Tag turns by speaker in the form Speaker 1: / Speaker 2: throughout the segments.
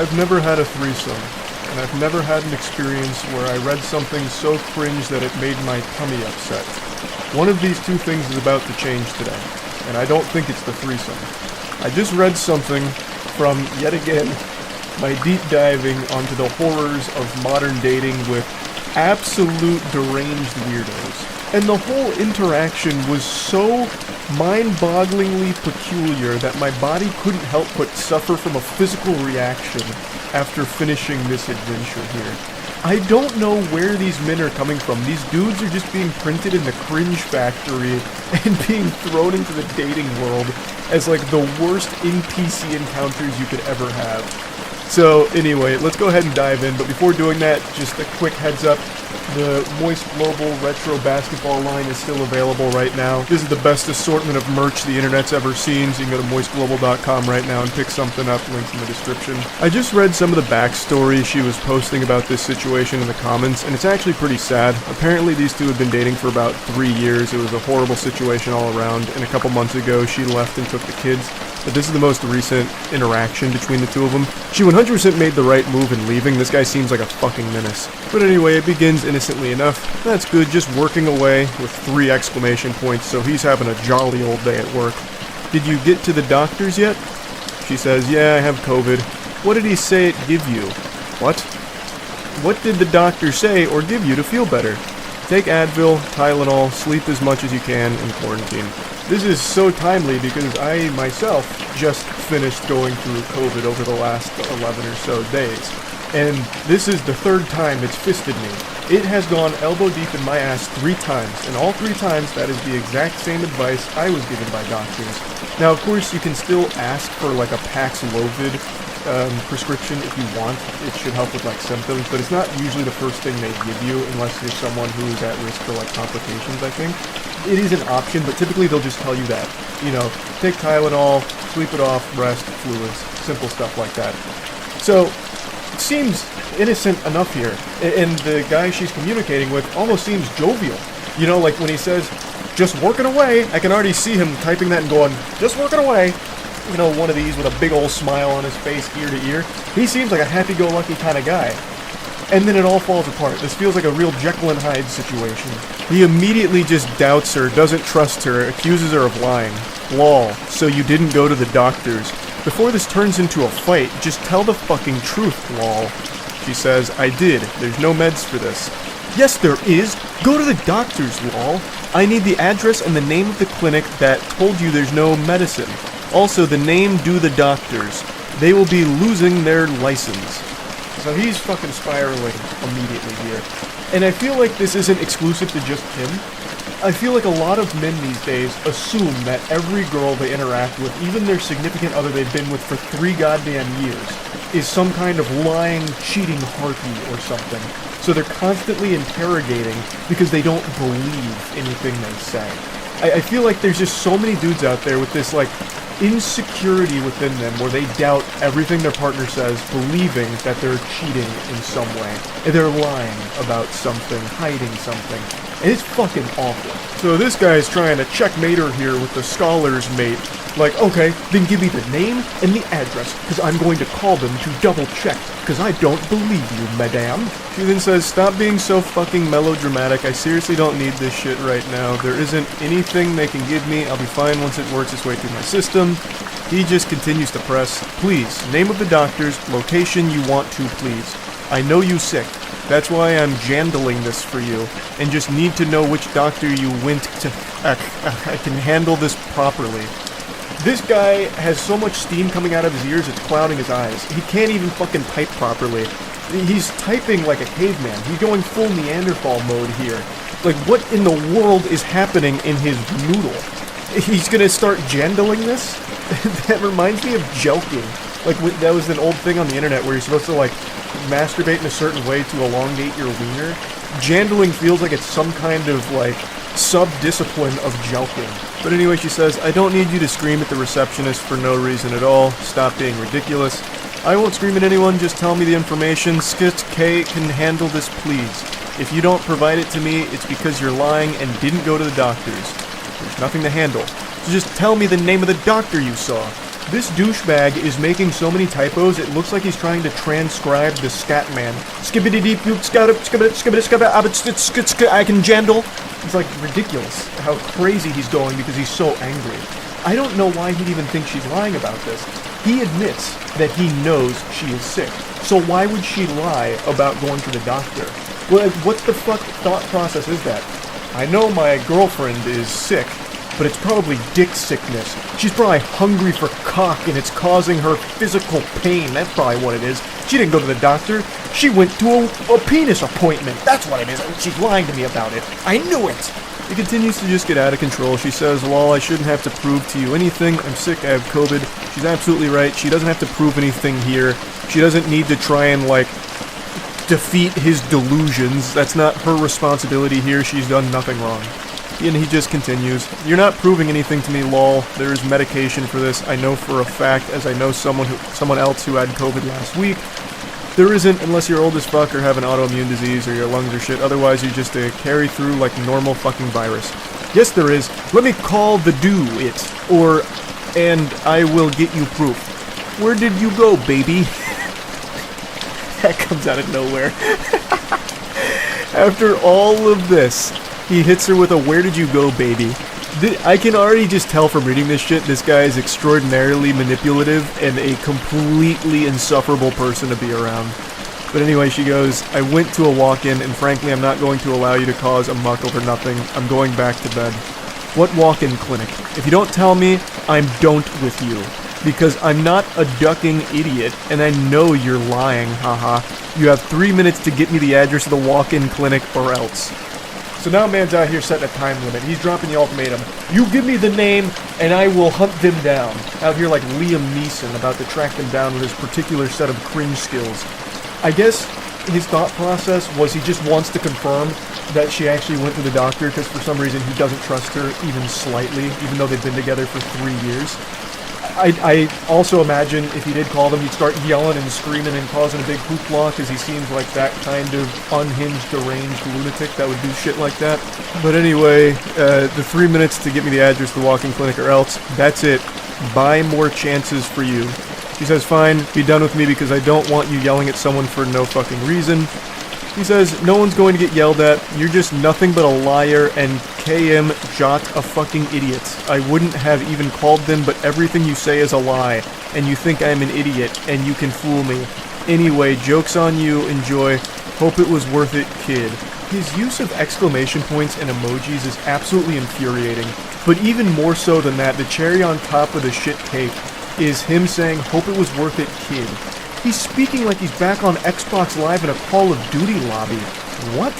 Speaker 1: I've never had a threesome, and I've never had an experience where I read something so cringe that it made my tummy upset. One of these two things is about to change today, and I don't think it's the threesome. I just read something from, yet again, my deep diving onto the horrors of modern dating with absolute deranged weirdos. And the whole interaction was so mind-bogglingly peculiar that my body couldn't help but suffer from a physical reaction after finishing this adventure here. I don't know where these men are coming from. These dudes are just being printed in the cringe factory and being thrown into the dating world as like the worst in-PC encounters you could ever have. So anyway, let's go ahead and dive in, but before doing that, just a quick heads up. The Moist Global Retro Basketball line is still available right now. This is the best assortment of merch the internet's ever seen, so you can go to moistglobal.com right now and pick something up, links in the description. I just read some of the backstory she was posting about this situation in the comments, and it's actually pretty sad. Apparently these two had been dating for about 3 years. It was a horrible situation all around, and a couple months ago she left and took the kids. But this is the most recent interaction between the two of them. She 100% made the right move in leaving. This guy seems like a fucking menace. But anyway, it begins innocently enough. That's good, just working away with 3 exclamation points, so he's having a jolly old day at work. Did you get to the doctors yet? She says, yeah, I have COVID. What did he say it give you? What? What did the doctor say or give you to feel better? Take Advil, Tylenol, sleep as much as you can in quarantine. This is so timely because I myself just finished going through COVID over the last 11 or so days. And this is the 3rd time it's fisted me. It has gone elbow deep in my ass 3 times, and all 3 times that is the exact same advice I was given by doctors. Now, of course, you can still ask for like a Paxlovid prescription if you want. It should help with like symptoms, but it's not usually the first thing they give you unless you're someone who is at risk for like complications, I think. It is an option, but typically they'll just tell you that. You know, take Tylenol, sleep it off, rest, fluids, simple stuff like that. So, it seems innocent enough here, and the guy she's communicating with almost seems jovial. You know, like when he says, just working away, I can already see him typing that and going, just working away. You know, one of these with a big old smile on his face ear to ear. He seems like a happy-go-lucky kind of guy. And then it all falls apart. This feels like a real Jekyll and Hyde situation. He immediately just doubts her, doesn't trust her, accuses her of lying. Lol, so you didn't go to the doctors. Before this turns into a fight, just tell the fucking truth, lol. She says, I did. There's no meds for this. Yes, there is. Go to the doctors, lol. I need the address and the name of the clinic that told you there's no medicine. Also, the name do the doctors. They will be losing their license. So he's fucking spiraling immediately here. And I feel like this isn't exclusive to just him. I feel like a lot of men these days assume that every girl they interact with, even their significant other they've been with for 3 goddamn years, is some kind of lying, cheating harpy or something. So they're constantly interrogating because they don't believe anything they say. I feel like there's just so many dudes out there with this, like, insecurity within them where they doubt everything their partner says, believing that they're cheating in some way. And they're lying about something, hiding something. And it's fucking awful. So this guy is trying to checkmate her here with the scholar's mate. Like, okay, then give me the name and the address, because I'm going to call them to double check, because I don't believe you, madame. She then says, stop being so fucking melodramatic. I seriously don't need this shit right now. There isn't anything they can give me. I'll be fine once it works its way through my system. He just continues to press, please, name of the doctors, location you want to, please. I know you sick. That's why I'm jandling this for you, and just need to know which doctor you went to. I can handle this properly. This guy has so much steam coming out of his ears, it's clouding his eyes. He can't even fucking type properly. He's typing like a caveman. He's going full Neanderthal mode here. Like, what in the world is happening in his noodle? He's gonna start jandling this? That reminds me of jelking. Like, that was an old thing on the internet where you're supposed to, like, masturbate in a certain way to elongate your wiener. Jandling feels like it's some kind of, like, sub-discipline of jelking. But anyway, she says, I don't need you to scream at the receptionist for no reason at all. Stop being ridiculous. I won't scream at anyone, just tell me the information. Skit K can handle this, please. If you don't provide it to me, it's because you're lying and didn't go to the doctors. There's nothing to handle. So just tell me the name of the doctor you saw. This douchebag is making so many typos, it looks like he's trying to transcribe the Scatman. I can jandle. It's like ridiculous how crazy he's going because he's so angry. I don't know why he'd even think she's lying about this. He admits that he knows she is sick. So why would she lie about going to the doctor? Well, what the fuck thought process is that? I know my girlfriend is sick, but it's probably dick sickness. She's probably hungry for cock and it's causing her physical pain. That's probably what it is. She didn't go to the doctor. She went to a penis appointment. That's what it is. She's lying to me about it. I knew it. It continues to just get out of control. She says, lol, I shouldn't have to prove to you anything. I'm sick, I have COVID. She's absolutely right. She doesn't have to prove anything here. She doesn't need to try and, like, defeat his delusions. That's not her responsibility here. She's done nothing wrong. And he just continues, you're not proving anything to me, lol. There is medication for this. I know for a fact, as I know someone else who had COVID last week. There isn't, unless you're old as fuck or have an autoimmune disease or your lungs are shit. Otherwise, you're just a carry through like normal fucking virus. Yes, there is. Let me call the and I will get you proof. Where did you go, baby? That comes out of nowhere. After all of this, he hits her with a where did you go, baby? I can already just tell from reading this shit, this guy is extraordinarily manipulative and a completely insufferable person to be around. But anyway, she goes, I went to a walk-in, and frankly, I'm not going to allow you to cause a muck over nothing. I'm going back to bed. What walk-in clinic? If you don't tell me, I'm don't with you. Because I'm not a ducking idiot, and I know you're lying, haha. You have 3 minutes to get me the address of the walk-in clinic, or else. So now man's out here setting a time limit. He's dropping the ultimatum. You give me the name, and I will hunt them down. Out here like Liam Neeson, about to track them down with his particular set of cringe skills. I guess his thought process was he just wants to confirm that she actually went to the doctor, because for some reason he doesn't trust her even slightly, even though they've been together for 3 years. I also imagine if he did call them, he'd start yelling and screaming and causing a big hoopla, because he seems like that kind of unhinged, deranged lunatic that would do shit like that. But anyway, the 3 minutes to get me the address to the walk-in clinic or else, that's it. Buy more chances for you. She says, fine, be done with me because I don't want you yelling at someone for no fucking reason. He says, no one's going to get yelled at, you're just nothing but a liar and KM Jot a fucking idiot. I wouldn't have even called them, but everything you say is a lie, and you think I'm an idiot, and you can fool me. Anyway, joke's on you, enjoy, hope it was worth it, kid. His use of exclamation points and emojis is absolutely infuriating, but even more so than that, the cherry on top of the shit cake is him saying, hope it was worth it, kid. He's speaking like he's back on Xbox Live in a Call of Duty lobby. What?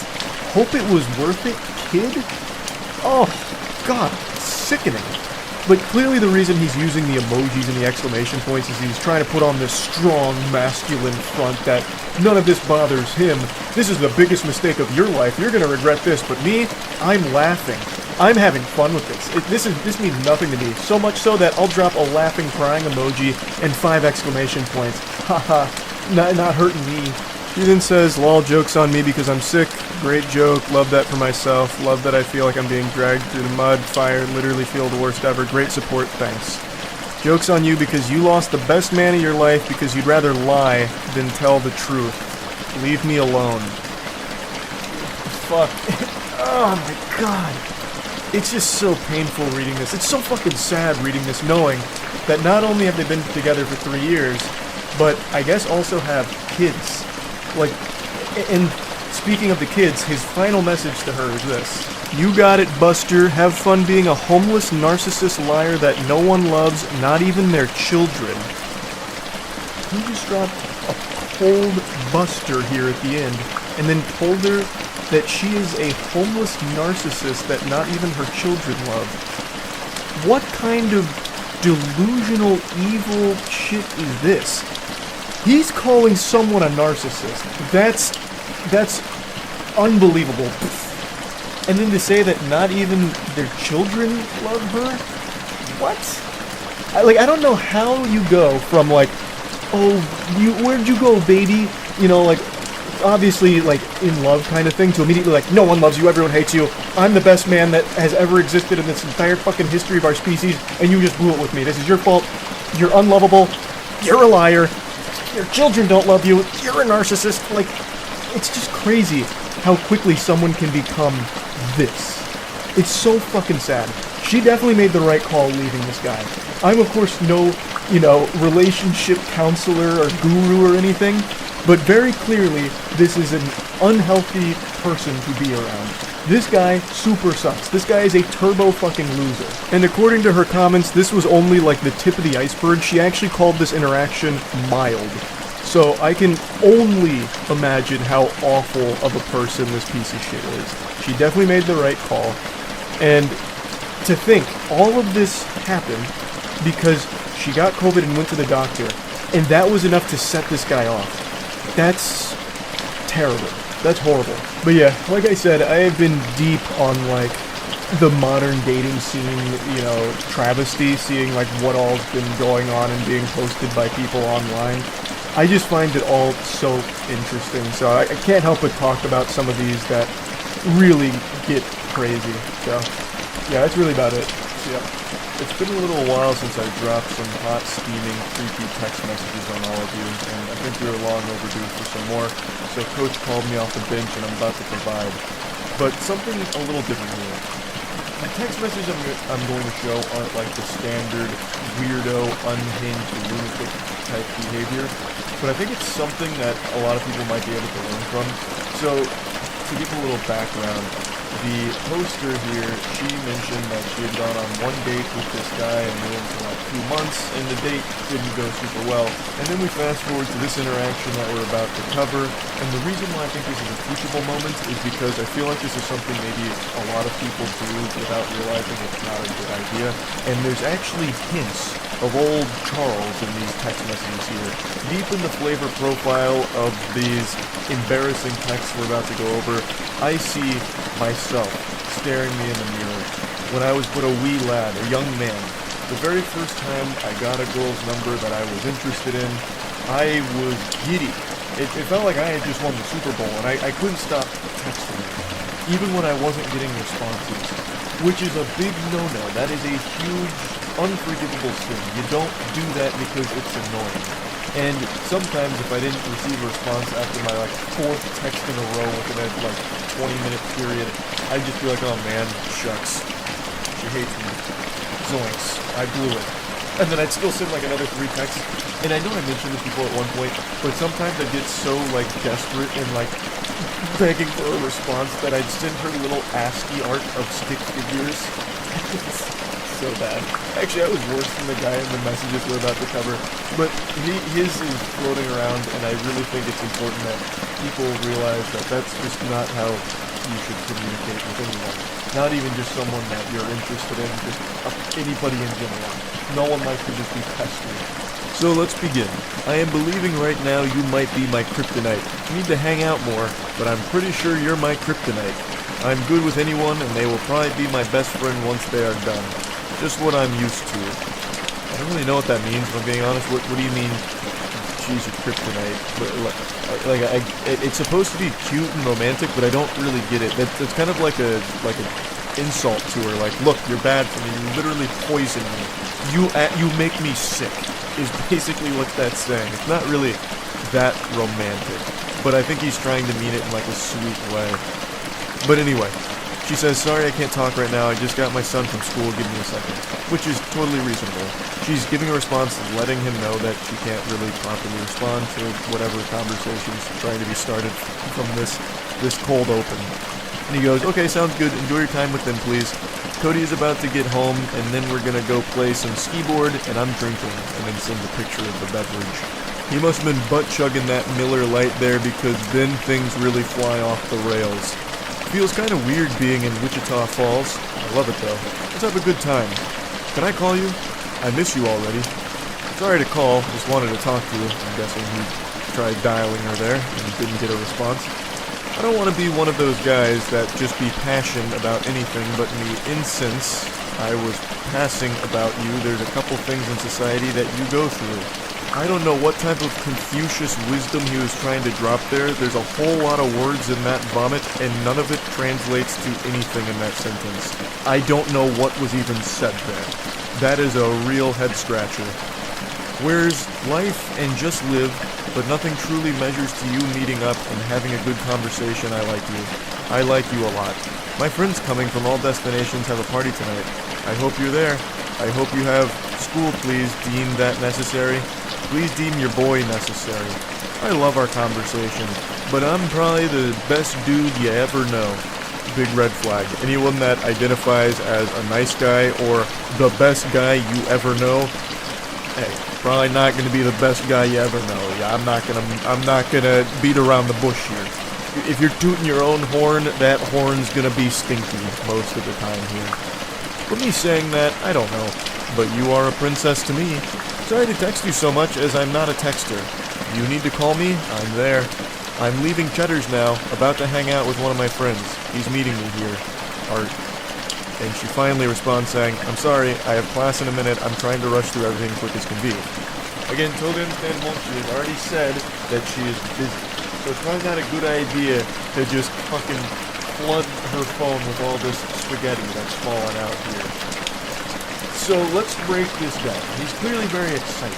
Speaker 1: Hope it was worth it, kid? Oh, God, sickening. But clearly the reason he's using the emojis and the exclamation points is he's trying to put on this strong, masculine front that none of this bothers him. This is the biggest mistake of your life. You're gonna regret this, but me, I'm laughing. I'm having fun with this. This means nothing to me. So much so that I'll drop a laughing, crying emoji and 5 exclamation points. Haha, not hurting me. He then says, lol, joke's on me because I'm sick. Great joke, love that for myself. Love that I feel like I'm being dragged through the mud, fire, literally feel the worst ever. Great support, thanks. Joke's on you because you lost the best man of your life because you'd rather lie than tell the truth. Leave me alone. Fuck. Oh my god. It's just so painful reading this. It's so fucking sad reading this, knowing that not only have they been together for 3 years, but I guess also have kids. Like, and speaking of the kids, his final message to her is this. You got it, Buster. Have fun being a homeless narcissist liar that no one loves, not even their children. He just dropped a cold Buster here at the end, and then told her that she is a homeless narcissist that not even her children love. What kind of delusional, evil shit is this? He's calling someone a narcissist. That's unbelievable. And then to say that not even their children love her? What? I don't know how you go from like, oh, where'd you go, baby? You know, like, obviously, like, in love kind of thing, to immediately, like, no one loves you, everyone hates you, I'm the best man that has ever existed in this entire fucking history of our species, and you just blew it with me. This is your fault. You're unlovable. You're a liar. Your children don't love you. You're a narcissist. Like, it's just crazy how quickly someone can become this. It's so fucking sad. She definitely made the right call leaving this guy. I'm, of course, no, relationship counselor or guru or anything, but very clearly, this is an unhealthy person to be around. This guy super sucks. This guy is a turbo fucking loser. And according to her comments, this was only like the tip of the iceberg. She actually called this interaction mild. So I can only imagine how awful of a person this piece of shit is. She definitely made the right call. And to think, all of this happened because she got COVID and went to the doctor, and that was enough to set this guy off. That's terrible. That's horrible. But yeah, like I said, I have been deep on, like, the modern dating scene, travesty, seeing, like, what all's been going on and being posted by people online. I just find it all so interesting, so I can't help but talk about some of these that really get crazy. So, yeah, that's really about it. So, yeah. It's been a little while since I dropped some hot, steaming, creepy text messages on all of you, and I think we were long overdue for some more, so Coach called me off the bench and I'm about to provide. But something a little different here. The text messages I'm going to show aren't like the standard weirdo, unhinged, lunatic type behavior, but I think it's something that a lot of people might be able to learn from. So, to give a little background, the poster here, she mentioned that she had gone on one date with this guy and knew him for like 2 months, and the date didn't go super well. And then we fast forward to this interaction that we're about to cover, and the reason why I think this is a teachable moment is because I feel like this is something maybe a lot of people do without realizing it's not a good idea. And there's actually hints of old Charles in these text messages here. Deep in the flavor profile of these embarrassing texts we're about to go over, I see myself staring me in the mirror when I was but a wee lad, a young man. The very first time I got a girl's number that I was interested in, I was giddy. It felt like I had just won the Super Bowl, and I couldn't stop texting her, even when I wasn't getting responses, which is a big no-no. That is a huge, unforgivable sin. You don't do that because it's annoying. And sometimes if I didn't receive a response after my, like, 4th text in a row within a, like, 20-minute period, I'd just be like, oh man, shucks. She hates me. Zoinks. I blew it. And then I'd still send, like, another 3 texts. And I know I mentioned this before at one point, but sometimes I'd get so, like, desperate and, like, begging for a response that I'd send her little ASCII art of stick figures. So bad. Actually, I was worse than the guy in the messages we're about to cover, but his is floating around, and I really think it's important that people realize that that's just not how you should communicate with anyone. Not even just someone that you're interested in, just anybody in general. No one likes to just be pestered. So let's begin. I am believing right now you might be my kryptonite. You need to hang out more, but I'm pretty sure you're my kryptonite. I'm good with anyone, and they will probably be my best friend once they are done. Just what I'm used to. I don't really know what that means, if I'm being honest. What do you mean, she's your kryptonite? It's supposed to be cute and romantic, but I don't really get it. It's kind of like an insult to her. Like, look, you're bad for me. You literally poison me. You make me sick, is basically what that's saying. It's not really that romantic, but I think he's trying to mean it in like a sweet way. But anyway. She says, sorry I can't talk right now, I just got my son from school, give me a second. Which is totally reasonable. She's giving a response and letting him know that she can't really properly respond to whatever conversation's trying to be started from this cold open. And he goes, okay, sounds good, enjoy your time with them, please. Cody is about to get home, and then we're gonna go play some ski-board, and I'm drinking, and then sends a picture of the beverage. He must have been butt-chugging that Miller Lite there, because then things really fly off the rails. Feels kind of weird being in Wichita Falls. I love it though. Let's have a good time. Can I call you? I miss you already. Sorry to call, just wanted to talk to you. I'm guessing he tried dialing her there and didn't get a response. I don't want to be one of those guys that just be passionate about anything, but in the instance I was passing about you, there's a couple things in society that you go through. I don't know what type of Confucius wisdom he was trying to drop there. There's a whole lot of words in that vomit, and none of it translates to anything in that sentence. I don't know what was even said there. That is a real head scratcher. Where's life and just live, but nothing truly measures to you meeting up and having a good conversation. I like you. I like you a lot. My friends coming from all destinations have a party tonight. I hope you're there. I hope you have school, please deem that necessary. Please deem your boy necessary. I love our conversation, but I'm probably the best dude you ever know. Big red flag. Anyone that identifies as a nice guy or the best guy you ever know, hey, probably not going to be the best guy you ever know. Yeah, I'm not gonna beat around the bush here. If you're tooting your own horn, that horn's gonna be stinky most of the time here. For me saying that, I don't know, but you are a princess to me. Sorry to text you so much as I'm not a texter. You need to call me, I'm there. I'm leaving Cheddar's now, about to hang out with one of my friends. He's meeting me here. Art. And she finally responds saying, I'm sorry, I have class in a minute, I'm trying to rush through everything quick as can be. Again, totally understandable, she has already said that she is busy. So it's probably not a good idea to just fucking flood her phone with all this spaghetti that's falling out here. So let's break this down. He's clearly very excited.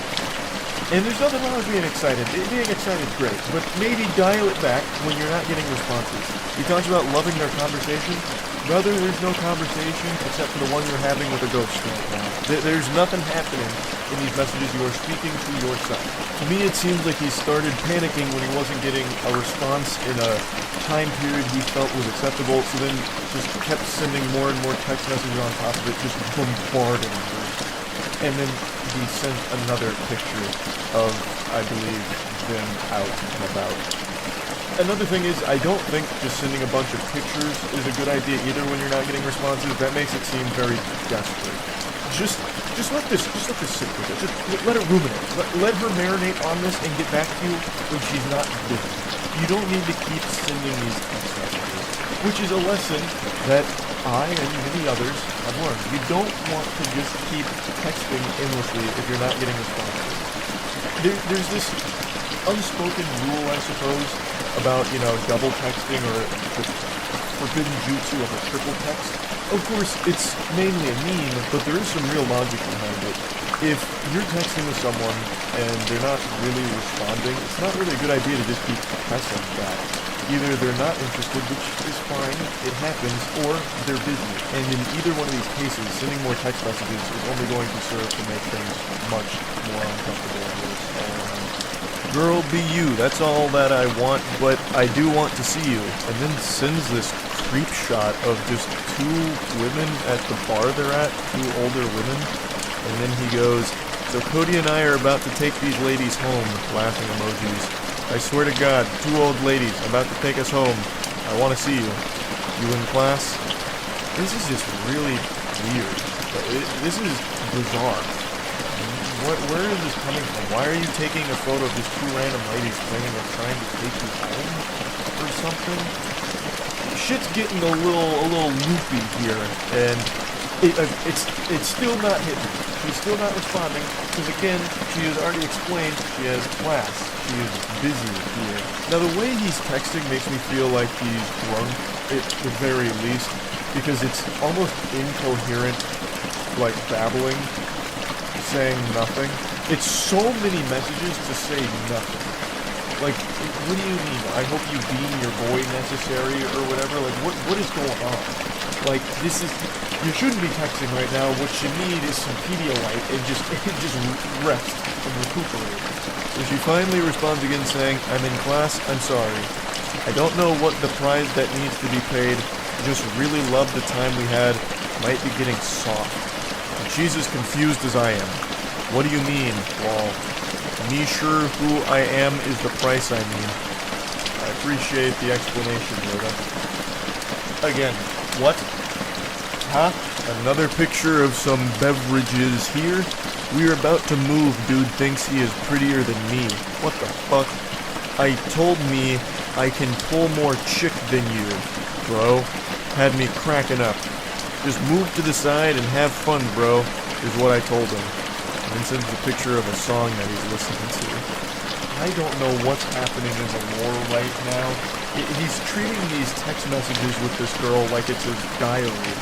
Speaker 1: And there's nothing wrong with being excited. Being excited is great, but maybe dial it back when you're not getting responses. He talks about loving their conversation. Brother, there's no conversation except for the one you're having with a ghost right now. There's nothing happening in these messages. You are speaking to yourself. To me, it seems like he started panicking when he wasn't getting a response in a time period he felt was acceptable, so then just kept sending more and more text messages on top of it, just bombarding her. And then he sent another picture of, I believe, them out and about. Another thing is, I don't think just sending a bunch of pictures is a good idea either when you're not getting responses. That makes it seem very desperate. Just let this sit with it. Just let it ruminate. Let her marinate on this and get back to you when she's not busy. You don't need to keep sending these text messages, which is a lesson that I and many others have learned. You don't want to just keep texting endlessly if you're not getting responses. There's this unspoken rule, I suppose, about, double texting or the forbidden jutsu of a triple text. Of course, it's mainly a meme, but there is some real logic behind it. If you're texting with someone and they're not really responding, it's not really a good idea to just keep pressing back. Either they're not interested, which is fine, it happens, or they're busy. And in either one of these cases, sending more text messages is only going to serve to make things much more uncomfortable and worse all around. Girl, be you, that's all that I want, but I do want to see you. And then sends this creep shot of just two women at the bar they're at, two older women. And then he goes, so Cody and I are about to take these ladies home, laughing emojis. I swear to God, two old ladies about to take us home. I want to see you. You in class? This is just really weird. This is bizarre. Where is this coming from? Why are you taking a photo of these two random ladies claiming they're trying to take you home or something? Shit's getting a little loopy here, and it's still not hitting. She's still not responding because, again, she has already explained she has class. She is busy here. Now, the way he's texting makes me feel like he's drunk, at the very least, because it's almost incoherent, like babbling. Saying nothing. It's so many messages to say nothing. Like, what do you mean? I hope you deem your boy necessary or whatever. Like, what is going on? Like, this is... You shouldn't be texting right now. What you need is some Pedialyte and just rest and recuperate. So she finally responds again saying, I'm in class, I'm sorry. I don't know what the prize that needs to be paid. Just really love the time we had. Might be getting soft. She's as confused as I am. What do you mean, lol? Me sure who I am is the price I mean. I appreciate the explanation, Yoda. Again, what? Huh? Another picture of some beverages here? We're about to move, dude thinks he is prettier than me. What the fuck? I told me I can pull more chick than you, bro. Had me cracking up. Just move to the side and have fun, bro, is what I told him. and then sends a picture of a song that he's listening to. I don't know what's happening in the lore right now. He's treating these text messages with this girl like it's his diary,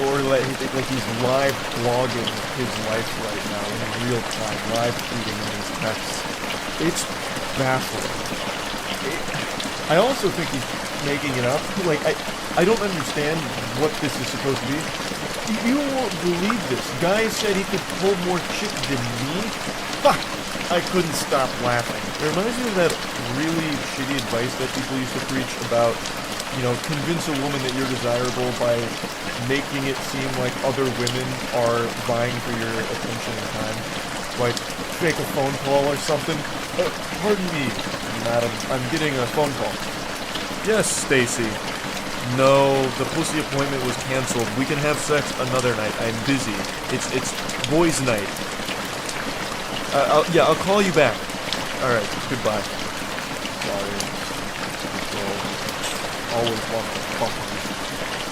Speaker 1: or like he's live blogging his life right now in real time, live tweeting in his texts. It's baffling. I also think he's making it up. Like, I don't understand what this is supposed to be. You won't believe this. Guy said he could pull more chick than me? Fuck! I couldn't stop laughing. It reminds me of that really shitty advice that people used to preach about, you know, convince a woman that you're desirable by making it seem like other women are vying for your attention and time. Like, fake a phone call or something. Pardon me, madam, I'm getting a phone call. Yes, Stacy. No, the pussy appointment was canceled. We can have sex another night. I'm busy. It's boys' night. I'll call you back. Alright, goodbye. Sorry. People always want to fuck me.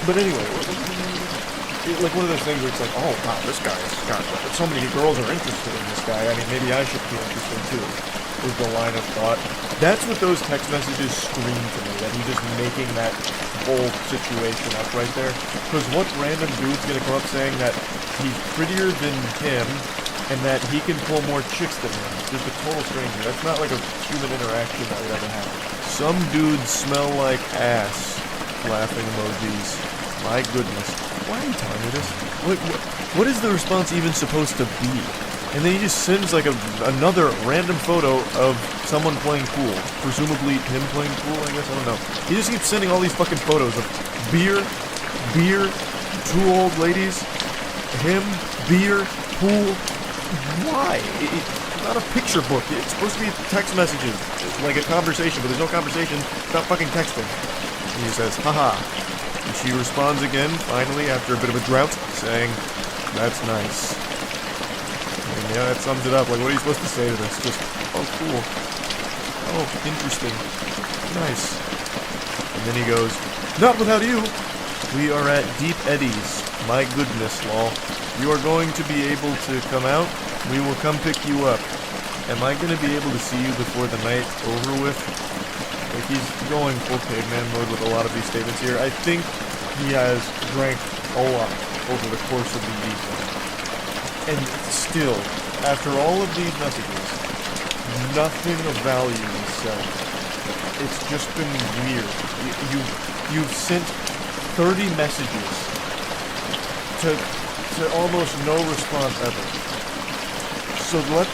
Speaker 1: But anyway, like one of those things where it's like, oh wow, this guy's got so many girls are interested in this guy. I mean, maybe I should be interested too. Was the line of thought. That's what those text messages scream to me, that he's just making that whole situation up right there. Because what random dude's gonna come up saying that he's prettier than him, and that he can pull more chicks than him? Just a total stranger. That's not like a human interaction that would ever happen. Some dudes smell like ass. Laughing emojis. My goodness. Why are you telling me this? What is the response even supposed to be? And then he just sends like another random photo of someone playing pool. Presumably him playing pool, I guess, I don't know. He just keeps sending all these fucking photos of beer, two old ladies, him, beer, pool. Why? It's not a picture book. It's supposed to be text messages. It's like a conversation, but there's no conversation. It's not fucking texting. And he says, haha. And she responds again, finally, after a bit of a drought, saying, that's nice. And yeah, that sums it up. Like, what are you supposed to say to this? Just, oh, cool. Oh, interesting. Nice. And then he goes, not without you. We are at Deep Eddies. My goodness, lol. You are going to be able to come out. We will come pick you up. Am I going to be able to see you before the night's over with? Like, he's going full caveman mode with a lot of these statements here. I think he has drank a lot over the course of the evening. And still, after all of these messages, nothing of value is said. It's just been weird. You've sent 30 messages to almost no response ever. So let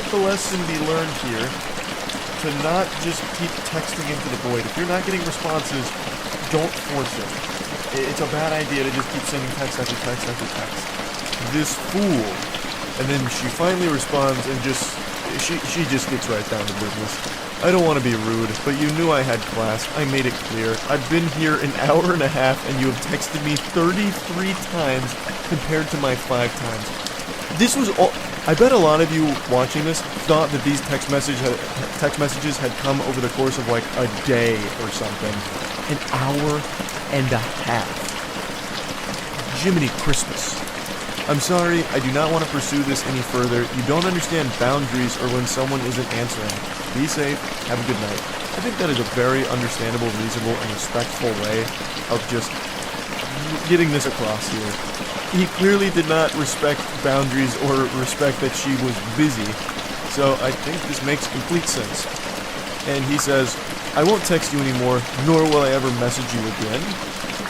Speaker 1: the lesson be learned here to not just keep texting into the void. If you're not getting responses, don't force it. It's a bad idea to just keep sending text after text after text. This fool. And then she finally responds and she just gets right down to business. I don't want to be rude, but you knew I had class. I made it clear. I've been here an hour and a half and you have texted me 33 times compared to my 5 times. This was all... I bet a lot of you watching this thought that these text messages had come over the course of like a day or something. An hour and a half. Jiminy Christmas. I'm sorry, I do not want to pursue this any further. You don't understand boundaries or when someone isn't answering. Be safe, have a good night. I think that is a very understandable, reasonable, and respectful way of just getting this across here. He clearly did not respect boundaries or respect that she was busy, so I think this makes complete sense. And he says, I won't text you anymore, nor will I ever message you again.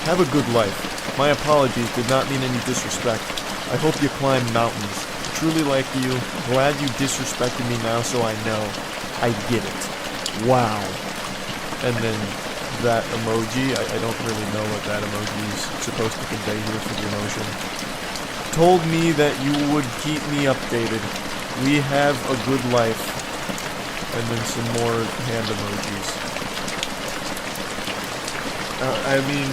Speaker 1: Have a good life. My apologies did not mean any disrespect. I hope you climb mountains. Truly like you. Glad you disrespected me now so I know. I get it. Wow. And then that emoji, I don't really know what that emoji is supposed to convey here for the emotion. Told me that you would keep me updated. We have a good life. And then some more hand emojis. I mean,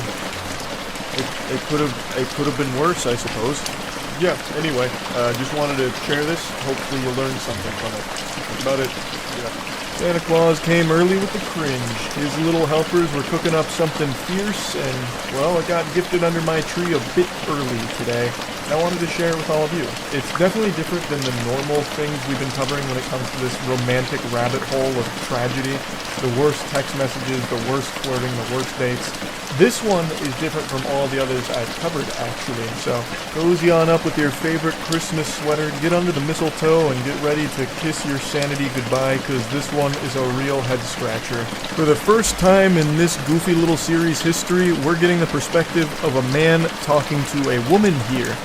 Speaker 1: it could have been worse, I suppose. Yeah, anyway, just wanted to share this. Hopefully you learned something from it. That's about it. Yeah. Santa Claus came early with the cringe. His little helpers were cooking up something fierce, and, well, it got gifted under my tree a bit early today. I wanted to share it with all of you. It's definitely different than the normal things we've been covering when it comes to this romantic rabbit hole of tragedy. The worst text messages, the worst flirting, the worst dates. This one is different from all the others I've covered, actually. So, cozy on up with your favorite Christmas sweater, get under the mistletoe, and get ready to kiss your sanity goodbye, because this one is a real head-scratcher. For the first time in this goofy little series history, we're getting the perspective of a man talking to a woman here.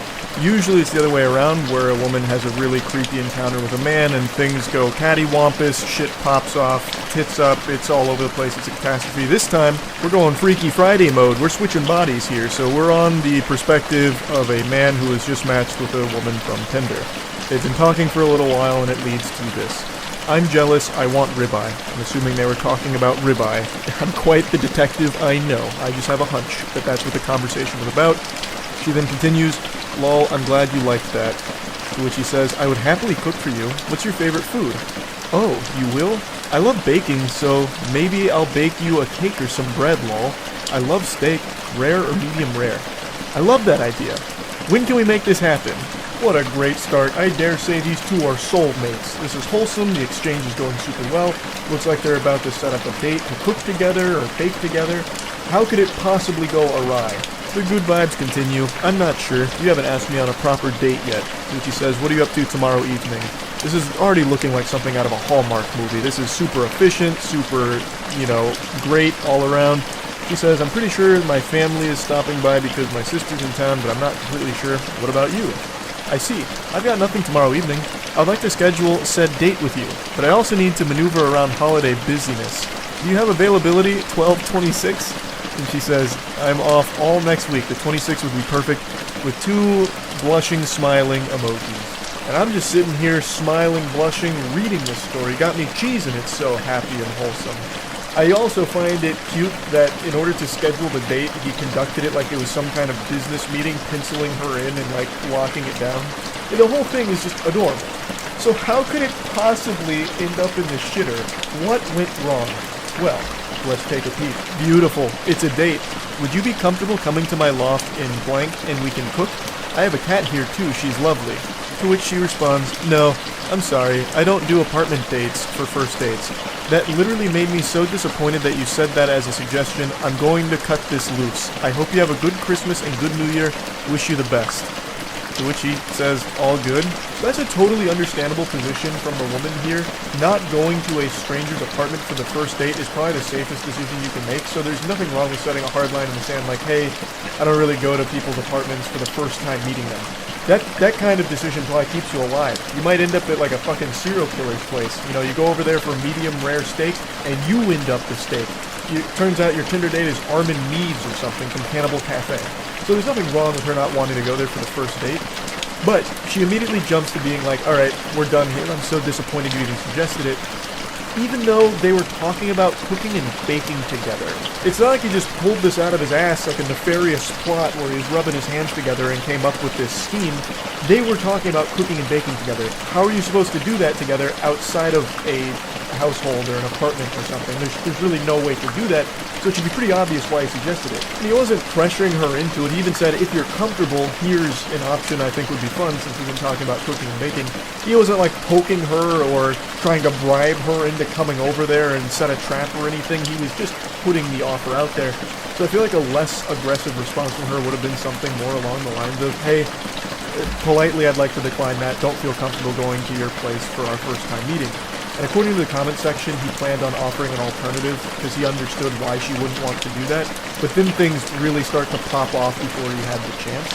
Speaker 1: Usually it's the other way around, where a woman has a really creepy encounter with a man and things go cattywampus, shit pops off, tits up, it's all over the place, it's a catastrophe. This time, we're going Freaky Friday mode, we're switching bodies here, so we're on the perspective of a man who has just matched with a woman from Tinder. They've been talking for a little while and it leads to this. I'm jealous, I want ribeye. I'm assuming they were talking about ribeye. I'm quite the detective, I know. I just have a hunch that that's what the conversation was about. She then continues, "Lol, I'm glad you liked that." To which he says, "I would happily cook for you. What's your favorite food?" "Oh, you will? I love baking, so maybe I'll bake you a cake or some bread, lol. I love steak, rare or medium rare." I love that idea. When can we make this happen? What a great start. I dare say these two are soulmates. This is wholesome, the exchange is going super well. Looks like they're about to set up a date to cook together or bake together. How could it possibly go awry? The good vibes continue. I'm not sure. You haven't asked me on a proper date yet. Yuki says, "What are you up to tomorrow evening?" This is already looking like something out of a Hallmark movie. This is super efficient, super, great all around. She says, "I'm pretty sure my family is stopping by because my sister's in town, but I'm not completely sure. What about you?" "I see. I've got nothing tomorrow evening. I'd like to schedule said date with you, but I also need to maneuver around holiday busyness. Do you have availability 12/26? And she says, "I'm off all next week. The 26th would be perfect," with two blushing, smiling emojis. And I'm just sitting here smiling, blushing, reading this story. Got me cheesing, it's so happy and wholesome. I also find it cute that in order to schedule the date, he conducted it like it was some kind of business meeting, penciling her in and locking it down. And the whole thing is just adorable. So how could it possibly end up in the shitter? What went wrong? Well, let's take a peek. Beautiful. It's a date. Would you be comfortable coming to my loft in blank and we can cook? I have a cat here too. She's lovely. To which she responds, "No, I'm sorry. I don't do apartment dates for first dates. That literally made me so disappointed that you said that as a suggestion. I'm going to cut this loose. I hope you have a good Christmas and good New Year. Wish you the best." To which he says, "All good." That's a totally understandable position from the woman here. Not going to a stranger's apartment for the first date is probably the safest decision you can make, so there's nothing wrong with setting a hard line in the sand like, "Hey, I don't really go to people's apartments for the first time meeting them." That kind of decision probably keeps you alive. You might end up at a fucking serial killer's place. You go over there for medium rare steak, and you end up the steak. It turns out your Tinder date is Armin Meads or something from Cannibal Cafe. So there's nothing wrong with her not wanting to go there for the first date. But she immediately jumps to being like, "Alright, we're done here. I'm so disappointed you even suggested it." Even though they were talking about cooking and baking together. It's not like he just pulled this out of his ass like a nefarious plot where he's rubbing his hands together and came up with this scheme. They were talking about cooking and baking together. How are you supposed to do that together outside of a household or an apartment or something? There's really no way to do that, so it should be pretty obvious why he suggested it. And he wasn't pressuring her into it. He even said, "If you're comfortable, here's an option I think would be fun," since we've been talking about cooking and baking. He wasn't poking her or trying to bribe her into coming over there and set a trap or anything. He was just putting the offer out there. So I feel like a less aggressive response from her would have been something more along the lines of, "Hey, politely I'd like to decline that. Don't feel comfortable going to your place for our first time meeting." And according to the comment section, he planned on offering an alternative because he understood why she wouldn't want to do that. But then things really start to pop off before he had the chance.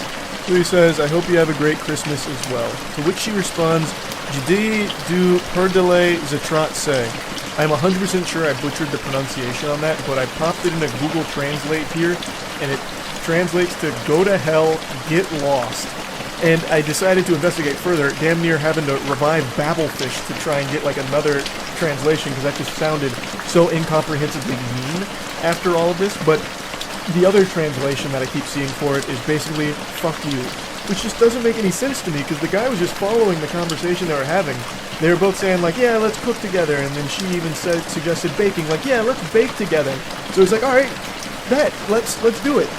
Speaker 1: So he says, "I hope you have a great Christmas as well." To which she responds, "Jdi du perdele zatrat se." I'm 100% sure I butchered the pronunciation on that, but I popped it into Google Translate here, and it translates to "go to hell, get lost." And I decided to investigate further, damn near having to revive Babelfish to try and get another translation, because that just sounded so incomprehensibly mean after all of this. But the other translation that I keep seeing for it is basically, "fuck you." which just doesn't make any sense to me because the guy was just following the conversation they were having. They were both saying like, yeah, let's cook together, and then she even suggested baking, like, yeah, let's bake together. So it's like, all right, let's do it.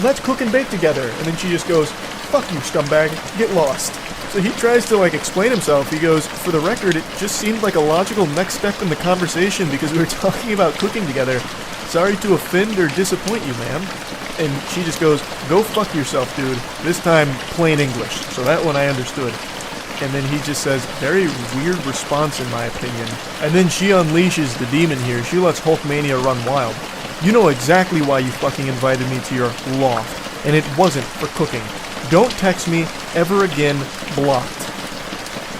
Speaker 1: Let's cook and bake together. And then she just goes, fuck you, scumbag, get lost. So he tries to like explain himself. He goes, for the record, it just seemed like a logical next step in the conversation because we were talking about cooking together. Sorry to offend or disappoint you, ma'am. And she just goes, go fuck yourself, dude. This time, plain English. So that one I understood. And then he just says, very weird response in my opinion. And then she unleashes the demon here. She lets Hulkmania run wild. You know exactly why you fucking invited me to your loft. And it wasn't for cooking. Don't text me ever again, blocked.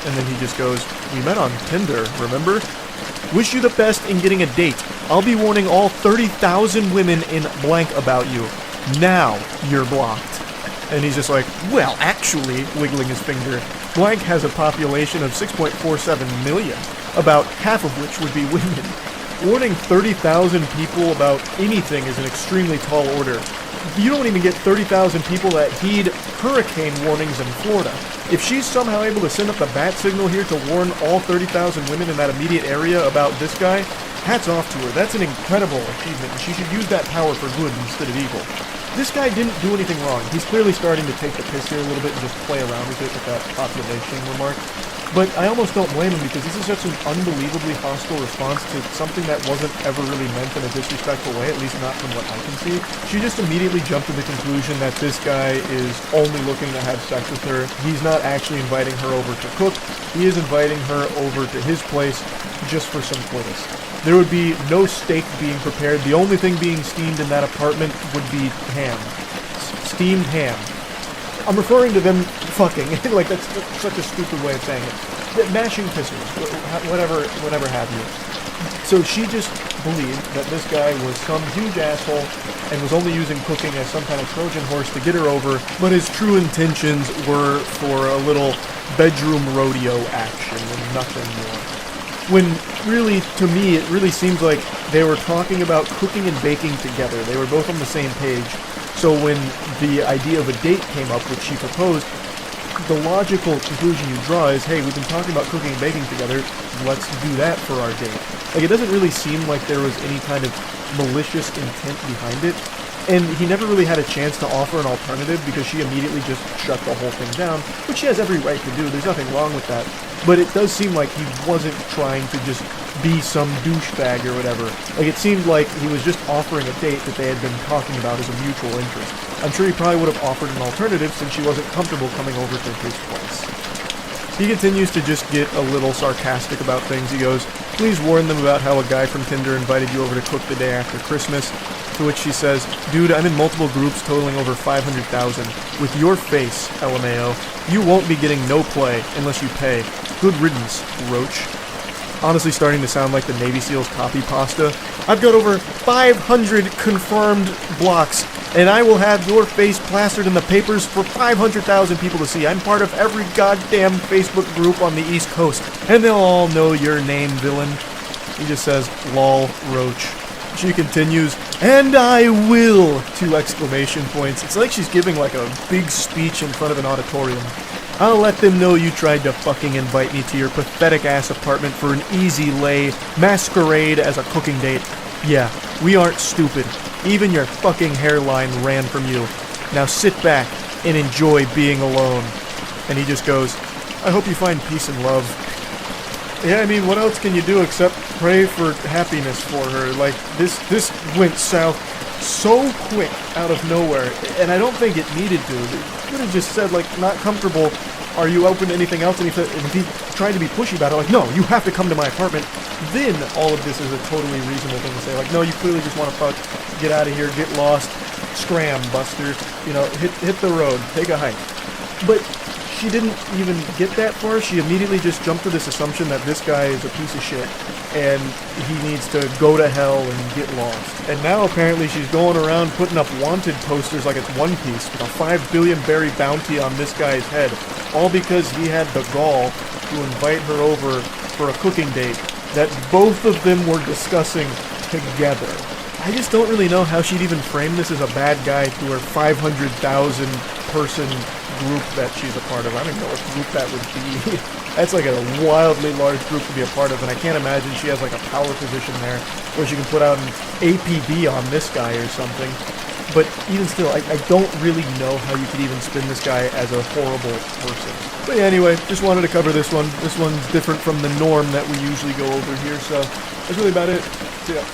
Speaker 1: And then he just goes, we met on Tinder, remember? Wish you the best in getting a date. I'll be warning all 30,000 women in blank about you. Now you're blocked. And he's just like, well, actually, wiggling his finger, blank has a population of 6.47 million, about half of which would be women. Warning 30,000 people about anything is an extremely tall order. You don't even get 30,000 people that heed hurricane warnings in Florida. If she's somehow able to send up the bat signal here to warn all 30,000 women in that immediate area about this guy, hats off to her. That's an incredible achievement, and she should use that power for good instead of evil. This guy didn't do anything wrong. He's clearly starting to take the piss here a little bit and just play around with it with that population remark. But I almost don't blame him because this is such an unbelievably hostile response to something that wasn't ever really meant in a disrespectful way, at least not from what I can see. She just immediately jumped to the conclusion that this guy is only looking to have sex with her. He's not actually inviting her over to cook. He is inviting her over to his place just for some coitus. There would be no steak being prepared. The only thing being steamed in that apartment would be ham. Steamed ham. I'm referring to them fucking. Like, that's such a stupid way of saying it. Mashing pissers. Whatever have you. So she just believed that this guy was some huge asshole and was only using cooking as some kind of Trojan horse to get her over, but his true intentions were for a little bedroom rodeo action and nothing more. When really, to me, it really seems like they were talking about cooking and baking together. They were both on the same page. So when the idea of a date came up, which she proposed, the logical conclusion you draw is, hey, we've been talking about cooking and baking together, let's do that for our date. Like, it doesn't really seem like there was any kind of malicious intent behind it. And he never really had a chance to offer an alternative because she immediately just shut the whole thing down, which she has every right to do. There's nothing wrong with that. But it does seem like he wasn't trying to just be some douchebag or whatever. Like, it seemed like he was just offering a date that they had been talking about as a mutual interest. I'm sure he probably would have offered an alternative since she wasn't comfortable coming over to his place. He continues to just get a little sarcastic about things. He goes, please warn them about how a guy from Tinder invited you over to cook the day after Christmas. To which she says, dude, I'm in multiple groups totaling over 500,000. With your face, LMAO, you won't be getting no play unless you pay. Good riddance, roach. Honestly starting to sound like the Navy SEALs copy pasta. I've got over 500 confirmed blocks, and I will have your face plastered in the papers for 500,000 people to see. I'm part of every goddamn Facebook group on the East Coast, and they'll all know your name, villain. He just says, lol, roach. She continues, and I will! 2 exclamation points. It's like she's giving like a big speech in front of an auditorium. I'll let them know you tried to fucking invite me to your pathetic-ass apartment for an easy lay masquerade as a cooking date. Yeah, we aren't stupid. Even your fucking hairline ran from you. Now sit back and enjoy being alone. And he just goes, I hope you find peace and love. Yeah, I mean, what else can you do except pray for happiness for her? Like, this went south so quick out of nowhere, and I don't think it needed to. It could have just said, like, not comfortable, are you open to anything else? And if he tried to be pushy about it, like, no, you have to come to my apartment, then all of this is a totally reasonable thing to say. Like, no, you clearly just want to fuck, get out of here, get lost, scram, buster, you know, hit the road, take a hike. But she didn't even get that far. She immediately just jumped to this assumption that this guy is a piece of shit and he needs to go to hell and get lost. And now apparently she's going around putting up wanted posters like it's One Piece with a 5 billion berry bounty on this guy's head, all because he had the gall to invite her over for a cooking date that both of them were discussing together. I just don't really know how she'd even frame this as a bad guy to her 500,000 person group that she's a part of. I don't even know what group that would be. That's like a wildly large group to be a part of, and I can't imagine she has like a power position there where she can put out an APB on this guy or something. But even still, I don't really know how you could even spin this guy as a horrible person. But yeah, anyway, just wanted to cover this one. This one's different from the norm that we usually go over here, so that's really about it. See ya.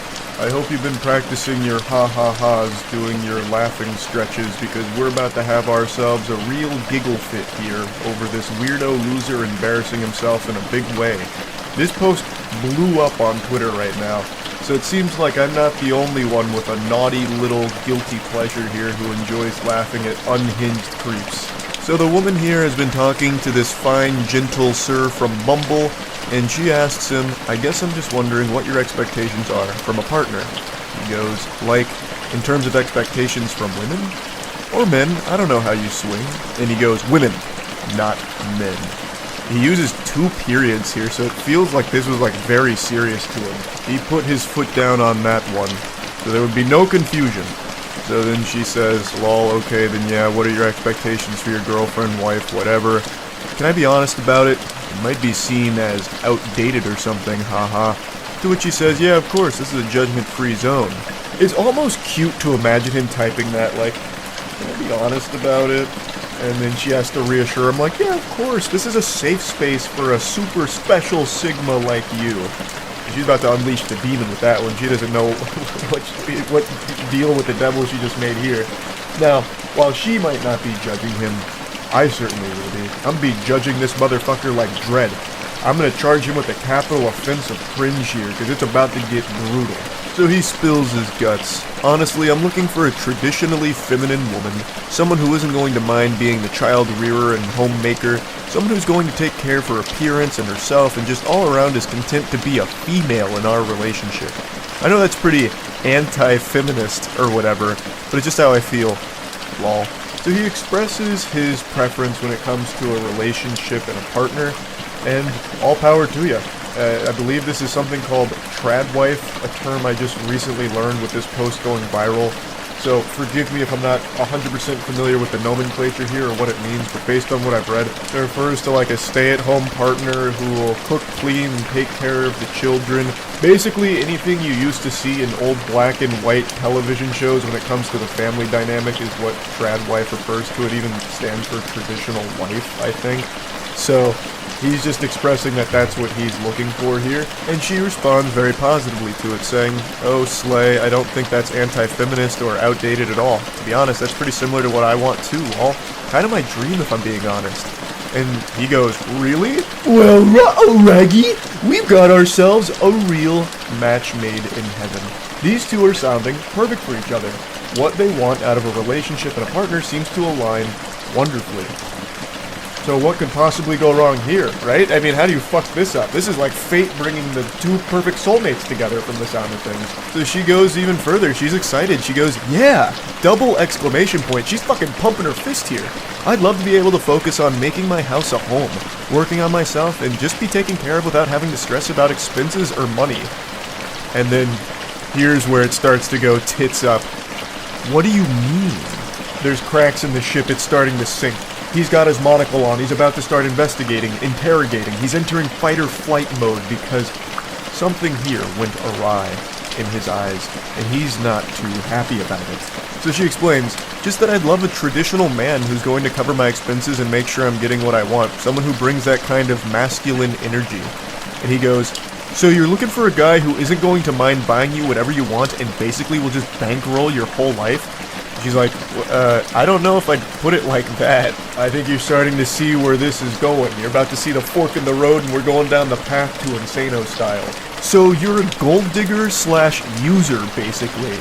Speaker 2: I hope you've been practicing your ha-ha-has, doing your laughing stretches, because we're about to have ourselves a real giggle fit here over this weirdo loser embarrassing himself in a big way. This post blew up on Twitter right now, so it seems like I'm not the only one with a naughty little guilty pleasure here who enjoys laughing at unhinged creeps. So the woman here has been talking to this fine, gentle sir from Bumble, and she asks him, I guess I'm just wondering what your expectations are from a partner. He goes, like, in terms of expectations from women? Or men, I don't know how you swing. And he goes, women, not men. He uses 2 periods here, so it feels like this was like very serious to him. He put his foot down on that one, so there would be no confusion. So then she says, lol, okay, then yeah, what are your expectations for your girlfriend, wife, whatever? Can I be honest about it? It might be seen as outdated or something, haha. To which he says, yeah, of course, this is a judgment-free zone. It's almost cute to imagine him typing that, like, can I be honest about it? And then she has to reassure him, like, yeah, of course, this is a safe space for a super special Sigma like you. She's about to unleash the demon with that one. She doesn't know what deal with the devil she just made here. Now, while she might not be judging him, I certainly will be. I'm be judging this motherfucker like dread. I'm gonna charge him with a capital offense of cringe here, because it's about to get brutal. So he spills his guts. Honestly, I'm looking for a traditionally feminine woman, someone who isn't going to mind being the child rearer and homemaker, someone who's going to take care of her appearance and herself and just all around is content to be a female in our relationship. I know that's pretty anti-feminist or whatever, but it's just how I feel. Lol. So he expresses his preference when it comes to a relationship and a partner, and all power to you. I believe this is something called tradwife, a term I just recently learned with this post going viral. So forgive me if I'm not 100% familiar with the nomenclature here or what it means, but based on what I've read, it refers to like a stay-at-home partner who will cook, clean, and take care of the children. Basically anything you used to see in old black and white television shows when it comes to the family dynamic is what tradwife refers to. It even stands for traditional wife, I think. So he's just expressing that that's what he's looking for here, and she responds very positively to it, saying, oh, slay, I don't think that's anti-feminist or outdated at all. To be honest, that's pretty similar to what I want too, lol. Kind of my dream if I'm being honest. And he goes, really? Well, Raggy, we've got ourselves a real match made in heaven. These two are sounding perfect for each other. What they want out of a relationship and a partner seems to align wonderfully. So what could possibly go wrong here, right? I mean, how do you fuck this up? This is like fate bringing the 2 perfect soulmates together from the sound of things. So she goes even further. She's excited. She goes, yeah! Double exclamation point. She's fucking pumping her fist here. I'd love to be able to focus on making my house a home, working on myself, and just be taken care of without having to stress about expenses or money. And then here's where it starts to go tits up. What do you mean? There's cracks in the ship. It's starting to sink. He's got his monocle on, he's about to start investigating, interrogating, he's entering fight-or-flight mode because something here went awry in his eyes, and he's not too happy about it. So she explains, just that I'd love a traditional man who's going to cover my expenses and make sure I'm getting what I want, someone who brings that kind of masculine energy. And he goes, so you're looking for a guy who isn't going to mind buying you whatever you want and basically will just bankroll your whole life? She's like, I don't know if I'd put it like that. I think you're starting to see where this is going. You're about to see the fork in the road and we're going down the path to Insano style. So you're a gold digger / user, basically.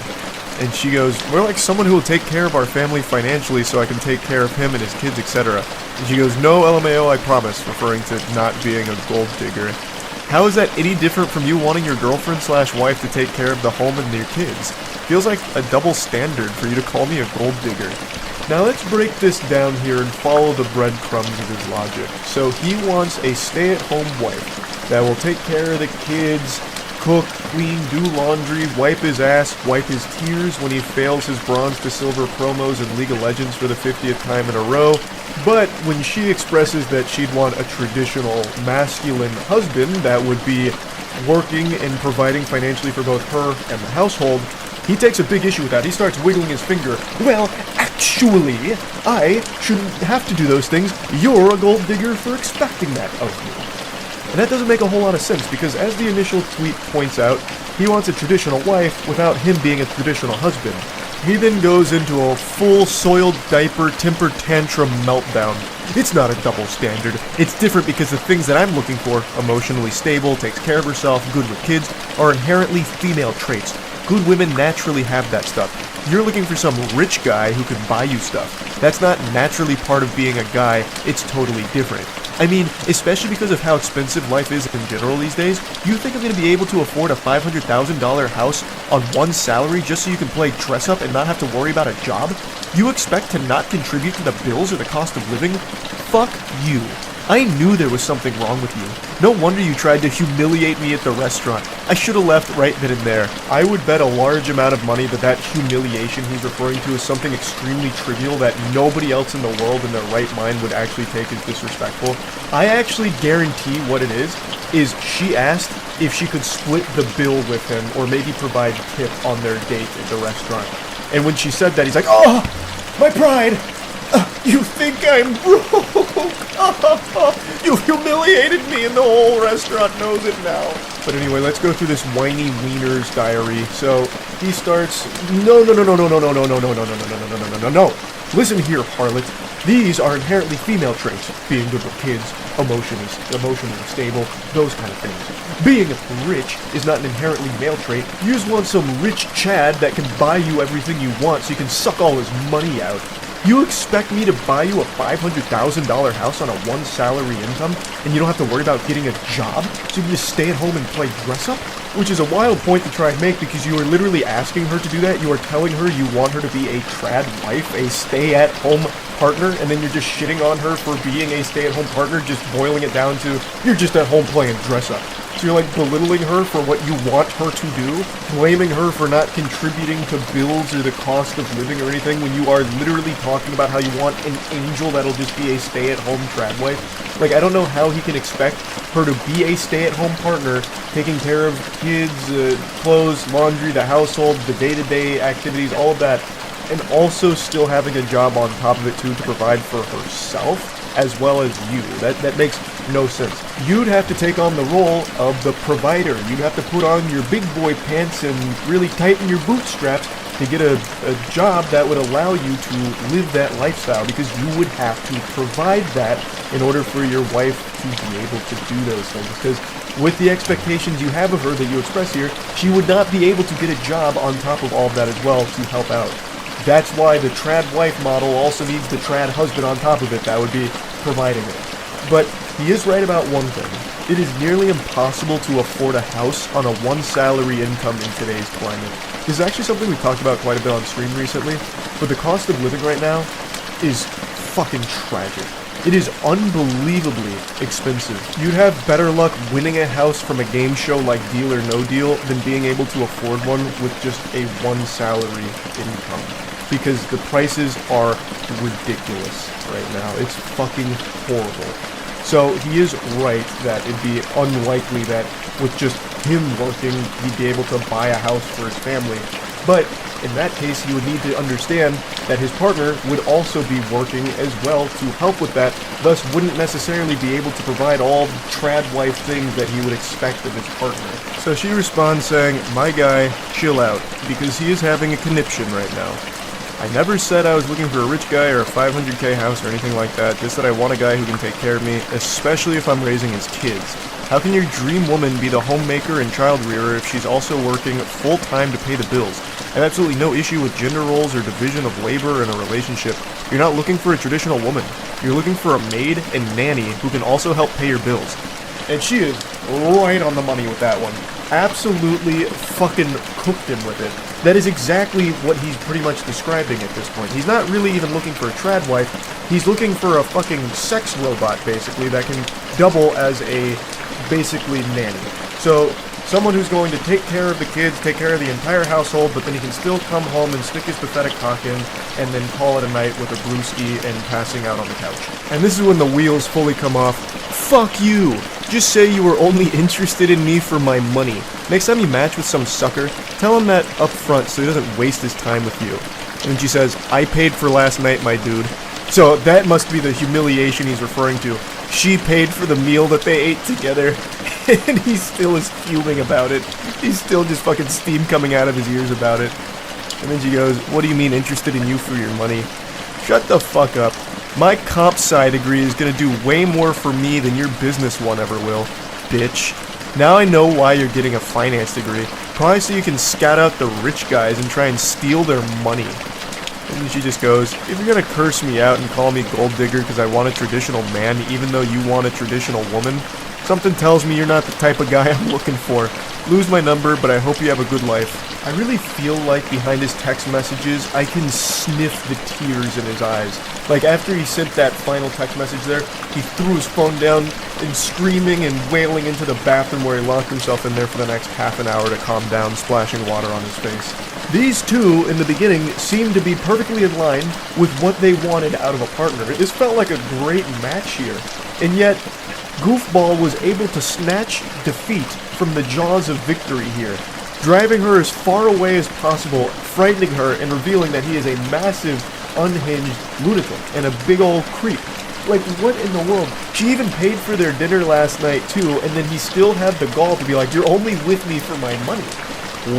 Speaker 2: And she goes, we're like someone who will take care of our family financially so I can take care of him and his kids, etc. And she goes, no LMAO, I promise, referring to not being a gold digger. How is that any different from you wanting your girlfriend / wife to take care of the home and your kids? Feels like a double standard for you to call me a gold digger. Now let's break this down here and follow the breadcrumbs of his logic. So he wants a stay-at-home wife that will take care of the kids, cook, clean, do laundry, wipe his ass, wipe his tears when he fails his bronze to silver promos in League of Legends for the 50th time in a row. But when she expresses that she'd want a traditional masculine husband that would be working and providing financially for both her and the household, he takes a big issue with that. He starts wiggling his finger. Well, actually, I shouldn't have to do those things. You're a gold digger for expecting that of me. And that doesn't make a whole lot of sense, because as the initial tweet points out, he wants a traditional wife without him being a traditional husband. He then goes into a full soiled diaper temper tantrum meltdown. It's not a double standard. It's different because the things that I'm looking for, emotionally stable, takes care of herself, good with kids, are inherently female traits. Good women naturally have that stuff. You're looking for some rich guy who can buy you stuff. That's not naturally part of being a guy, it's totally different. I mean, especially because of how expensive life is in general these days, you think I'm going to be able to afford a $500,000 house on one salary just so you can play dress up and not have to worry about a job? You expect to not contribute to the bills or the cost of living? Fuck you. I knew there was something wrong with you. No wonder you tried to humiliate me at the restaurant. I should have left right then and there. I would bet a large amount of money that that humiliation he's referring to is something extremely trivial that nobody else in the world in their right mind would actually take as disrespectful. I actually guarantee what it is she asked if she could split the bill with him or maybe provide tip on their date at the restaurant. And when she said that, he's like, "Oh, my pride! You think I'm broke? You humiliated me and the whole restaurant knows it now." But anyway, let's go through this whiny wiener's diary. So he starts, no. Listen here, harlot. These are inherently female traits. Being good with kids, emotionally stable, those kind of things. Being rich is not an inherently male trait. You just want some rich Chad that can buy you everything you want so you can suck all his money out. You expect me to buy you a $500,000 house on a one salary income and you don't have to worry about getting a job? So you can just stay at home and play dress up? Which is a wild point to try and make because you are literally asking her to do that. You are telling her you want her to be a trad wife, a stay-at-home partner, and then you're just shitting on her for being a stay-at-home partner, just boiling it down to you're just at home playing dress up. So you're like belittling her for what you want her to do, blaming her for not contributing to bills or the cost of living or anything when you are literally talking about how you want an angel that'll just be a stay-at-home trad wife. Like, I don't know how he can expect her to be a stay-at-home partner, taking care of kids, clothes, laundry, the household, the day-to-day activities, all of that, and also still having a job on top of it too to provide for herself as well as you. That makes no sense. You'd have to take on the role of the provider. You'd have to put on your big boy pants and really tighten your bootstraps to get a job that would allow you to live that lifestyle, because you would have to provide that in order for your wife to be able to do those things. Because with the expectations you have of her that you express here, she would not be able to get a job on top of all of that as well to help out. That's why the trad wife model also needs the trad husband on top of it that would be providing it. But he is right about one thing. It is nearly impossible to afford a house on a one salary income in today's climate. This is actually something we talked about quite a bit on stream recently, but the cost of living right now is fucking tragic. It is unbelievably expensive. You'd have better luck winning a house from a game show like Deal or No Deal than being able to afford one with just a one salary income. Because the prices are ridiculous right now. It's fucking horrible. So he is right that it'd be unlikely that with just him working, he'd be able to buy a house for his family. But in that case, he would need to understand that his partner would also be working as well to help with that, thus wouldn't necessarily be able to provide all the trad wife things that he would expect of his partner. So she responds saying, "My guy, chill out, because he is having a conniption right now. I never said I was looking for a rich guy or a 500k house or anything like that, just that I want a guy who can take care of me, especially if I'm raising his kids. How can your dream woman be the homemaker and child rearer if she's also working full-time to pay the bills? I have absolutely no issue with gender roles or division of labor in a relationship. You're not looking for a traditional woman. You're looking for a maid and nanny who can also help pay your bills." And she is right on the money with that one. Absolutely fucking cooked him with it. That is exactly what he's pretty much describing at this point. He's not really even looking for a trad wife. He's looking for a fucking sex robot, basically, that can double as a, basically, nanny. So Someone who's going to take care of the kids, take care of the entire household, but then he can still come home and stick his pathetic cock in, and then call it a night with a brewski and passing out on the couch. And this is when the wheels fully come off. Fuck you! Just say you were only interested in me for my money. Next time you match with some sucker, tell him that up front so he doesn't waste his time with you. And then she says, I paid for last night, my dude. So that must be the humiliation he's referring to. She paid for the meal that they ate together, and he still is fuming about it. He's still just fucking steam coming out of his ears about it. And then she goes, what do you mean interested in you for your money? Shut the fuck up. My comp sci degree is gonna do way more for me than your business one ever will, bitch. Now I know why you're getting a finance degree. Probably so you can scout out the rich guys and try and steal their money. And then she just goes, if you're gonna curse me out and call me gold digger because I want a traditional man even though you want a traditional woman, something tells me you're not the type of guy I'm looking for. Lose my number, but I hope you have a good life. I really feel like behind his text messages, I can sniff the tears in his eyes. Like after he sent that final text message there, he threw his phone down and screaming and wailing into the bathroom where he locked himself in there for the next half an hour to calm down, splashing water on his face. These two, in the beginning, seemed to be perfectly in line with what they wanted out of a partner. This felt like a great match here. And yet, Goofball was able to snatch defeat from the jaws of victory here, driving her as far away as possible, frightening her, and revealing that he is a massive, unhinged lunatic and a big old creep. Like, what in the world? She even paid for their dinner last night, too, and then he still had the gall to be like, you're only with me for my money.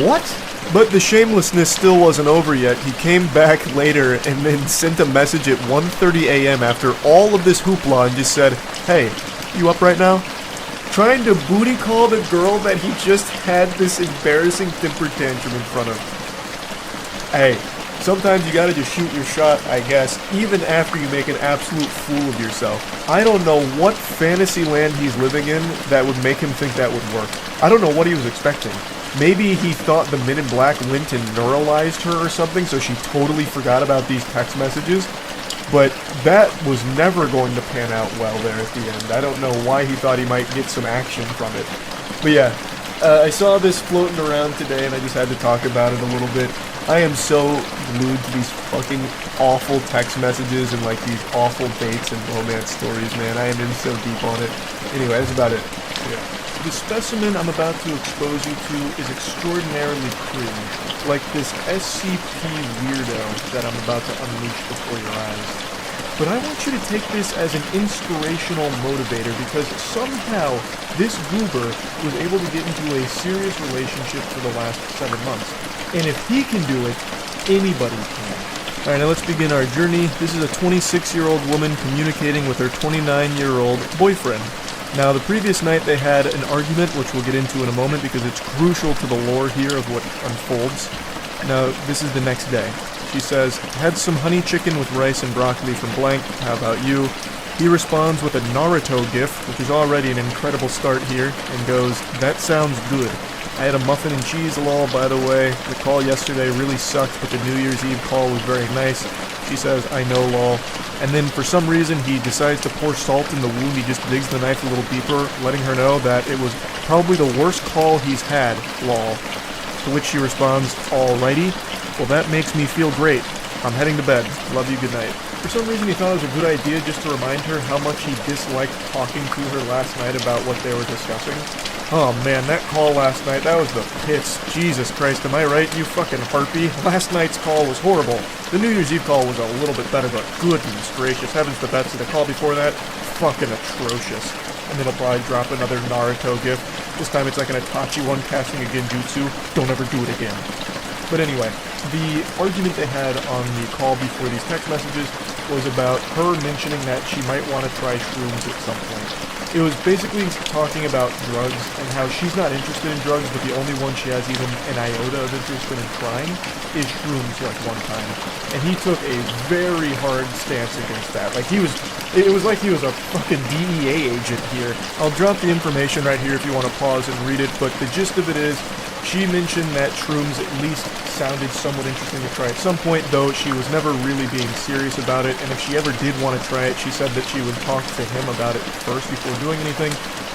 Speaker 2: What? But the shamelessness still wasn't over yet. He came back later and then sent a message at 1:30 a.m. after all of this hoopla and just said, hey, you up right now? Trying to booty call the girl that he just had this embarrassing temper tantrum in front of. Hey, sometimes you gotta just shoot your shot, I guess, even after you make an absolute fool of yourself. I don't know what fantasy land he's living in that would make him think that would work. I don't know what he was expecting. Maybe he thought the Men in Black went and neuralized her or something, so she totally forgot about these text messages. But that was never going to pan out well there at the end. I don't know why he thought he might get some action from it. But yeah, I saw this floating around today and I just had to talk about it a little bit. I am so glued to these fucking awful text messages and like these awful dates and romance stories, man. I am in so deep on it. Anyway, that's about it. Yeah. The specimen I'm about to expose you to is extraordinarily cringe, like this SCP weirdo that I'm about to unleash before your eyes. But I want you to take this as an inspirational motivator because somehow this goober was able to get into a serious relationship for the last 7 months. And if he can do it, anybody can. Alright, now let's begin our journey. This is a 26-year-old woman communicating with her 29-year-old boyfriend. Now, the previous night they had an argument, which we'll get into in a moment because it's crucial to the lore here of what unfolds. Now, this is the next day. She says, had some honey chicken with rice and broccoli from blank, how about you? He responds with a Naruto gif, which is already an incredible start here, and goes, that sounds good. I had a muffin and cheese lol, by the way. The call yesterday really sucked, but the New Year's Eve call was very nice. She says, I know lol. And then for some reason he decides to pour salt in the wound. He just digs the knife a little deeper, letting her know that it was probably the worst call he's had, lol. To which she responds, alrighty. Well, that makes me feel great. I'm heading to bed. Love you, good night. For some reason he thought it was a good idea just to remind her how much he disliked talking to her last night about what they were discussing. Oh man, that call last night, that was the pits. Jesus Christ, am I right, you fucking harpy? Last night's call was horrible. The New Year's Eve call was a little bit better, but goodness gracious, heavens to Betsy, the call before that, fucking atrocious. And then he'll probably drop another Naruto gif. This time it's like an Itachi one casting a genjutsu. Don't ever do it again. But anyway, the argument they had on the call before these text messages was about her mentioning that she might want to try shrooms at some point. It was basically talking about drugs and how she's not interested in drugs, but the only one she has even an iota of interest in trying is shrooms like one time. And he took a very hard stance against that. Like it was like he was a fucking DEA agent here. I'll drop the information right here if you want to pause and read it, but the gist of it is,
Speaker 1: She mentioned that shrooms at least sounded somewhat interesting to try at some point, though she was never really being serious about it, and if she ever did want to try it, she said that she would talk to him about it first before doing anything.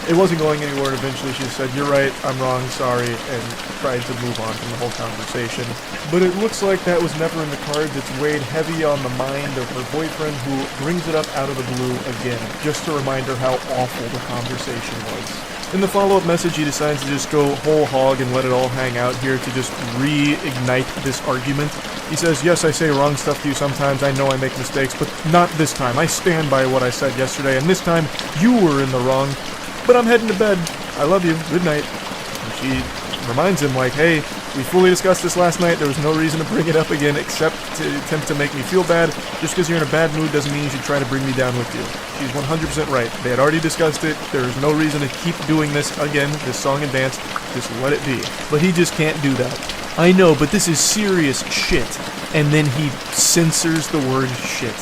Speaker 1: It wasn't going anywhere, and eventually she said, "You're right, I'm wrong, sorry," and tried to move on from the whole conversation. But it looks like that was never in the cards. It's weighed heavy on the mind of her boyfriend, who brings it up out of the blue again, just to remind her how awful the conversation was. In the follow-up message, he decides to just go whole hog and let it all hang out here to just reignite this argument. He says, "Yes, I say wrong stuff to you sometimes. I know I make mistakes, but not this time. I stand by what I said yesterday, and this time you were in the wrong. But I'm heading to bed. I love you. Good night." And she reminds him, like, "Hey, we fully discussed this last night. There was no reason to bring it up again except to attempt to make me feel bad. Just because you're in a bad mood doesn't mean you should try to bring me down with you." She's 100% right. They had already discussed it. There is no reason to keep doing this again, this song and dance. Just let it be. But he just can't do that. "I know, but this is serious shit." And then he censors the word shit.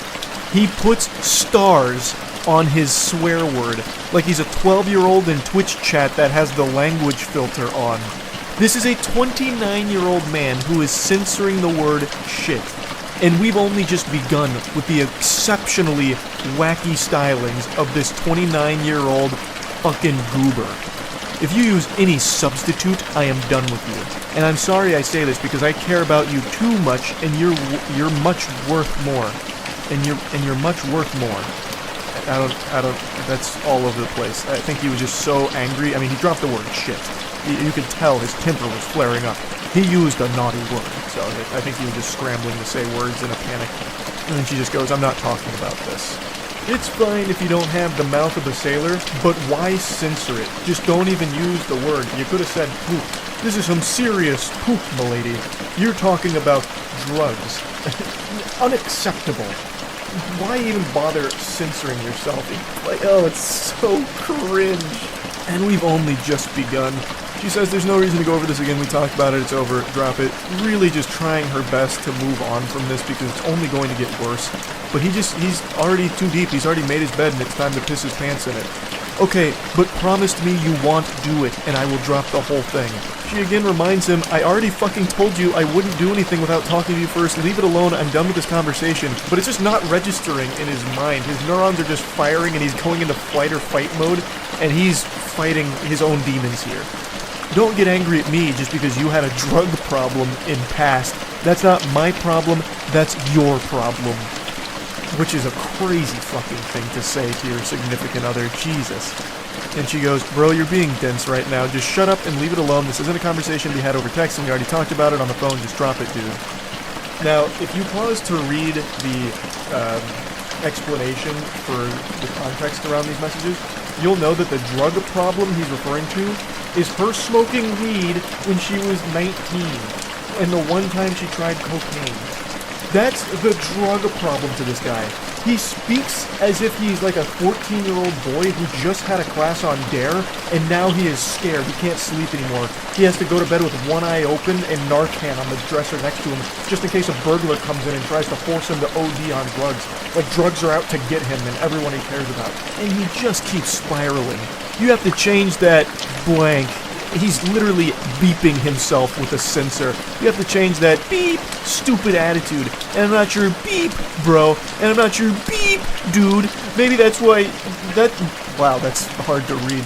Speaker 1: He puts stars on his swear word, like he's a 12-year-old in Twitch chat that has the language filter on. This is a 29-year-old man who is censoring the word shit. And we've only just begun with the exceptionally wacky stylings of this 29-year-old fucking goober. If you use any substitute, I am done with you. And I'm sorry I say this because I care about you too much, and you're much worth more. And you're much worth more. I don't, that's all over the place. I think he was just so angry. I mean, he dropped the word shit. You could tell his temper was flaring up. He used a naughty word, so I think he was just scrambling to say words in a panic. And then she just goes, "I'm not talking about this." It's fine if you don't have the mouth of a sailor, but why censor it? Just don't even use the word. You could have said poop. This is some serious poop, m'lady. You're talking about drugs. Unacceptable. Why even bother censoring yourself? Like, oh, it's so cringe. And we've only just begun. She says there's no reason to go over this again. We talked about it. It's over. Drop it. Really just trying her best to move on from this because it's only going to get worse. But he's already too deep. He's already made his bed and it's time to piss his pants in it. "Okay, but promise me you won't do it and I will drop the whole thing." She again reminds him, "I already fucking told you I wouldn't do anything without talking to you first. Leave it alone. I'm done with this conversation." But it's just not registering in his mind. His neurons are just firing and he's going into flight or fight mode and he's fighting his own demons here. Don't get angry at me just because you had a drug problem in past. That's not my problem. That's your problem. Which is a crazy fucking thing to say to your significant other. Jesus. And she goes, "Bro, you're being dense right now. Just shut up and leave it alone. This isn't a conversation we had over text and we already talked about it on the phone. Just drop it, dude." Now, if you pause to read the explanation for the context around these messages, you'll know that the drug problem he's referring to is her smoking weed when she was 19 and the one time she tried cocaine. That's the drug problem to this guy. He speaks as if he's like a 14-year-old boy who just had a class on Dare, and now he is scared. He can't sleep anymore. He has to go to bed with one eye open and Narcan on the dresser next to him, just in case a burglar comes in and tries to force him to OD on drugs. Like drugs are out to get him and everyone he cares about. And he just keeps spiraling. You have to change that blank. He's literally beeping himself with a sensor. You have to change that beep, stupid attitude. And I'm not your beep, bro. And I'm not your beep, dude. Maybe that's why wow, that's hard to read.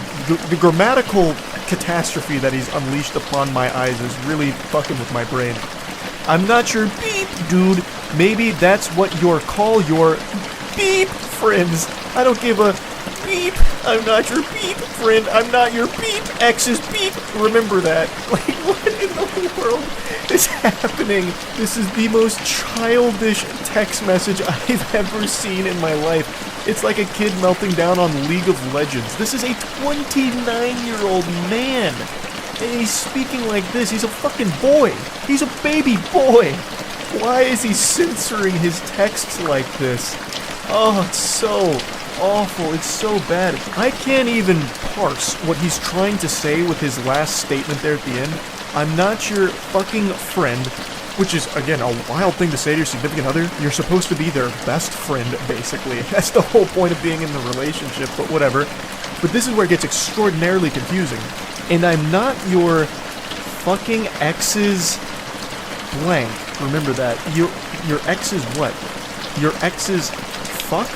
Speaker 1: The grammatical catastrophe that he's unleashed upon my eyes is really fucking with my brain. I'm not your beep, dude. Maybe that's what you'll call your beep friends. I don't give a beep. I'm not your beep friend. I'm not your beep. X is beep. Remember that. Like, what in the world is happening? This is the most childish text message I've ever seen in my life. It's like a kid melting down on League of Legends. This is a 29-year-old man. And he's speaking like this. He's a fucking boy. He's a baby boy. Why is he censoring his texts like this? Oh, it's so awful. It's so bad. I can't even parse what he's trying to say with his last statement there at the end. I'm not your fucking friend, which is, again, a wild thing to say to your significant other. You're supposed to be their best friend, basically. That's the whole point of being in the relationship, but whatever. But this is where it gets extraordinarily confusing. And I'm not your fucking ex's blank. Remember that. Your ex's what? Your ex's fuck?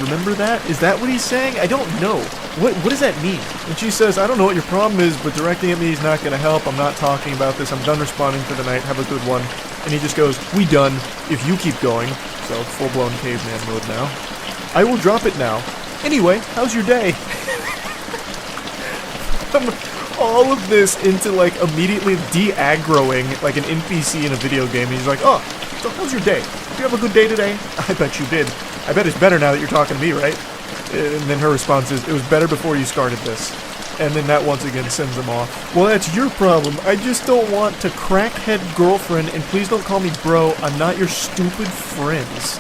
Speaker 1: Remember that? Is that what he's saying? I don't know. What does that mean? And she says, I don't know what your problem is, but directing at me is not going to help. I'm not talking about this. I'm done responding for the night. Have a good one. And he just goes, we done, if you keep going. So, full-blown caveman mode now. I will drop it now. Anyway, how's your day? All of this into, like, immediately de-aggroing, like, an NPC in a video game. And he's like, oh, so how's your day? Did you have a good day today? I bet you did. I bet it's better now that you're talking to me, right? And then her response is, it was better before you started this. And then that once again sends him off. Well, that's your problem. I just don't want to crackhead girlfriend, and please don't call me bro. I'm not your stupid friends.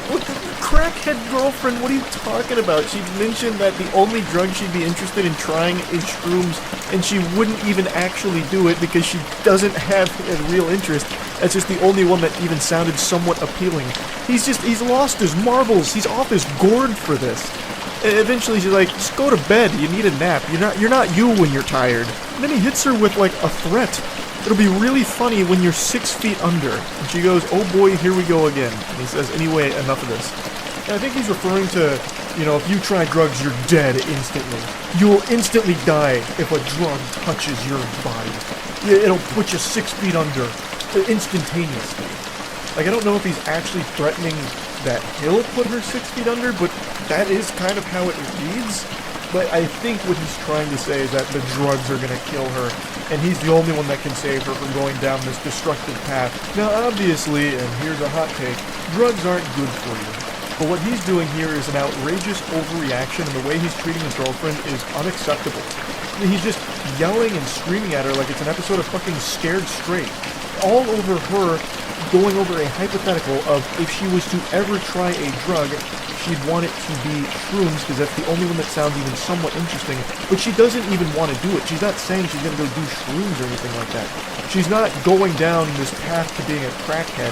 Speaker 1: What the crackhead girlfriend? What are you talking about? She mentioned that the only drug she'd be interested in trying is shrooms, and she wouldn't even actually do it because she doesn't have a real interest. That's just the only one that even sounded somewhat appealing. He's lost his marbles. He's off his gourd for this. Eventually she's like, just go to bed. You need a nap. You're not you when you're tired. And then he hits her with like a threat. It'll be really funny when you're 6 feet under. And she goes, oh boy, here we go again. And he says, anyway, enough of this. And I think he's referring to, you know, if you try drugs, you're dead instantly. You'll instantly die if a drug touches your body. It'll put you 6 feet under instantaneously. Like, I don't know if he's actually threatening that he'll put her 6 feet under, but that is kind of how it reads. But I think what he's trying to say is that the drugs are going to kill her, and he's the only one that can save her from going down this destructive path. Now, obviously, and here's a hot take, drugs aren't good for you. But what he's doing here is an outrageous overreaction, and the way he's treating his girlfriend is unacceptable. He's just yelling and screaming at her like it's an episode of fucking Scared Straight. All over her, going over a hypothetical of if she was to ever try a drug, she'd want it to be shrooms because that's the only one that sounds even somewhat interesting. But she doesn't even want to do it. She's not saying she's going to go do shrooms or anything like that. She's not going down this path to being a crackhead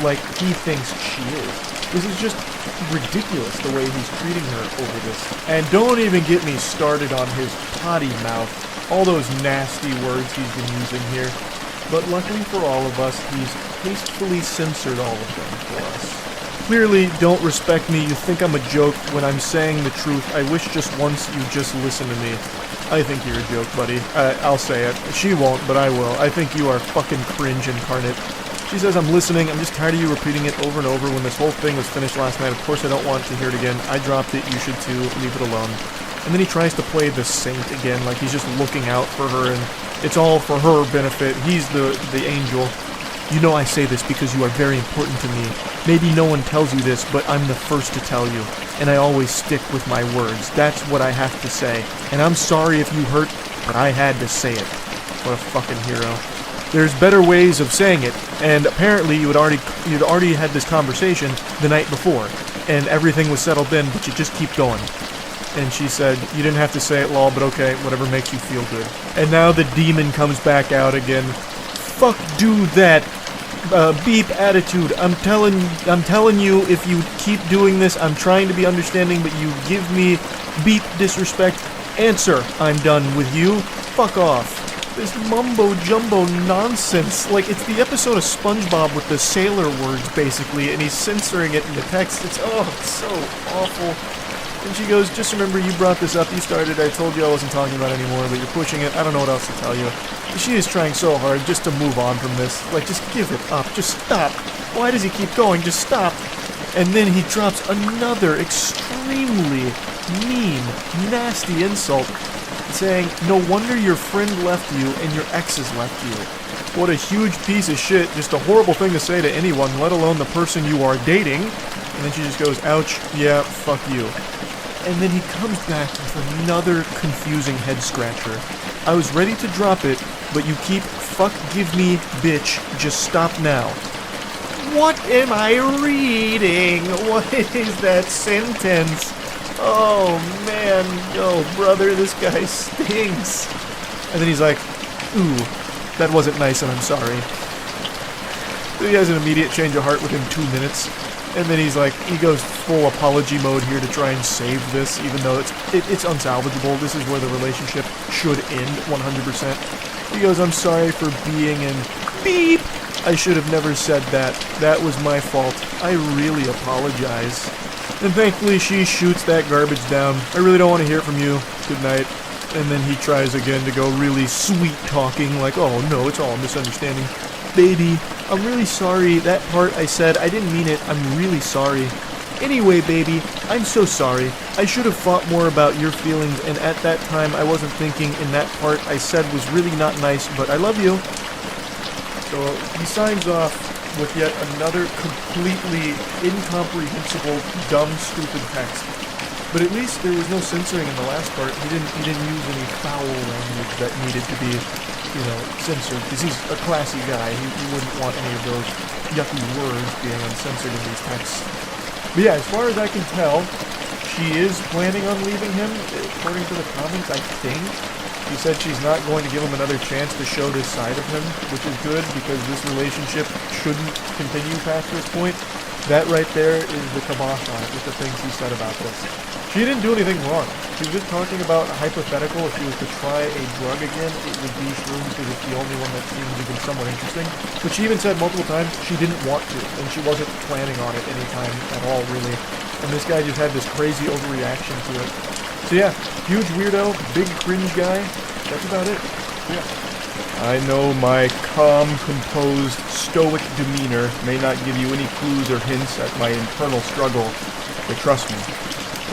Speaker 1: like he thinks she is. This is just ridiculous the way he's treating her over this. And don't even get me started on his potty mouth. All those nasty words he's been using here. But luckily for all of us, he's tastefully censored all of them for us. Clearly don't respect me. You think I'm a joke when I'm saying the truth. I wish just once you just listen to me. I think you're a joke, buddy. I'll say it. She won't, but I will. I think you are fucking cringe incarnate. She says, I'm listening. I'm just tired of you repeating it over and over when this whole thing was finished last night. Of course I don't want to hear it again. I dropped it. You should too. Leave it alone. And then he tries to play the saint again, like he's just looking out for her and it's all for her benefit. He's the angel. You know I say this because you are very important to me. Maybe no one tells you this, but I'm the first to tell you. And I always stick with my words. That's what I have to say. And I'm sorry if you hurt, but I had to say it. What a fucking hero. There's better ways of saying it, and apparently you'd already had this conversation the night before, and everything was settled then, but you just keep going. And she said, you didn't have to say it, lol, but okay, whatever makes you feel good. And now the demon comes back out again. Fuck do that. Beep attitude. I'm telling you, if you keep doing this, I'm trying to be understanding, but you give me beep disrespect. Answer, I'm done with you. Fuck off. This mumbo-jumbo nonsense. Like, it's the episode of SpongeBob with the sailor words, basically, and he's censoring it in the text. It's so awful. And she goes, just remember you brought this up, you started, I told you I wasn't talking about it anymore, but you're pushing it, I don't know what else to tell you. She is trying so hard just to move on from this. Like, just give it up, just stop. Why does he keep going? Just stop. And then he drops another extremely mean, nasty insult, saying, no wonder your friend left you and your exes left you. What a huge piece of shit, just a horrible thing to say to anyone, let alone the person you are dating. And then she just goes, ouch, yeah, fuck you. And then he comes back with another confusing head scratcher. I was ready to drop it, but you keep fuck give me, bitch, just stop now. What am I reading? What is that sentence? Oh man, oh brother, this guy stinks. And then he's like, ooh, that wasn't nice and I'm sorry. He has an immediate change of heart within 2 minutes.
Speaker 3: And then he's like, he goes full apology mode here to try and save this, even though it's unsalvageable. This is where the relationship should end 100%. He goes, I'm sorry for being in beep. I should have never said that. That was my fault. I really apologize. And thankfully she shoots that garbage down. I really don't want to hear from you. Good night. And then he tries again to go really sweet talking, like, oh no, it's all a misunderstanding. Baby, I'm really sorry. That part I said, I didn't mean it. I'm really sorry. Anyway, baby, I'm so sorry. I should have thought more about your feelings, and at that time I wasn't thinking, and that part I said was really not nice, but I love you. So he signs off with yet another completely incomprehensible, dumb, stupid text. But at least there was no censoring in the last part. He didn't use any foul language that needed to be, censored, because he's a classy guy. He wouldn't want any of those yucky words being uncensored in these texts. But yeah, as far as I can tell, she is planning on leaving him, according to the comments, I think. She said she's not going to give him another chance to show this side of him, which is good, because this relationship shouldn't continue past this point. That right there is the kibosh on it, with the things he said about this. She didn't do anything wrong. She was just talking about a hypothetical. If she was to try a drug again, it would be shrooms, because it's the only one that seems even somewhat interesting. But she even said multiple times she didn't want to, and she wasn't planning on it anytime at all, really. And this guy just had this crazy overreaction to it. So yeah, huge weirdo, big cringe guy. That's about it. Yeah.
Speaker 2: I know my calm, composed, stoic demeanor may not give you any clues or hints at my internal struggle, but trust me,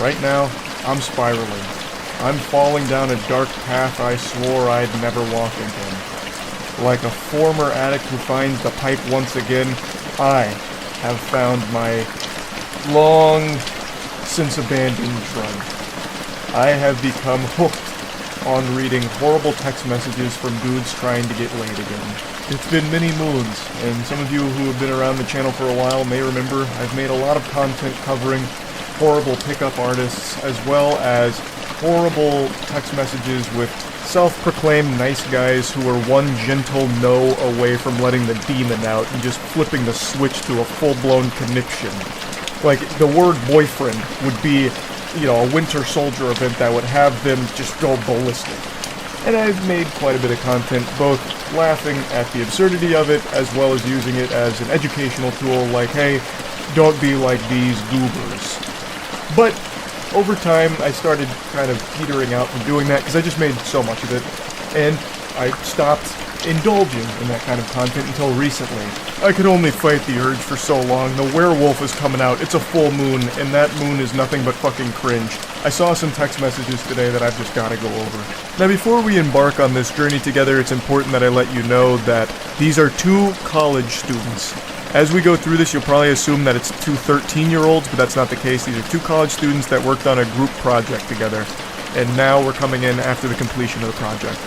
Speaker 2: right now, I'm spiraling. I'm falling down a dark path I swore I'd never walk again. Like a former addict who finds the pipe once again, I have found my long since abandoned drug. I have become hooked on reading horrible text messages from dudes trying to get laid again. It's been many moons, and some of you who have been around the channel for a while may remember I've made a lot of content covering horrible pickup artists, as well as horrible text messages with self-proclaimed nice guys who are one gentle no away from letting the demon out and just flipping the switch to a full-blown conniption. Like, the word boyfriend would be, a Winter Soldier event that would have them just go ballistic. And I've made quite a bit of content, both laughing at the absurdity of it, as well as using it as an educational tool, like, hey, don't be like these goobers. But over time, I started kind of petering out from doing that, because I just made so much of it, and I stopped indulging in that kind of content until recently. I could only fight the urge for so long. The werewolf is coming out. It's a full moon, and that moon is nothing but fucking cringe. I saw some text messages today that I've just gotta go over. Now, before we embark on this journey together, it's important that I let you know that these are two college students. As we go through this, you'll probably assume that it's two 13-year-olds, but that's not the case. These are two college students that worked on a group project together, and now we're coming in after the completion of the project.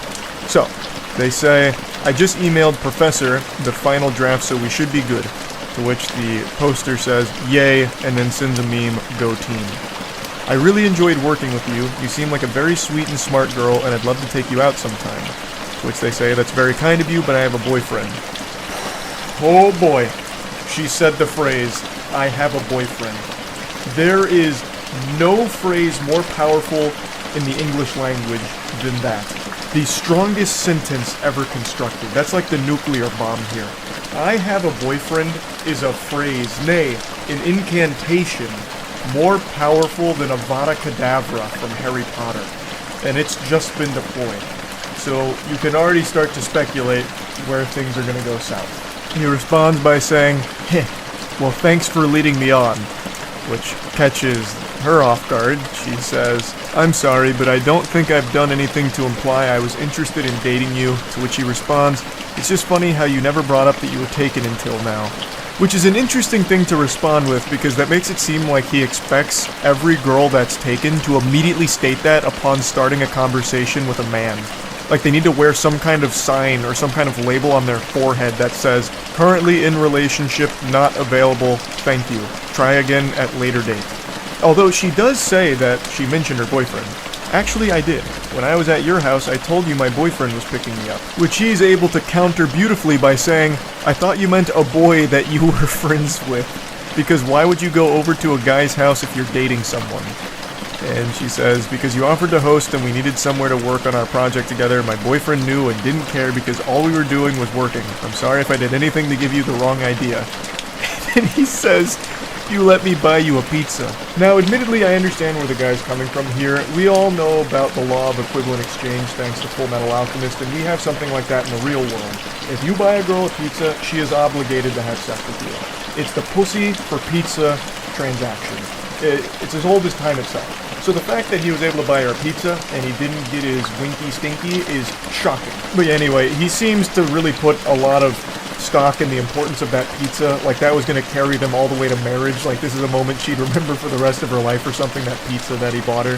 Speaker 2: So, they say, I just emailed Professor the final draft, so we should be good. To which the poster says, yay, and then sends a meme, go team. I really enjoyed working with you. You seem like a very sweet and smart girl, and I'd love to take you out sometime. To which they say, that's very kind of you, but I have a boyfriend. Oh boy. She said the phrase, I have a boyfriend. There is no phrase more powerful in the English language than that. The strongest sentence ever constructed. That's like the nuclear bomb here. I have a boyfriend is a phrase, nay, an incantation, more powerful than Avada Kedavra from Harry Potter. And it's just been deployed. So you can already start to speculate where things are going to go south. He responds by saying, heh, well, thanks for leading me on. Which catches her off guard. She says, I'm sorry, but I don't think I've done anything to imply I was interested in dating you. To which he responds, it's just funny how you never brought up that you were taken until now. Which is an interesting thing to respond with, because that makes it seem like he expects every girl that's taken to immediately state that upon starting a conversation with a man. Like they need to wear some kind of sign or some kind of label on their forehead that says, currently in relationship, not available, thank you. Try again at later date. Although she does say that she mentioned her boyfriend. Actually, I did. When I was at your house, I told you my boyfriend was picking me up. Which he's able to counter beautifully by saying, I thought you meant a boy that you were friends with.
Speaker 1: because why would you go over to a guy's house if you're dating someone? And she says, because you offered to host and we needed somewhere to work on our project together. My boyfriend knew and didn't care because all we were doing was working. I'm sorry if I did anything to give you the wrong idea. And he says, you let me buy you a pizza. Now, admittedly, I understand where the guy's coming from here. We all know about the law of equivalent exchange thanks to Full Metal Alchemist, and we have something like that in the real world. If you buy a girl a pizza, she is obligated to have sex with you. It's the pussy for pizza transaction. It's as old as time itself. So the fact that he was able to buy her pizza and he didn't get his winky stinky is shocking. But anyway, he seems to really put a lot of stock in the importance of that pizza, like that was going to carry them all the way to marriage, like this is a moment she'd remember for the rest of her life or something, that pizza that he bought her.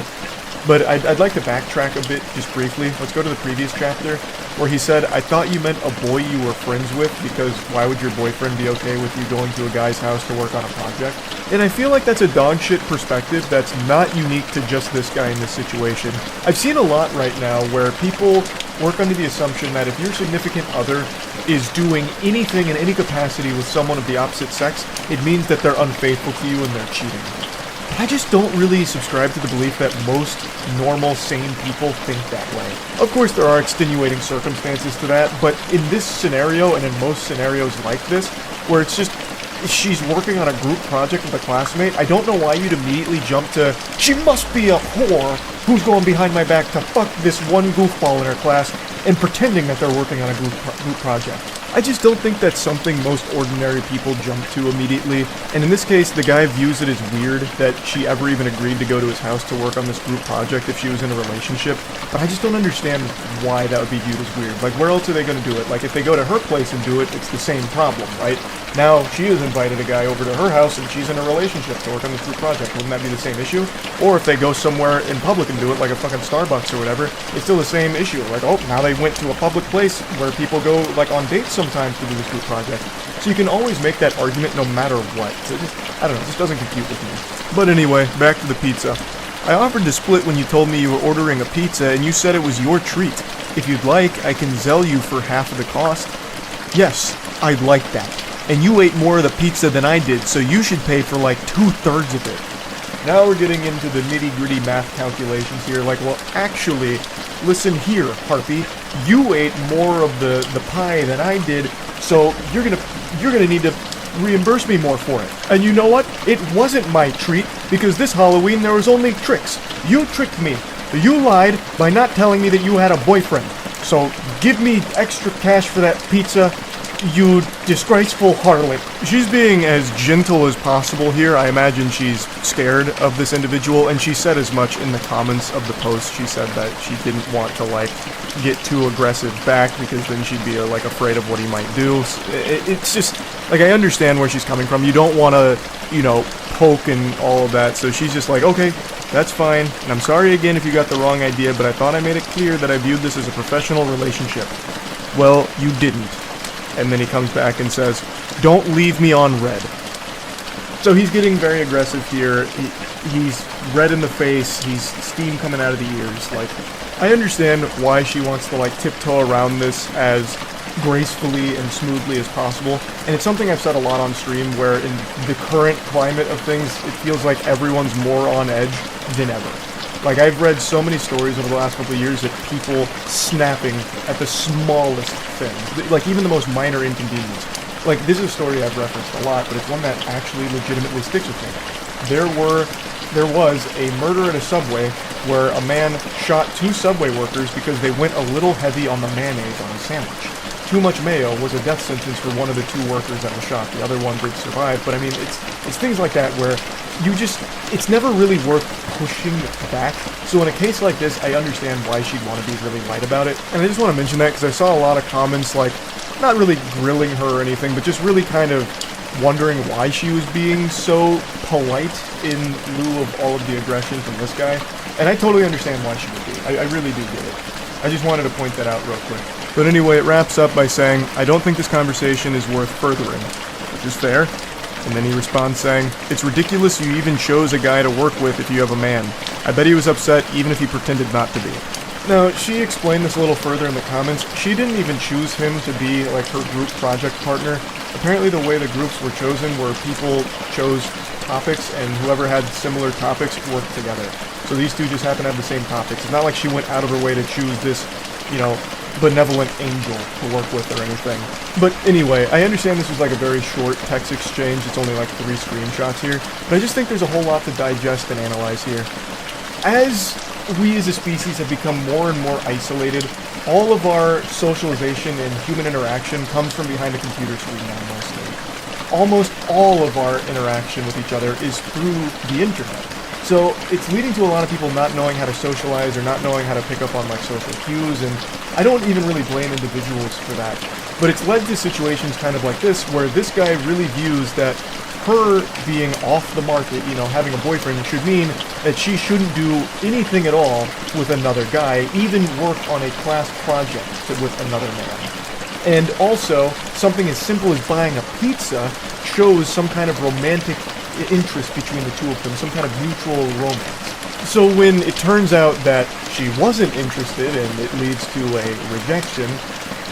Speaker 1: But I'd like to backtrack a bit, just briefly. Let's go to the previous chapter, where he said, I thought you meant a boy you were friends with, because why would your boyfriend be okay with you going to a guy's house to work on a project? And I feel like that's a dogshit perspective that's not unique to just this guy in this situation. I've seen a lot right now where people work under the assumption that if your significant other is doing anything in any capacity with someone of the opposite sex, it means that they're unfaithful to you and they're cheating. I just don't really subscribe to the belief that most normal, sane people think that way. Of course, there are extenuating circumstances to that, but in this scenario, and in most scenarios like this, where it's just she's working on a group project with a classmate, I don't know why you'd immediately jump to, she must be a whore who's going behind my back to fuck this one goofball in her class and pretending that they're working on a group project. I just don't think that's something most ordinary people jump to immediately, and in this case, the guy views it as weird that she ever even agreed to go to his house to work on this group project if she was in a relationship, but I just don't understand why that would be viewed as weird. Like, where else are they going to do it? Like, if they go to her place and do it, it's the same problem, right? Now, she has invited a guy over to her house and she's in a relationship to work on this group project. Wouldn't that be the same issue? Or if they go somewhere in public and do it, like a fucking Starbucks or whatever, it's still the same issue. Like, oh, now they went to a public place where people go, like, on dates sometimes to do this group project. So you can always make that argument no matter what. So it just, I don't know, it just doesn't compute with me. But anyway, back to the pizza. I offered to split when you told me you were ordering a pizza and you said it was your treat. If you'd like, I can sell you for half of the cost. Yes, I'd like that. And you ate more of the pizza than I did, so you should pay for like 2/3 of it. Now we're getting into the nitty-gritty math calculations here, like, well, actually, listen here, Harpy, you ate more of the pie than I did, so you're gonna need to reimburse me more for it. And you know what? It wasn't my treat, because this Halloween there was only tricks. You tricked me. You lied by not telling me that you had a boyfriend. So give me extra cash for that pizza, you disgraceful harlot. She's being as gentle as possible here. I imagine she's scared of this individual, and she said as much in the comments of the post. She said that she didn't want to, like, get too aggressive back, because then she'd be, like, afraid of what he might do. It's just, like, I understand where she's coming from. You don't want to, you know, poke and all of that, so she's just like, okay, that's fine, and I'm sorry again if you got the wrong idea, but I thought I made it clear that I viewed this as a professional relationship. Well, you didn't. And then he comes back and says, don't leave me on red. So he's getting very aggressive here. He's red in the face. He's steam coming out of the ears. Like, I understand why she wants to, like, tiptoe around this as gracefully and smoothly as possible. And it's something I've said a lot on stream, where in the current climate of things, it feels like everyone's more on edge than ever. Like, I've read so many stories over the last couple of years of people snapping at the smallest thing. Like, even the most minor inconvenience. Like, this is a story I've referenced a lot, but it's one that actually legitimately sticks with me. There was a murder at a Subway where a man shot 2 Subway workers because they went a little heavy on the mayonnaise on a sandwich. Too much mayo was a death sentence for one of the 2 workers that was shot. The other one did survive, but I mean, it's things like that where you just, it's never really worth pushing back. So in a case like this, I understand why she'd want to be really light about it. And I just want to mention that because I saw a lot of comments, like, not really grilling her or anything, but just really kind of wondering why she was being so polite in lieu of all of the aggression from this guy. And I totally understand why she would be. I really do get it. I just wanted to point that out real quick. But anyway, it wraps up by saying, I don't think this conversation is worth furthering, which is fair. And then he responds saying, it's ridiculous you even chose a guy to work with if you have a man. I bet he was upset even if he pretended not to be. Now, she explained this a little further in the comments. She didn't even choose him to be, like, her group project partner. Apparently the way the groups were chosen were people chose topics, and whoever had similar topics worked together. So these two just happen to have the same topics. It's not like she went out of her way to choose this, you know, benevolent angel to work with or anything. But anyway, I understand this was like a very short text exchange. It's only like 3 screenshots here. But I just think there's a whole lot to digest and analyze here. As we as a species have become more and more isolated, all of our socialization and human interaction comes from behind a computer screen now mostly. Almost all of our interaction with each other is through the internet. So it's leading to a lot of people not knowing how to socialize or not knowing how to pick up on like social cues, and I don't even really blame individuals for that. But it's led to situations kind of like this, where this guy really views that her being off the market, you know, having a boyfriend, should mean that she shouldn't do anything at all with another guy, even work on a class project with another man. And also, something as simple as buying a pizza shows some kind of romantic interest between the two of them, some kind of mutual romance. So when it turns out that she wasn't interested and it leads to a rejection,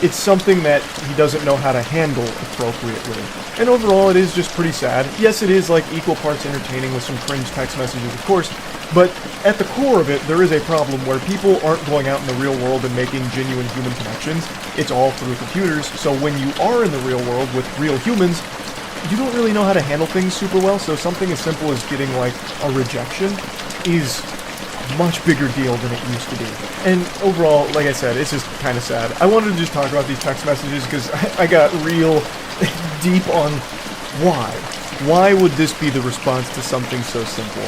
Speaker 1: it's something that he doesn't know how to handle appropriately. And overall, it is just pretty sad. Yes, it is like equal parts entertaining with some cringe text messages, of course, but at the core of it, there is a problem where people aren't going out in the real world and making genuine human connections. It's all through computers, so when you are in the real world with real humans, you don't really know how to handle things super well, so something as simple as getting, like, a rejection is a much bigger deal than it used to be. And overall, like I said, it's just kind of sad. I wanted to just talk about these text messages because I got real deep on why. Why would this be the response to something so simple?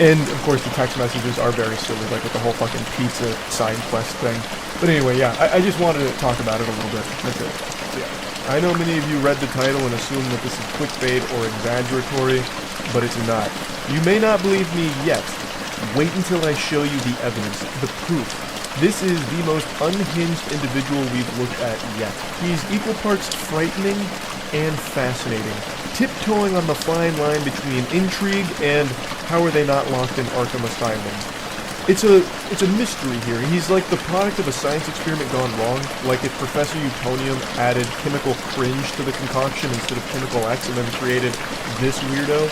Speaker 1: And, of course, the text messages are very silly, like with the whole fucking pizza side quest thing. But anyway, yeah, I just wanted to talk about it a little bit. That's it. So, yeah. I know many of you read the title and assume that this is clickbait or exaggeratory, but it's not. You may not believe me yet. Wait until I show you the evidence, the proof. This is the most unhinged individual we've looked at yet. He's equal parts frightening and fascinating, tiptoeing on the fine line between intrigue and how are they not locked in Arkham Asylum. It's a mystery here. He's like the product of a science experiment gone wrong, like if Professor Utonium added chemical cringe to the concoction instead of chemical X and then created this weirdo.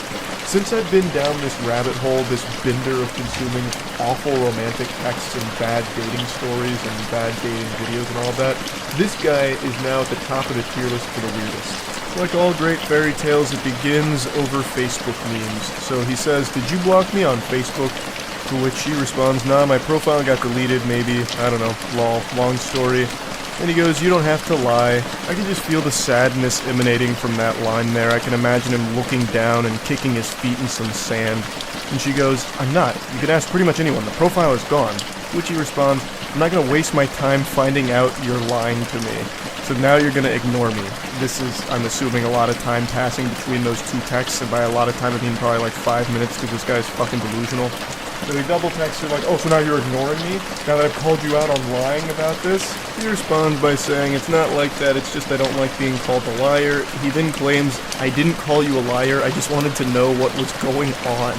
Speaker 1: Since I've been down this rabbit hole, this bender of consuming awful romantic texts and bad dating stories and bad dating videos and all that, this guy is now at the top of the tier list for the weirdest. Like all great fairy tales, it begins over Facebook memes. So he says, "Did you block me on Facebook?" To which she responds, "Nah, my profile got deleted, maybe, I don't know, lol, long story." And he goes, "You don't have to lie." I can just feel the sadness emanating from that line there. I can imagine him looking down and kicking his feet in some sand. And she goes, "I'm not. You could ask pretty much anyone. The profile is gone." To which he responds, "I'm not gonna waste my time finding out you're lying to me. So now you're gonna ignore me." This is, I'm assuming, a lot of time passing between those two texts, and by a lot of time I mean probably like 5 minutes because this guy's fucking delusional. So they double text her like, "Oh, so now you're ignoring me? Now that I've called you out on lying about this?" He responds by saying, "It's not like that, it's just I don't like being called a liar." He then claims, "I didn't call you a liar, I just wanted to know what was going on."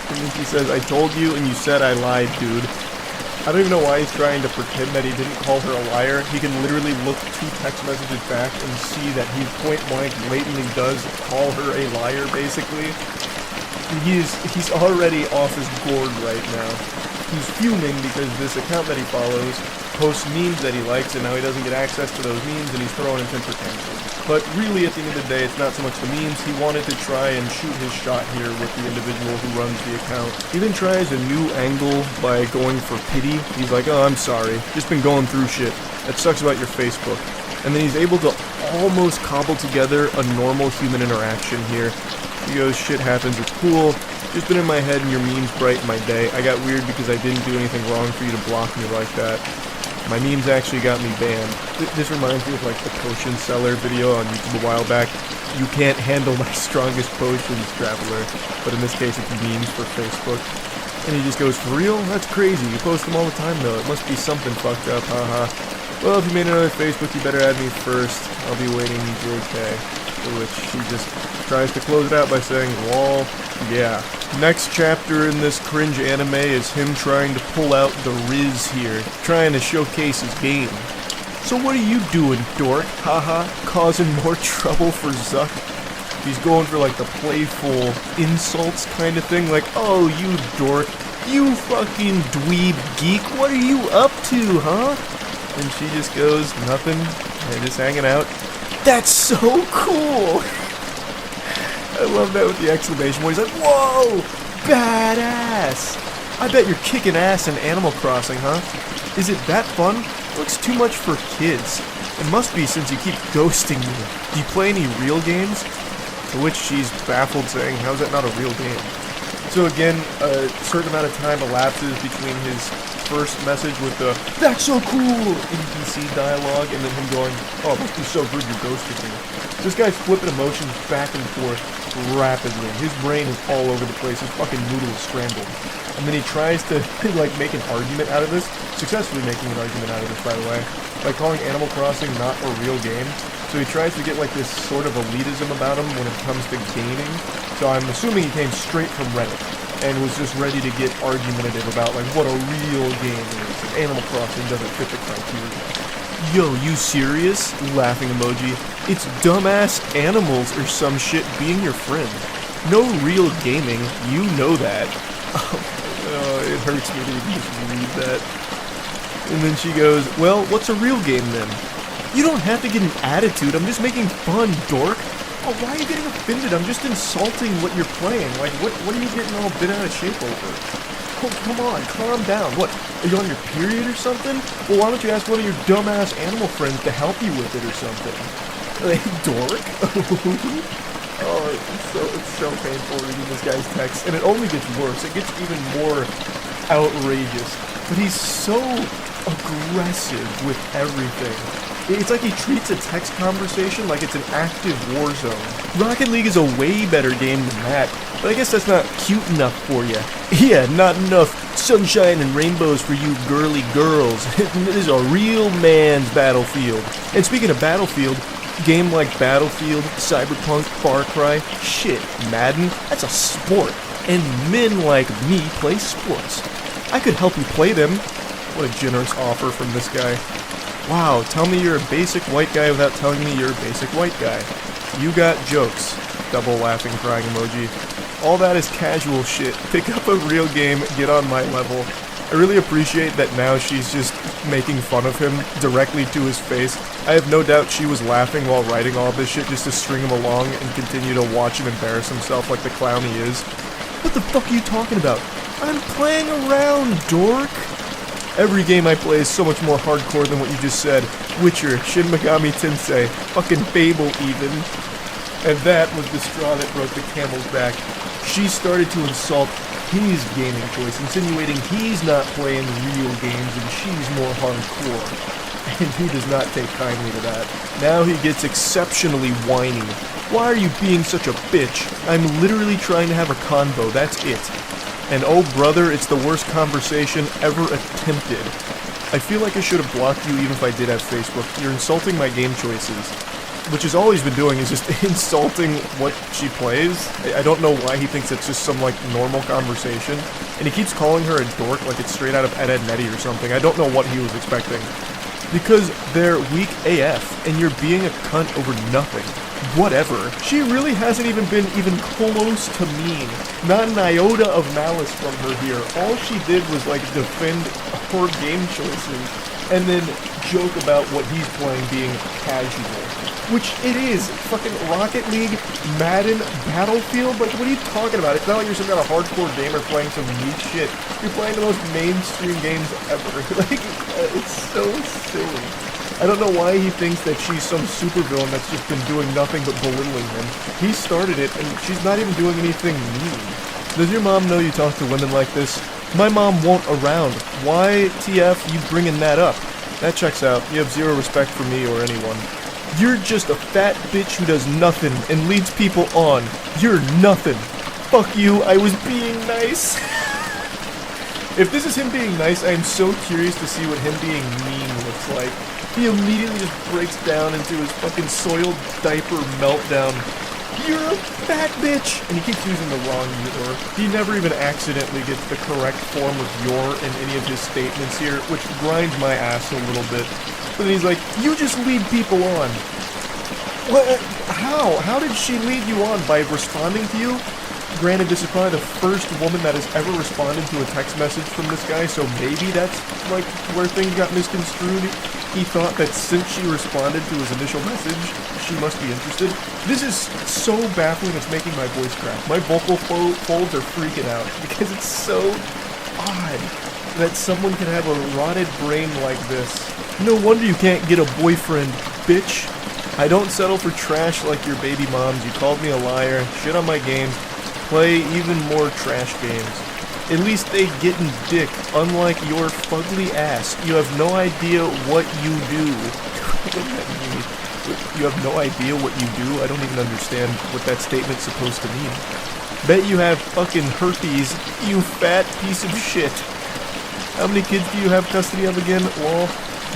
Speaker 1: And then she says, "I told you and you said I lied, dude." I don't even know why he's trying to pretend that he didn't call her a liar. He can literally look 2 text messages back and see that he point blank blatantly does call her a liar, basically. He's already off his gourd right now. He's fuming because this account that he follows posts memes that he likes, and now he doesn't get access to those memes, and he's throwing a temper tantrum. But really, at the end of the day, it's not so much the memes. He wanted to try and shoot his shot here with the individual who runs the account. He then tries a new angle by going for pity. He's like, "Oh, I'm sorry. Just been going through shit. That sucks about your Facebook." And then he's able to almost cobble together a normal human interaction here. He goes, "Shit happens, it's cool. Just been in my head and your memes brighten my day. I got weird because I didn't do anything wrong for you to block me like that. My memes actually got me banned." This reminds me of like the potion seller video on YouTube a while back. "You can't handle my strongest potions, traveler." But in this case, it's memes for Facebook. And he just goes, "For real? That's crazy. You post them all the time though. It must be something fucked up, haha. Well, if you made another Facebook, you better add me first. I'll be waiting, JK."
Speaker 2: To which she just tries to close it out by saying, lol, yeah. Next chapter in this cringe anime is him trying to pull out the Riz here, trying to showcase his game. So what are you doing, dork? Haha, causing more trouble for Zuck? He's going for like the playful insults kind of thing, like, oh, you dork, you fucking dweeb geek, what are you up to, huh? And she just goes, nothing, they're just hanging out. That's so cool! I love that with the exclamation point. He's like, whoa, badass! I bet you're kicking ass in Animal Crossing, huh? Is it that fun? Looks too much for kids. It must be since you keep ghosting me. Do you play any real games? To which she's baffled, saying, how's that not a real game? So again, a certain amount of time elapses between his first message with the, that's so cool, NPC dialogue, and then him going, oh, it must be so good you ghosted me. This guy's flipping emotions back and forth rapidly. His brain is all over the place. His fucking noodle is scrambled. And then he tries to, like, make an argument out of this, successfully making an argument out of this, by the way, by calling Animal Crossing not a real game. So he tries to get like this sort of elitism about him when it comes to gaming. So I'm assuming he came straight from Reddit and was just ready to get argumentative about like what a real game is. Animal Crossing doesn't fit the criteria. Yo, you serious? Laughing emoji. It's dumbass animals or some shit being your friend. No real gaming, you know that. Oh, it hurts me to even just read that. And then she goes, well, what's a real game then? You don't have to get an attitude, I'm just making fun, dork. Oh, why are you getting offended? I'm just insulting what you're playing. Like, what are you getting all bent out of shape over? Oh, come on, calm down. What, are you on your period or something? Well, why don't you ask one of your dumbass animal friends to help you with it or something? Hey, dork. Oh, it's so painful reading this guy's text, and it only gets worse. It gets even more outrageous. But he's so aggressive with everything. It's like he treats a text conversation like it's an active war zone. Rocket League is a way better game than that, but I guess that's not cute enough for you. Yeah, not enough sunshine and rainbows for you girly girls. This is a real man's Battlefield. And speaking of Battlefield, game like Battlefield, Cyberpunk, Far Cry, shit, Madden, that's a sport. And men like me play sports. I could help you play them. What a generous offer from this guy. Wow, tell me you're a basic white guy without telling me you're a basic white guy. You got jokes. Double laughing crying emoji. All that is casual shit. Pick up a real game, get on my level. I really appreciate that now she's just making fun of him directly to his face. I have no doubt she was laughing while writing all this shit just to string him along and continue to watch him embarrass himself like the clown he is. What the fuck are you talking about? I'm playing around, dork. Every game I play is so much more hardcore than what you just said. Witcher, Shin Megami Tensei, fucking Fable even. And that was the straw that broke the camel's back. She started to insult his gaming choice, insinuating he's not playing real games and she's more hardcore. And he does not take kindly to that. Now he gets exceptionally whiny. Why are you being such a bitch? I'm literally trying to have a convo, that's it. And oh brother, it's the worst conversation ever attempted. I feel like I should have blocked you even if I did have Facebook. You're insulting my game choices. Which is all he's been doing is just insulting what she plays. I don't know why he thinks it's just some like normal conversation. And he keeps calling her a dork like it's straight out of Ed, Edd n Eddy or something. I don't know what he was expecting. Because they're weak AF and you're being a cunt over nothing. Whatever. She really hasn't even been even close to mean. Not an iota of malice from her here. All she did was like defend her game choices and then joke about what he's playing being casual. Which it is. Fucking Rocket League, Madden, Battlefield. Like, what are you talking about? It's not like you're some kind of hardcore gamer playing some niche shit. You're playing the most mainstream games ever. Like, it's so silly. I don't know why he thinks that she's some supervillain that's just been doing nothing but belittling him. He started it, and she's not even doing anything mean. Does your mom know you talk to women like this? My mom won't around. Why, TF, you bringing that up? That checks out. You have zero respect for me or anyone. You're just a fat bitch who does nothing and leads people on. You're nothing. Fuck you, I was being nice.
Speaker 3: If this is him being nice, I am so curious to see what him being mean looks like. He immediately just breaks down into his fucking soiled diaper meltdown. You're a fat bitch! And he keeps using the wrong your. He never even accidentally gets the correct form of your in any of his statements here, which grinds my ass a little bit. But then he's like, you just lead people on. What? How? How did she lead you on? By responding to you? Granted, this is probably the first woman that has ever responded to a text message from this guy, so maybe that's, like, where things got misconstrued. He thought that since she responded to his initial message, she must be interested. This is so baffling, it's making my voice crack. My vocal folds are freaking out, because it's so odd that someone can have a rotted brain like this. No wonder you can't get a boyfriend, bitch. I don't settle for trash like your baby moms. You called me a liar, shit on my games, play even more trash games. At least they gettin' dick, unlike your fugly ass. You have no idea what you do. What does that mean? You have no idea what you do? I don't even understand what that statement's supposed to mean. Bet you have fucking herpes, you fat piece of shit. How many kids do you have custody of again, lol?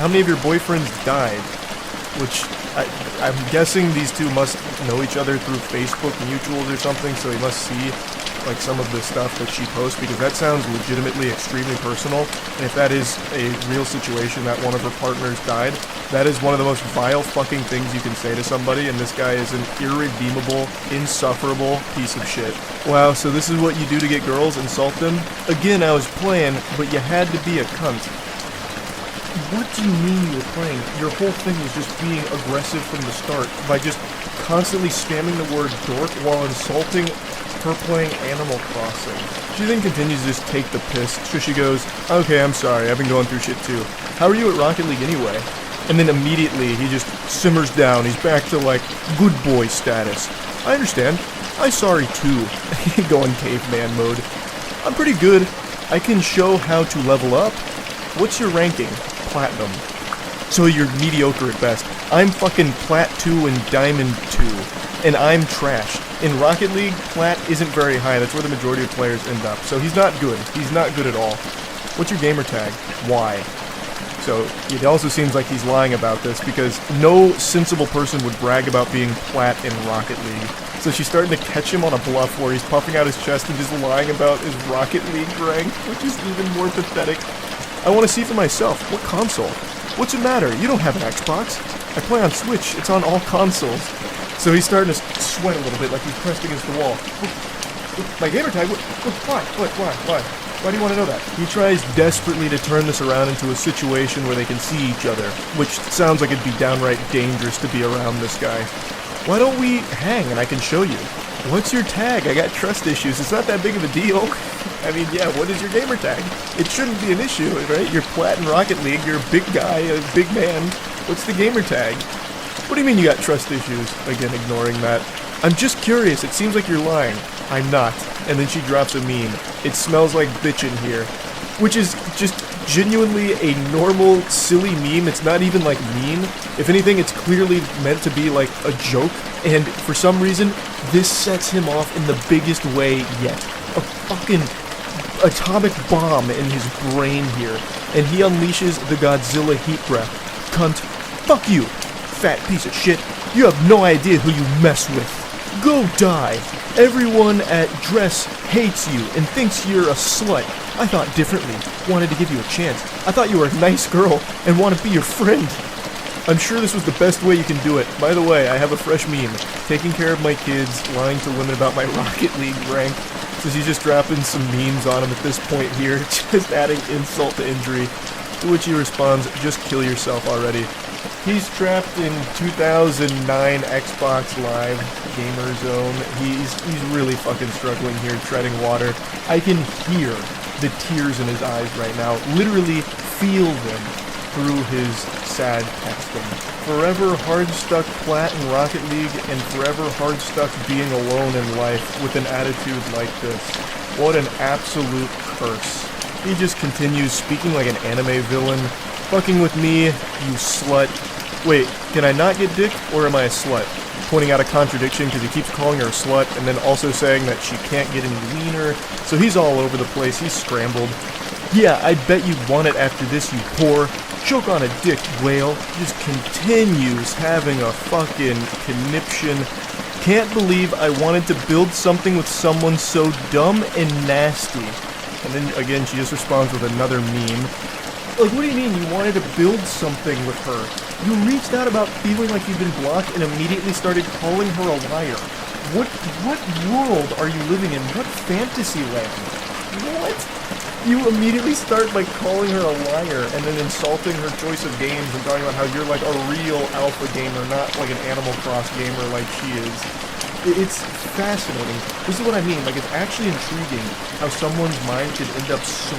Speaker 3: How many of your boyfriends died? Which, I'm guessing these two must know each other through Facebook mutuals or something, so he must see, like, some of the stuff that she posts, because that sounds legitimately extremely personal, and if that is a real situation that one of her partners died, that is one of the most vile fucking things you can say to somebody, and this guy is an irredeemable, insufferable piece of shit. Wow, so this is what you do to get girls? Insult them? Again, I was playing, but you had to be a cunt. What do you mean you were playing? Your whole thing was just being aggressive from the start by just constantly spamming the word dork while insulting her playing Animal Crossing. She then continues to just take the piss, so she goes, okay, I'm sorry, I've been going through shit too. How are you at Rocket League anyway? And then immediately he just simmers down, he's back to like, good boy status. I understand, I'm sorry too. Going caveman mode. I'm pretty good, I can show how to level up. What's your ranking? Platinum. So you're mediocre at best. I'm fucking Plat 2 and Diamond 2. And I'm trash. In Rocket League, Plat isn't very high. That's where the majority of players end up. So he's not good. He's not good at all. What's your gamer tag? Why? So it also seems like he's lying about this because no sensible person would brag about being Plat in Rocket League. So she's starting to catch him on a bluff where he's puffing out his chest and just lying about his Rocket League rank, which is even more pathetic. I want to see for myself. What console? What's the matter? You don't have an Xbox. I play on Switch. It's on all consoles. So he's starting to sweat a little bit like he's pressed against the wall. My gamer tag? Why? Why do you want to know that? He tries desperately to turn this around into a situation where they can see each other, which sounds like it'd be downright dangerous to be around this guy. Why don't we hang and I can show you? What's your tag? I got trust issues. It's not that big of a deal. I mean, yeah, what is your gamer tag? It shouldn't be an issue, right? You're Plat in Rocket League, you're a big guy, a big man. What's the gamer tag? What do you mean you got trust issues? Again, ignoring that. I'm just curious, it seems like you're lying. I'm not. And then she drops a meme. It smells like bitch in here. Which is just genuinely a normal, silly meme. It's not even like mean. If anything, it's clearly meant to be like a joke. And for some reason, this sets him off in the biggest way yet. A fucking atomic bomb in his brain here. And he unleashes the Godzilla heat breath. Cunt. Fuck you, fat piece of shit. You have no idea who you mess with. Go die. Everyone at Dress hates you and thinks you're a slut. I thought differently. Wanted to give you a chance. I thought you were a nice girl and want to be your friend. I'm sure this was the best way you can do it. By the way, I have a fresh meme. Taking care of my kids, lying to women about my Rocket League rank. So she's just dropping some memes on him at this point here, just adding insult to injury. To which he responds, just kill yourself already. He's trapped in 2009 Xbox Live Gamer Zone. He's really fucking struggling here, treading water. I can hear the tears in his eyes right now. Literally feel them through his sad texting. Forever hard-stuck Plat in Rocket League, and forever hard-stuck being alone in life with an attitude like this. What an absolute curse. He just continues speaking like an anime villain. Fucking with me, you slut. Wait, can I not get dick, or am I a slut? Pointing out a contradiction because he keeps calling her a slut, and then also saying that she can't get any leaner. So he's all over the place, he's scrambled. Yeah, I bet you'd want it after this, you poor. Choke on a dick, whale. Just continues having a fucking conniption. Can't believe I wanted to build something with someone so dumb and nasty. And then again, she just responds with another meme. Like, what do you mean you wanted to build something with her? You reached out about feeling like you've been blocked and immediately started calling her a liar. What world are you living in? What fantasy land? What? You immediately start by calling her a liar and then insulting her choice of games and talking about how you're like a real alpha gamer, not like an Animal Cross gamer like she is. It's fascinating. This is what I mean. Like, it's actually intriguing how someone's mind could end up so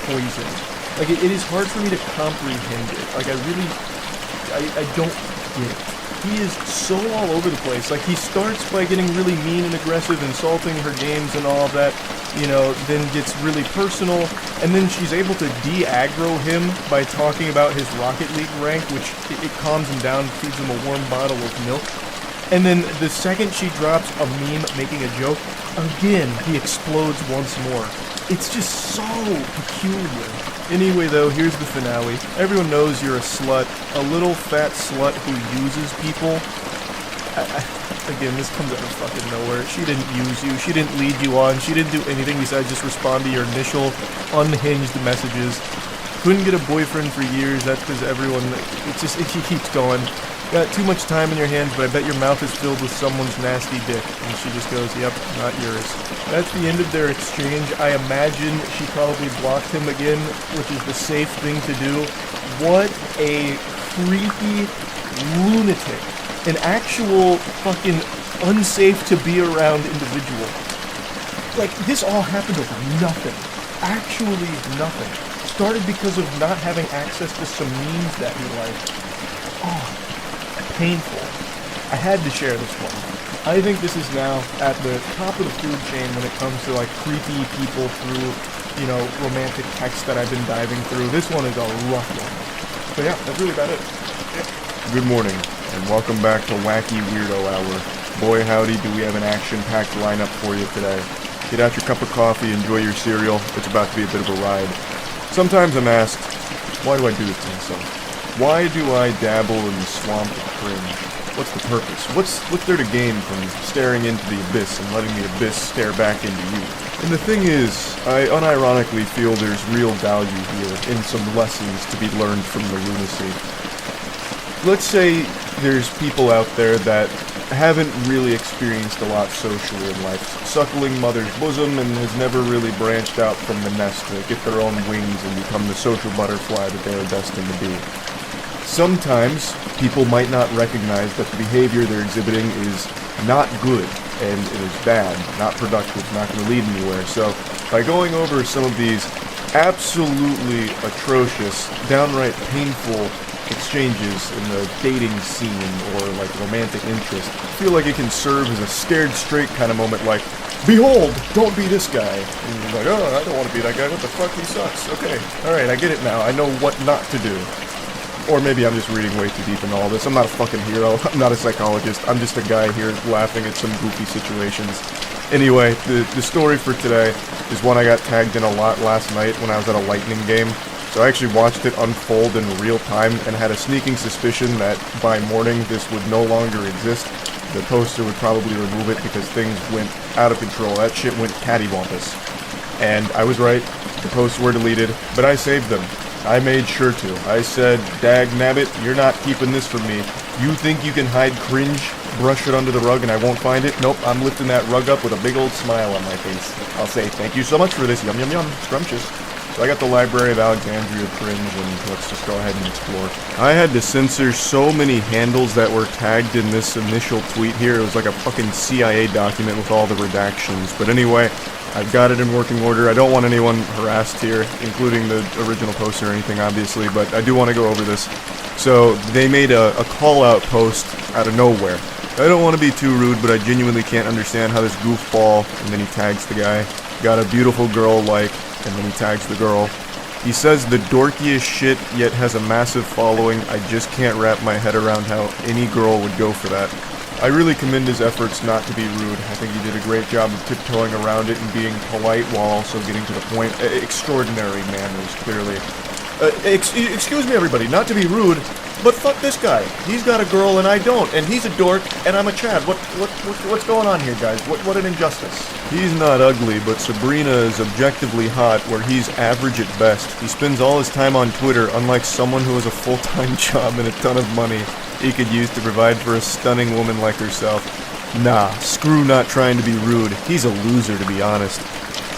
Speaker 3: poisoned. Like, it is hard for me to comprehend it. Like, I don't get it. He is so all over the place. Like, he starts by getting really mean and aggressive, insulting her games and all of that, you know, then gets really personal, and then she's able to de-aggro him by talking about his Rocket League rank, which it calms him down, feeds him a warm bottle of milk. And then the second she drops a meme making a joke, again, he explodes once more. It's just so peculiar. Anyway, though, here's the finale. Everyone knows you're a slut, a little fat slut who uses people. Again, this comes out of fucking nowhere. She didn't use you. She didn't lead you on. She didn't do anything besides just respond to your initial unhinged messages. Couldn't get a boyfriend for years. That's because everyone... It keeps going. Got too much time in your hands, but I bet your mouth is filled with someone's nasty dick. And she just goes, yep, not yours. That's the end of their exchange. I imagine she probably blocked him again, which is the safe thing to do. What a creepy lunatic. An actual fucking unsafe to be around individual. Like, this all happened over nothing. Actually nothing. Started because of not having access to some memes that he liked. Oh. Painful. I had to share this one. I think this is now at the top of the food chain when it comes to like creepy people through, you know, romantic texts that I've been diving through. This one is a rough one. So yeah, that's really about it. Yeah.
Speaker 2: Good morning, and welcome back to Wacky Weirdo Hour. Boy howdy, do we have an action-packed lineup for you today. Get out your cup of coffee, enjoy your cereal. It's about to be a bit of a ride. Sometimes I'm asked, why do I do this to myself? Why do I dabble in the swamp of cringe? What's the purpose? What's there to gain from staring into the abyss and letting the abyss stare back into you? And the thing is, I unironically feel there's real value here in some lessons to be learned from the lunacy. Let's say there's people out there that haven't really experienced a lot socially in life, suckling mother's bosom, and has never really branched out from the nest to get their own wings and become the social butterfly that they are destined to be. Sometimes people might not recognize that the behavior they're exhibiting is not good and it is bad, not productive, not going to lead anywhere. So by going over some of these absolutely atrocious, downright painful exchanges in the dating scene or like romantic interest, I feel like it can serve as a scared straight kind of moment, like, behold, don't be this guy. And you're like, oh, I don't want to be that guy. What the fuck? He sucks. Okay, alright, I get it now. I know what not to do. Or maybe I'm just reading way too deep into all this. I'm not a fucking hero. I'm not a psychologist. I'm just a guy here laughing at some goofy situations. Anyway, the story for today is one I got tagged in a lot last night when I was at a Lightning game. So I actually watched it unfold in real time and had a sneaking suspicion that by morning this would no longer exist. The poster would probably remove it because things went out of control. That shit went cattywampus. And I was right. The posts were deleted, but I saved them. I made sure to. I said, dag nabbit, you're not keeping this from me. You think you can hide cringe, brush it under the rug, and I won't find it? Nope, I'm lifting that rug up with a big old smile on my face. I'll say, thank you so much for this, yum yum yum, scrumptious. So I got the Library of Alexandria cringe, and let's just go ahead and explore. I had to censor so many handles that were tagged in this initial tweet here. It was like a fucking CIA document with all the redactions. But anyway, I've got it in working order. I don't want anyone harassed here, including the original poster or anything, obviously, but I do want to go over this. So, they made a call-out post out of nowhere. I don't want to be too rude, but I genuinely can't understand how this goofball, and then he tags the guy, got a beautiful girl like, and then he tags the girl. He says the dorkiest shit, yet has a massive following. I just can't wrap my head around how any girl would go for that. I really commend his efforts not to be rude. I think he did a great job of tiptoeing around it and being polite while also getting to the point. Extraordinary manners, clearly. Excuse me, everybody, not to be rude, but fuck this guy. He's got a girl and I don't, and he's a dork and I'm a Chad. What's going on here, guys? What an injustice. He's not ugly, but Sabrina is objectively hot, where he's average at best. He spends all his time on Twitter, unlike someone who has a full-time job and a ton of money he could use to provide for a stunning woman like herself. Nah, screw not trying to be rude. He's a loser, to be honest.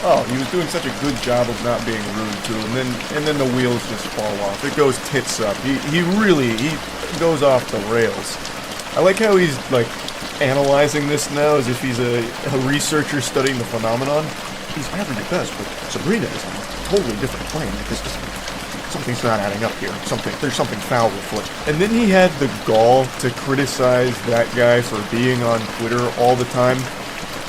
Speaker 2: Oh, he was doing such a good job of not being rude too, and then the wheels just fall off. It goes tits up. He goes off the rails. I like how he's like analyzing this now as if he's a researcher studying the phenomenon. He's average at best, but Sabrina is on a totally different plane because something's not adding up here. There's something foul afoot. And then he had the gall to criticize that guy for being on Twitter all the time.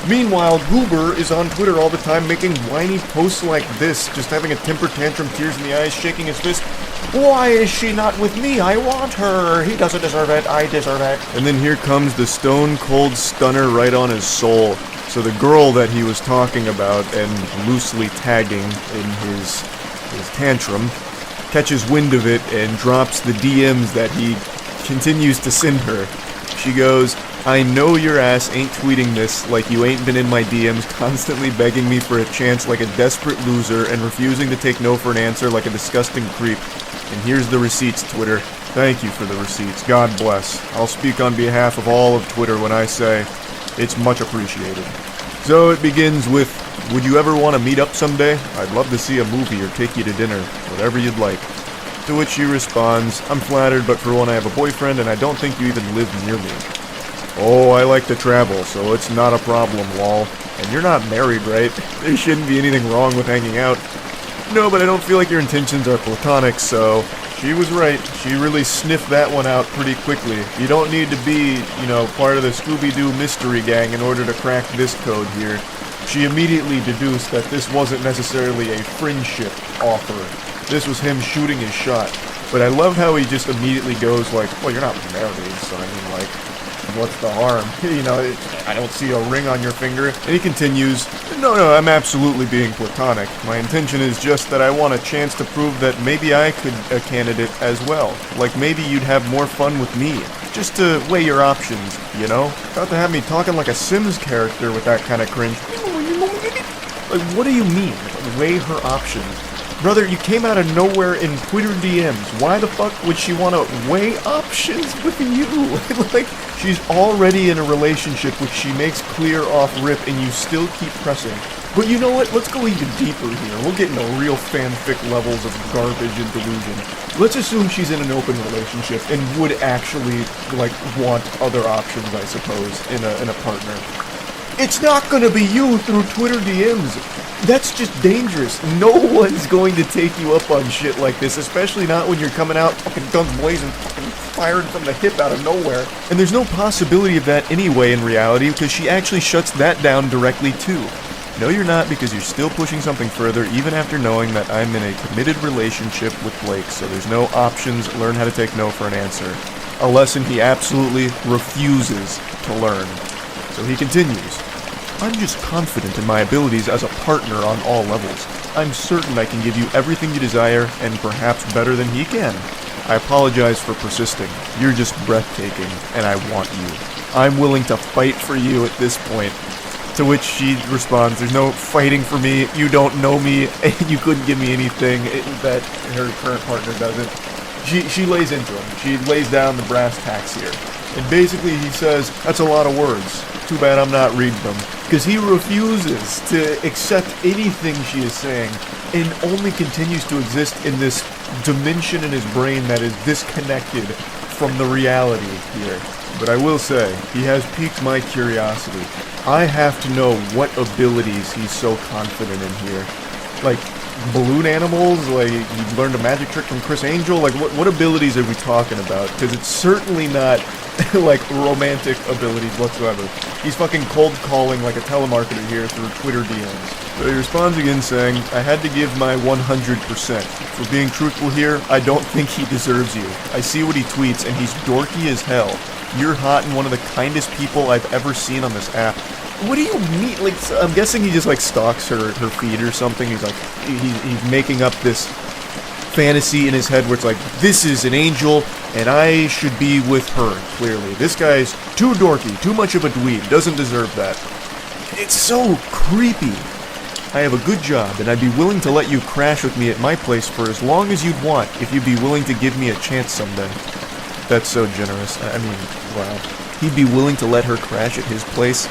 Speaker 2: Meanwhile, Goober is on Twitter all the time making whiny posts like this, just having a temper tantrum, tears in the eyes, shaking his fist. Why is she not with me? I want her. He doesn't deserve it. I deserve it. And then here comes the stone-cold stunner right on his soul. So the girl that he was talking about and loosely tagging in his tantrum catches wind of it and drops the DMs that he continues to send her. She goes, I know your ass ain't tweeting this like you ain't been in my DMs constantly begging me for a chance like a desperate loser and refusing to take no for an answer like a disgusting creep. And here's the receipts, Twitter. Thank you for the receipts. God bless. I'll speak on behalf of all of Twitter when I say it's much appreciated. So it begins with, would you ever want to meet up someday? I'd love to see a movie or take you to dinner, whatever you'd like. To which she responds, I'm flattered, but for one I have a boyfriend and I don't think you even live near me. Oh, I like to travel, so it's not a problem, lol. And you're not married, right? There shouldn't be anything wrong with hanging out. No, but I don't feel like your intentions are platonic, so... She was right. She really sniffed that one out pretty quickly. You don't need to be, part of the Scooby-Doo mystery gang in order to crack this code here. She immediately deduced that this wasn't necessarily a friendship offer. This was him shooting his shot. But I love how he just immediately goes like, well, you're not married, so I mean, like... what's the harm? I don't see a ring on your finger. And he continues, no, I'm absolutely being platonic. My intention is just that I want a chance to prove that maybe I could a candidate as well. Like maybe you'd have more fun with me. Just to weigh your options, About to have me talking like a Sims character with that kind of cringe. Like, what do you mean? Weigh her options? Brother, you came out of nowhere in Twitter DMs. Why the fuck would she want to weigh options with you? Like, she's already in a relationship which she makes clear off rip and you still keep pressing. But you know what? Let's go even deeper here. We'll get into real fanfic levels of garbage and delusion. Let's assume she's in an open relationship and would actually, want other options, I suppose, in a partner. It's not gonna be you through Twitter DMs. That's just dangerous. No one's going to take you up on shit like this, especially not when you're coming out fucking guns blazing, fucking firing from the hip out of nowhere. And there's no possibility of that anyway in reality, because she actually shuts that down directly too. No, you're not, because you're still pushing something further, even after knowing that I'm in a committed relationship with Blake, so there's no options. Learn how to take no for an answer. A lesson he absolutely refuses to learn. So he continues. I'm just confident in my abilities as a partner on all levels. I'm certain I can give you everything you desire, and perhaps better than he can. I apologize for persisting. You're just breathtaking, and I want you. I'm willing to fight for you at this point. To which she responds, there's no fighting for me, you don't know me, and you couldn't give me anything that her current partner doesn't. She lays into him. She lays down the brass tacks here. And basically he says, that's a lot of words. Too bad I'm not reading them. Because he refuses to accept anything she is saying and only continues to exist in this dimension in his brain that is disconnected from the reality here. But I will say, he has piqued my curiosity. I have to know what abilities he's so confident in here. Like, balloon animals? Like, you learned a magic trick from Chris Angel? Like, what abilities are we talking about? Because it's certainly not, like, romantic abilities whatsoever. He's fucking cold calling like a telemarketer here through Twitter DMs. So he responds again saying, I had to give my 100%. For being truthful here, I don't think he deserves you. I see what he tweets, and he's dorky as hell. You're hot and one of the kindest people I've ever seen on this app. What do you mean? Like, I'm guessing he just like stalks her feed or something. He's like, he's making up this fantasy in his head where it's like, this is an angel and I should be with her, clearly. This guy's too dorky, too much of a dweeb, doesn't deserve that. It's so creepy. I have a good job and I'd be willing to let you crash with me at my place for as long as you'd want if you'd be willing to give me a chance someday. That's so generous. I mean, wow. He'd be willing to let her crash at his place?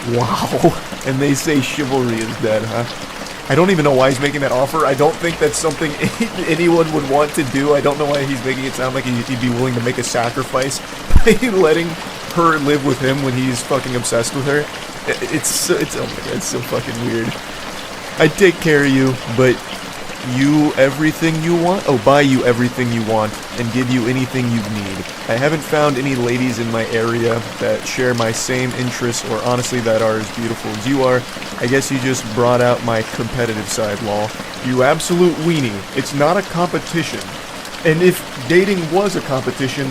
Speaker 2: Wow. And they say chivalry is dead, huh? I don't even know why he's making that offer. I don't think that's something anyone would want to do. I don't know why he's making it sound like he'd be willing to make a sacrifice by letting her live with him when he's fucking obsessed with her. It's oh my god, it's so fucking weird. I'd take care of you, but you everything you want? Oh, buy you everything you want and give you anything you need. I haven't found any ladies in my area that share my same interests or honestly that are as beautiful as you are. I guess you just brought out my competitive side, lol. You absolute weenie. It's not a competition. And if dating was a competition,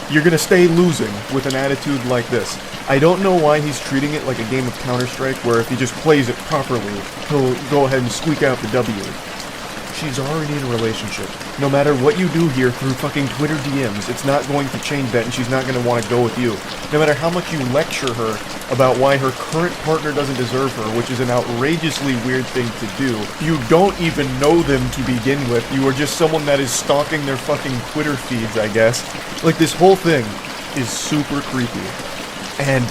Speaker 2: you're gonna stay losing with an attitude like this. I don't know why he's treating it like a game of Counter-Strike where if he just plays it properly, he'll go ahead and squeak out the W. She's already in a relationship. No matter what you do here through fucking Twitter DMs, it's not going to change that and she's not going to want to go with you. No matter how much you lecture her about why her current partner doesn't deserve her, which is an outrageously weird thing to do, you don't even know them to begin with. You are just someone that is stalking their fucking Twitter feeds, I guess. Like, this whole thing is super creepy. And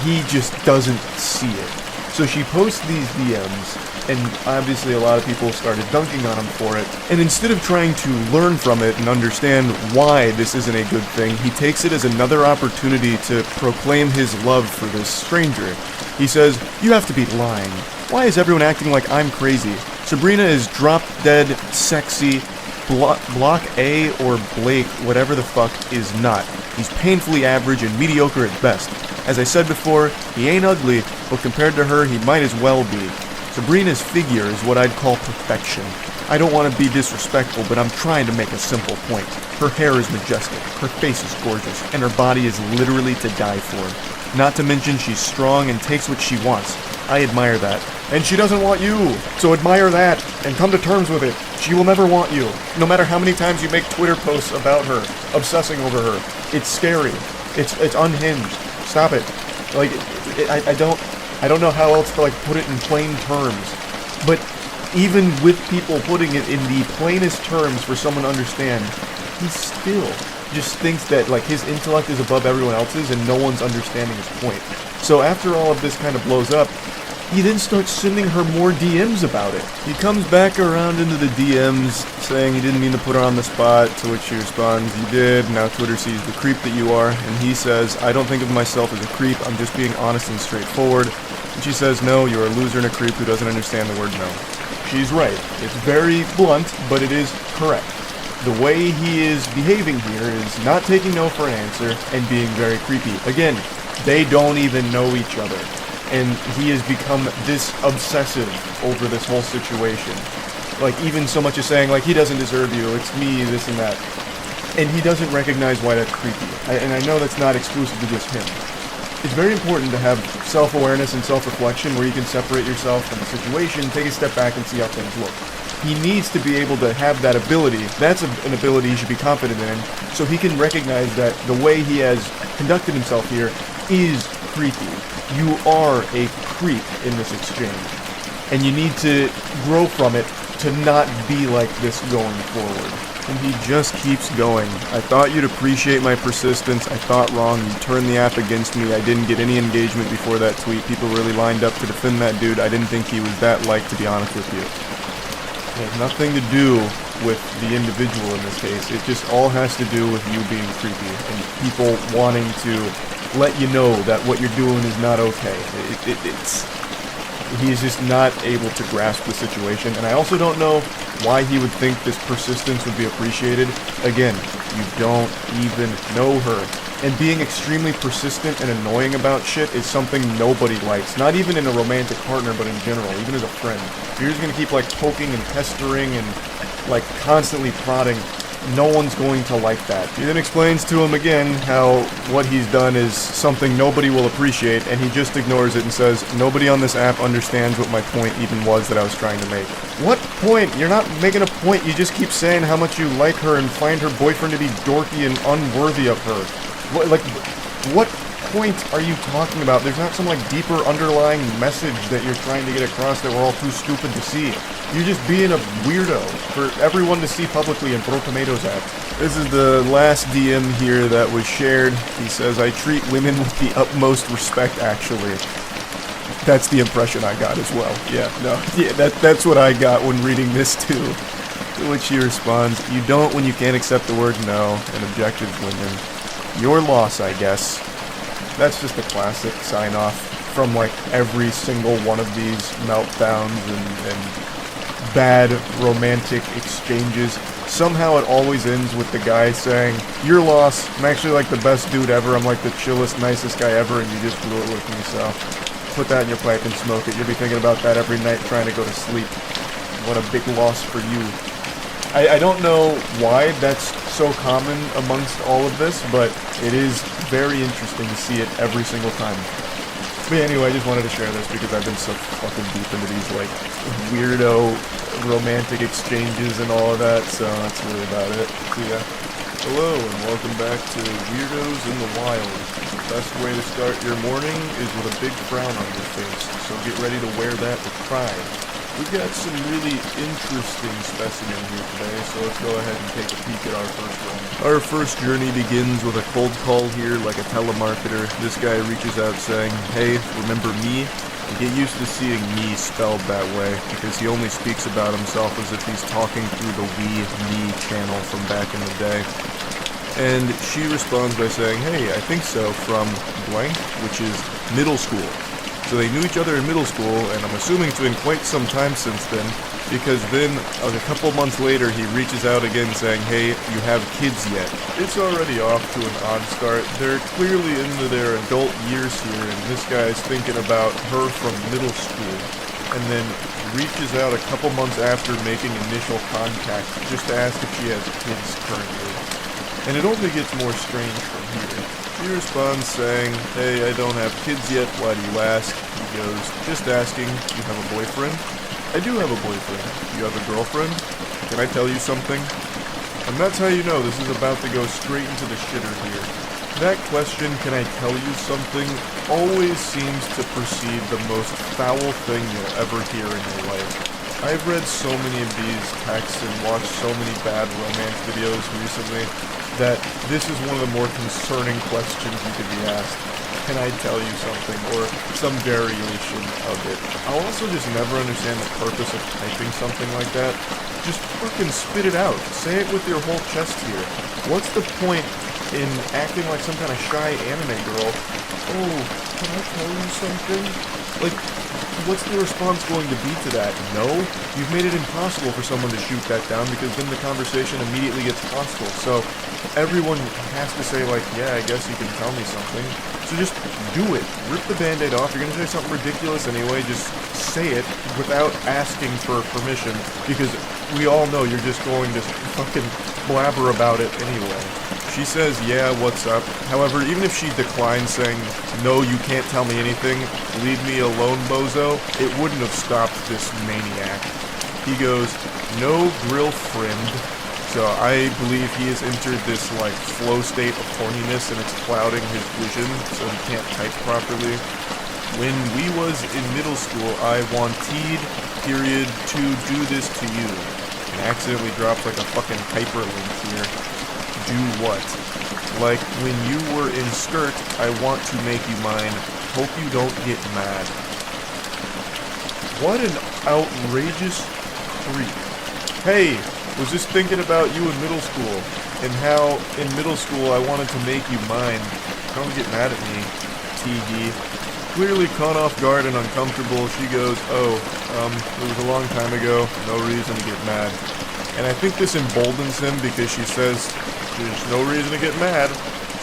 Speaker 2: he just doesn't see it. So she posts these DMs, and obviously a lot of people started dunking on him for it. And instead of trying to learn from it and understand why this isn't a good thing, he takes it as another opportunity to proclaim his love for this stranger. He says, "You have to be lying. Why is everyone acting like I'm crazy? Sabrina is drop-dead, sexy, Block A or Blake, whatever the fuck, is not. He's painfully average and mediocre at best. As I said before, he ain't ugly, but compared to her, he might as well be. Sabrina's figure is what I'd call perfection. I don't want to be disrespectful, but I'm trying to make a simple point. Her hair is majestic, her face is gorgeous, and her body is literally to die for. Not to mention she's strong and takes what she wants. I admire that. And she doesn't want you, so admire that, and come to terms with it. She will never want you, no matter how many times you make Twitter posts about her, obsessing over her. It's scary. It's unhinged. Stop it. Like, I don't know how else to, like, put it in plain terms. But even with people putting it in the plainest terms for someone to understand, he still just thinks that, like, his intellect is above everyone else's and no one's understanding his point. So after all of this kind of blows up, he then starts sending her more DMs about it. He comes back around into the DMs, saying he didn't mean to put her on the spot, to which she responds, "You did, now Twitter sees the creep that you are," and he says, "I don't think of myself as a creep, I'm just being honest and straightforward." And she says, "No, you're a loser and a creep who doesn't understand the word no." She's right. It's very blunt, but it is correct. The way he is behaving here is not taking no for an answer and being very creepy. Again, they don't even know each other. And he has become this obsessive over this whole situation. Like, even so much as saying, like, he doesn't deserve you, it's me, this and that. And he doesn't recognize why that's creepy. And I know that's not exclusive to just him. It's very important to have self-awareness and self-reflection where you can separate yourself from the situation, take a step back and see how things look. He needs to be able to have that ability. That's an ability he should be confident in, so he can recognize that the way he has conducted himself here is creepy. You are a creep in this exchange, and you need to grow from it to not be like this going forward. And he just keeps going. "I thought you'd appreciate my persistence. I thought wrong. You turned the app against me. I didn't get any engagement before that tweet. People really lined up to defend that dude. I didn't think he was that liked, to be honest with you." It has nothing to do with the individual in this case. It just all has to do with you being creepy and people wanting to let you know that what you're doing is not okay. He's just not able to grasp the situation, and I also don't know why he would think this persistence would be appreciated. Again, you don't even know her. And being extremely persistent and annoying about shit is something nobody likes. Not even in a romantic partner, but in general, even as a friend. If you're just gonna keep, like, poking and pestering and, like, constantly prodding,
Speaker 1: no one's going to like that.
Speaker 2: He then explains to him again how what he's done is something nobody will appreciate, and he just ignores it and says, nobody on this app understands what my point even was that I was trying to make. What point? You're not making a point, you just keep saying how much you like her and find her boyfriend to be dorky and unworthy of her. What point are you talking about? There's not some, deeper underlying message that you're trying to get across that we're all too stupid to see. You're just being a weirdo for everyone to see publicly and throw tomatoes at. This is the last DM here that was shared. He says, I treat women with the utmost respect, actually. That's the impression I got as well. That's what I got when reading this too. To which he responds, you don't when you can't accept the word no and objective women. Your loss, I guess. That's just a classic sign-off from, every single one of these meltdowns and bad romantic exchanges. Somehow it always ends with the guy saying, your loss, I'm actually, the best dude ever, I'm, the chillest, nicest guy ever, and you just blew it with me, so put that in your pipe and smoke it. You'll be thinking about that every night trying to go to sleep. What a big loss for you. I don't know why that's so common amongst all of this, but it is very interesting to see it every single time. But anyway, I just wanted to share this because I've been so fucking deep into these, weirdo romantic exchanges and all of that, so that's really about it. See ya. Hello, and welcome back to Weirdos in the Wild. The best way to start your morning is with a big frown on your face, so get ready to wear that with pride. We've got some really interesting specimen here today, so let's go ahead and take a peek at our first one. Our first journey begins with a cold call here like a telemarketer. This guy reaches out saying, hey, remember me? And get used to seeing me spelled that way, because he only speaks about himself as if he's talking through the me channel from back in the day. And she responds by saying, hey, I think so, from blank, which is middle school. So they knew each other in middle school, and I'm assuming it's been quite some time since then, because then a couple months later he reaches out again saying, hey, you have kids yet? It's already off to an odd start. They're clearly into their adult years here, and this guy's thinking about her from middle school, and then reaches out a couple months after making initial contact just to ask if she has kids currently. And it only gets more strange from here. She responds saying, hey, I don't have kids yet, why do you ask? He goes, just asking, you have a boyfriend? I do have a boyfriend. You have a girlfriend? Can I tell you something? And that's how you know this is about to go straight into the shitter here. That question, can I tell you something, always seems to precede the most foul thing you'll ever hear in your life. I've read so many of these texts and watched so many bad romance videos recently that this is one of the more concerning questions you could be asked. Can I tell you something? Or some variation of it. I'll also just never understand the purpose of typing something like that. Just fucking spit it out. Say it with your whole chest here. What's the point in acting like some kind of shy anime girl? Oh, can I tell you something? What's the response going to be to that? No? You've made it impossible for someone to shoot that down because then the conversation immediately gets hostile. So everyone has to say, yeah, I guess you can tell me something. So just do it. Rip the band-aid off. You're going to say something ridiculous anyway. Just say it without asking for permission because we all know you're just going to fucking blabber about it anyway. She says, yeah, what's up? However, even if she declines saying, no, you can't tell me anything, leave me alone, bozo, it wouldn't have stopped this maniac. He goes, no grill friend. So I believe he has entered this, flow state of horniness and it's clouding his vision, so he can't type properly. When we was in middle school, I wanted, period, to do this to you. And accidentally drops a fucking hyperlink here. Do what? When you were in skirt, I want to make you mine. Hope you don't get mad. What an outrageous creep. Hey, was just thinking about you in middle school, and how in middle school I wanted to make you mine. Don't get mad at me, T.D. Clearly caught off guard and uncomfortable, she goes, it was a long time ago, no reason to get mad. And I think this emboldens him because she says, there's no reason to get mad.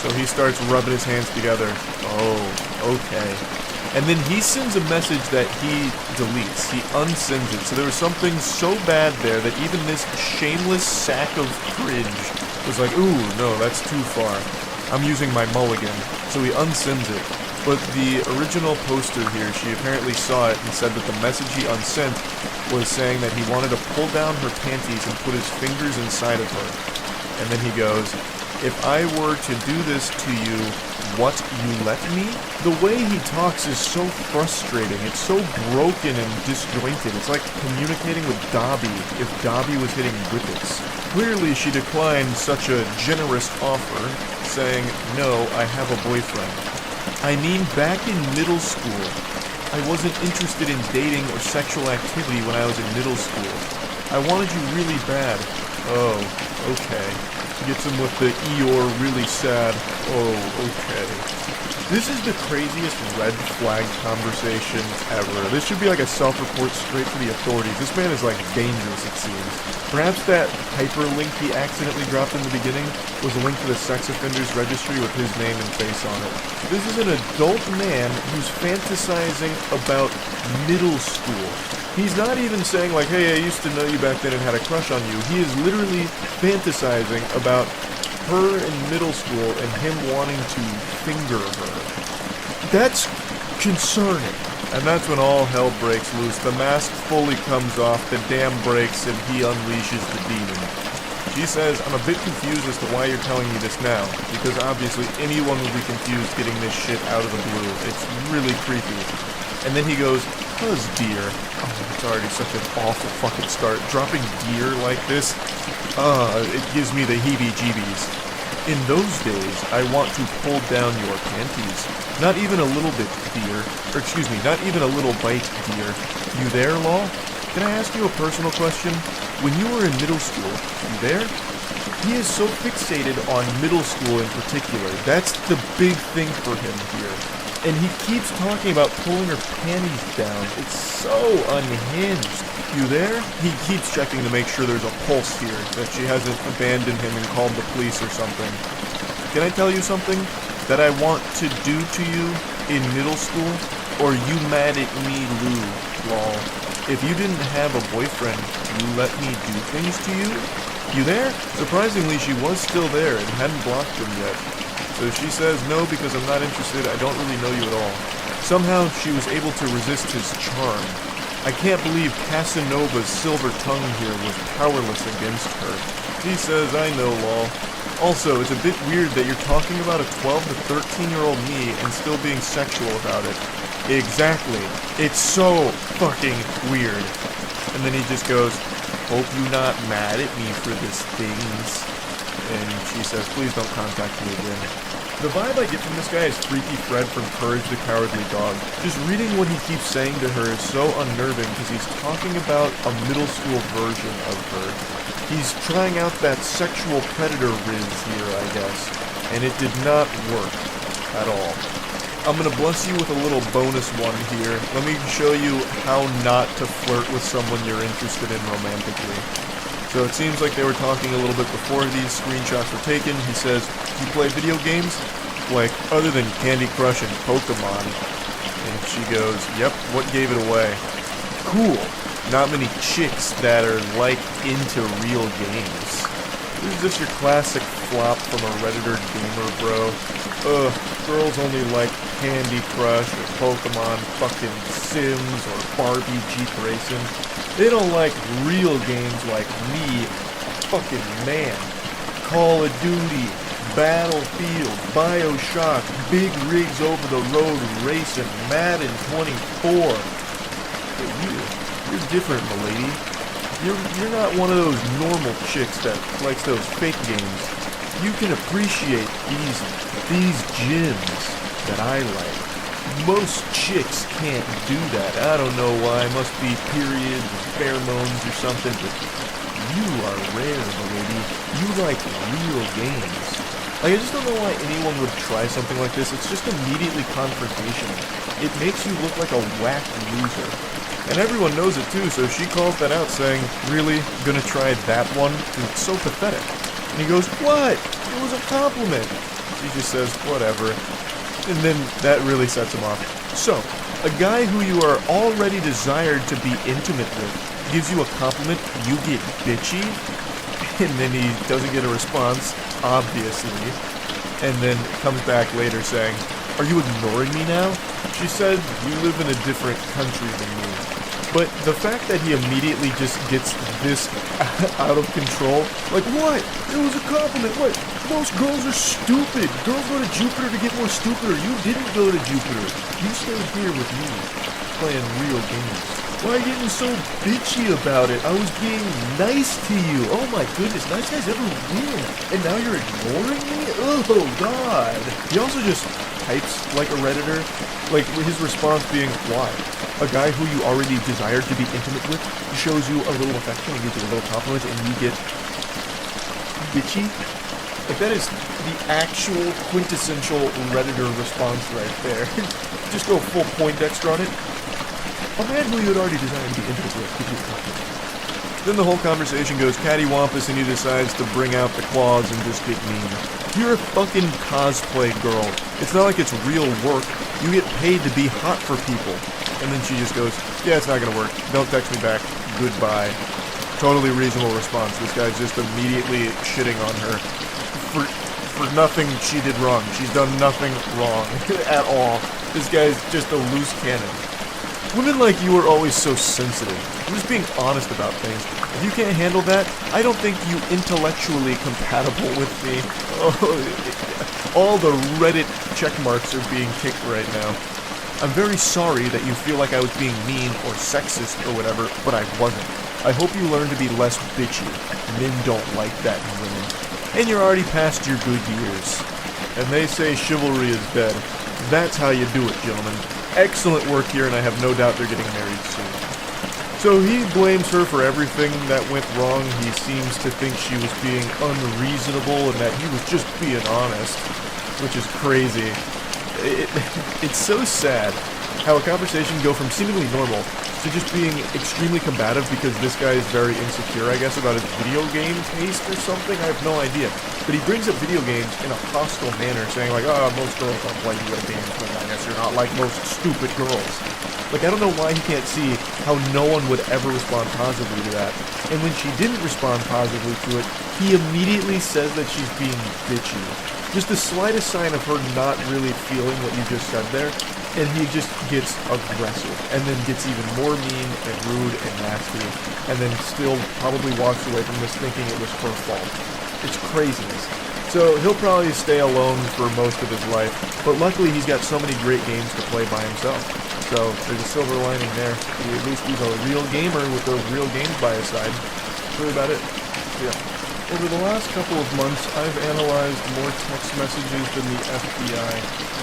Speaker 2: So he starts rubbing his hands together. Oh, okay. And then he sends a message that he deletes. He unsends it. So there was something so bad there that even this shameless sack of cringe was like, ooh, no, that's too far. I'm using my mulligan. So he unsends it. But the original poster here, she apparently saw it and said that the message he unsent was saying that he wanted to pull down her panties and put his fingers inside of her. And then he goes, if I were to do this to you, what, you let me? The way he talks is so frustrating. It's so broken and disjointed. It's like communicating with Dobby if Dobby was hitting whippets. Clearly she declined such a generous offer, saying, no, I have a boyfriend. I mean, back in middle school, I wasn't interested in dating or sexual activity when I was in middle school. I wanted you really bad. Oh, okay. Gets him with the Eeyore really sad. Oh, okay. This is the craziest red flag conversation ever. This should be like a self-report straight to the authorities. This man is like dangerous, it seems. Perhaps that hyperlink he accidentally dropped in the beginning was a link to the sex offenders registry with his name and face on it. This is an adult man who's fantasizing about middle school. He's not even saying like, hey, I used to know you back then and had a crush on you. He is literally fantasizing about her in middle school and him wanting to finger her. That's concerning. And that's when all hell breaks loose. The mask fully comes off, the dam breaks, and he unleashes the demon. She says, I'm a bit confused as to why you're telling me this now, because obviously anyone would be confused getting this shit out of the blue. It's really creepy. And then he goes, "Cuz dear." Oh, it's already such an awful fucking start. Dropping dear like this, it gives me the heebie-jeebies. In those days, I want to pull down your panties. Not even a little bit, dear. Or excuse me, not even a little bite, dear. You there, Law? Can I ask you a personal question? When you were in middle school, you there? He is so fixated on middle school in particular. That's the big thing for him here. And he keeps talking about pulling her panties down. It's so unhinged. You there? He keeps checking to make sure there's a pulse here, that she hasn't abandoned him and called the police or something. Can I tell you something that I want to do to you in middle school? Or you mad at me, Lou, lol? If you didn't have a boyfriend, you let me do things to you? You there? Surprisingly, she was still there and hadn't blocked him yet. So she says, no, because I'm not interested, I don't really know you at all. Somehow, she was able to resist his charm. I can't believe Casanova's silver tongue here was powerless against her. She says, I know, lol. Also, it's a bit weird that you're talking about a 12 to 13-year-old me and still being sexual about it. Exactly. It's so fucking weird. And then he just goes, hope you're not mad at me for this things. And she says, please don't contact me again. The vibe I get from this guy is Freaky Fred from Courage the Cowardly Dog. Just reading what he keeps saying to her is so unnerving because he's talking about a middle school version of her. He's trying out that sexual predator riz here, I guess. And it did not work at all. I'm gonna bless you with a little bonus one here. Let me show you how not to flirt with someone you're interested in romantically. So it seems like they were talking a little bit before these screenshots were taken. He says, you play video games? Like, other than Candy Crush and Pokemon. And she goes, yep, what gave it away? Cool. Not many chicks that are, like, into real games. This is just your classic flop from a Redditor gamer, bro. Ugh, girls only like Candy Crush or Pokemon, fucking Sims or Barbie Jeep Racing. They don't like real games like me, a fucking man. Call of Duty, Battlefield, BioShock, big rigs over the road racing, Madden 24. But you're different, m'lady. You're not one of those normal chicks that likes those fake games. You can appreciate these gems that I like. Most chicks can't do that. I don't know why. Must be periods or pheromones or something, but you are rare, m'lady. You like real games. Like, I just don't know why anyone would try something like this. It's just immediately confrontational. It makes you look like a whack loser. And everyone knows it too, so she calls that out saying, really? Gonna try that one? It's so pathetic. And he goes, what? It was a compliment. She just says, whatever. And then that really sets him off.
Speaker 3: So, a guy who you are already desired to be intimate with gives you a compliment, you get bitchy, and then he doesn't get a response, obviously, and then comes back later saying, "Are you ignoring me now?" She said, "You live in a different country than me." But the fact that he immediately just gets this out of control, like, what? It was a compliment. What? Most girls are stupid. Girls go to Jupiter to get more stupider. You didn't go to Jupiter. You stayed here with me, playing real games. Why are you getting so bitchy about it? I was being nice to you. Oh my goodness, nice guys ever win. And now you're ignoring me? Oh God. He also just types like a Redditor, like his response being, why? A guy who you already desired to be intimate with shows you a little affection and gives you a little compliment and you get bitchy? Like, that is the actual quintessential Redditor response right there. Just go full Poindexter on it. A man who you had already desired to be intimate with gives you a compliment. Then the whole conversation goes cattywampus and he decides to bring out the claws and just get mean. You're a fucking cosplay girl. It's not like it's real work. You get paid to be hot for people. And then she just goes, yeah, it's not gonna work. Don't text me back. Goodbye. Totally reasonable response. This guy's just immediately shitting on her for nothing she did wrong. She's done nothing wrong at all. This guy's just a loose cannon. Women like you are always so sensitive. I'm just being honest about things. If you can't handle that, I don't think you intellectually compatible with me. Oh, all the Reddit check marks are being kicked right now. I'm very sorry that you feel like I was being mean or sexist or whatever, but I wasn't. I hope you learn to be less bitchy. Men don't like that in women. And you're already past your good years. And they say chivalry is dead. That's how you do it, gentlemen. Excellent work here, and I have no doubt they're getting married soon. So he blames her for everything that went wrong. He seems to think she was being unreasonable and that he was just being honest, which is crazy. It's so sad how a conversation can go from seemingly normal to just being extremely combative because this guy is very insecure, I guess, about his video game taste or something. I have no idea. But he brings up video games in a hostile manner, saying like, oh, most girls don't play video games, but I guess you're not like most stupid girls. Like, I don't know why he can't see how no one would ever respond positively to that. And when she didn't respond positively to it, he immediately says that she's being bitchy. Just the slightest sign of her not really feeling what you just said there, and he just gets aggressive, and then gets even more mean and rude and nasty, and then still probably walks away from this thinking it was her fault. It's craziness. So he'll probably stay alone for most of his life, but luckily he's got so many great games to play by himself. So there's a silver lining there. At least he's a real gamer with those real games by his side. That's really about it. Yeah. Over the last couple of months, I've analyzed more text messages than the FBI.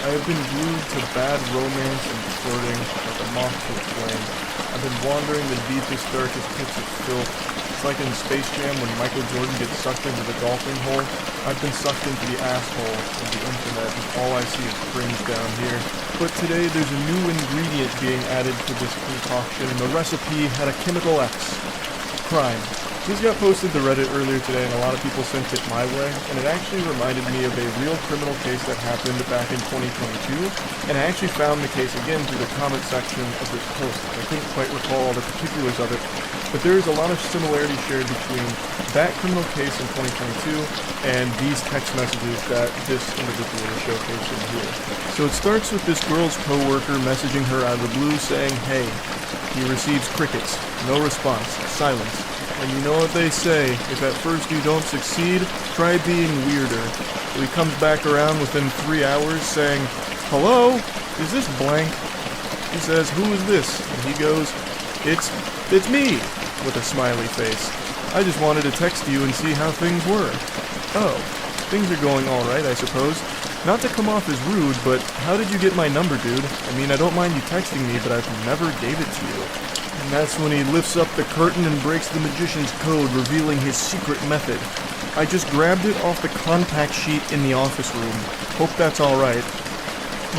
Speaker 3: I have been glued to bad romance and flirting like a moth to a flame. I've been wandering the deepest, darkest pits of filth. It's like in Space Jam when Michael Jordan gets sucked into the golfing hole. I've been sucked into the asshole of the internet, and all I see is cringe down here. But today, there's a new ingredient being added to this concoction, and the recipe had a chemical X. Crime. This got posted to Reddit earlier today, and a lot of people sent it my way, and it actually reminded me of a real criminal case that happened back in 2022, and I actually found the case again through the comment section of this post. I couldn't quite recall all the particulars of it, but there is a lot of similarity shared between that criminal case in 2022 and these text messages that this individual is showcasing here. So it starts with this girl's coworker messaging her out of the blue saying, hey, he receives crickets, no response, silence. And you know what they say, if at first you don't succeed, try being weirder. So he comes back around within 3 hours saying, hello, is this blank? He says, who is this? And he goes, it's me, with a smiley face. I just wanted to text you and see how things were. Oh, things are going alright, I suppose. Not to come off as rude, but how did you get my number, dude? I mean, I don't mind you texting me, but I've never gave it to you. And that's when he lifts up the curtain and breaks the magician's code, revealing his secret method. I just grabbed it off the contact sheet in the office room. Hope that's alright.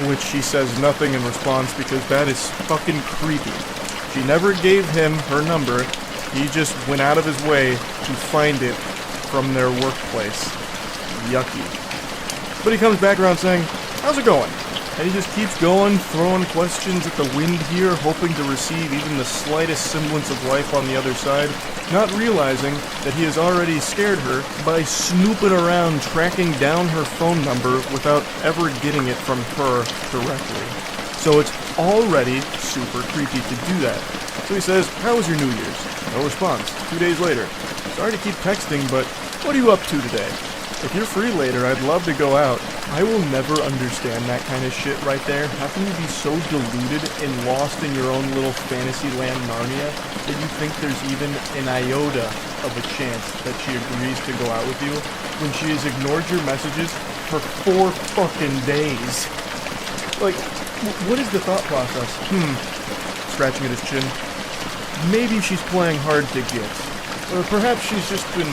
Speaker 3: Which she says nothing in response because that is fucking creepy. She never gave him her number. He just went out of his way to find it from their workplace. Yucky. But he comes back around saying, how's it going?
Speaker 2: And he just keeps going, throwing questions at the wind here, hoping to receive even the slightest semblance of life on the other side, not realizing that he has already scared her by snooping around, tracking down her phone number without ever getting it from her directly. So it's already super creepy to do that. So he says, "How was your New Year's?" No response. 2 days later. "Sorry to keep texting, but what are you up to today? If you're free later, I'd love to go out." I will never understand that kind of shit right there. How can you be so deluded and lost in your own little fantasy land Narnia that you think there's even an iota of a chance that she agrees to go out with you when she has ignored your messages for 4 fucking days? Like, what is the thought process? Scratching at his chin. Maybe she's playing hard to get. Or perhaps she's just been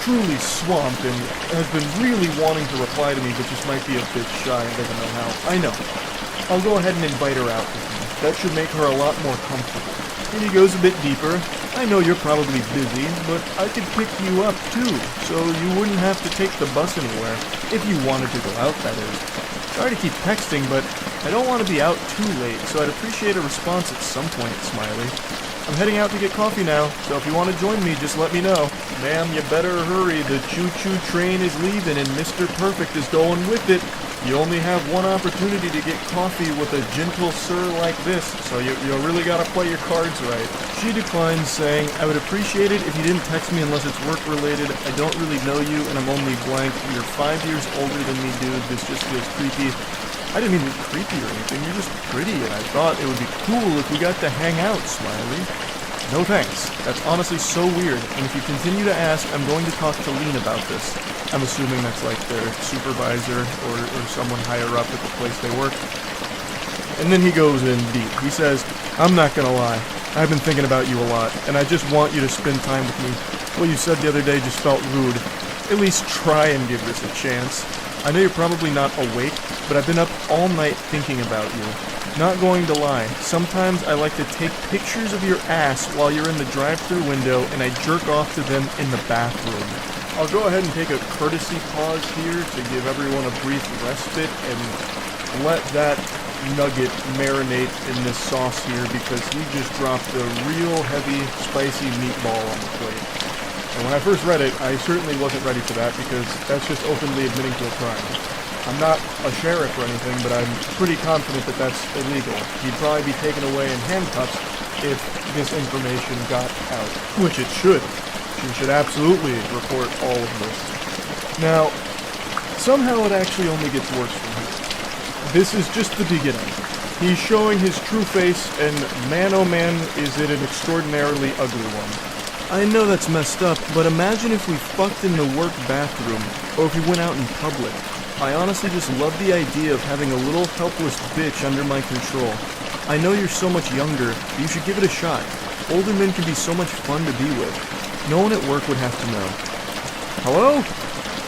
Speaker 2: truly swamped and has been really wanting to reply to me, but just might be a bit shy and doesn't know how. I know. I'll go ahead and invite her out with me. That should make her a lot more comfortable. And he goes a bit deeper. "I know you're probably busy, but I could pick you up too, so you wouldn't have to take the bus anywhere, if you wanted to go out, that is. Sorry to keep texting, but I don't want to be out too late, so I'd appreciate a response at some point, Smiley. I'm heading out to get coffee now, so if you want to join me, just let me know. Ma'am, you better hurry. The choo-choo train is leaving and Mr. Perfect is going with it. You only have one opportunity to get coffee with a gentle sir like this, so you really gotta play your cards right." She declines, saying, "I would appreciate it if you didn't text me unless it's work-related. I don't really know you, and I'm only blank. You're 5 years older than me, dude. This just feels creepy." I didn't mean to be creepy or anything. You're just pretty, and I thought it would be cool if we got to hang out, Smiley. "No thanks. That's honestly so weird, and if you continue to ask, I'm going to talk to Lean about this." I'm assuming that's like their supervisor or someone higher up at the place they work. And then he goes in deep. He says, "I'm not gonna lie. I've been thinking about you a lot, and I just want you to spend time with me. What you said the other day just felt rude. At least try and give this a chance. I know you're probably not awake, but I've been up all night thinking about you. Not going to lie, sometimes I like to take pictures of your ass while you're in the drive-thru window and I jerk off to them in the bathroom." I'll go ahead and take a courtesy pause here to give everyone a brief respite and let that nugget marinate in this sauce here, because he just dropped a real heavy, spicy meatball on the plate. And when I first read it, I certainly wasn't ready for that, because that's just openly admitting to a crime. I'm not a sheriff or anything, but I'm pretty confident that that's illegal. He'd probably be taken away in handcuffs if this information got out, which it should. She should absolutely report all of this. Now, somehow it actually only gets worse from here. This is just the beginning. He's showing his true face, and man oh man, is it an extraordinarily ugly one. I know that's messed up, but imagine if we fucked in the work bathroom, or if we went out in public. I honestly just love the idea of having a little helpless bitch under my control. I know you're so much younger, but you should give it a shot. Older men can be so much fun to be with. No one at work would have to know. Hello?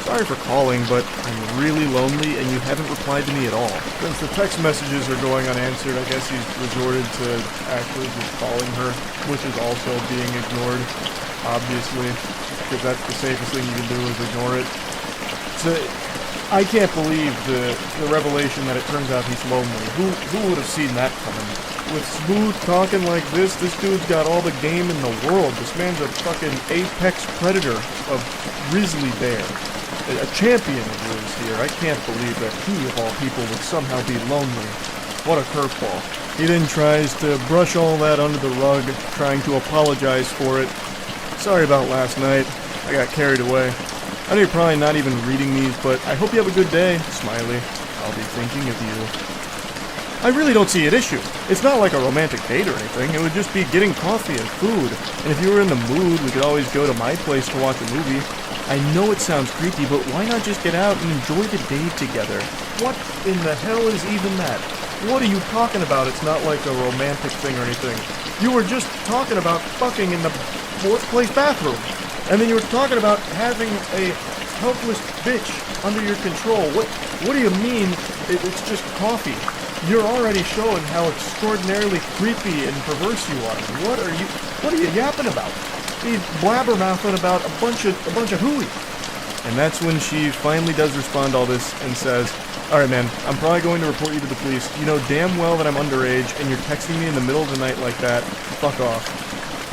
Speaker 2: Sorry for calling, but I'm really lonely and you haven't replied to me at all. Since the text messages are going unanswered, I guess he's resorted to actually just calling her, which is also being ignored, obviously, because that's the safest thing you can do is ignore it. So, I can't believe the revelation that it turns out he's lonely. Who would have seen that coming? With smooth talking like this dude's got all the game in the world. This man's a fucking apex predator, a grizzly bear. A champion of his here. I can't believe that he, of all people, would somehow be lonely. What a curveball. He then tries to brush all that under the rug, trying to apologize for it. Sorry about last night. I got carried away. I know you're probably not even reading these, but I hope you have a good day, Smiley. I'll be thinking of you. I really don't see an issue. It's not like a romantic date or anything. It would just be getting coffee and food. And if you were in the mood, we could always go to my place to watch a movie. I know it sounds creepy, but why not just get out and enjoy the day together? What in the hell is even that? What are you talking about? It's not like a romantic thing or anything. You were just talking about fucking in the workplace bathroom. And then you were talking about having a helpless bitch under your control. What do you mean it's just coffee? You're already showing how extraordinarily creepy and perverse you are. What are you yapping about? He's blabbermouthing about a bunch of hooey.
Speaker 1: And that's when she finally does respond to all this and says, "Alright man, I'm probably going to report you to the police. You know damn well that I'm underage and you're texting me in the middle of the night like that. Fuck off."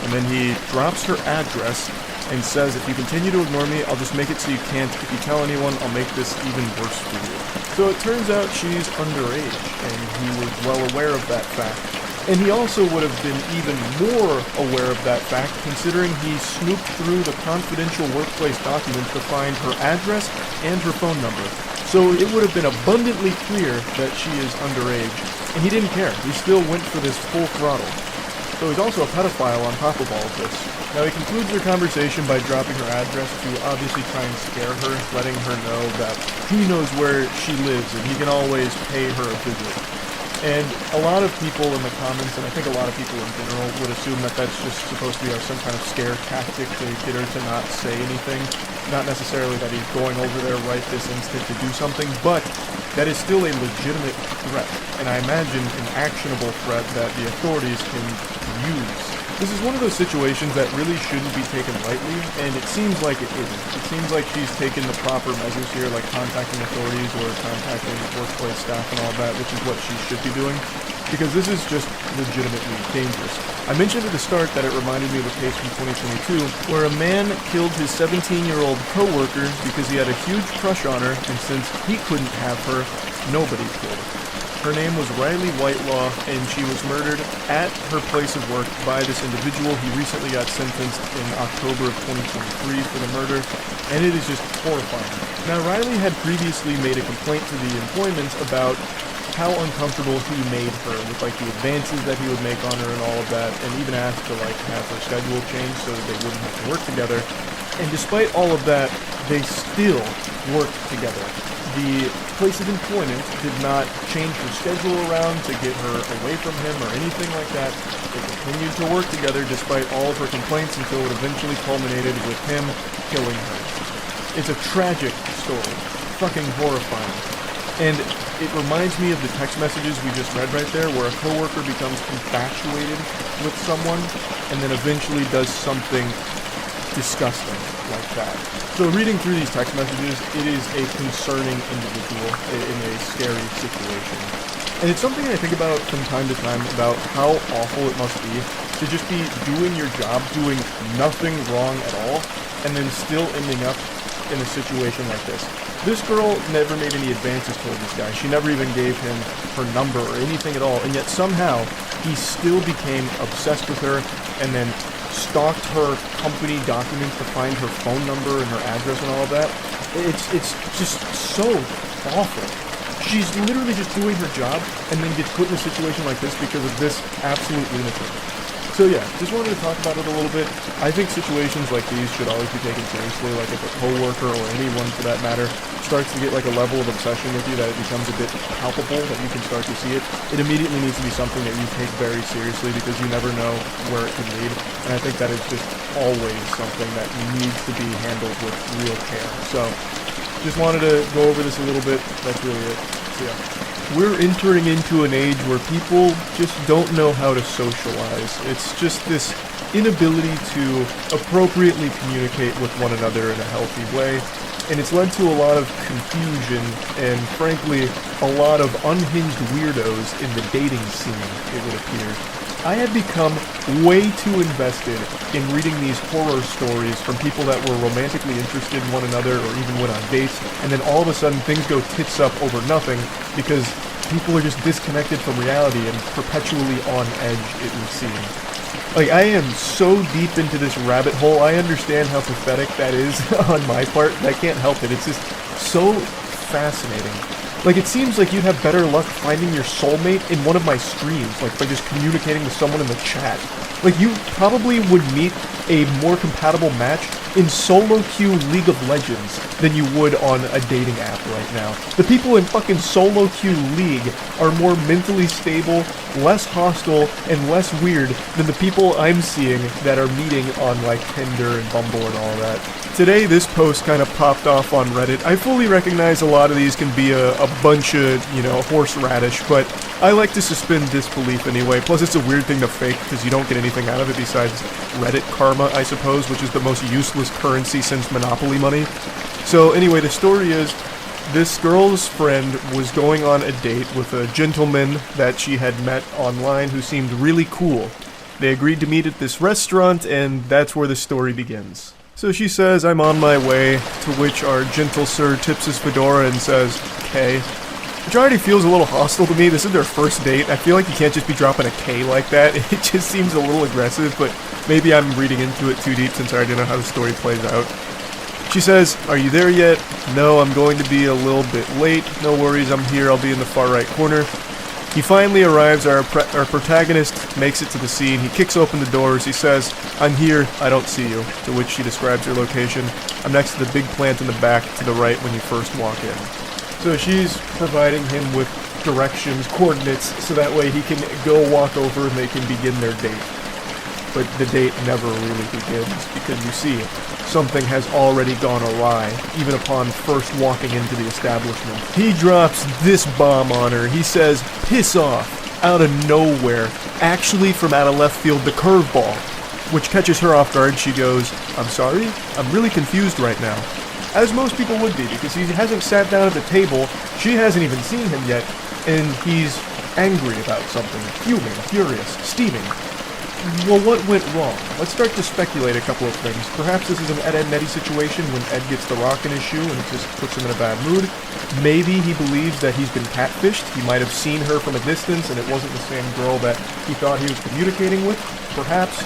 Speaker 1: And then he drops her address and says, "If you continue to ignore me, I'll just make it so you can't. If you tell anyone, I'll make this even worse for you." So it turns out she's underage, and he was well aware of that fact. And he also would have been even more aware of that fact, considering he snooped through the confidential workplace documents to find her address and her phone number. So it would have been abundantly clear that she is underage, and he didn't care. He still went for this full throttle. So he's also a pedophile on top of all of this. Now he concludes their conversation by dropping her address to obviously try and scare her, letting her know that he knows where she lives and he can always pay her a visit. And a lot of people in the comments, and I think a lot of people in general, would assume that that's just supposed to be some kind of scare tactic to get her to not say anything. Not necessarily that he's going over there right this instant to do something, but that is still a legitimate threat, and I imagine an actionable threat that the authorities can use. This is one of those situations that really shouldn't be taken lightly, and it seems like it isn't. It seems like she's taken the proper measures here, like contacting authorities or contacting workplace staff and all that, which is what she should be doing, because this is just legitimately dangerous. I mentioned at the start that it reminded me of a case from 2022, where a man killed his 17-year-old co-worker because he had a huge crush on her, and since he couldn't have her, nobody could. Her name was Riley Whitelaw, and she was murdered at her place of work by this individual. He recently got sentenced in October of 2023 for the murder, and it is just horrifying. Now, Riley had previously made a complaint to the employment about how uncomfortable he made her with like the advances that he would make on her and all of that, and even asked to like have her schedule changed so that they wouldn't have to work together. And despite all of that, they still worked together. The place of employment did not change her schedule around to get her away from him or anything like that. They continued to work together despite all of her complaints until it eventually culminated with him killing her. It's a tragic story. Fucking horrifying. And it reminds me of the text messages we just read right there, where a coworker becomes infatuated with someone and then eventually does something disgusting like that. So reading through these text messages, it is a concerning individual in a scary situation. And it's something I think about from time to time about how awful it must be to just be doing your job, doing nothing wrong at all, and then still ending up in a situation like this. This girl never made any advances toward this guy. She never even gave him her number or anything at all, and yet somehow he still became obsessed with her and then stalked her company documents to find her phone number and her address and all of that. It's just so awful. She's literally just doing her job and then gets put in a situation like this because of this absolute lunatic. So yeah, just wanted to talk about it a little bit. I think situations like these should always be taken seriously, like if a coworker or anyone for that matter starts to get like a level of obsession with you that it becomes a bit palpable, that you can start to see it, it immediately needs to be something that you take very seriously because you never know where it could lead. And I think that is just always something that needs to be handled with real care. So just wanted to go over this a little bit. That's really it. So yeah. We're entering into an age where people just don't know how to socialize. It's just this inability to appropriately communicate with one another in a healthy way, and it's led to a lot of confusion and, frankly, a lot of unhinged weirdos in the dating scene, it would appear. I had become way too invested in reading these horror stories from people that were romantically interested in one another or even went on dates, and then all of a sudden things go tits up over nothing because people are just disconnected from reality and perpetually on edge, it would seem. Like, I am so deep into this rabbit hole, I understand how pathetic that is on my part, I can't help it. It's just so fascinating. Like, it seems like you'd have better luck finding your soulmate in one of my streams, like by just communicating with someone in the chat. Like, you probably would meet a more compatible match in solo queue League of Legends than you would on a dating app right now. The people in fucking solo queue League are more mentally stable, less hostile, and less weird than the people I'm seeing that are meeting on like Tinder and Bumble and all that. Today, this post kind of popped off on Reddit. I fully recognize a lot of these can be a bunch of, horseradish, but I like to suspend disbelief anyway. Plus, it's a weird thing to fake because you don't get anything out of it besides Reddit karma, I suppose, which is the most useless currency since Monopoly money. So anyway, the story is, this girl's friend was going on a date with a gentleman that she had met online who seemed really cool. They agreed to meet at this restaurant, and that's where the story begins. So she says, I'm on my way, to which our gentle sir tips his fedora and says, "K." Which already feels a little hostile to me. This is their first date. I feel like you can't just be dropping a K like that. It just seems a little aggressive, but maybe I'm reading into it too deep since I already know how the story plays out. She says, "Are you there yet?" "No, I'm going to be a little bit late." "No worries, I'm here. I'll be in the far right corner." He finally arrives. Our protagonist makes it to the scene. He kicks open the doors. He says, "I'm here. I don't see you." To which she describes her location. "I'm next to the big plant in the back to the right when you first walk in." So she's providing him with directions, coordinates, so that way he can go walk over and they can begin their date. But the date never really begins, because you see, something has already gone awry, even upon first walking into the establishment. He drops this bomb on her. He says, "Piss off," out of nowhere. Actually, from out of left field, the curveball, which catches her off guard. She goes, "I'm sorry? I'm really confused right now." As most people would be, because he hasn't sat down at the table, she hasn't even seen him yet, and he's angry about something, fuming, furious, steaming. Well, what went wrong? Let's start to speculate a couple of things. Perhaps this is an Ed, Edd n Eddy situation when Ed gets the rock in his shoe and it just puts him in a bad mood. Maybe he believes that he's been catfished. He might have seen her from a distance and it wasn't the same girl that he thought he was communicating with. Perhaps.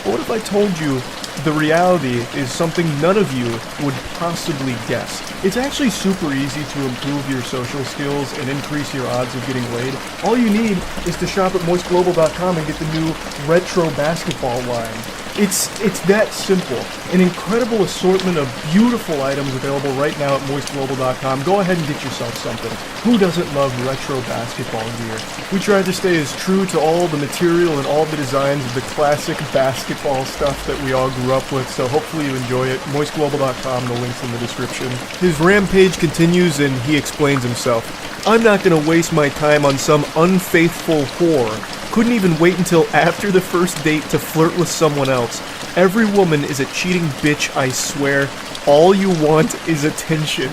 Speaker 1: But what if I told you the reality is something none of you would possibly guess? It's actually super easy to improve your social skills and increase your odds of getting laid. All you need is to shop at moistglobal.com and get the new retro basketball line. It's that simple. An incredible assortment of beautiful items available right now at moistglobal.com. Go ahead and get yourself something. Who doesn't love retro basketball gear? We tried to stay as true to all the material and all the designs of the classic basketball stuff that we all grew up with, so hopefully you enjoy it. moistglobal.com, the link's in the description. His rampage continues and he explains himself. "I'm not gonna waste my time on some unfaithful whore. Couldn't even wait until after the first date to flirt with someone else. Every woman is a cheating bitch, I swear. All you want is attention."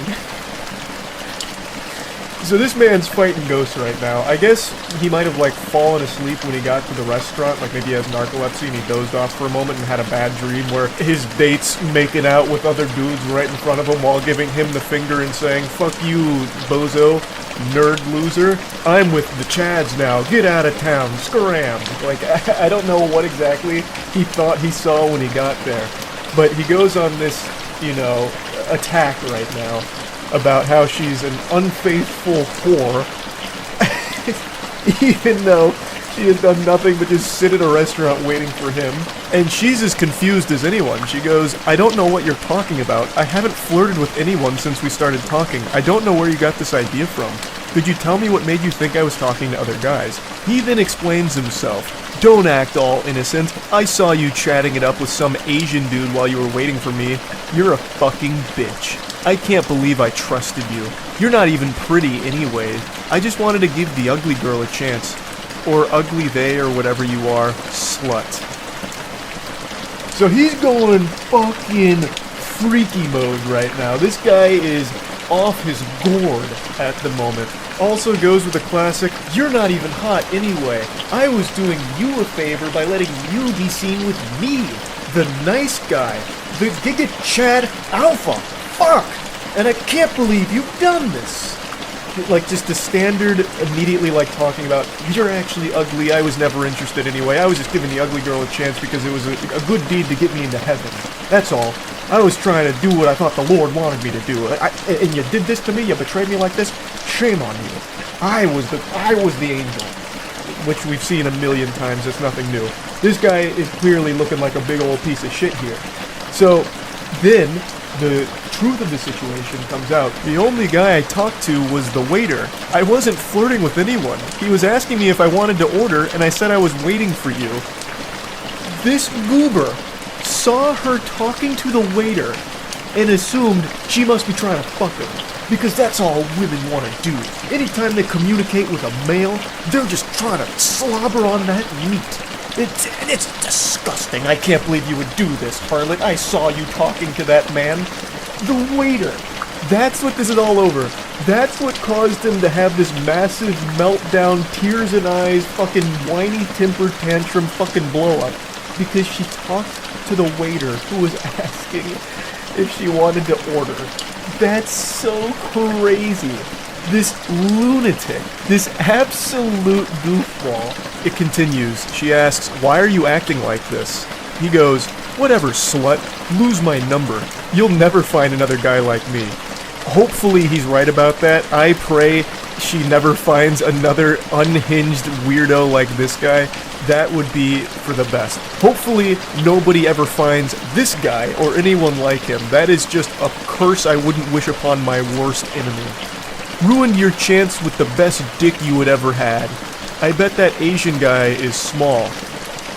Speaker 1: So this man's fighting ghosts right now. I guess he might have fallen asleep when he got to the restaurant, like maybe he has narcolepsy and he dozed off for a moment and had a bad dream where his date's making out with other dudes right in front of him while giving him the finger and saying, "Fuck you, bozo, nerd loser. I'm with the Chads now. Get out of town. Scram." I don't know what exactly he thought he saw when he got there. But he goes on this, attack right now about how she's an unfaithful whore, even though she has done nothing but just sit at a restaurant waiting for him. And she's as confused as anyone. She goes, "I don't know what you're talking about. I haven't flirted with anyone since we started talking. I don't know where you got this idea from. Could you tell me what made you think I was talking to other guys?" He then explains himself. "Don't act all innocent. I saw you chatting it up with some Asian dude while you were waiting for me. You're a fucking bitch. I can't believe I trusted you. You're not even pretty anyway. I just wanted to give the ugly girl a chance. Or ugly they, or whatever you are, slut." So he's going fucking freaky mode right now. This guy is off his gourd at the moment. Also goes with the classic, "You're not even hot anyway. I was doing you a favor by letting you be seen with me, the nice guy, the Giga Chad Alpha. Fuck! And I can't believe you've done this." Just the standard, immediately talking about, "You're actually ugly, I was never interested anyway, I was just giving the ugly girl a chance because it was a good deed to get me into heaven. That's all. I was trying to do what I thought the Lord wanted me to do, and you did this to me, you betrayed me like this? Shame on you. I was the angel." Which we've seen a million times, it's nothing new. This guy is clearly looking like a big old piece of shit here. So, then, the truth of the situation comes out. The only guy I talked to was the waiter. I wasn't flirting with anyone. He was asking me if I wanted to order, and I said I was waiting for you. This goober saw her talking to the waiter and assumed she must be trying to fuck him. Because that's all women want to do. Anytime they communicate with a male, they're just trying to slobber on that meat. It's disgusting. I can't believe you would do this, harlot. I saw you talking to that man. The waiter.
Speaker 3: That's what this is all over. That's what caused him to have this massive meltdown, tears in eyes, fucking whiny temper tantrum fucking blow up. Because she talked to the waiter who was asking if she wanted to order. That's so crazy. This lunatic, this absolute goofball. It continues. She asks, "Why are you acting like this?" He goes, "Whatever, slut. Lose my number. You'll never find another guy like me." Hopefully he's right about that. I pray she never finds another unhinged weirdo like this guy. That would be for the best. Hopefully nobody ever finds this guy or anyone like him. That is just a curse I wouldn't wish upon my worst enemy. Ruined your chance with the best dick you would ever had. I bet that Asian guy is small.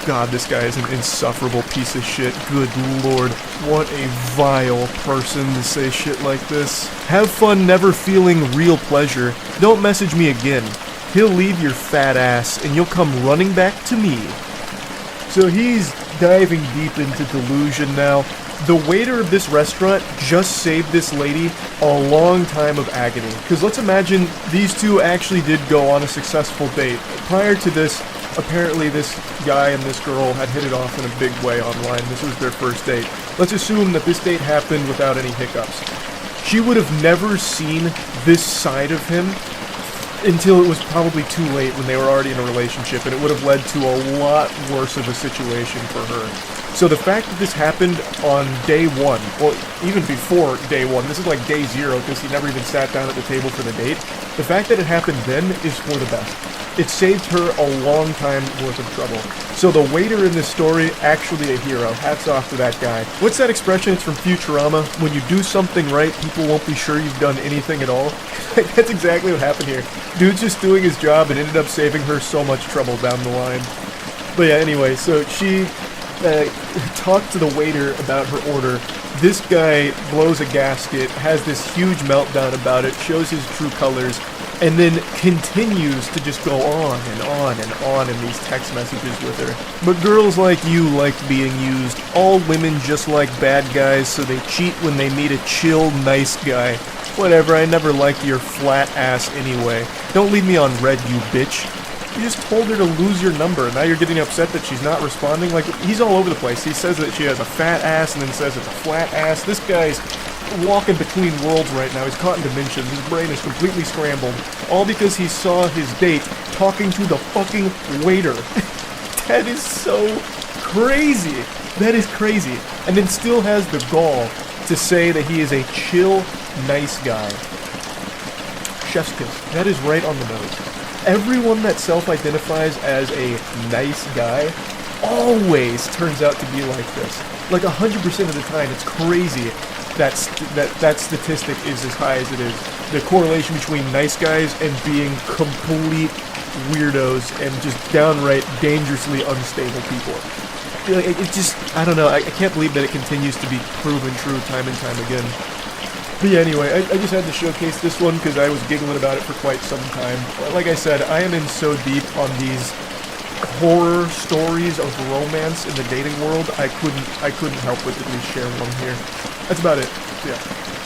Speaker 3: God, this guy is an insufferable piece of shit. Good lord. What a vile person to say shit like this. Have fun never feeling real pleasure. Don't message me again. He'll leave your fat ass and you'll come running back to me. So he's diving deep into delusion now. The waiter of this restaurant just saved this lady a long time of agony. Because let's imagine these two actually did go on a successful date. Prior to this, apparently this guy and this girl had hit it off in a big way online. This was their first date. Let's assume that this date happened without any hiccups. She would have never seen this side of him until it was probably too late when they were already in a relationship, and it would have led to a lot worse of a situation for her. So the fact that this happened on day one, well, even before day one, this is like day zero because he never even sat down at the table for the date. The fact that it happened then is for the best. It saved her a long time worth of trouble. So the waiter in this story, actually a hero. Hats off to that guy. What's that expression? It's from Futurama. When you do something right, people won't be sure you've done anything at all. That's exactly what happened here. Dude's just doing his job and ended up saving her so much trouble down the line. But yeah, anyway, so she talked to the waiter about her order. This guy blows a gasket, has this huge meltdown about it, shows his true colors, and then continues to just go on and on and on in these text messages with her. But girls like you like being used. All women just like bad guys, so they cheat when they meet a chill, nice guy. Whatever, I never liked your flat ass anyway. Don't leave me on red, you bitch. You just told her to lose your number, and now you're getting upset that she's not responding? Like, he's all over the place. He says that she has a fat ass, and then says it's a flat ass. This guy's walking between worlds right now. He's caught in dimensions. His brain is completely scrambled. All because he saw his date talking to the fucking waiter. That is so crazy. That is crazy. And then still has the gall to say that he is a chill, nice guy. Chef's kiss. That is right on the nose. Everyone that self-identifies as a nice guy always turns out to be like this. Like 100% of the time, it's crazy that statistic is as high as it is. The correlation between nice guys and being complete weirdos and just downright dangerously unstable people. It just, I don't know, I can't believe that it continues to be proven true time and time again. But yeah, anyway, I just had to showcase this one because I was giggling about it for quite some time. Like I said, I am in so deep on these horror stories of romance in the dating world, I couldn't help but at least share one here. That's about it. Yeah.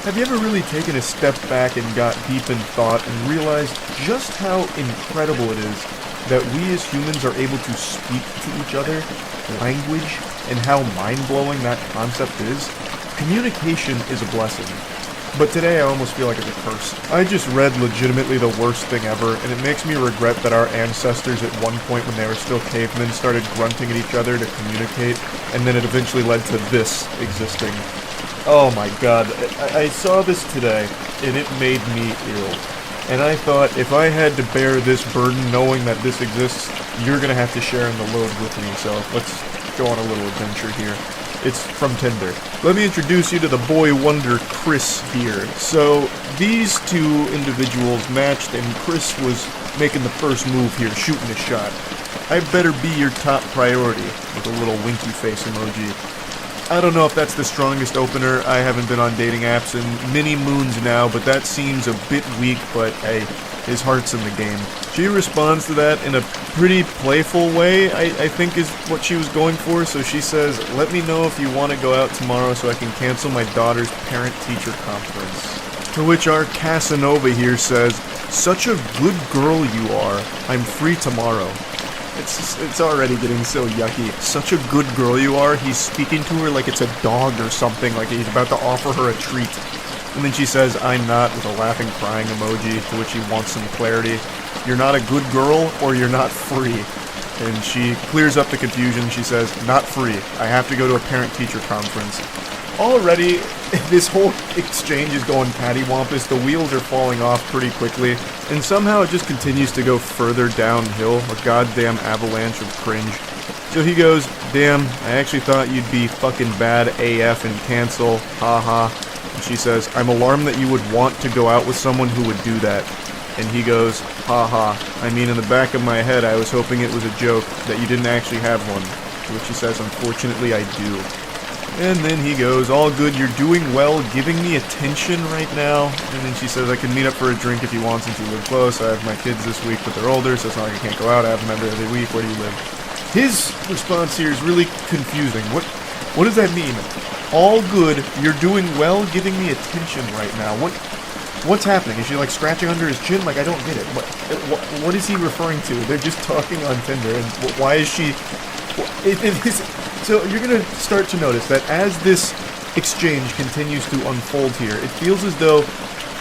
Speaker 3: Have you ever really taken a step back and got deep in thought and realized just how incredible it is that we as humans are able to speak to each other, language, and how mind-blowing that concept is? Communication is a blessing. But today I almost feel like it's a curse. I just read legitimately the worst thing ever, and it makes me regret that our ancestors at one point when they were still cavemen started grunting at each other to communicate, and then it eventually led to this existing. Oh my god, I saw this today, and it made me ill. And I thought, if I had to bear this burden knowing that this exists, you're gonna have to share in the load with me, so let's go on a little adventure here. It's from Tinder. Let me introduce you to the boy wonder Chris here. So, these two individuals matched and Chris was making the first move here, shooting a shot. I better be your top priority, with a little winky face emoji. I don't know if that's the strongest opener. I haven't been on dating apps in many moons now, but that seems a bit weak, but hey, his heart's in the game. She responds to that in a pretty playful way, I think is what she was going for. So she says, let me know if you want to go out tomorrow so I can cancel my daughter's parent-teacher conference.
Speaker 2: To which our Casanova here says, "Such a good girl you are. I'm free tomorrow."
Speaker 3: It's already getting so yucky. Such a good girl you are. He's speaking to her like it's a dog or something, like he's about to offer her a treat.
Speaker 2: And then she says, "I'm not," with a laughing, crying emoji, to which he wants some clarity. "You're not a good girl, or you're not free." And she clears up the confusion. She says, "Not free. I have to go to a parent-teacher conference." Already, this whole exchange is going cattywampus. The wheels are falling off pretty quickly, and somehow it just continues to go further downhill, a goddamn avalanche of cringe. So he goes, "Damn, I actually thought you'd be fucking bad AF and cancel, haha." And she says, "I'm alarmed that you would want to go out with someone who would do that." And he goes, "Haha, I mean, in the back of my head I was hoping it was a joke, that you didn't actually have one." To which she says, "Unfortunately I do." And then he goes, "All good, you're doing well, giving me attention right now." And then she says, "I can meet up for a drink if you want, since you live close. I have my kids this week, but they're older, so it's not like I can't go out. I have them every other week. Where do you live?" His response here is really confusing. What does that mean? All good, you're doing well, giving me attention right now. What's happening? Is she like scratching under his chin? Like, I don't get it. What is he referring to? They're just talking on Tinder, and why is she... So you're going to start to notice that as this exchange continues to unfold here, it feels as though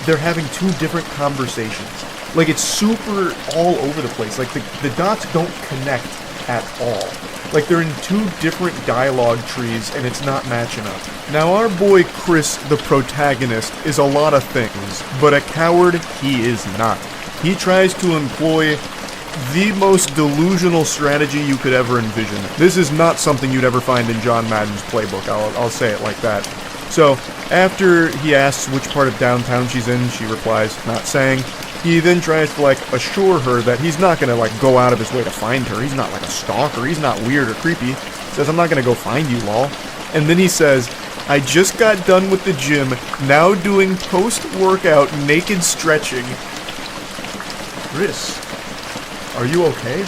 Speaker 2: they're having two different conversations. Like, it's super all over the place. Like, the dots don't connect at all. Like, they're in two different dialogue trees, and it's not matching up. Now, our boy Chris, the protagonist, is a lot of things, but a coward he is not. He tries to employ the most delusional strategy you could ever envision. This is not something you'd ever find in John Madden's playbook, I'll say it like that. So, after he asks which part of downtown she's in, she replies, not saying. He then tries to, like, assure her that he's not gonna, like, go out of his way to find her. He's not, like, a stalker. He's not weird or creepy. He says, "I'm not gonna go find you, lol." And then he says, "I just got done with the gym, now doing post-workout naked stretching." Chris, are you okay?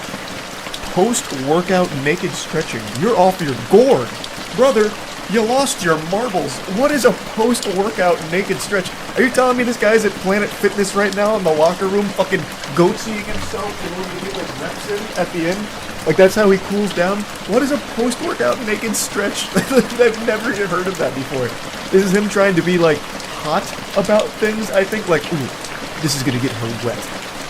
Speaker 2: Post-workout naked stretching. You're off your gourd. Brother, you lost your marbles. What is a post-workout naked stretch? Are you telling me this guy's at Planet Fitness right now in the locker room fucking goatseeing himself in order to get like reps in at the end? Like, that's how he cools down? What is a post-workout naked stretch? I've never heard of that before. This is him trying to be, like, hot about things, I think. Like, ooh, this is gonna get her wet.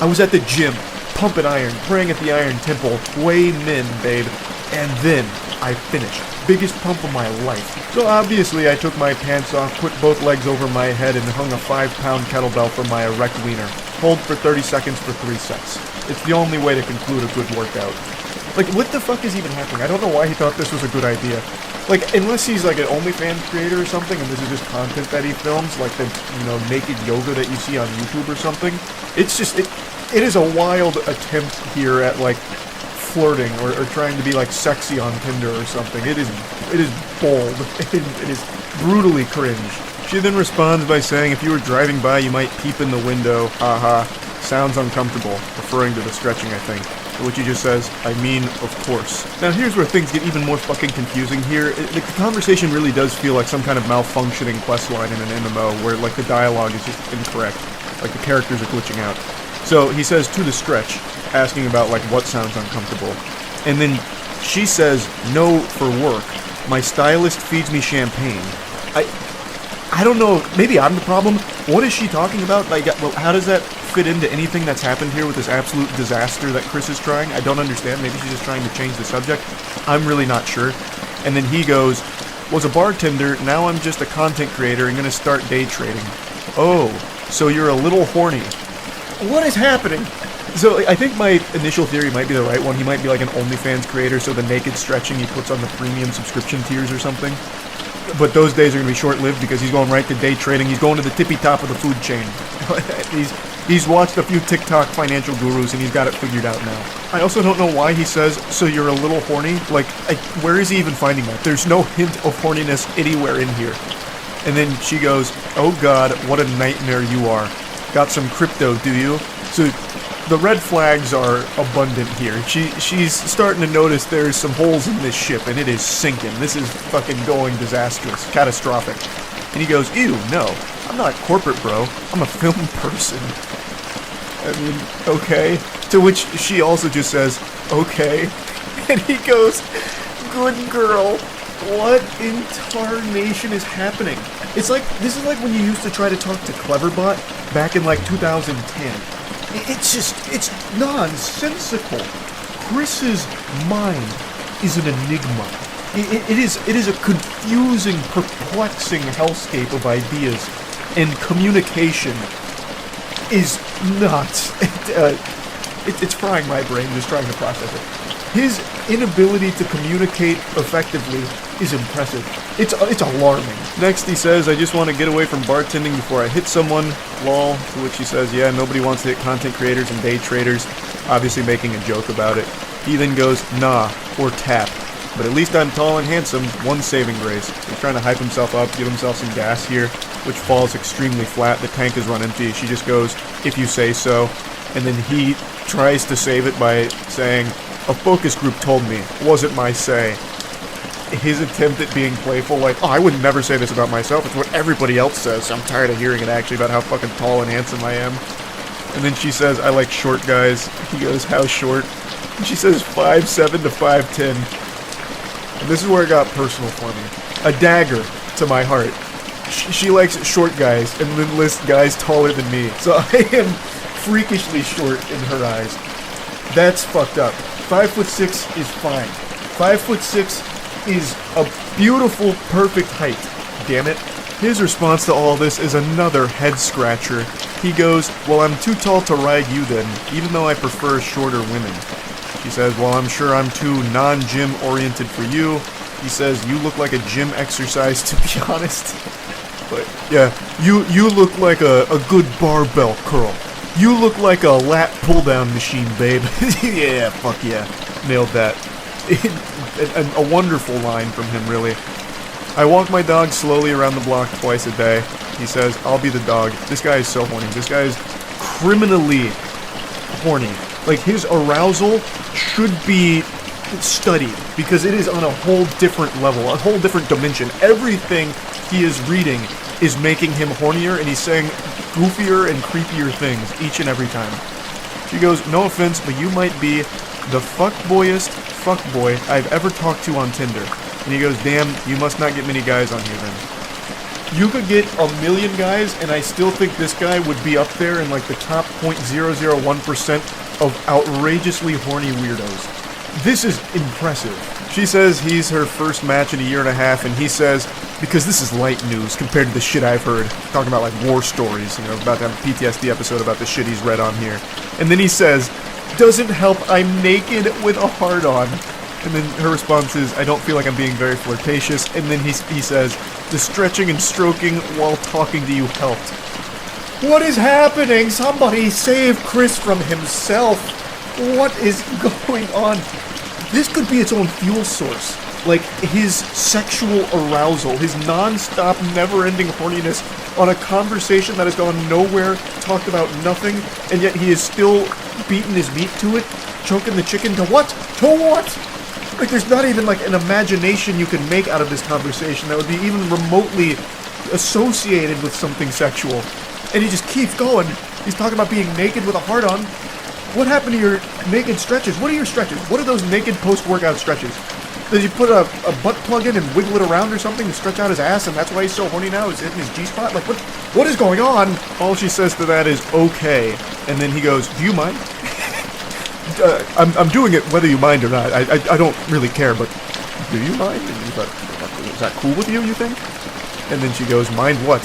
Speaker 2: I was at the gym, pumping iron, praying at the Iron Temple, way min, babe. And then I finished. Biggest pump of my life. So obviously I took my pants off, put both legs over my head, and hung a 5-pound kettlebell from my erect wiener. Hold for 30 seconds for 3 sets. It's the only way to conclude a good workout. Like, what the fuck is even happening? I don't know why he thought this was a good idea. Like, unless he's like an OnlyFans creator or something, and this is just content that he films, like the, you know, naked yoga that you see on YouTube or something. It's just, it is a wild attempt here at, like, flirting or trying to be, like, sexy on Tinder or something. It is bold. It is brutally cringe. She then responds by saying, "If you were driving by, you might peep in the window. Haha. Sounds uncomfortable," referring to the stretching, I think. To which he just says, "I mean, of course." Now here's where things get even more fucking confusing here. The conversation really does feel like some kind of malfunctioning questline in an MMO where, like, the dialogue is just incorrect. Like, the characters are glitching out. So he says to the stretch, asking about, like, what sounds uncomfortable. And then she says, "No, for work. My stylist feeds me champagne." I don't know, maybe I'm the problem. What is she talking about? Like, well, how does that fit into anything that's happened here with this absolute disaster that Chris is trying? I don't understand. Maybe she's just trying to change the subject. I'm really not sure. And then he goes, "Was a bartender, now I'm just a content creator and gonna start day trading." Oh, so you're a little horny. What is happening? So I think my initial theory might be the right one. He might be like an OnlyFans creator, so the naked stretching he puts on the premium subscription tiers or something. But those days are going to be short-lived because he's going right to day trading. He's going to the tippy top of the food chain. He's watched a few TikTok financial gurus and he's got it figured out now. I also don't know why he says, "So you're a little horny." Like, where is he even finding that? There's no hint of horniness anywhere in here. And then she goes, "Oh God, what a nightmare you are. Got some crypto, do you?" So the red flags are abundant here. She's starting to notice there's some holes in this ship, and it is sinking. This is fucking going disastrous, catastrophic. And he goes, "Ew, no.
Speaker 3: I'm not corporate, bro. I'm a film person. I mean, okay. To which she also just says, okay. And he goes, good girl. What in tarnation is happening? This is like when you used to try to talk to Cleverbot back in like 2010. It's nonsensical. Chris's mind is an enigma. It is a confusing, perplexing hellscape of ideas, and communication is nuts. It's frying my brain just trying to process it. His inability to communicate effectively is impressive. It's alarming.
Speaker 2: Next he says, I just want to get away from bartending before I hit someone, lol, to which he says, yeah, nobody wants to hit content creators and day traders, obviously making a joke about it. He then goes, nah, or tap. But at least I'm tall and handsome, one saving grace. He's trying to hype himself up, give himself some gas here, which falls extremely flat. The tank is run empty. She just goes, if you say so. And then he tries to save it by saying, a focus group told me, wasn't my say. His attempt at being playful, like, oh, I would never say this about myself, it's what everybody else says, so I'm tired of hearing it actually about how fucking tall and handsome I am. And then she says, I like short guys. He goes, how short? And she says 5'7" to 5'10". And this is where it got personal for me. A dagger to my heart. She likes short guys, and then lists guys taller than me. So I am freakishly short in her eyes. That's fucked up. 5'6" is fine. 5'6" is a beautiful, perfect height. Damn it. His response to all this is another head scratcher. He goes, well, I'm too tall to ride you then, even though I prefer shorter women. She says, well, I'm sure I'm too non-gym oriented for you. He says, you look like a gym exercise, to be honest. But, yeah, you look like a good barbell curl. You look like a lat pull-down machine, babe. Yeah, fuck yeah. Nailed that. A wonderful line from him, really. I walk my dog slowly around the block twice a day. He says, I'll be the dog. This guy is so horny. This guy is criminally horny. Like, his arousal should be studied, because it is on a whole different level, a whole different dimension. Everything he is reading is making him hornier, and he's saying goofier and creepier things each and every time. She goes, no offense, but you might be the fuckboyest fuckboy I've ever talked to on Tinder. And he goes, damn, you must not get many guys on here then. You could get a million guys, and I still think this guy would be up there in like the top 0.001% of outrageously horny weirdos. This is impressive. She says he's her first match in a year and a half, and he says, because this is light news compared to the shit I've heard, talking about like war stories, you know, about to have a PTSD episode about the shit he's read on here. And then he says, doesn't help, I'm naked with a hard-on. And then her response is, I don't feel like I'm being very flirtatious. And then he says, the stretching and stroking while talking to you helped. What is happening? Somebody save Chris from himself. What is going on? This could be its own fuel source. Like, his sexual arousal, his non-stop, never-ending horniness on a conversation that has gone nowhere, talked about nothing, and yet he is still beating his meat to it, choking the chicken to what? To what? Like, there's not even, like, an imagination you can make out of this conversation that would be even remotely associated with something sexual. And he just keeps going. He's talking about being naked with a heart-on. What happened to your naked stretches? What are your stretches? What are those naked post-workout stretches? Did you put a butt plug in and wiggle it around or something to stretch out his ass, and that's why he's so horny now? Is hitting his G-spot? Like, what is going on? All she says to that is, okay. And then he goes, do you mind? I'm doing it whether you mind or not. I don't really care, but do you mind? And he's like, is that cool with you, you think? And then she goes, mind what?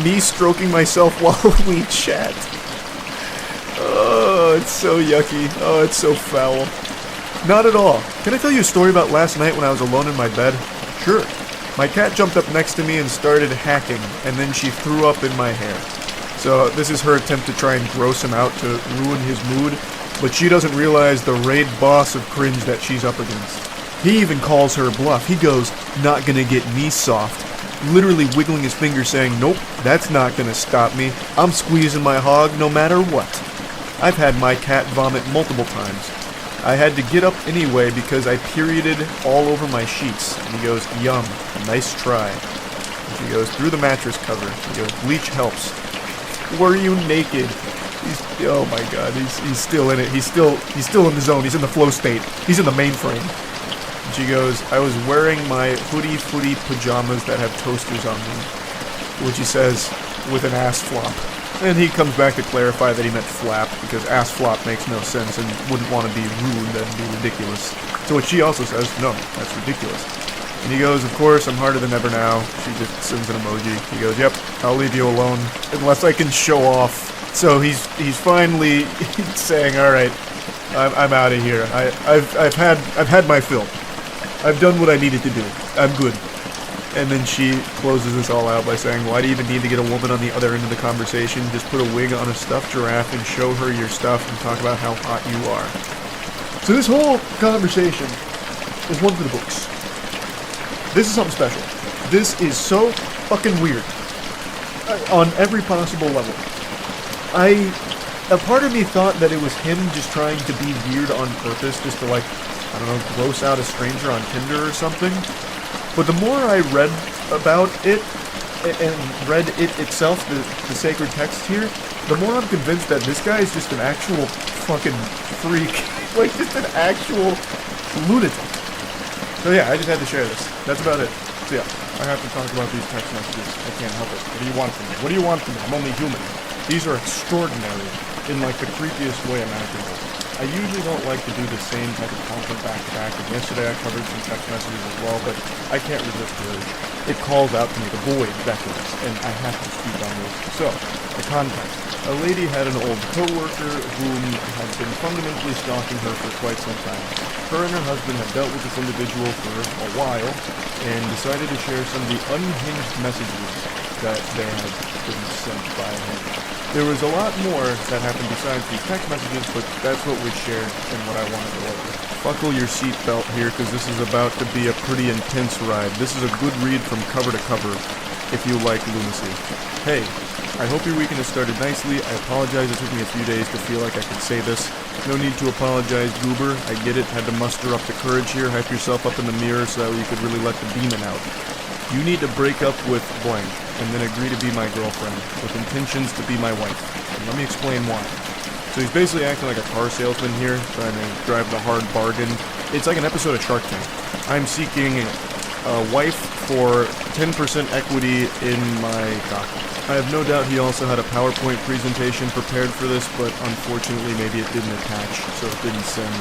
Speaker 2: Me stroking myself while we chat. Oh, it's so yucky. Oh, it's so foul. Not at all. Can I tell you a story about last night when I was alone in my bed? Sure. My cat jumped up next to me and started hacking, and then she threw up in my hair. So this is her attempt to try and gross him out to ruin his mood, but she doesn't realize the raid boss of cringe that she's up against. He even calls her bluff. He goes, not gonna get me soft. Literally wiggling his finger saying, nope, that's not gonna stop me. I'm squeezing my hog no matter what. I've had my cat vomit multiple times. I had to get up anyway because I perioded all over my sheets. And he goes, yum, nice try. And she goes, through the mattress cover. She goes, bleach helps. Were you naked?
Speaker 3: Oh my god, he's still in it. He's still in the zone. He's in the flow state. He's in the mainframe.
Speaker 2: And she goes, I was wearing my footy pajamas that have toasters on them.
Speaker 3: Which he says with an ass flop.
Speaker 2: And he comes back to clarify that he meant flap, because ass flop makes no sense and wouldn't want to be rude and be ridiculous. To which she also says, no, that's ridiculous. And he goes, of course, I'm harder than ever now. She just sends an emoji. He goes, yep, I'll leave you alone unless I can show off. So he's finally saying, all right, I'm out of here. I've had my fill. I've done what I needed to do. I'm good. And then she closes this all out by saying, why do you even need to get a woman on the other end of the conversation? Just put a wig on a stuffed giraffe and show her your stuff and talk about how hot you are.
Speaker 3: So this whole conversation is one for the books. This is something special. This is so fucking weird. On every possible level. A part of me thought that it was him just trying to be weird on purpose, just to, like, I don't know, gross out a stranger on Tinder or something. But the more I read about it, and read it itself, the sacred text here, the more I'm convinced that this guy is just an actual fucking freak. Like, just an actual lunatic. So yeah, I just had to share this. That's about it.
Speaker 1: So yeah, I have to talk about these text messages. I can't help it. What do you want from me? What do you want from me? I'm only human. These are extraordinary in, like, the creepiest way imaginable. I usually don't like to do the same type of content back to back, and yesterday I covered some text messages as well, but I can't resist the urge. It calls out to me, the void beckons, and I have to speak on this. So, the context. A lady had an old co-worker whom had been fundamentally stalking her for quite some time. Her and her husband had dealt with this individual for a while, and decided to share some of the unhinged messages that they had been sent by him. There was a lot more that happened besides these text messages, but that's what was shared and what I want to go over. Buckle your seatbelt here, because this is about to be a pretty intense ride. This is a good read from cover to cover, if you like lunacy. Hey, I hope your weekend has started nicely. I apologize it took me a few days to feel like I could say this. No need to apologize, goober. I get it, had to muster up the courage here, hype yourself up in the mirror so that you could really let the demon out. You need to break up with blank, and then agree to be my girlfriend, with intentions to be my wife. And let me explain why. So he's basically acting like a car salesman here, trying to drive the hard bargain. It's like an episode of Shark Tank. I'm seeking a wife for 10% equity in my stock. I have no doubt he also had a PowerPoint presentation prepared for this, but unfortunately maybe it didn't attach, so it didn't send.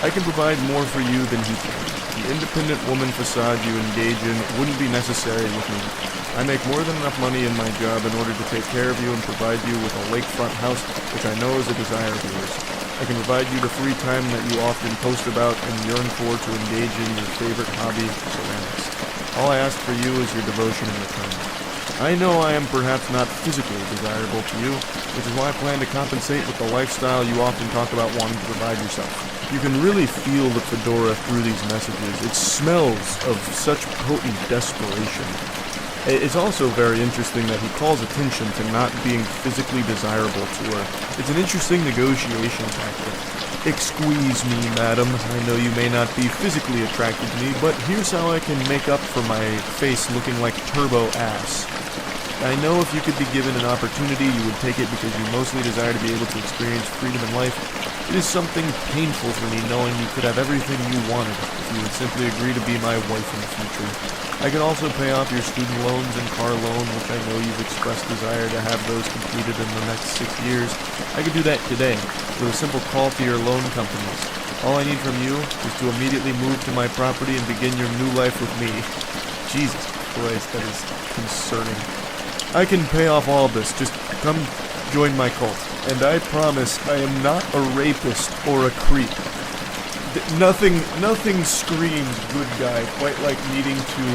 Speaker 1: I can provide more for you than he can. The independent woman facade you engage in wouldn't be necessary with me. I make more than enough money in my job in order to take care of you and provide you with a lakefront house, which I know is a desire of yours. I can provide you the free time that you often post about and yearn for to engage in your favorite hobby, ceramics. All I ask for you is your devotion in return. I know I am perhaps not physically desirable to you, which is why I plan to compensate with the lifestyle you often talk about wanting to provide yourself. You can really feel the fedora through these messages. It smells of such potent desperation. It's also very interesting that he calls attention to not being physically desirable to her. It's an interesting negotiation tactic. Excuse me, madam. I know you may not be physically attracted to me, but here's how I can make up for my face looking like turbo ass. I know if you could be given an opportunity, you would take it because you mostly desire to be able to experience freedom in life. It is something painful for me knowing you could have everything you wanted if you would simply agree to be my wife in the future. I can also pay off your student loans and car loan, which I know you've expressed desire to have those completed in the next 6 years. I could do that today with a simple call to your loan companies. All I need from you is to immediately move to my property and begin your new life with me. Jesus Christ, that is concerning. I can pay off all of this. Just come join my cult. And I promise I am not a rapist or a creep. Nothing screams good guy quite like needing to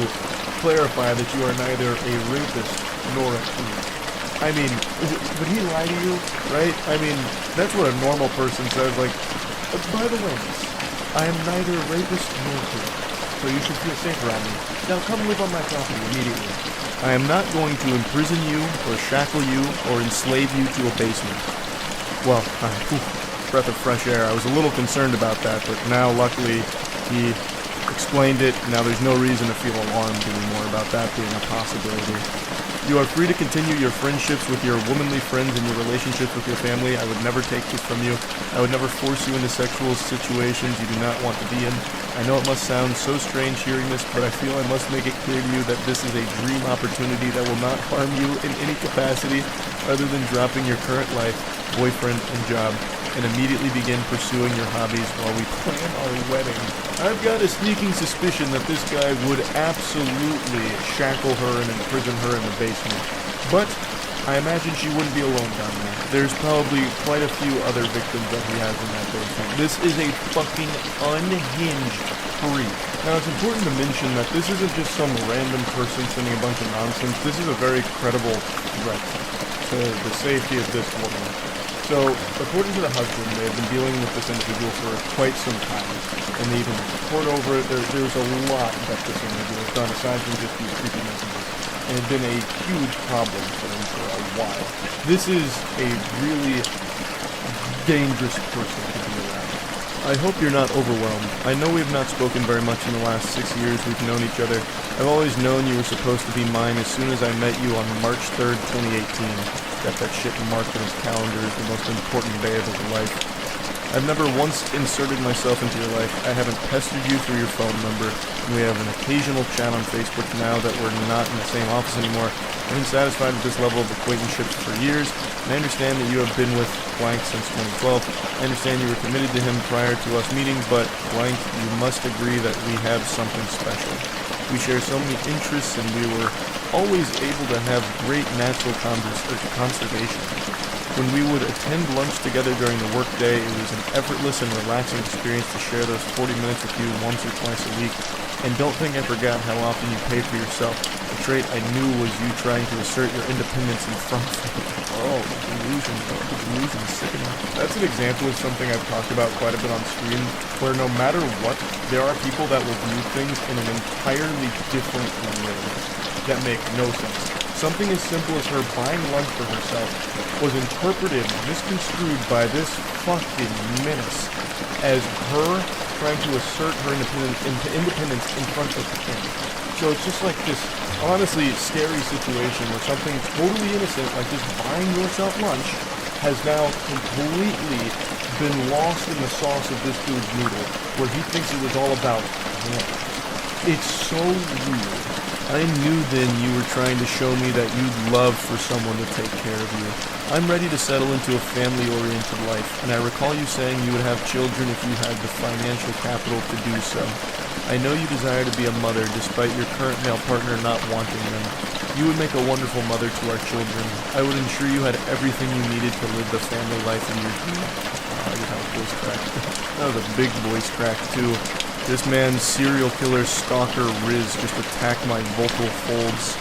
Speaker 1: clarify that you are neither a rapist nor a creep. I mean, would he lie to you, right? I mean, that's what a normal person says, like, by the way, miss, I am neither a rapist nor a creep, so you should feel safe around me. Now come live on my property immediately. I am not going to imprison you, or shackle you, or enslave you to a basement. Well, breath of fresh air. I was a little concerned about that, but now, luckily, he
Speaker 2: explained it. Now there's no reason to feel alarmed anymore about that being a possibility. You are free to continue your friendships with your womanly friends and your relationships with your family. I would never take this from you. I would never force you into sexual situations you do not want to be in. I know it must sound so strange hearing this, but I feel I must make it clear to you that this is a dream opportunity that will not harm you in any capacity other than dropping your current life, boyfriend, and job, and immediately begin pursuing your hobbies while we plan our wedding. I've got a sneaking suspicion that this guy would absolutely shackle her and imprison her in the basement. But I imagine she wouldn't be alone down there. There's probably quite a few other victims that he has in that basement. This is a fucking unhinged freak. Now it's important to mention that this isn't just some random person sending a bunch of nonsense. This is a very credible threat to the safety of this woman. So, according to the husband, they have been dealing with this individual for quite some time, and they even report over it. There's a lot that this individual has done, aside from just these creepy messages, and it's been a huge problem for them for a while. This is a really dangerous person to be around. I hope you're not overwhelmed. I know we have not spoken very much in the last 6 years we've known each other. I've always known you were supposed to be mine as soon as I met you on March 3rd, 2018. Got that shit marked in his calendar as the most important day of his life. I've never once inserted myself into your life. I haven't pestered you through your phone number. And we have an occasional chat on Facebook now that we're not in the same office anymore. I've been satisfied with this level of acquaintanceship for years, and I understand that you have been with blank since 2012. I understand you were committed to him prior to us meeting, but blank, you must agree that we have something special. We share so many interests, and we were always able to have great natural conservation. When we would attend lunch together during the workday, it was an effortless and relaxing experience to share those 40 minutes with you once or twice a week. And don't think I forgot how often you pay for yourself. The trait I knew was you trying to assert your independence in front of me. Oh, delusion, sickening. That's an example of something I've talked about quite a bit on screen, where no matter what, there are people that will view things in an entirely different way that make no sense. Something as simple as her buying lunch for herself was interpreted, misconstrued by this fucking menace as her trying to assert her independence in front of him. So it's just like this honestly scary situation where something totally innocent, like just buying yourself lunch, has now completely been lost in the sauce of this dude's noodle, where he thinks it was all about him. It's so weird. I knew then you were trying to show me that you'd love for someone to take care of you. I'm ready to settle into a family-oriented life, and I recall you saying you would have children if you had the financial capital to do so. I know you desire to be a mother despite your current male partner not wanting them. You would make a wonderful mother to our children. I would ensure you had everything you needed to live the family life in your dream. I would have a voice crack. That was a big voice crack, too. This man's serial killer stalker Riz just attacked my vocal folds.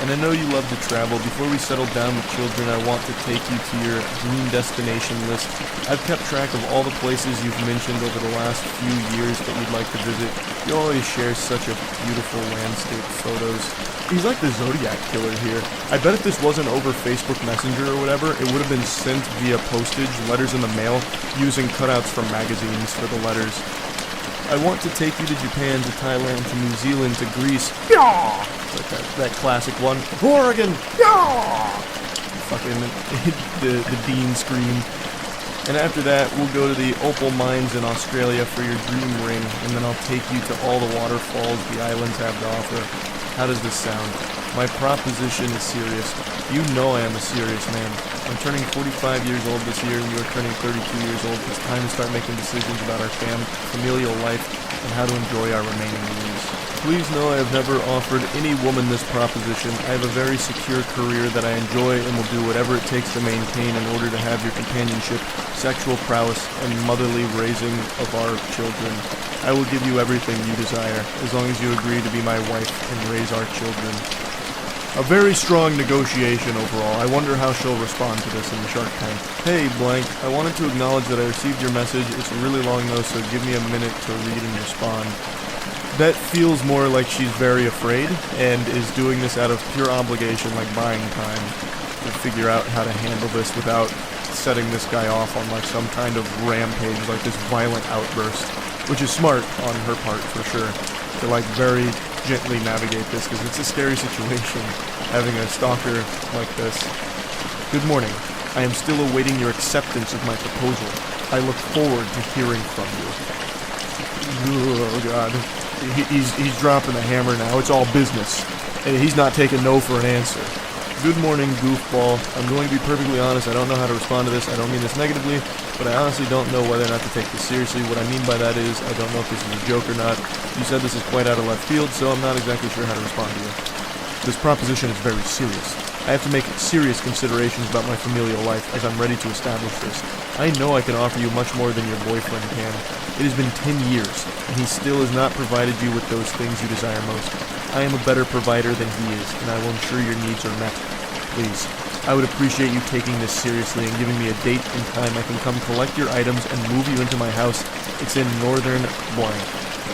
Speaker 2: And I know you love to travel. Before we settle down with children, I want to take you to your dream destination list. I've kept track of all the places you've mentioned over the last few years that you'd like to visit. You always share such a beautiful landscape photos. He's like the Zodiac killer here. I bet if this wasn't over Facebook Messenger or whatever, it would have been sent via postage, letters in the mail, using cutouts from magazines for the letters. I want to take you to Japan, to Thailand, to New Zealand, to Greece. Yeah! Like that classic one. Oregon! Yeah! Fucking the Dean scream. And after that, we'll go to the opal mines in Australia for your dream ring, and then I'll take you to all the waterfalls the islands have to offer. How does this sound? My proposition is serious. You know I am a serious man. I'm turning 45 years old this year, and you are turning 32 years old. It's time to start making decisions about our familial life and how to enjoy our remaining years. Please know I have never offered any woman this proposition. I have a very secure career that I enjoy and will do whatever it takes to maintain in order to have your companionship, sexual prowess, and motherly raising of our children. I will give you everything you desire, as long as you agree to be my wife and raise our children. A very strong negotiation overall. I wonder how she'll respond to this in the Shark Tank. Hey, blank, I wanted to acknowledge that I received your message. It's really long though, so give me a minute to read and respond. That feels more like she's very afraid and is doing this out of pure obligation, like buying time, to figure out how to handle this without setting this guy off on like some kind of rampage, like this violent outburst.
Speaker 3: which is smart on her part for sure, to like very gently navigate this because it's a scary situation having a stalker like this. Good morning. I am still awaiting your acceptance of my proposal. I look forward to hearing from you. Oh god. He's dropping the hammer now. It's all business. And he's not taking no for an answer. Good morning, goofball. I'm going to be perfectly honest. I don't know how to respond to this. I don't mean this negatively, but I honestly don't know whether or not to take this seriously. What I mean by that is, I don't know if this is a joke or not. You said this is quite out of left field, so I'm not exactly sure how to respond to you. This proposition is very serious. I have to make serious considerations about my familial life as I'm ready to establish this. I know I can offer you much more than your boyfriend can. It has been 10 years, and he still has not provided you with those things you desire most. I am a better provider than he is, and I will ensure your needs are met. Please, I would appreciate you taking this seriously and giving me a date and time I can come collect your items and move you into my house. It's in northern blank.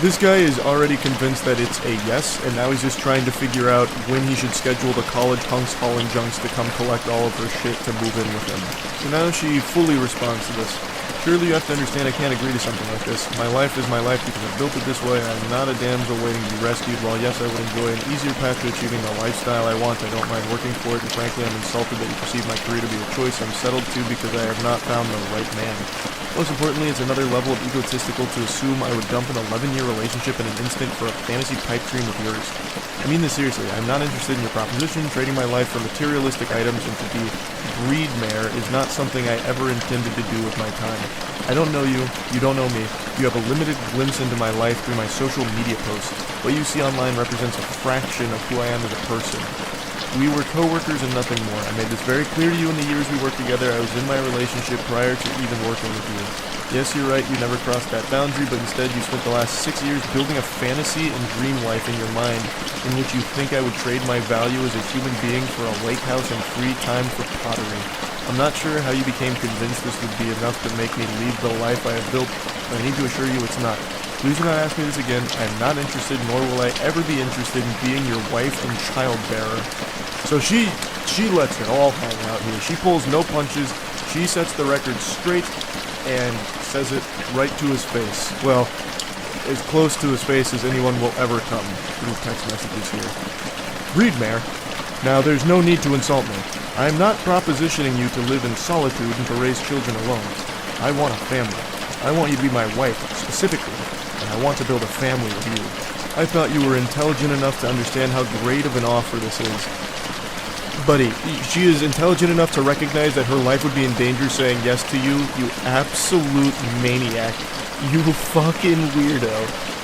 Speaker 3: This guy is already convinced that it's a yes, and now he's just trying to figure out when he should schedule the college hunks hauling junks to come collect all of her shit to move in with him. So now she fully responds to this. Surely you have to understand I can't agree to something like this. My life is my life because I built it this way. I'm not a damsel waiting to be rescued. While yes, I would enjoy an easier path to achieving the lifestyle I want, I don't mind working for it, and frankly I'm insulted that you perceive my career to be a choice I'm settled to because I have not found the right man. Most importantly, it's another level of egotistical to assume I would dump an 11-year relationship in an instant for a fantasy pipe dream of yours. I mean this seriously. I'm not interested in your proposition. Trading my life for materialistic items and to be breed mare is not something I ever intended to do with my time. I don't know you. You don't know me. You have a limited glimpse into my life through my social media posts. What you see online represents a fraction of who I am as a person. We were co-workers and nothing more. I made this very clear to you in the years we worked together. I was in my relationship prior to even working with you. Yes, you're right, you never crossed that boundary, but instead you spent the last 6 years building a fantasy and dream life in your mind in which you think I would trade my value as a human being for a lake house and free time for pottery. I'm not sure how you became convinced this would be enough to make me leave the life I have built, but I need to assure you it's not. Please do not ask me this again. I am not interested, nor will I ever be interested in being your wife and childbearer. So she lets it all hang out here. She pulls no punches. She sets the record straight and says it right to his face. Well, as close to his face as anyone will ever come through text messages here. Read, Mare. Now, there's no need to insult me. I am not propositioning you to live in solitude and to raise children alone. I want a family. I want you to be my wife, specifically, and I want to build a family with you. I thought you were intelligent enough to understand how great of an offer this is. Buddy, she is intelligent enough to recognize that her life would be in danger saying yes to you, you absolute maniac. You fucking weirdo.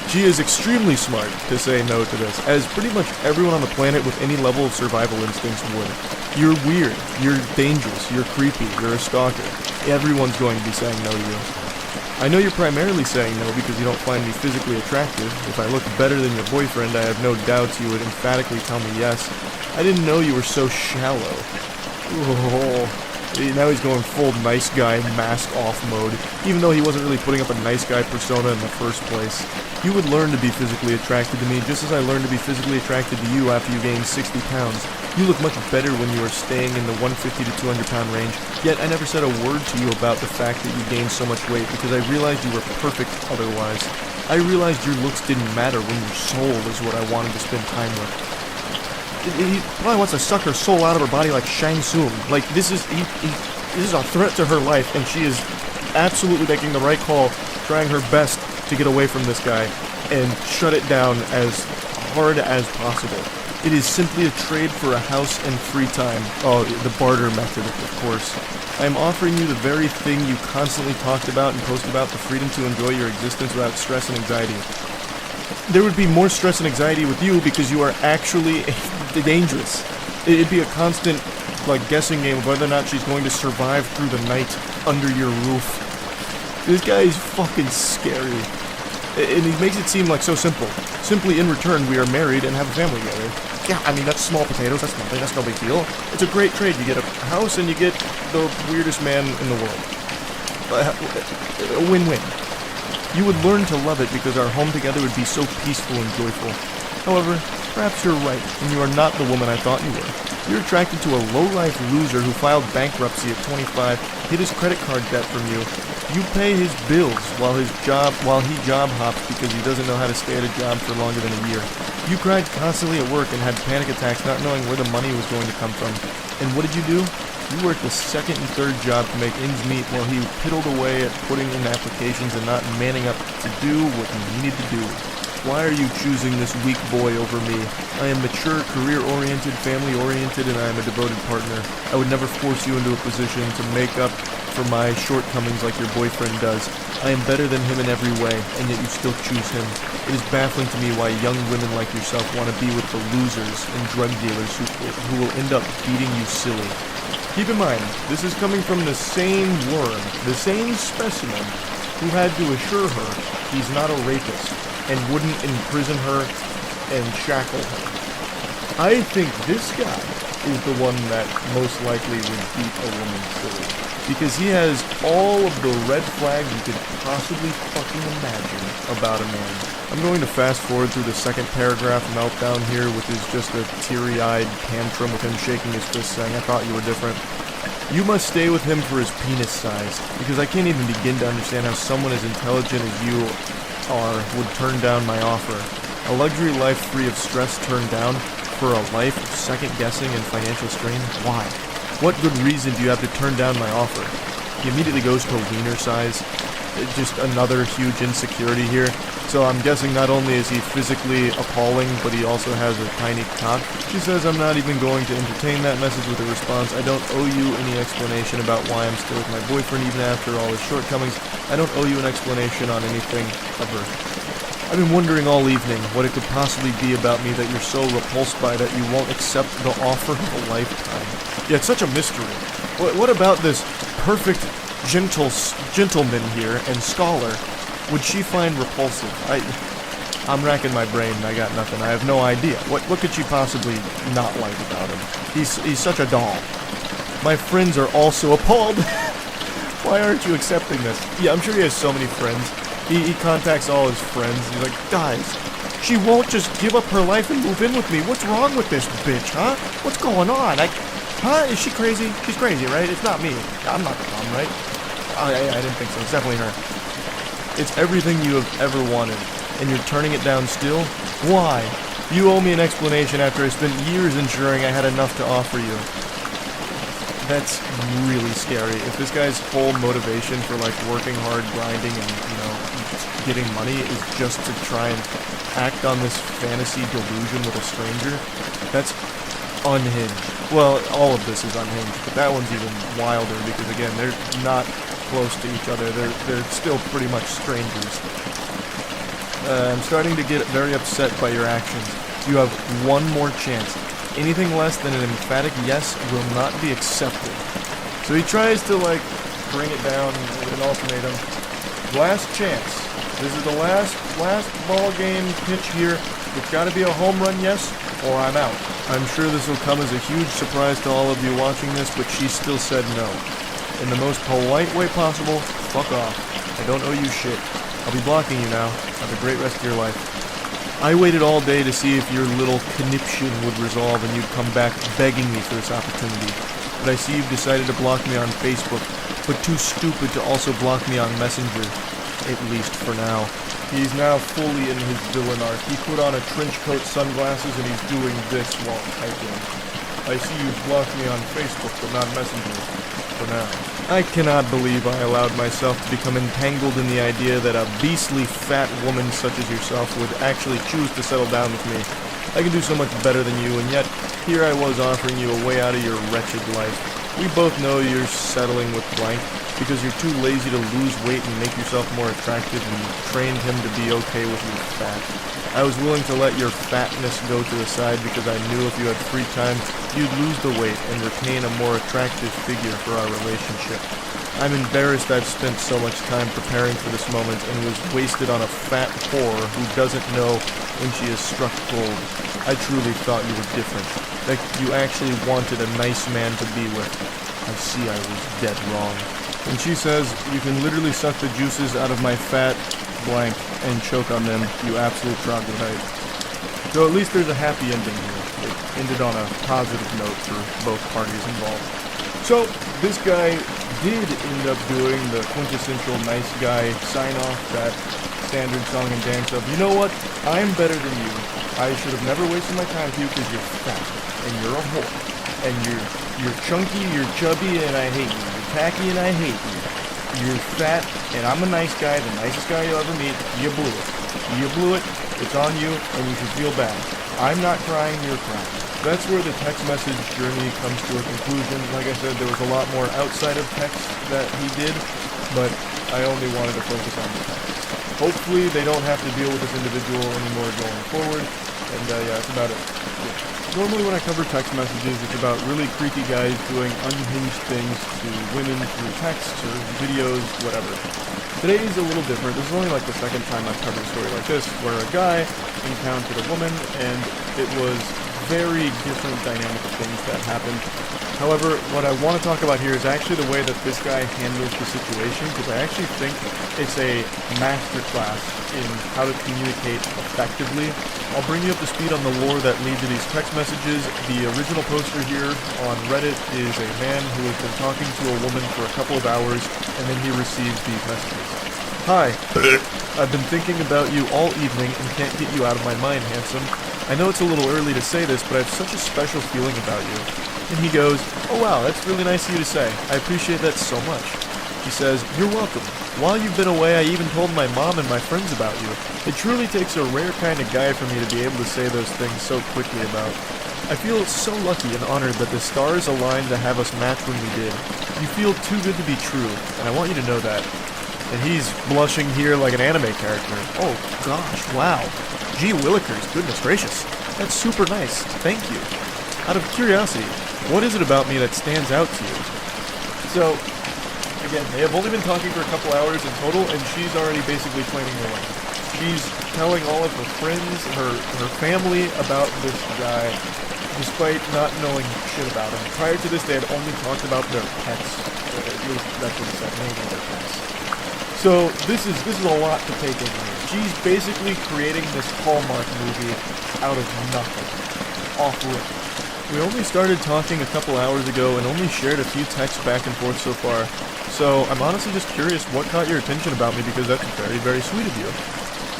Speaker 3: She is extremely smart to say no to this, as pretty much everyone on the planet with any level of survival instincts would. You're weird, you're dangerous, you're creepy, you're a stalker. Everyone's going to be saying no to you. I know you're primarily saying no because you don't find me physically attractive. If I look better than your boyfriend, I have no doubts you would emphatically tell me yes. I didn't know you were so shallow. Oh. Now he's going full nice guy mask off mode, even though he wasn't really putting up a nice guy persona in the first place. You would learn to be physically attracted to me just as I learned to be physically attracted to you after you gained 60 pounds. You look much better when you are staying in the 150 to 200 pound range, yet I never said a word to you about the fact that you gained so much weight because I realized you were perfect otherwise. I realized your looks didn't matter when your soul is what I wanted to spend time with. He probably wants to suck her soul out of her body like Shang Tsung. Like, this is a threat to her life, and she is absolutely making the right call, trying her best to get away from this guy and shut it down as hard as possible. It is simply a trade for a house and free time. Oh, the barter method, of course. I am offering you the very thing you constantly talked about and post about, the freedom to enjoy your existence without stress and anxiety. There would be more stress and anxiety with you because you are actually dangerous. It'd be a constant, guessing game of whether or not she's going to survive through the night under your roof. This guy is fucking scary. And he makes it seem like so simple. Simply in return, we are married and have a family together. Yeah, I mean, that's small potatoes, that's nothing, that's no big deal. It's a great trade. You get a house and you get the weirdest man in the world. A win-win. You would learn to love it because our home together would be so peaceful and joyful.
Speaker 2: However, perhaps you're right, and you are not the woman I thought you were. You're attracted to a low-life loser who filed bankruptcy at 25, hid his credit card debt from you. You pay his bills while he job hops because he doesn't know how to stay at a job for longer than a year. You cried constantly at work and had panic attacks not knowing where the money was going to come from. And what did you do? You worked a second and third job to make ends meet while he piddled away at putting in applications and not manning up to do what he needed to do. Why are you choosing this weak boy over me? I am mature, career-oriented, family-oriented, and I am a devoted partner. I would never force you into a position to make up for my shortcomings like your boyfriend does. I am better than him in every way, and yet you still choose him. It is baffling to me why young women like yourself want to be with the losers and drug dealers who will end up beating you silly. Keep in mind, this is coming from the same worm, the same specimen, who had to assure her he's not a rapist and wouldn't imprison her and shackle her. I think this guy is the one that most likely would beat a woman silly, because he has all of the red flags you could possibly fucking imagine about a man. I'm going to fast forward through the second paragraph meltdown here, which is just a teary-eyed tantrum with him shaking his fist saying, "I thought you were different." You must stay with him for his penis size, because I can't even begin to understand how someone as intelligent as you are would turn down my offer. A luxury life free of stress turned down for a life of second guessing and financial strain? Why? What good reason do you have to turn down my offer? He immediately goes to wiener size. Just another huge insecurity here. So I'm guessing not only is he physically appalling, but he also has a tiny cock. She says, "I'm not even going to entertain that message," with a response, "I don't owe you any explanation about why I'm still with my boyfriend even after all his shortcomings. I don't owe you an explanation on anything ever. I've been wondering all evening what it could possibly be about me that you're so repulsed by that you won't accept the offer of a lifetime." Yeah, it's such a mystery. What about this perfect gentleman here and scholar would she find repulsive? I'm racking my brain and I got nothing. I have no idea. What could she possibly not like about him? He's such a doll. My friends are also appalled. Why aren't you accepting this? Yeah, I'm sure he has so many friends. He contacts all his friends. He's like, "Guys, she won't just give up her life and move in with me. What's wrong with this bitch, huh? What's going on? Is she crazy? She's crazy, right? It's not me. I'm not the problem, right? I didn't think so. It's definitely her. It's everything you have ever wanted, and you're turning it down still? Why? You owe me an explanation after I spent years ensuring I had enough to offer you." That's really scary. If this guy's whole motivation for working hard, grinding, and getting money is just to try and act on this fantasy delusion with a stranger, that's unhinged. Well, all of this is unhinged, but that one's even wilder because again, they're not close to each other. They're still pretty much strangers. I'm starting to get very upset by your actions. You have one more chance. Anything less than an emphatic yes will not be accepted. So he tries to bring it down with an ultimatum. Last chance. This is the last ball game pitch here. It's got to be a home run yes, or I'm out. I'm sure this will come as a huge surprise to all of you watching this, but she still said no. In the most polite way possible, fuck off. I don't owe you shit. I'll be blocking you now. Have a great rest of your life. I waited all day to see if your little conniption would resolve and you'd come back begging me for this opportunity. But I see you've decided to block me on Facebook, but too stupid to also block me on Messenger. At least for now. He's now fully in his villain arc. He put on a trench coat, sunglasses, and he's doing this while typing. I see you've blocked me on Facebook, but not Messenger. For now. I cannot believe I allowed myself to become entangled in the idea that a beastly fat woman such as yourself would actually choose to settle down with me. I can do so much better than you, and yet here I was offering you a way out of your wretched life. We both know you're settling with blank because you're too lazy to lose weight and make yourself more attractive, and you trained him to be okay with your fat. I was willing to let your fatness go to the side because I knew if you had free time, you'd lose the weight and retain a more attractive figure for our relationship. I'm embarrassed I've spent so much time preparing for this moment and was wasted on a fat whore who doesn't know when she is struck cold. I truly thought you were different, that you actually wanted a nice man to be with. I see I was dead wrong. And she says, "You can literally suck the juices out of my fat blank and choke on them, you absolute troglodyte." So at least there's a happy ending here. It ended on a positive note for both parties involved. So this guy did end up doing the quintessential nice guy sign-off, that standard song and dance of, you know what, I'm better than you. I should have never wasted my time with you because you're fat, and you're a whore, and you're chunky, you're chubby, and I hate you. You're tacky, and I hate you. You're fat, and I'm a nice guy, the nicest guy you'll ever meet. You blew it. You blew it, it's on you, and you should feel bad. I'm not crying, you're crying. That's where the text message journey comes to a conclusion. Like I said, there was a lot more outside of text that he did, but I only wanted to focus on the text. Hopefully they don't have to deal with this individual anymore going forward, and yeah, that's about it. Yeah. Normally when I cover text messages, it's about really creepy guys doing unhinged things to women through texts or videos, whatever. Today is a little different. This is only like the second time I've covered a story like this, where a guy encountered a woman, and it was very different dynamic of things that happened. However, what I want to talk about here is actually the way that this guy handles the situation, because I actually think it's a masterclass in how to communicate effectively. I'll bring you up to speed on the lore that lead to these text messages. The original poster here on Reddit is a man who has been talking to a woman for a couple of hours, and then he receives these messages. Hi, I've been thinking about you all evening and can't get you out of my mind, handsome. I know it's a little early to say this, but I have such a special feeling about you. And he goes, oh wow, that's really nice of you to say. I appreciate that so much. He says, you're welcome. While you've been away, I even told my mom and my friends about you. It truly takes a rare kind of guy for me to be able to say those things so quickly about. I feel so lucky and honored that the stars aligned to have us match when we did. You feel too good to be true, and I want you to know that. And he's blushing here like an anime character. Oh gosh, wow. Gee willikers, goodness gracious. That's super nice, thank you. Out of curiosity, what is it about me that stands out to you? So, again, they have only been talking for a couple hours in total, and she's already basically claiming the win. She's telling all of her friends, her family about this guy, despite not knowing shit about him. Prior to this, they had only talked about their pets. At least that's what it said, naming their pets. So this is a lot to take in here. She's basically creating this Hallmark movie out of nothing. Off rip. We only started talking a couple hours ago and only shared a few texts back and forth so far. So I'm honestly just curious what caught your attention about me, because that's very, very sweet of you.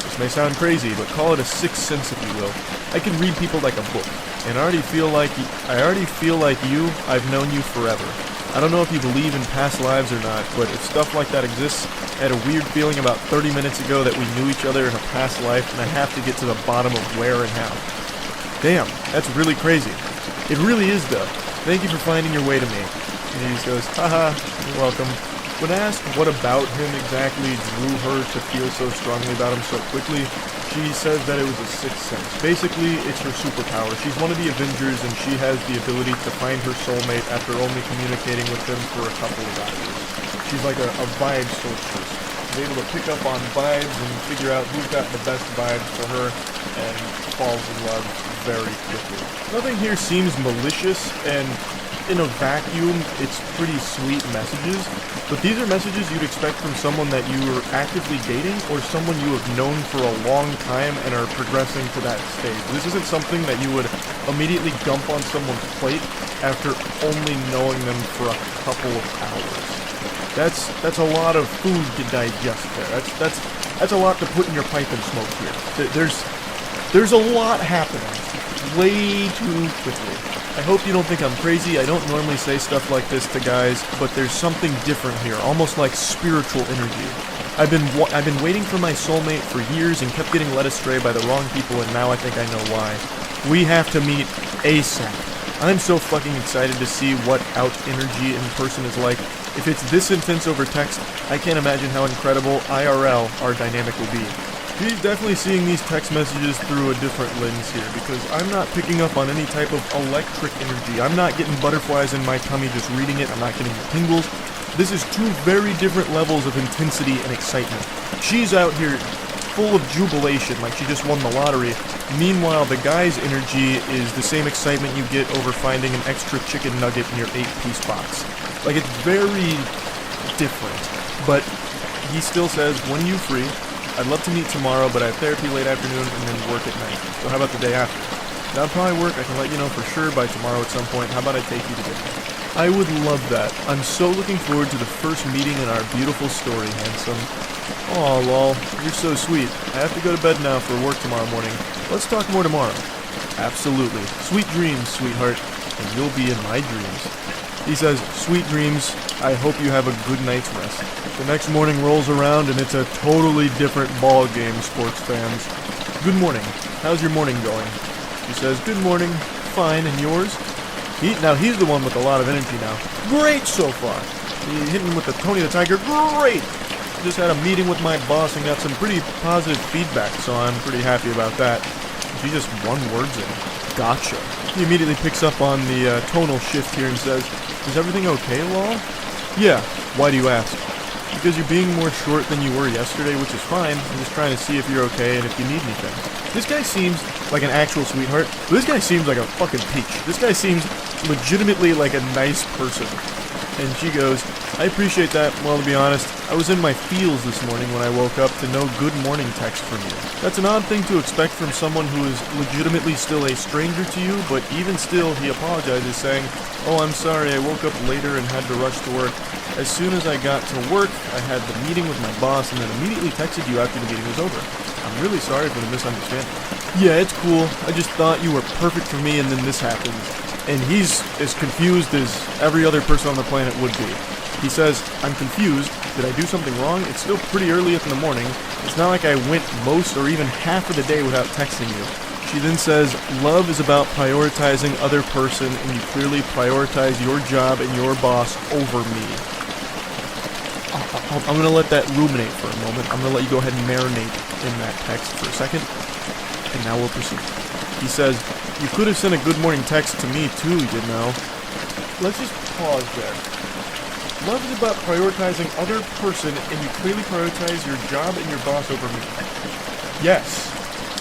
Speaker 2: This may sound crazy, but call it a sixth sense if you will. I can read people like a book, and I already feel like you, I've known you forever. I don't know if you believe in past lives or not, but if stuff like that exists, I had a weird feeling about 30 minutes ago that we knew each other in a past life, and I have to get to the bottom of where and how. Damn, that's really crazy. It really is, though. Thank you for finding your way to me. And he just goes, haha, you're welcome. When asked what about him exactly drew her to feel so strongly about him so quickly, she says that it was a sixth sense. Basically, it's her superpower. She's one of the Avengers, and she has the ability to find her soulmate after only communicating with them for a couple of hours. She's like a vibe sorceress. She's able to pick up on vibes and figure out who's got the best vibes for her, and falls in love very quickly. Nothing here seems malicious, and in a vacuum, it's pretty sweet messages, but these are messages you'd expect from someone that you are actively dating or someone you have known for a long time and are progressing to that stage. This isn't something that you would immediately dump on someone's plate after only knowing them for a couple of hours. That's a lot of food to digest there. That's a lot to put in your pipe and smoke here. There's a lot happening way too quickly. I hope you don't think I'm crazy. I don't normally say stuff like this to guys, but there's something different here, almost like spiritual energy. I've been waiting for my soulmate for years and kept getting led astray by the wrong people, and now I think I know why. We have to meet ASAP. I'm so fucking excited to see what out energy in person is like. If it's this intense over text, I can't imagine how incredible IRL our dynamic will be. He's definitely seeing these text messages through a different lens here, because I'm not picking up on any type of electric energy. I'm not getting butterflies in my tummy just reading it. I'm not getting the tingles. This is two very different levels of intensity and excitement. She's out here full of jubilation, like she just won the lottery. Meanwhile, the guy's energy is the same excitement you get over finding an extra chicken nugget in your 8-piece box. Like, it's very different. But he still says, when you free,
Speaker 3: I'd love to meet tomorrow, but I have therapy late afternoon and then work at night. So how about the day after? That'll probably work. I can let you know for sure by tomorrow at some point. How about I take you to dinner? I would love that. I'm so looking forward to the first meeting in our beautiful story, handsome. Aw, lol. You're so sweet. I have to go to bed now for work tomorrow morning. Let's talk more tomorrow. Absolutely. Sweet dreams, sweetheart. And you'll be in my dreams. He says, sweet dreams. I hope you have a good night's rest. The next morning rolls around and it's a totally different ball game, sports fans. Good morning. How's your morning going? He says, good morning. Fine. And yours? He's the one with a lot of energy now. Great so far. He hit him with the Tony the Tiger. Great. Just had a meeting with my boss and got some pretty positive feedback, so I'm pretty happy about that. She just one words in. Gotcha. He immediately picks up on the tonal shift here and says, is everything okay, Law? Yeah. Why do you ask? Because you're being more short than you were yesterday, which is fine. I'm just trying to see if you're okay and if you need anything. This guy seems like an actual sweetheart, but this guy seems like a fucking peach. This guy seems legitimately like a nice person. And she goes, I appreciate that. Well, to be honest, I was in my feels this morning when I woke up to no good morning text from you. That's an odd thing to expect from someone who is legitimately still a stranger to you, but even still, he apologizes, saying, oh, I'm sorry, I woke up later and had to rush to work. As soon as I got to work, I had the meeting with my boss and then immediately texted you after the meeting was over. I'm really sorry for the misunderstanding. Yeah, it's cool. I just thought you were perfect for me and then this happened. And he's as confused as every other person on the planet would be. He says, I'm confused. Did I do something wrong? It's still pretty early in the morning. It's not like I went most or even half of the day without texting you. She then says, love is about prioritizing other person and you clearly prioritize your job and your boss over me. I'm going to let that ruminate for a moment. I'm going to let you go ahead and marinate in that text for a second. And now we'll proceed. He says, you could have sent a good morning text to me too, you know. Let's just pause there. Love is about prioritizing other person and you clearly prioritize your job and your boss over me. Yes,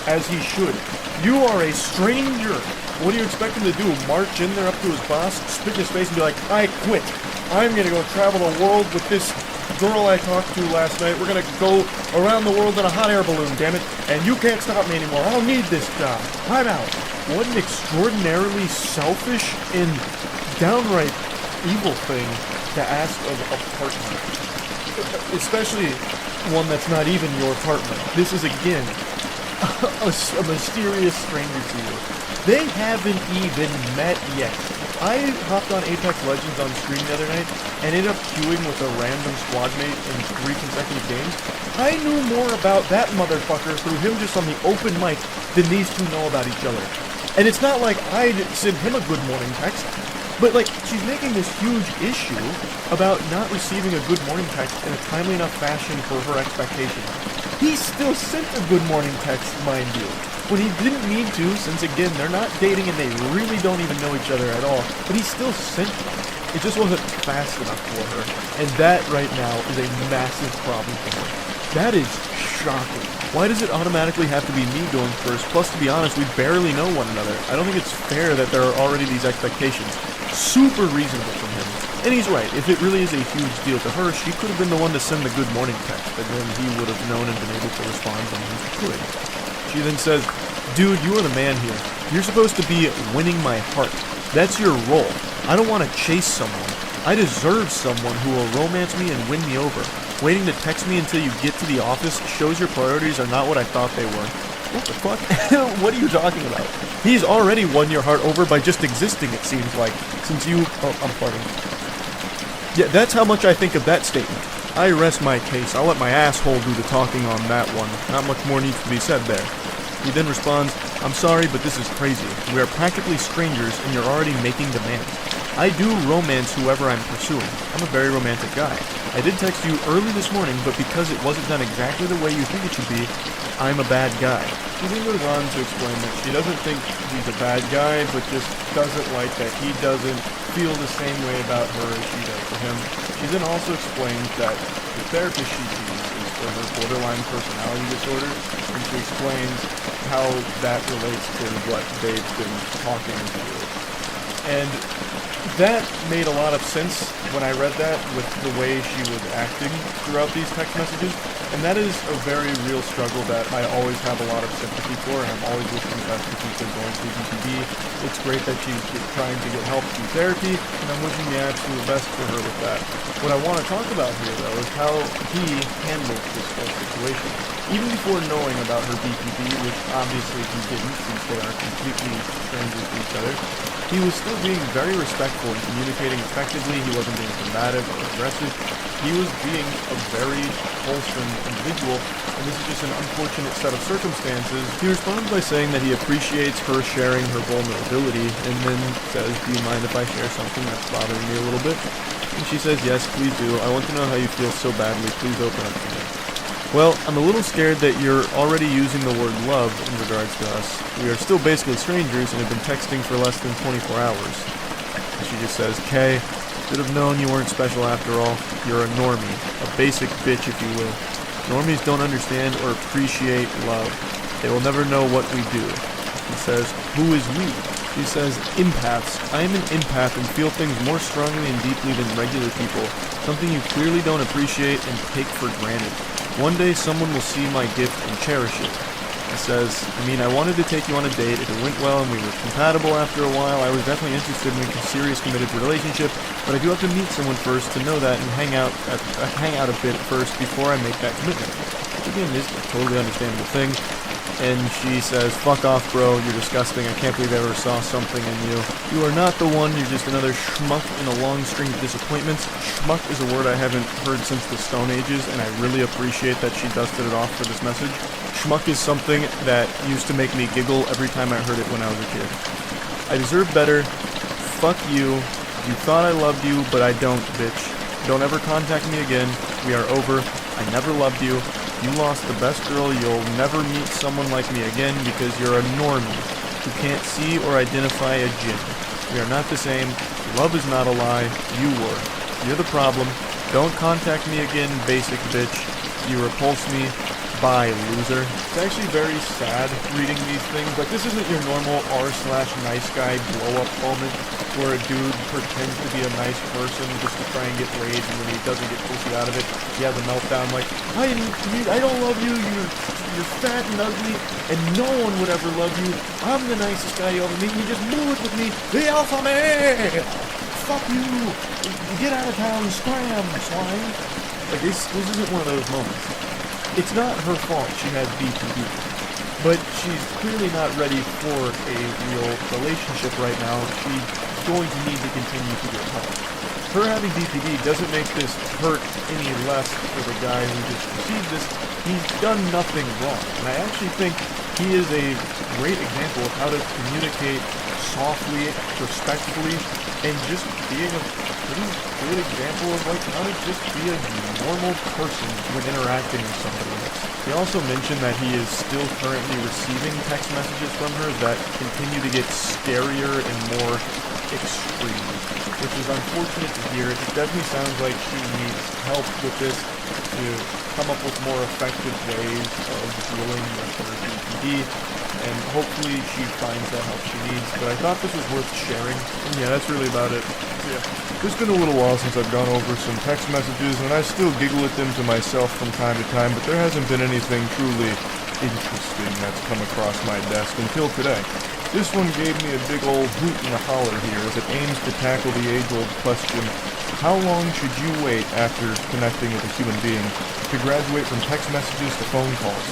Speaker 3: as he should. You are a stranger. What do you expect him to do? March in there up to his boss, spit in his face and be like, I quit. I'm going to go travel the world with this girl I talked to last night. We're going to go around the world in a hot air balloon, damn it. And you can't stop me anymore. I don't need this job. I'm out. What an extraordinarily selfish and downright evil thing to ask of a partner. Especially one that's not even your partner. This is, again, a mysterious stranger to you. They haven't even met yet. I hopped on Apex Legends on stream the other night and ended up queuing with a random squad mate in 3 consecutive games. I knew more about that motherfucker through him just on the open mic than these two know about each other. And it's not like I'd send him a good morning text, but like she's making this huge issue about not receiving a good morning text in a timely enough fashion for her expectations. He still sent a good morning text, mind you, when he didn't need to, since again, they're not dating and they really don't even know each other at all, but he still sent them. It just wasn't fast enough for her, and that right now is a massive problem for her. That is shocking. Why does it automatically have to be me going first? Plus, to be honest, we barely know one another. I don't think it's fair that there are already these expectations. Super reasonable from him. And he's right. If it really is a huge deal to her, she could have been the one to send the good morning text, and then he would have known and been able to respond when he could. She then says, dude, you are the man here. You're supposed to be winning my heart. That's your role. I don't want to chase someone. I deserve someone who will romance me and win me over. Waiting to text me until you get to the office shows your priorities are not what I thought they were. What the fuck? What are you talking about? He's already won your heart over by just existing, it seems like. Since you... Oh, I'm farting. Yeah, that's how much I think of that statement. I rest my case. I'll let my asshole do the talking on that one. Not much more needs to be said there. He then responds, I'm sorry, but this is crazy. We are practically strangers, and you're already making demands. I do romance whoever I'm pursuing. I'm a very romantic guy. I did text you early this morning, but because it wasn't done exactly the way you think it should be, I'm a bad guy. She then goes on to explain that she doesn't think he's a bad guy, but just doesn't like that he doesn't feel the same way about her as she does for him. She then also explains that the therapist she sees is for her borderline personality disorder, and she explains how that relates to what they've been talking through. And
Speaker 1: that made a lot of sense when I read that with the way she was acting throughout these text messages. And that is a very real struggle that I always have a lot of sympathy for, and I'm always wishing the best for people going through BPD. It's great that she's trying to get help through therapy, and I'm wishing the absolute best for her with that. What I want to talk about here, though, is how he handled this whole situation. Even before knowing about her BPD, which obviously he didn't since they are completely strangers to each other, he was still being very respectful and communicating effectively. He wasn't being combative or aggressive. He was being a very wholesome individual, and this is just an unfortunate set of circumstances. He responds by saying that he appreciates her sharing her vulnerability, and then says, "Do you mind if I share something that's bothering me a little bit?" And she says, "Yes, please do. I want to know how you feel so badly. Please open up to me." Well, I'm a little scared that you're already using the word love in regards to us. We are still basically strangers and have been texting for less than 24 hours. And she just says, "Kay, should have known you weren't special after all. You're a normie, a basic bitch if you will. Normies don't understand or appreciate love. They will never know what we do." He says, "Who is we?" She says, "Empaths. I am an empath and feel things more strongly and deeply than regular people. Something you clearly don't appreciate and take for granted. One day someone will see my gift and cherish it." He says, I wanted to take you on a date. If it went well and we were compatible after a while, I was definitely interested in a serious, committed relationship, but I do have to meet someone first to know that and hang out a bit first before I make that commitment." Which again is a totally understandable thing. And she says, "Fuck off, bro. You're disgusting. I can't believe I ever saw something in you. You are not the one. You're just another schmuck in a long string of disappointments." Schmuck is a word I haven't heard since the Stone Ages, and I really appreciate that she dusted it off for this message. Schmuck is something that used to make me giggle every time I heard it when I was a kid. "I deserve better. Fuck you. You thought I loved you, but I don't, bitch. Don't ever contact me again. We are over. I never loved you. You lost the best girl. You'll never meet someone like me again because you're a normie who can't see or identify a gin. We are not the same. Love is not a lie. You were. You're the problem. Don't contact me again, basic bitch. You repulse me. Bye, loser." It's actually very sad reading these things. Like, this isn't your normal r/nice guy blow-up moment where a dude pretends to be a nice person just to try and get laid, and when he doesn't get pussy out of it, he has a meltdown like, I don't love you, you're fat and ugly, and no one would ever love you. I'm the nicest guy you ever meet, and you just blew it with me. The alpha male! Fuck you! Get out of town, scram, swine! Like, this isn't one of those moments. It's not her fault she has BPD, but she's clearly not ready for a real relationship right now. She's going to need to continue to get help. Her having BPD doesn't make this hurt any less for the guy who just received this. He's done nothing wrong, and I actually think he is a great example of how to communicate softly, respectfully, and just being a pretty good example of like how to just be a normal person when interacting with somebody else. He also mentioned that he is still currently receiving text messages from her that continue to get scarier and more extreme, which is unfortunate to hear. It definitely sounds like she needs help with this to come up with more effective ways of dealing with her BPD, and hopefully she finds the help she needs. But I thought this was worth sharing, and yeah, that's really about it.
Speaker 2: Yeah. It's been a little while since I've gone over some text messages, and I still giggle at them to myself from time to time, but there hasn't been anything truly interesting that's come across my desk until today. This one gave me a big old hoot and a holler here as it aims to tackle the age-old question, how long should you wait after connecting with a human being to graduate from text messages to phone calls?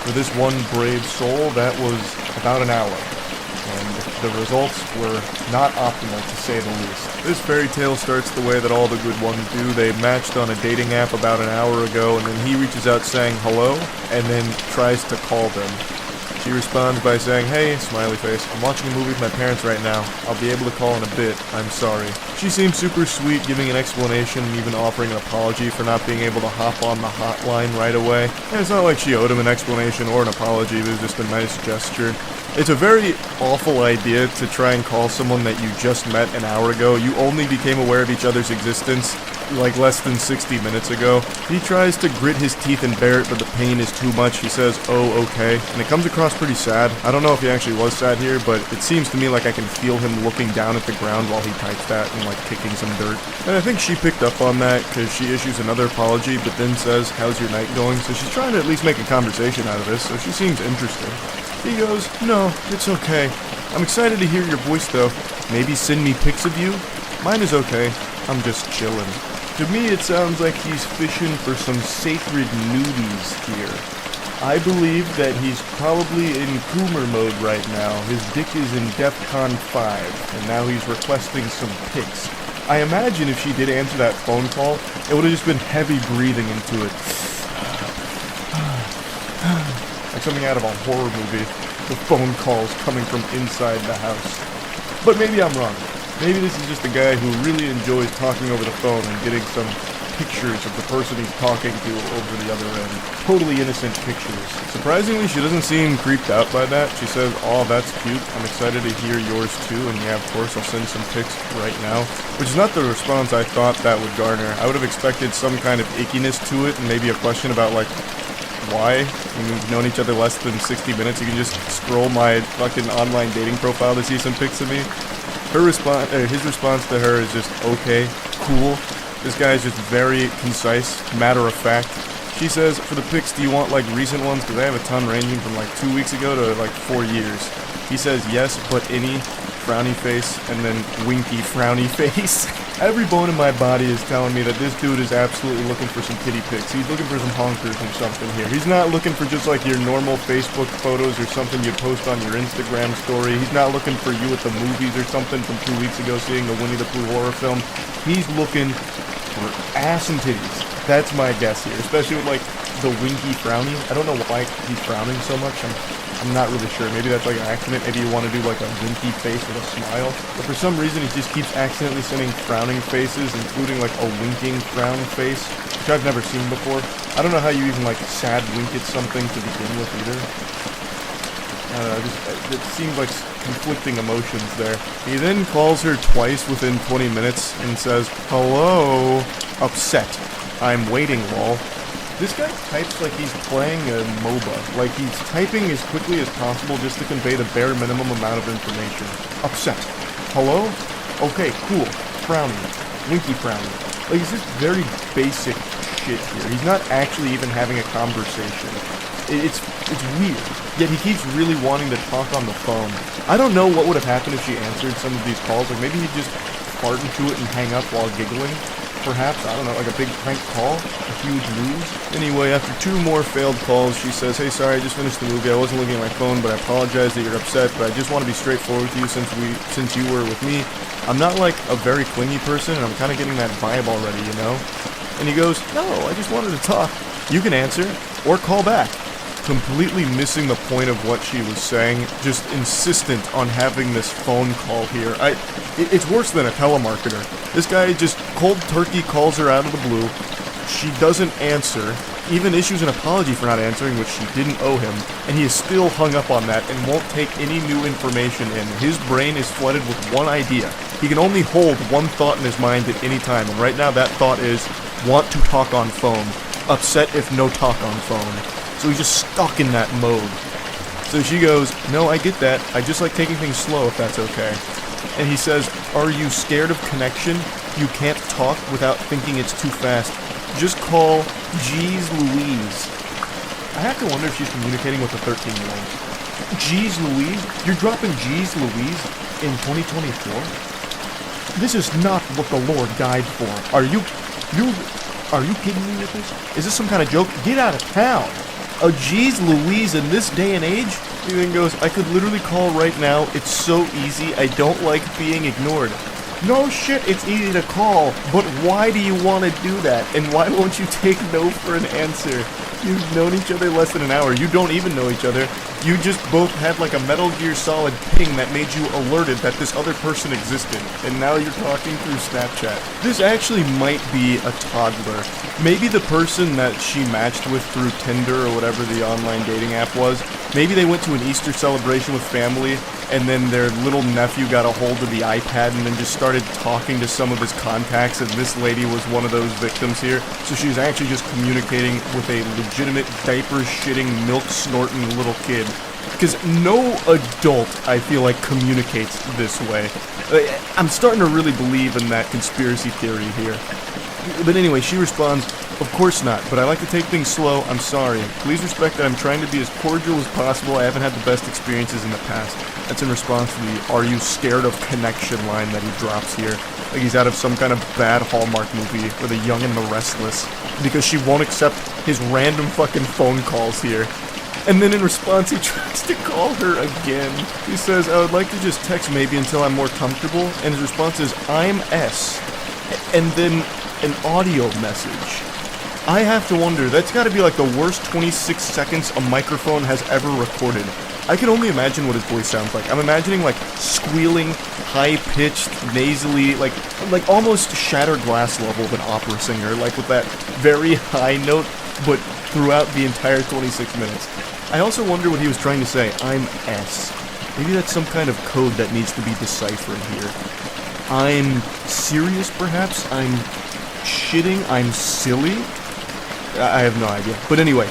Speaker 2: For this one brave soul, that was about an hour. And the results were not optimal, to say the least. This fairy tale starts the way that all the good ones do. They matched on a dating app about an hour ago, and then he reaches out saying hello, and then tries to call them. She responds by saying, "Hey, smiley face, I'm watching a movie with my parents right now. I'll be able to call in a bit. I'm sorry." She seems super sweet, giving an explanation and even offering an apology for not being able to hop on the hotline right away. And it's not like she owed him an explanation or an apology, it was just a nice gesture. It's a very awful idea to try and call someone that you just met an hour ago. You only became aware of each other's existence like less than 60 minutes ago. He tries to grit his teeth and bear it, but the pain is too much. He says, "Oh, okay," and it comes across pretty sad. I don't know if he actually was sad here, but it seems to me like I can feel him looking down at the ground while he types that and like kicking some dirt. And I think she picked up on that because she issues another apology, but then says, "How's your night going?" So she's trying to at least make a conversation out of this, so she seems interested. He goes, "No, it's okay. I'm excited to hear your voice though. Maybe send me pics of you? Mine is okay. I'm just chillin'." To me, it sounds like he's fishing for some sacred nudies here. I believe that he's probably in Coomer mode right now. His dick is in DEFCON 5, and now he's requesting some pics. I imagine if she did answer that phone call, it would have just been heavy breathing into it. Like something out of a horror movie. The phone calls coming from inside the house. But maybe I'm wrong. Maybe this is just a guy who really enjoys talking over the phone and getting some pictures of the person he's talking to over the other end. Totally innocent pictures. Surprisingly, she doesn't seem creeped out by that. She says, "Oh, that's cute. I'm excited to hear yours too, and yeah, of course, I'll send some pics right now." Which is not the response I thought that would garner. I would have expected some kind of ickiness to it, and maybe a question about, like, why? When we've known each other less than 60 minutes, you can just scroll my fucking online dating profile to see some pics of me. His response to her is just, "Okay, cool." This guy is just very concise, matter of fact. She says, "For the pics, do you want like recent ones? Because I have a ton ranging from like 2 weeks ago to like 4 years." He says, "Yes, but any," frowny face, and then winky frowny face. Every bone in my body is telling me that this dude is absolutely looking for some kitty pics. He's looking for some honkers or something here. He's not looking for just like your normal Facebook photos or something you post on your Instagram story. He's not looking for you at the movies or something from 2 weeks ago seeing the Winnie the Pooh horror film. He's looking for ass and titties. That's my guess here, especially with like the winky frowny. I don't know why he's frowning so much. I'm not really sure. Maybe that's like an accident. Maybe you want to do like a winky face with a smile. But for some reason, he just keeps accidentally sending frowning faces, including like a winking frown face, which I've never seen before. I don't know how you even like sad wink at something to begin with either. It seems like conflicting emotions there. He then calls her twice within 20 minutes and says, "Hello, upset. I'm waiting, lol." This guy types like he's playing a MOBA. Like he's typing as quickly as possible just to convey the bare minimum amount of information. Upset. Hello? Okay, cool. Frowny. Winky frowny. Like it's just very basic shit here. He's not actually even having a conversation. It's weird. Yet he keeps really wanting to talk on the phone. I don't know what would have happened if she answered some of these calls. Like maybe he'd just fart into it and hang up while giggling. Perhaps, I don't know, like a big prank call, a huge ruse. Anyway, after 2 more failed calls, she says, "Hey, sorry, I just finished the movie. I wasn't looking at my phone, but I apologize that you're upset, but I just want to be straightforward with you since you were with me. I'm not like a very clingy person, and I'm kind of getting that vibe already, you know?" And he goes, "No, I just wanted to talk. You can answer, or call back." Completely missing the point of what she was saying, just insistent on having this phone call here. It's worse than a telemarketer. This guy just cold turkey calls her out of the blue. She doesn't answer, even issues an apology for not answering, which she didn't owe him, and he is still hung up on that and won't take any new information in. His brain is flooded with one idea. He can only hold one thought in his mind at any time, and right now that thought is, want to talk on phone. Upset if no talk on phone. So he's just stuck in that mode. So she goes, "No, I get that. I just like taking things slow if that's okay." And he says, "Are you scared of connection? You can't talk without thinking it's too fast. Just call Jeez Louise." I have to wonder if she's communicating with a 13-year-old. Jeez Louise? You're dropping Jeez Louise in 2024? This is not what the Lord died for. Are you kidding me with this? Is this some kind of joke? Get out of town. A Jeez Louise in this day and age? He then goes, "I could literally call right now. It's so easy. I don't like being ignored." No shit, it's easy to call, but why do you want to do that? And why won't you take no for an answer? You've known each other less than an hour. You don't even know each other. You just both had like a Metal Gear Solid ping that made you alerted that this other person existed, and now you're talking through Snapchat. This actually might be a toddler. Maybe the person that she matched with through Tinder or whatever the online dating app was, maybe they went to an Easter celebration with family, and then their little nephew got a hold of the iPad and then just started talking to some of his contacts, and this lady was one of those victims here. So she was actually just communicating with a legitimate diaper-shitting, milk-snorting little kid. Because no adult, I feel like, communicates this way. I'm starting to really believe in that conspiracy theory here. But anyway, she responds, "Of course not, but I like to take things slow. I'm sorry. Please respect that I'm trying to be as cordial as possible. I haven't had the best experiences in the past." That's in response to the "Are you scared of connection" line that he drops here. Like he's out of some kind of bad Hallmark movie, or The Young and the Restless. Because she won't accept his random fucking phone calls here. And then in response, he tries to call her again. He says, "I would like to just text maybe until I'm more comfortable." And his response is, "I'm S." And then an audio message. I have to wonder, that's gotta be like the worst 26 seconds a microphone has ever recorded. I can only imagine what his voice sounds like. I'm imagining like squealing, high-pitched, nasally, like almost shattered glass level of an opera singer, like with that very high note, but throughout the entire 26 minutes. I also wonder what he was trying to say. "I'm S." Maybe that's some kind of code that needs to be deciphered here. "I'm serious, perhaps? I'm shitting? I'm silly?" I have no idea. But anyway,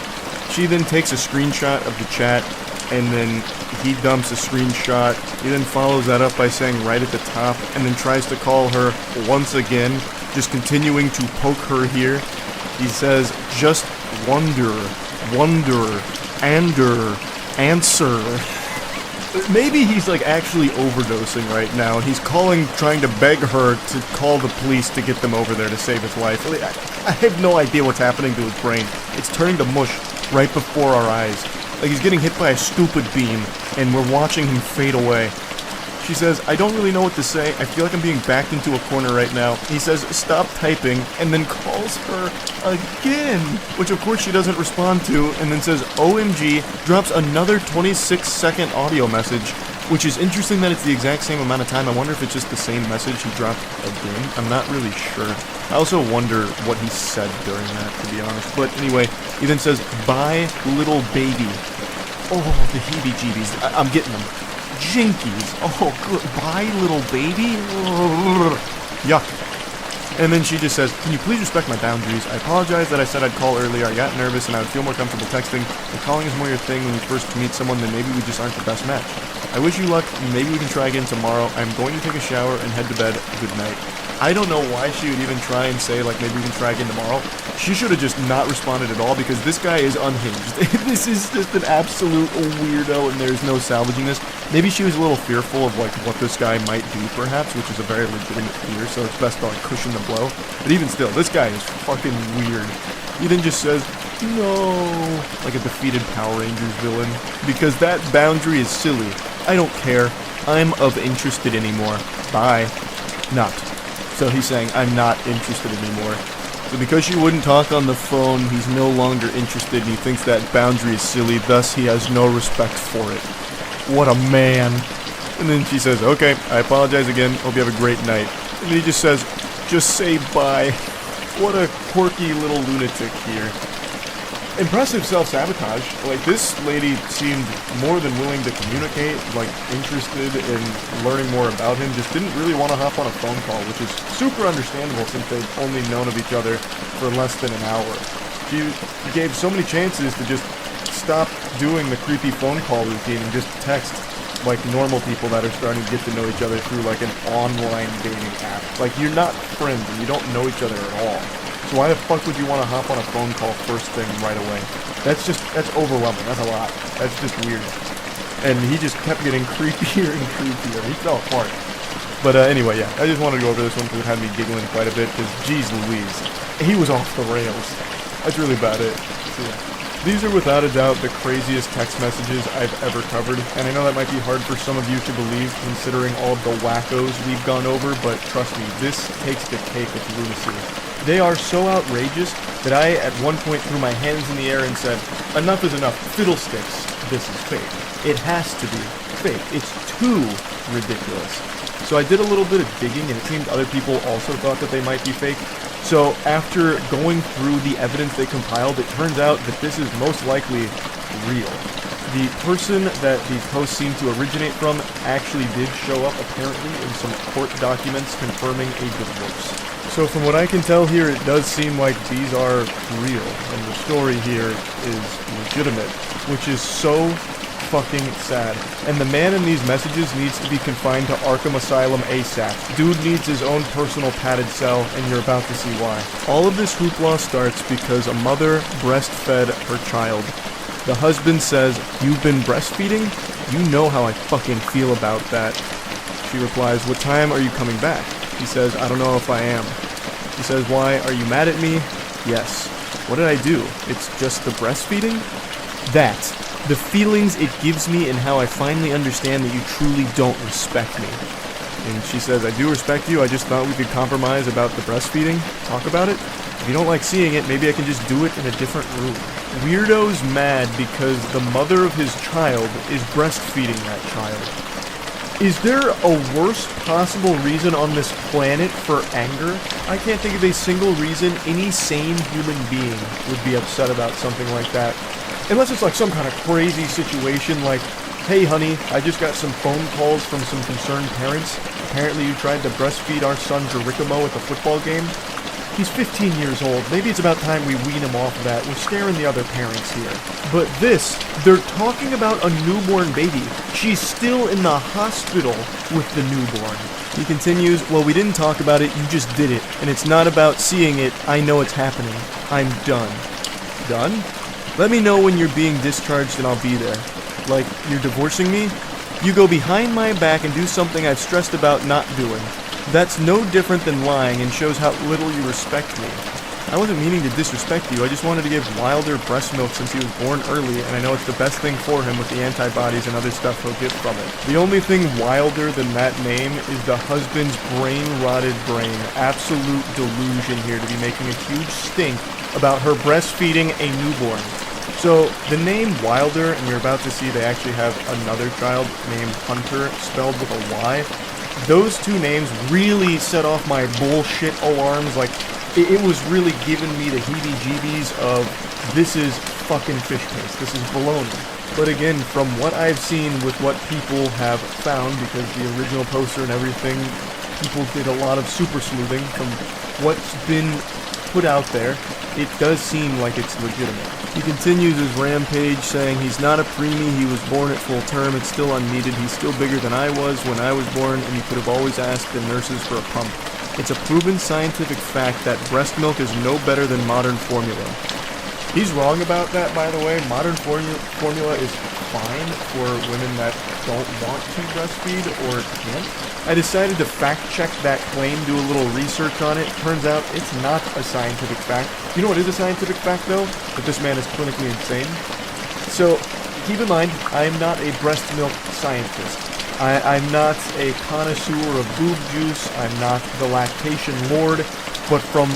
Speaker 2: she then takes a screenshot of the chat, and then he dumps a screenshot. He then follows that up by saying right at the top, and then tries to call her once again, just continuing to poke her here. He says, "Just wonder, answer." Maybe he's like actually overdosing right now, and he's trying to beg her to call the police to get them over there to save his life. I have no idea what's happening to his brain. It's turning to mush right before our eyes. Like he's getting hit by a stupid beam, and we're watching him fade away. She says, "I don't really know what to say. I feel like I'm being backed into a corner right now." He says, "Stop typing," and then calls her again, which of course she doesn't respond to, and then says, "OMG," drops another 26-second audio message, which is interesting that it's the exact same amount of time. I wonder if it's just the same message he dropped again. I'm not really sure. I also wonder what he said during that, to be honest. But anyway, he then says, "Bye, little baby." Oh, the heebie-jeebies. I'm getting them. Jinkies. Oh, good. Bye, little baby. Yuck. And then she just says, "Can you please respect my boundaries? I apologize that I said I'd call earlier. I got nervous and I would feel more comfortable texting. But calling is more your thing when you first meet someone, then maybe we just aren't the best match. I wish you luck. Maybe we can try again tomorrow. I'm going to take a shower and head to bed. Good night." I don't know why she would even try and say, like, maybe we can try again tomorrow. She should have just not responded at all, because this guy is unhinged. This is just an absolute weirdo, and there's no salvaging this. Maybe she was a little fearful of, like, what this guy might do, perhaps, which is a very legitimate fear, so it's best to, like, cushion the blow. But even still, this guy is fucking weird. He then just says, "No," like a defeated Power Rangers villain, because that boundary is silly. I don't care. I'm of interested anymore. Bye. Not. So he's saying, "I'm not interested anymore." So because she wouldn't talk on the phone, he's no longer interested, and he thinks that boundary is silly, thus he has no respect for it. What a man. And then she says, "Okay, I apologize again. Hope you have a great night." And then he just says, "Just say bye." What a quirky little lunatic here. Impressive self-sabotage. Like, this lady seemed more than willing to communicate, like, interested in learning more about him, just didn't really want to hop on a phone call, which is super understandable since they've only known of each other for less than an hour. She gave so many chances to just stop doing the creepy phone call routine and just text like normal people that are starting to get to know each other through like an online dating app. Like, you're not friends and you don't know each other at all. So why the fuck would you want to hop on a phone call first thing right away? That's overwhelming. That's a lot. That's just weird. And he just kept getting creepier and creepier. He fell apart. But anyway, yeah, I just wanted to go over this one because it had me giggling quite a bit, because geez Louise, he was off the rails. That's really about it. So, yeah. These are without a doubt the craziest text messages I've ever covered, and I know that might be hard for some of you to believe considering all of the wackos we've gone over, but trust me, this takes the cake with lunacy.
Speaker 1: They are so outrageous that I at one point threw my hands in the air and said, enough is enough, fiddlesticks, this is fake. It has to be fake. It's too ridiculous. So I did a little bit of digging, and it seemed other people also thought that they might be fake. So after going through the evidence they compiled, it turns out that this is most likely real. The person that these posts seem to originate from actually did show up apparently in some court documents confirming a divorce. So from what I can tell here, it does seem like these are real, and the story here is legitimate, which is so fucking sad. And the man in these messages needs to be confined to Arkham Asylum ASAP. Dude needs his own personal padded cell, and you're about to see why. All of this hoopla starts because a mother breastfed her child. The husband says, "You've been breastfeeding? You know how I fucking feel about that." She replies, "What time are you coming back?" He says, "I don't know if I am." She says, "Why? Are you mad at me?" "Yes." "What did I do? It's just the breastfeeding?" That. The feelings it gives me and how I finally understand that you truly don't respect me. And she says, "I do respect you, I just thought we could compromise about the breastfeeding. Talk about it. If you don't like seeing it, maybe I can just do it in a different room." Weirdo's mad because the mother of his child is breastfeeding that child. Is there a worst possible reason on this planet for anger? I can't think of a single reason any sane human being would be upset about something like that. Unless it's like some kind of crazy situation like, "Hey honey, I just got some phone calls from some concerned parents. Apparently you tried to breastfeed our son Jericho at the football game. He's 15 years old. Maybe it's about time we wean him off of that. We're scaring the other parents here." But this, they're talking about a newborn baby. She's still in the hospital with the newborn. He continues, "Well, we didn't talk about it, you just did it. And it's not about seeing it, I know it's happening. I'm done." Done? "Let me know when you're being discharged and I'll be there." Like, you're divorcing me? You go behind my back and do something I've stressed about not doing. That's no different than lying and shows how little you respect me. I wasn't meaning to disrespect you, I just wanted to give Wilder breast milk since he was born early, and I know it's the best thing for him with the antibodies and other stuff he'll get from it. The only thing wilder than that name is the husband's brain-rotted brain. Absolute delusion here to be making a huge stink about her breastfeeding a newborn. So, the name Wilder, and you're about to see they actually have another child named Hunter, spelled with a Y. Those two names really set off my bullshit alarms. Like, it was really giving me the heebie-jeebies of, this is fucking fish paste, this is baloney. But again, from what I've seen with what people have found, because the original poster and everything, people did a lot of super sleuthing from what's been put out there, it does seem like it's legitimate. He continues his rampage saying he's not a preemie, he was born at full term, it's still unneeded, he's still bigger than I was when I was born, and he could have always asked the nurses for a pump. It's a proven scientific fact that breast milk is no better than modern formula. He's wrong about that, by the way. Modern formula is fine for women that don't want to breastfeed or can't. I decided to fact-check that claim, do a little research on it. Turns out it's not a scientific fact. You know what is a scientific fact, though? That this man is clinically insane. So, keep in mind, I'm not a breast milk scientist. I'm not a connoisseur of boob juice. I'm not the lactation lord. But from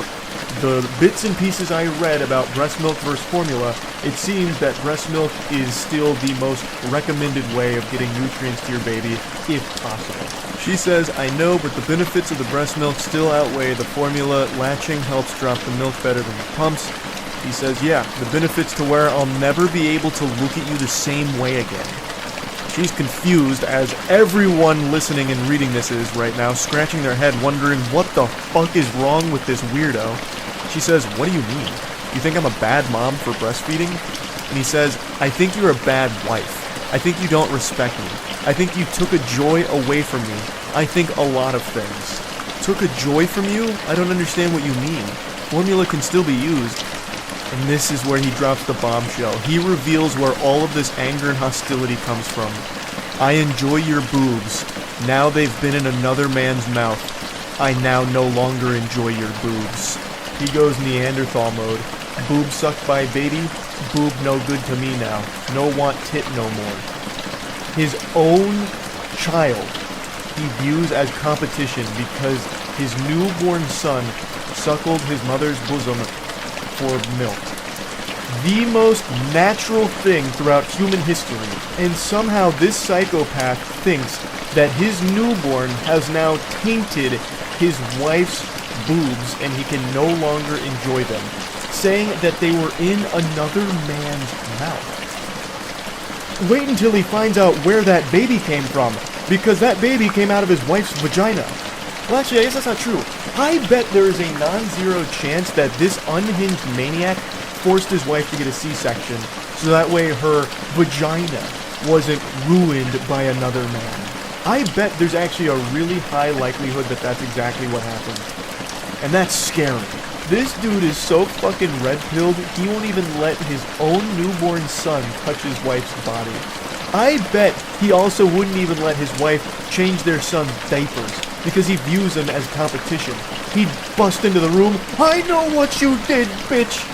Speaker 1: the bits and pieces I read about breast milk versus formula, it seems that breast milk is still the most recommended way of getting nutrients to your baby, if possible. She says, I know, but the benefits of the breast milk still outweigh the formula. Latching helps drop the milk better than the pumps. He says, yeah, the benefits to where I'll never be able to look at you the same way again. She's confused, as everyone listening and reading this is right now, scratching their head wondering what the fuck is wrong with this weirdo. She says, what do you mean? You think I'm a bad mom for breastfeeding? And he says, I think you're a bad wife. I think you don't respect me. I think you took a joy away from me. I think a lot of things. Took a joy from you? I don't understand what you mean. Formula can still be used. And this is where he drops the bombshell. He reveals where all of this anger and hostility comes from. I enjoy your boobs. Now they've been in another man's mouth. I now no longer enjoy your boobs. He goes Neanderthal mode. Boob sucked by baby. Boob no good to me now. No want tit no more. His own child he views as competition because his newborn son
Speaker 3: suckled his mother's bosom for milk. The most natural thing throughout human history, and somehow this psychopath thinks that his newborn has now tainted his wife's boobs and he can no longer enjoy them, saying that they were in another man's mouth. Wait until he finds out where that baby came from, because that baby came out of his wife's vagina. Well, actually, I guess that's not true. I bet there is a non-zero chance that this unhinged maniac forced his wife to get a C-section, so that way her vagina wasn't ruined by another man. I bet there's actually a really high likelihood that that's exactly what happened. And that's scary. This dude is so fucking red-pilled, he won't even let his own newborn son touch his wife's body. I bet he also wouldn't even let his wife change their son's diapers, because he views them as competition. He'd bust into the room, "I know what you did, bitch!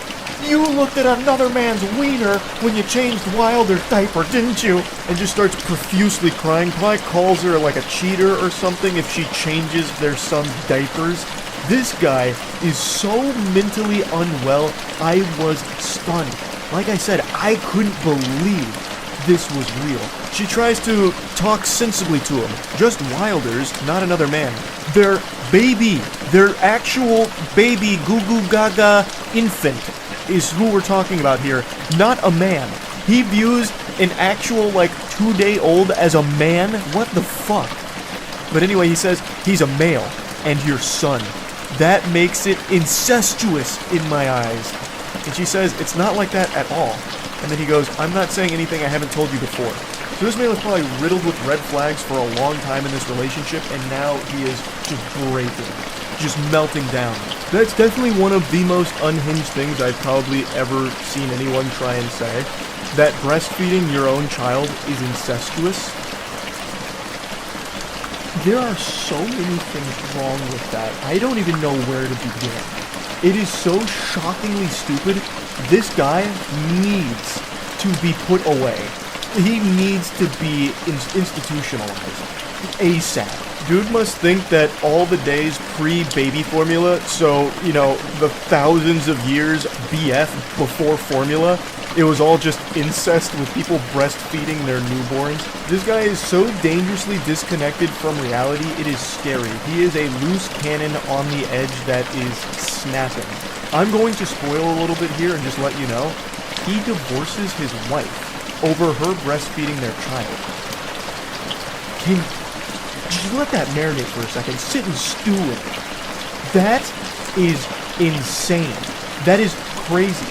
Speaker 3: You looked at another man's wiener when you changed Wilder's diaper, didn't you?" And just starts profusely crying. Probably calls her like a cheater or something if she changes their son's diapers. This guy is so mentally unwell, I was stunned. Like I said, I couldn't believe this was real. She tries to talk sensibly to him. Just Wilder's, not another man. Their baby, their actual baby goo goo gaga infant is who we're talking about here, not a man. He views an actual, 2-day-old as a man? What the fuck? But anyway, he says he's a male, and your son. That makes it incestuous in my eyes. And she says it's not like that at all. And then he goes, "I'm not saying anything I haven't told you before." So this man was probably riddled with red flags for a long time in this relationship, and now he is just breaking, just melting down. That's definitely one of the most unhinged things I've probably ever seen anyone try and say. That breastfeeding your own child is incestuous. There are so many things wrong with that. I don't even know where to begin. It is so shockingly stupid. This guy needs to be put away. He needs to be institutionalized ASAP. Dude must think that all the days pre-baby formula, so, the thousands of years BF before formula, it was all just incest with people breastfeeding their newborns. This guy is so dangerously disconnected from reality, it is scary. He is a loose cannon on the edge that is snapping. I'm going to spoil a little bit here and just let you know, he divorces his wife over her breastfeeding their child. Just let that marinate for a second. Sit and stew in it. That is insane. That is crazy.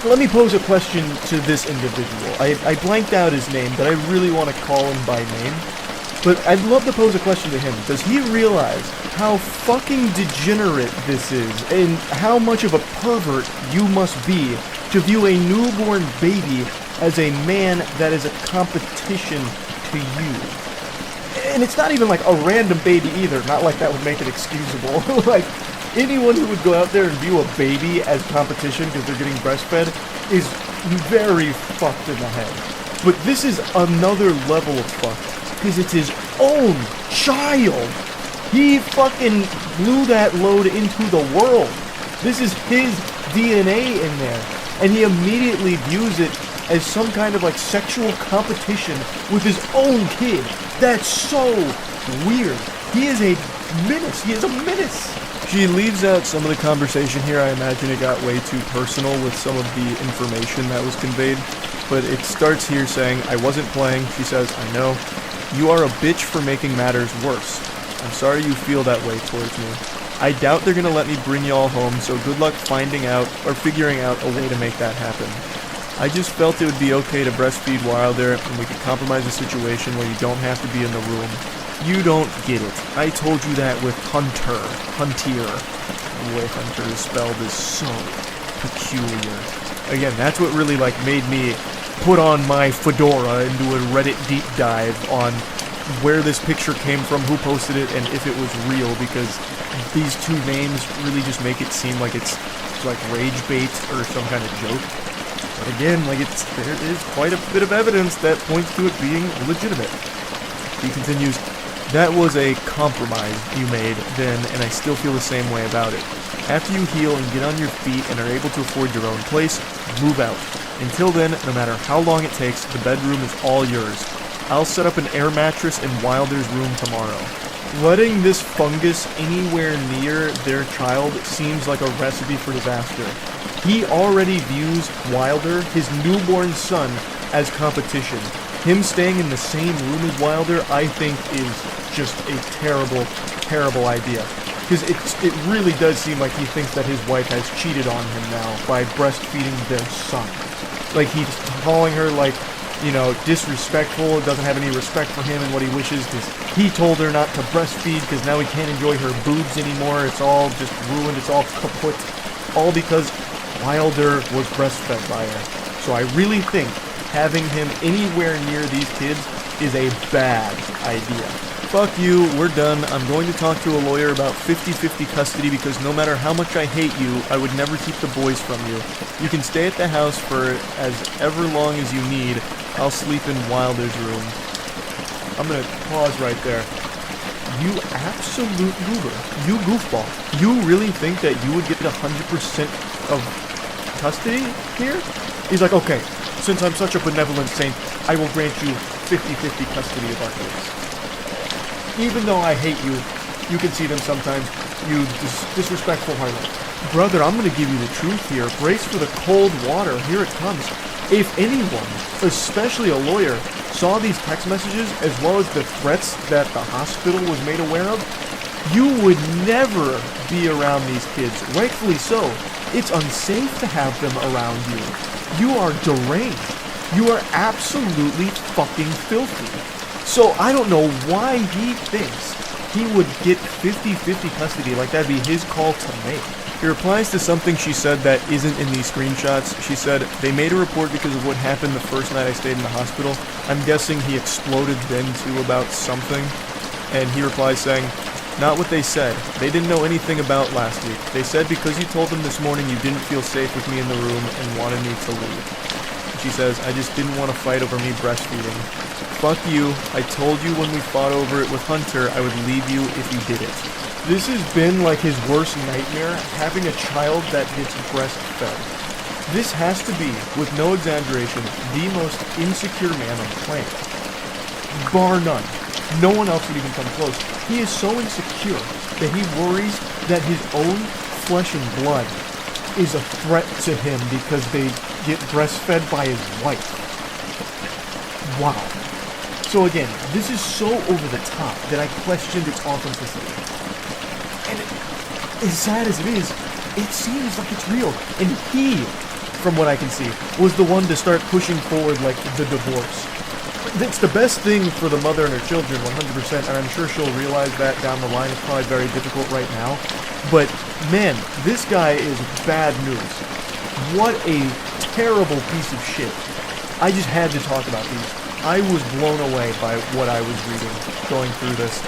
Speaker 3: Let me pose a question to this individual. I blanked out his name, but I really want to call him by name. But I'd love to pose a question to him. Does he realize how fucking degenerate this is, and how much of a pervert you must be to view a newborn baby as a man that is a competition to you? And it's not even like a random baby either, not like that would make it excusable. Anyone who would go out there and view a baby as competition because they're getting breastfed is very fucked in the head. But this is another level of fucked, because it's his own child. He fucking blew that load into the world. This is his DNA in there. And he immediately views it as some kind of sexual competition with his own kid. That's so weird. He is a menace. He is a menace. She leaves out some of the conversation here. I imagine it got way too personal with some of the information that was conveyed. But it starts here saying, "I wasn't playing." She says, "I know. You are a bitch for making matters worse. I'm sorry you feel that way towards me. I doubt they're gonna let me bring y'all home, so good luck finding out or figuring out a way to make that happen. I just felt it would be okay to breastfeed Wilder, and we could compromise a situation where you don't have to be in the room. You don't get it. I told you that with Hunter. Huntier. The way Hunter is spelled is so peculiar. Again, that's what really made me put on my fedora and do a Reddit deep dive on where this picture came from, who posted it, and if it was real, because these two names really just make it seem like it's rage bait or some kind of joke. But again, there is quite a bit of evidence that points to it being legitimate. He continues, That was a compromise you made then, and I still feel the same way about it. After you heal and get on your feet and are able to afford your own place, move out. Until then, no matter how long it takes, the bedroom is all yours. I'll set up an air mattress in Wilder's room tomorrow. Letting this fungus anywhere near their child seems like a recipe for disaster. He already views Wilder, his newborn son, as competition. Him staying in the same room as Wilder, I think, is just a terrible, terrible idea. Because it really does seem like he thinks that his wife has cheated on him now by breastfeeding their son. Like, he's calling her, like, you know, disrespectful, doesn't have any respect for him and what he wishes, because he told her not to breastfeed, because now he can't enjoy her boobs anymore, it's all just ruined, it's all kaput, all because Wilder was breastfed by her. So I really think having him anywhere near these kids is a bad idea. Fuck you, we're done. I'm going to talk to a lawyer about 50-50 custody because no matter how much I hate you, I would never keep the boys from you. You can stay at the house for as ever long as you need. I'll sleep in Wilder's room. I'm gonna pause right there. You absolute goober. You goofball. You really think that you would get 100% of custody here? He's like, okay, since I'm such a benevolent saint, I will grant you 50-50 custody of our kids. Even though I hate you, you can see them sometimes, you disrespectful harlot. Brother, I'm gonna give you the truth here. Brace for the cold water. Here it comes. If anyone, especially a lawyer, saw these text messages as well as the threats that the hospital was made aware of, you would never be around these kids. Rightfully so. It's unsafe to have them around you. You are deranged. You are absolutely fucking filthy. So I don't know why he thinks he would get 50-50 custody, like that'd be his call to make. He replies to something she said that isn't in these screenshots. She said, they made a report because of what happened the first night I stayed in the hospital. I'm guessing he exploded then too about something. And he replies saying, not what they said. They didn't know anything about last week. They said because you told them this morning you didn't feel safe with me in the room and wanted me to leave. She says, I just didn't want to fight over me breastfeeding. Fuck you. I told you when we fought over it with Hunter I would leave you if you did it. This has been like his worst nightmare, having a child that gets breastfed. This has to be, with no exaggeration, the most insecure man on the planet. Bar none. No one else would even come close. He is so insecure that he worries that his own flesh and blood is a threat to him because they get breastfed by his wife. Wow. So again, this is so over the top that I questioned its authenticity. And as sad as it is, it seems like it's real. And he, from what I can see, was the one to start pushing forward like the divorce. It's the best thing for the mother and her children, 100%, and I'm sure she'll realize that down the line. It's probably very difficult right now. But, man, this guy is bad news. What a terrible piece of shit. I just had to talk about these. I was blown away by what I was reading, going through this.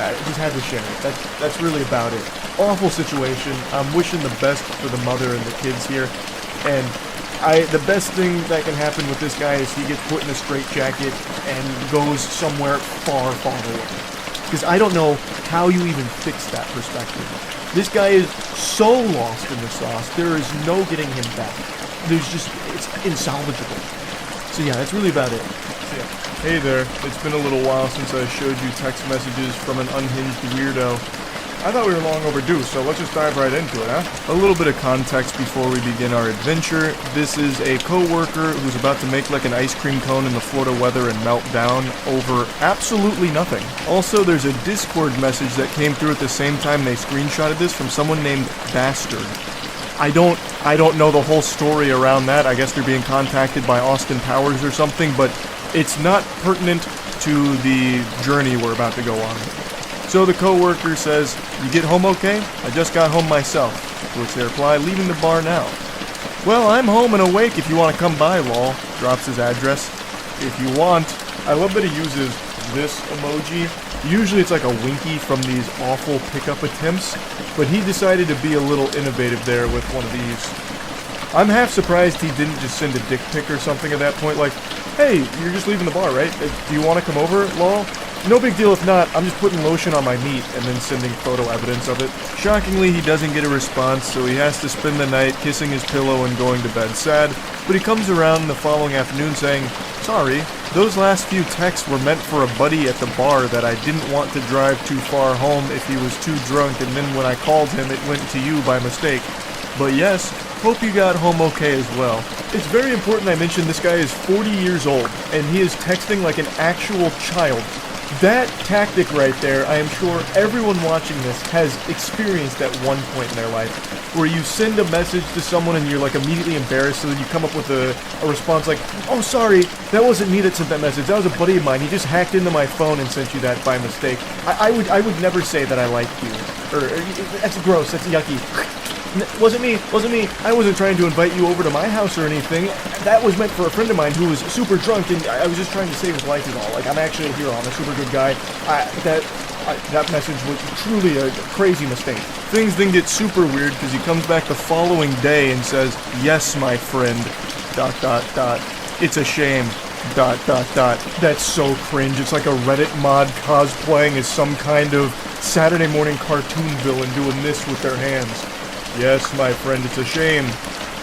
Speaker 3: I just had to share it. That's really about it. Awful situation. I'm wishing the best for the mother and the kids here. And the best thing that can happen with this guy is he gets put in a straitjacket and goes somewhere far, far away. Because I don't know how you even fix that perspective. This guy is so lost in the sauce, there is no getting him back. It's insalvageable. So yeah, that's really about it. So yeah.
Speaker 2: Hey there, it's been a little while since I showed you text messages from an unhinged weirdo.
Speaker 1: I thought we were long overdue, so let's just dive right into it, huh?
Speaker 2: A little bit of context before we begin our adventure. This is a co-worker who's about to make like an ice cream cone in the Florida weather and melt down over absolutely nothing. Also, there's a Discord message that came through at the same time they screenshotted this from someone named Bastard. I don't know the whole story around that. I guess they're being contacted by Austin Powers or something, but it's not pertinent to the journey we're about to go on. So the co-worker says, you get home okay? I just got home myself. To which they reply, leaving the bar now. Well, I'm home and awake if you want to come by, lol. Drops his address. If you want.
Speaker 1: I love that he uses this emoji. Usually it's like a winky from these awful pickup attempts, but he decided to be a little innovative there with one of these. I'm half surprised he didn't just send a dick pic or something at that point, like, hey, you're just leaving the bar, right? Do you want to come over, lol?
Speaker 3: No big deal if not, I'm just putting lotion on my meat and then sending photo evidence of it.
Speaker 2: Shockingly, he doesn't get a response, so he has to spend the night kissing his pillow and going to bed sad, but he comes around the following afternoon saying, "Sorry, those last few texts were meant for a buddy at the bar that I didn't want to drive too far home if he was too drunk, and then when I called him it went to you by mistake. But yes, hope you got home okay as well."
Speaker 3: It's very important I mention this guy is 40 years old, and he is texting like an actual child. That tactic right there, I am sure everyone watching this has experienced at one point in their life, where you send a message to someone and you're like immediately embarrassed, so then you come up with a response like, "Oh, sorry, that wasn't me that sent that message, that was a buddy of mine, he just hacked into my phone and sent you that by mistake. I would never say that I like you, or that's gross, that's yucky. Wasn't me, I wasn't trying to invite you over to my house or anything. That was meant for a friend of mine who was super drunk, and I was just trying to save his life and all. Like, I'm actually a hero, I'm a super good guy. That message was truly a crazy mistake."
Speaker 2: Things then get super weird because he comes back the following day and says, "Yes, my friend, ... It's a shame, ...
Speaker 3: That's so cringe. It's like a Reddit mod cosplaying as some kind of Saturday morning cartoon villain doing this with their hands.
Speaker 2: Yes, my friend, it's a shame.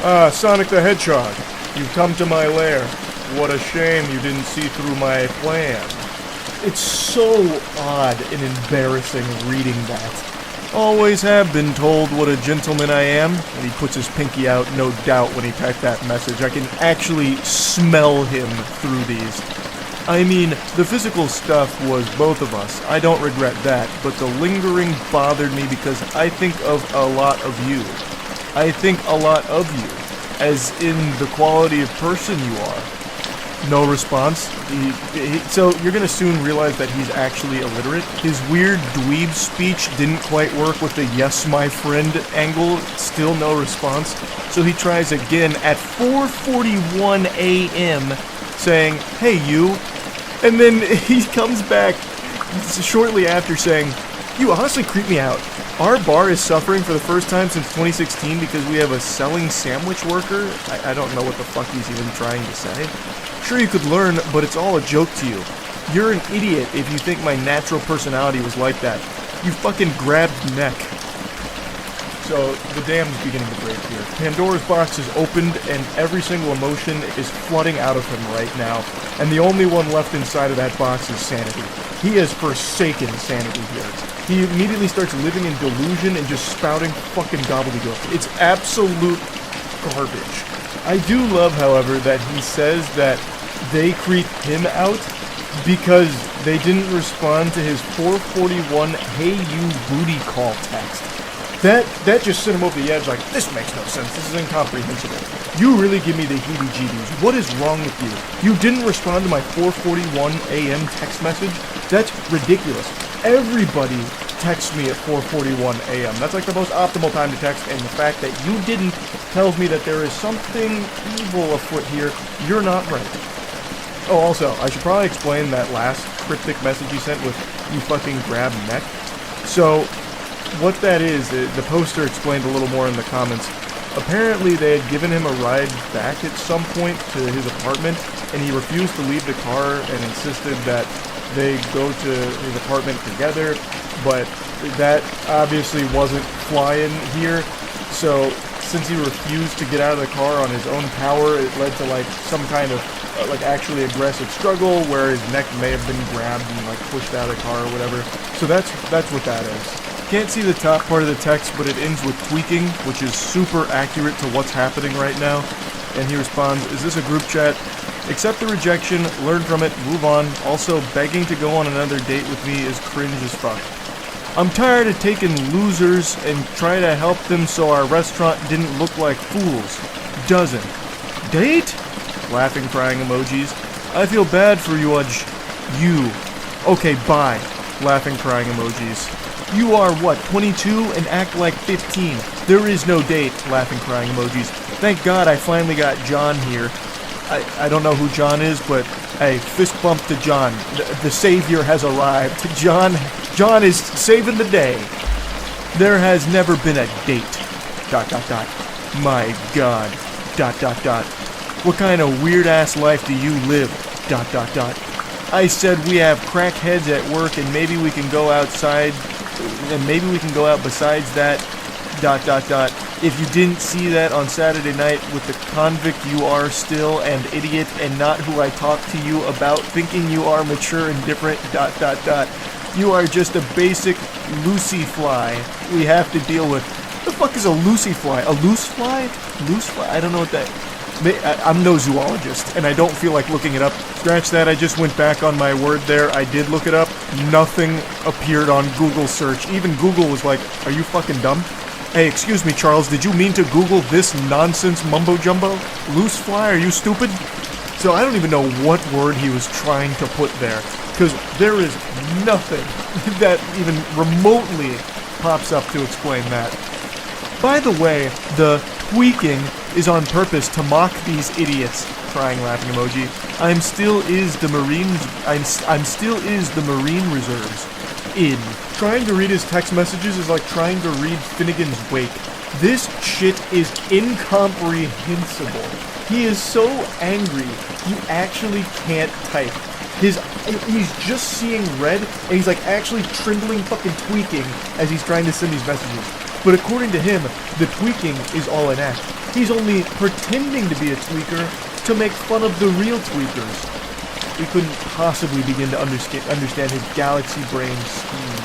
Speaker 2: Ah, Sonic the Hedgehog, you've come to my lair. What a shame you didn't see through my plan."
Speaker 3: It's so odd and embarrassing reading that.
Speaker 2: Always have been told what a gentleman I am. And he puts his pinky out, no doubt, when he typed that message. I can actually smell him through these. I mean, the physical stuff was both of us. I don't regret that, but the lingering bothered me because I think of a lot of you. I think a lot of you, as in the quality of person you are.
Speaker 3: No response. So you're gonna soon realize that he's actually illiterate.
Speaker 2: His weird dweeb speech didn't quite work with the "yes, my friend" angle. Still no response. So he tries again at 4:41 a.m. saying, "Hey, you." And then he comes back shortly after saying, "You honestly creep me out. Our bar is suffering for the first time since 2016 because we have a selling sandwich worker." I don't know what the fuck he's even trying to say. "Sure, you could learn, but it's all a joke to you. You're an idiot if you think my natural personality was like that. You fucking grabbed neck."
Speaker 3: So the dam's beginning to break here. Pandora's box is opened and every single emotion is flooding out of him right now. And the only one left inside of that box is sanity. He has forsaken sanity here. He immediately starts living in delusion and just spouting fucking gobbledygook. It's absolute garbage. I do love, however, that he says that they creeped him out because they didn't respond to his 441 "Hey you booty call" text. That just sent him over the edge like, this makes no sense, this is incomprehensible. You really give me the heebie-jeebies. What is wrong with you? You didn't respond to my 4:41 a.m. text message? That's ridiculous. Everybody texts me at 4:41 a.m. That's like the most optimal time to text, and the fact that you didn't tells me that there is something evil afoot here. You're not right. Oh, also, I should probably explain that last cryptic message he sent with "you fucking grab neck." So, what that is, the poster explained a little more in the comments. Apparently they had given him a ride back at some point to his apartment, and he refused to leave the car and insisted that they go to his apartment together, but that obviously wasn't flying here. So since he refused to get out of the car on his own power, it led to like some kind of like actually aggressive struggle where his neck may have been grabbed and like pushed out of the car or whatever. So that's what that is.
Speaker 2: Can't see the top part of the text, but it ends with tweaking, which is super accurate to what's happening right now. And he responds, "Is this a group chat? Accept the rejection, learn from it, move on. Also, begging to go on another date with me is cringe as fuck. I'm tired of taking losers and try to help them so our restaurant didn't look like fools. Doesn't. Date?" Laughing, crying emojis. "I feel bad for you, you. Okay, bye." Laughing, crying emojis. "You are what, 22 and act like 15. There is no date." Laughing, crying emojis. "Thank God I finally got John here." I don't know who John is, but hey, fist bump to John. The savior has arrived. John is saving the day. "There has never been a date. ... My God. ... What kind of weird ass life do you live? ...
Speaker 3: I said we have crackheads at work and maybe we can go outside and maybe we can go out besides that, ... If you didn't see that on Saturday night with the convict you are still and idiot and not who I talked to you about thinking you are mature and different, ... You are just a basic Lucy fly we have to deal with. The fuck is a Lucy fly? A loose fly? Loose fly? I don't know what that... I'm no zoologist, and I don't feel like looking it up. Scratch that, I just went back on my word there. I did look it up. Nothing appeared on Google search. Even Google was like, are you fucking dumb? Hey, excuse me, Charles, did you mean to Google this nonsense mumbo-jumbo? Loose fly, are you stupid? So I don't even know what word he was trying to put there, because there is nothing that even remotely pops up to explain that. By the way, the tweaking is on purpose to mock these idiots. Crying laughing emoji. I'm still is the Marine Reserves. In. Trying to read his text messages is like trying to read Finnegan's Wake. This shit is incomprehensible. He is so angry, he actually can't type. He's just seeing red, and he's like actually trembling, fucking tweaking as he's trying to send these messages. But according to him, the tweaking is all an act. He's only pretending to be a tweaker to make fun of the real tweakers. We couldn't possibly begin to understand his galaxy brain scheme.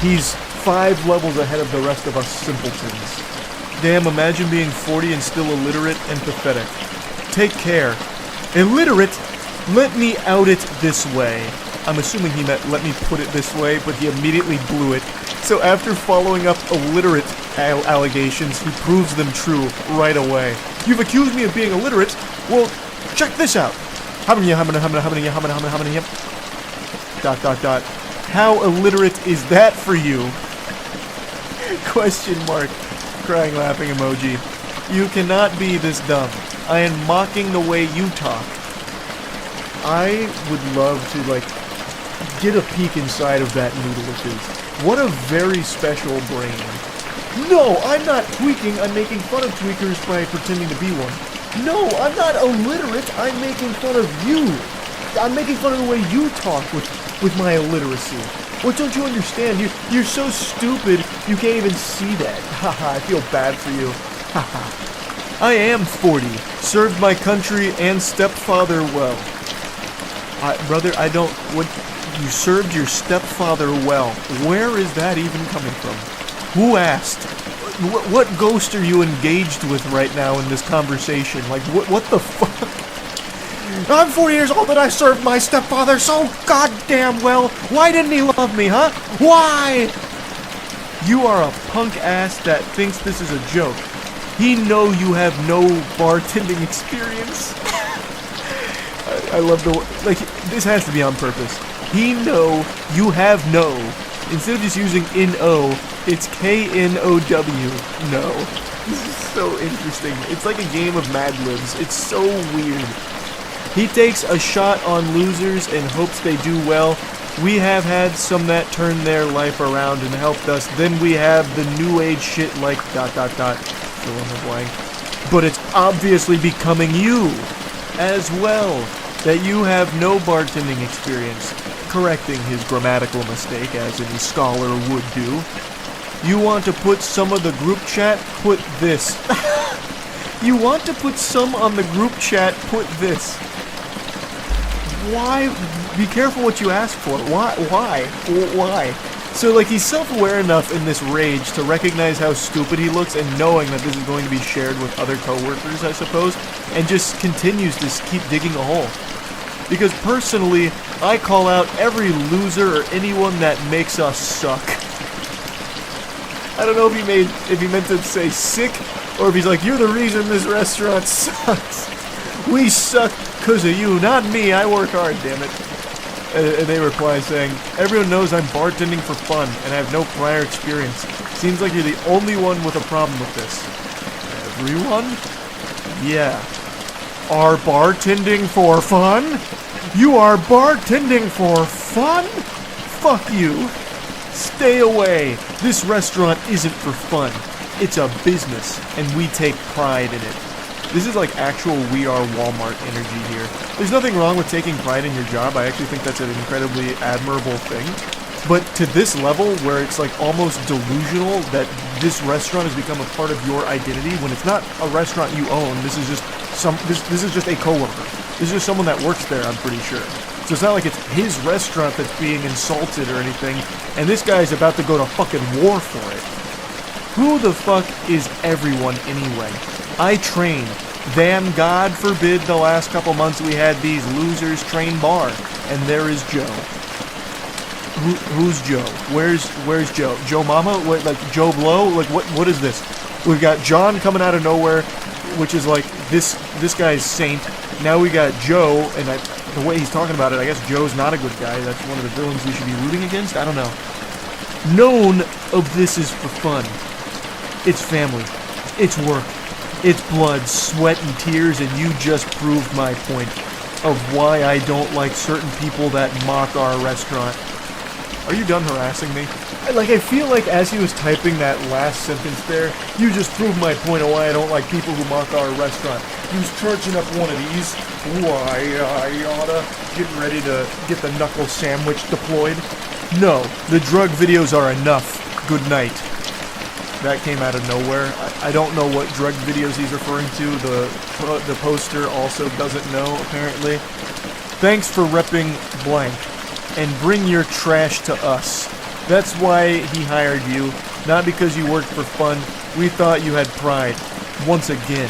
Speaker 3: He's 5 levels ahead of the rest of us simpletons. Damn, imagine being 40 and still illiterate and pathetic. Take care. Illiterate? Let me out it this way. I'm assuming he meant let me put it this way, but he immediately blew it. So after following up illiterate allegations, he proves them true right away. You've accused me of being illiterate? Well, check this out. How illiterate is that for you? Question mark. Crying laughing emoji. You cannot be this dumb. I am mocking the way you talk. I would love to, get a peek inside of that noodle of his. What a very special brain. No, I'm not tweaking. I'm making fun of tweakers by pretending to be one. No, I'm not illiterate. I'm making fun of you. I'm making fun of the way you talk with my illiteracy. What don't you understand? You're so stupid, you can't even see that. Haha, I feel bad for you. Haha. I am 40. Served my country and stepfather well. Brother, I don't... You served your stepfather well. Where is that even coming from? Who asked? What ghost are you engaged with right now in this conversation? What the fuck? I'm 40 years old and I served my stepfather so goddamn well. Why didn't he love me, huh? Why? You are a punk ass that thinks this is a joke. He know you have no bartending experience. I love the... this has to be on purpose. He know you have no. Instead of just using N-O, it's K-N-O-W. No. This is so interesting. It's like a game of Mad Libs. It's so weird. He takes a shot on losers and hopes they do well. We have had some that turned their life around and helped us. Then we have the new age shit like ... fill in the blank. But it's obviously becoming you as well. That you have no bartending experience. Correcting his grammatical mistake as any scholar would do. You want to put some of the group chat? Put this. You want to put some on the group chat? Put this. Why? Be careful what you ask for. Why? So, he's self-aware enough in this rage to recognize how stupid he looks and knowing that this is going to be shared with other coworkers, I suppose, and just continues to keep digging a hole. Because personally, I call out every loser or anyone that makes us suck. I don't know if he meant to say sick, or if he's like, you're the reason this restaurant sucks. We suck because of you, not me. I work hard, damn it. And they reply saying, everyone knows I'm bartending for fun, and I have no prior experience. Seems like you're the only one with a problem with this. Everyone? Yeah. Are bartending for fun? You are bartending for fun? Fuck you. Stay away. This restaurant isn't for fun. It's a business, and we take pride in it. This is like actual We Are Walmart energy here. There's nothing wrong with taking pride in your job. I actually think that's an incredibly admirable thing. But to this level, where it's like almost delusional that this restaurant has become a part of your identity, when it's not a restaurant you own, this is just this is just a coworker. This is just someone that works there, I'm pretty sure. So it's not like it's his restaurant that's being insulted or anything, and this guy's about to go to fucking war for it. Who the fuck is everyone anyway? I train. Then, God forbid, the last couple months we had these losers train bar, and there is Joe. Who's Joe? Where's Joe? Joe Mama? What, like Joe Blow? Like what is this? We've got John coming out of nowhere, which is like this guy's saint. Now we got Joe, and the way he's talking about it, I guess Joe's not a good guy. That's one of the villains we should be rooting against. I don't know. None of this is for fun. It's family. It's work. It's blood, sweat, and tears, and you just proved my point of why I don't like certain people that mock our restaurant. Are you done harassing me? I feel like as he was typing that last sentence there, you just proved my point of why I don't like people who mock our restaurant. He was charging up one of these. Why, I oughta. Getting ready to get the knuckle sandwich deployed. No, the drug videos are enough. Good night. That came out of nowhere. I don't know what drug videos he's referring to. The poster also doesn't know, apparently. Thanks for repping blank. And bring your trash to us. That's why he hired you, not because you worked for fun. We thought you had pride. Once again,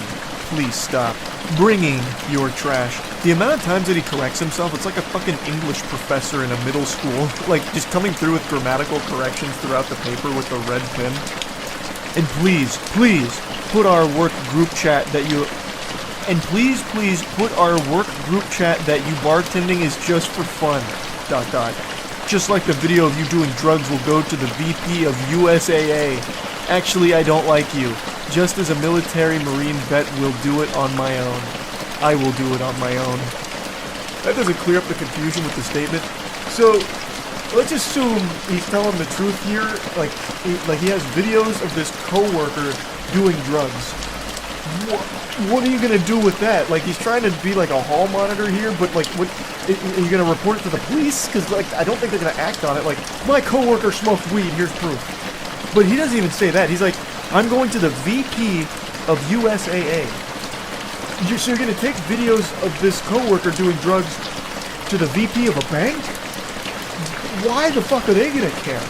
Speaker 3: please stop bringing your trash. The amount of times that he corrects himself, it's like a fucking English professor in a middle school. Like, just coming through with grammatical corrections throughout the paper with the red pen. And please put our work group chat that you... And please put our work group chat that you bartending is just for fun. ... Just like the video of you doing drugs will go to the VP of USAA. Actually, I don't like you. Just as a military Marine vet will do it on my own. I will do it on my own. That doesn't clear up the confusion with the statement. So, let's assume he's telling the truth here. Like he has videos of this coworker doing drugs. What are you gonna do with that? Like, he's trying to be like a hall monitor here, but like, what? Are you gonna report it to the police? Because like, I don't think they're gonna act on it. Like, my coworker smoked weed. Here's proof. But he doesn't even say that. He's like, I'm going to the VP of USAA. So you're gonna take videos of this coworker doing drugs to the VP of a bank? Why the fuck are they gonna care?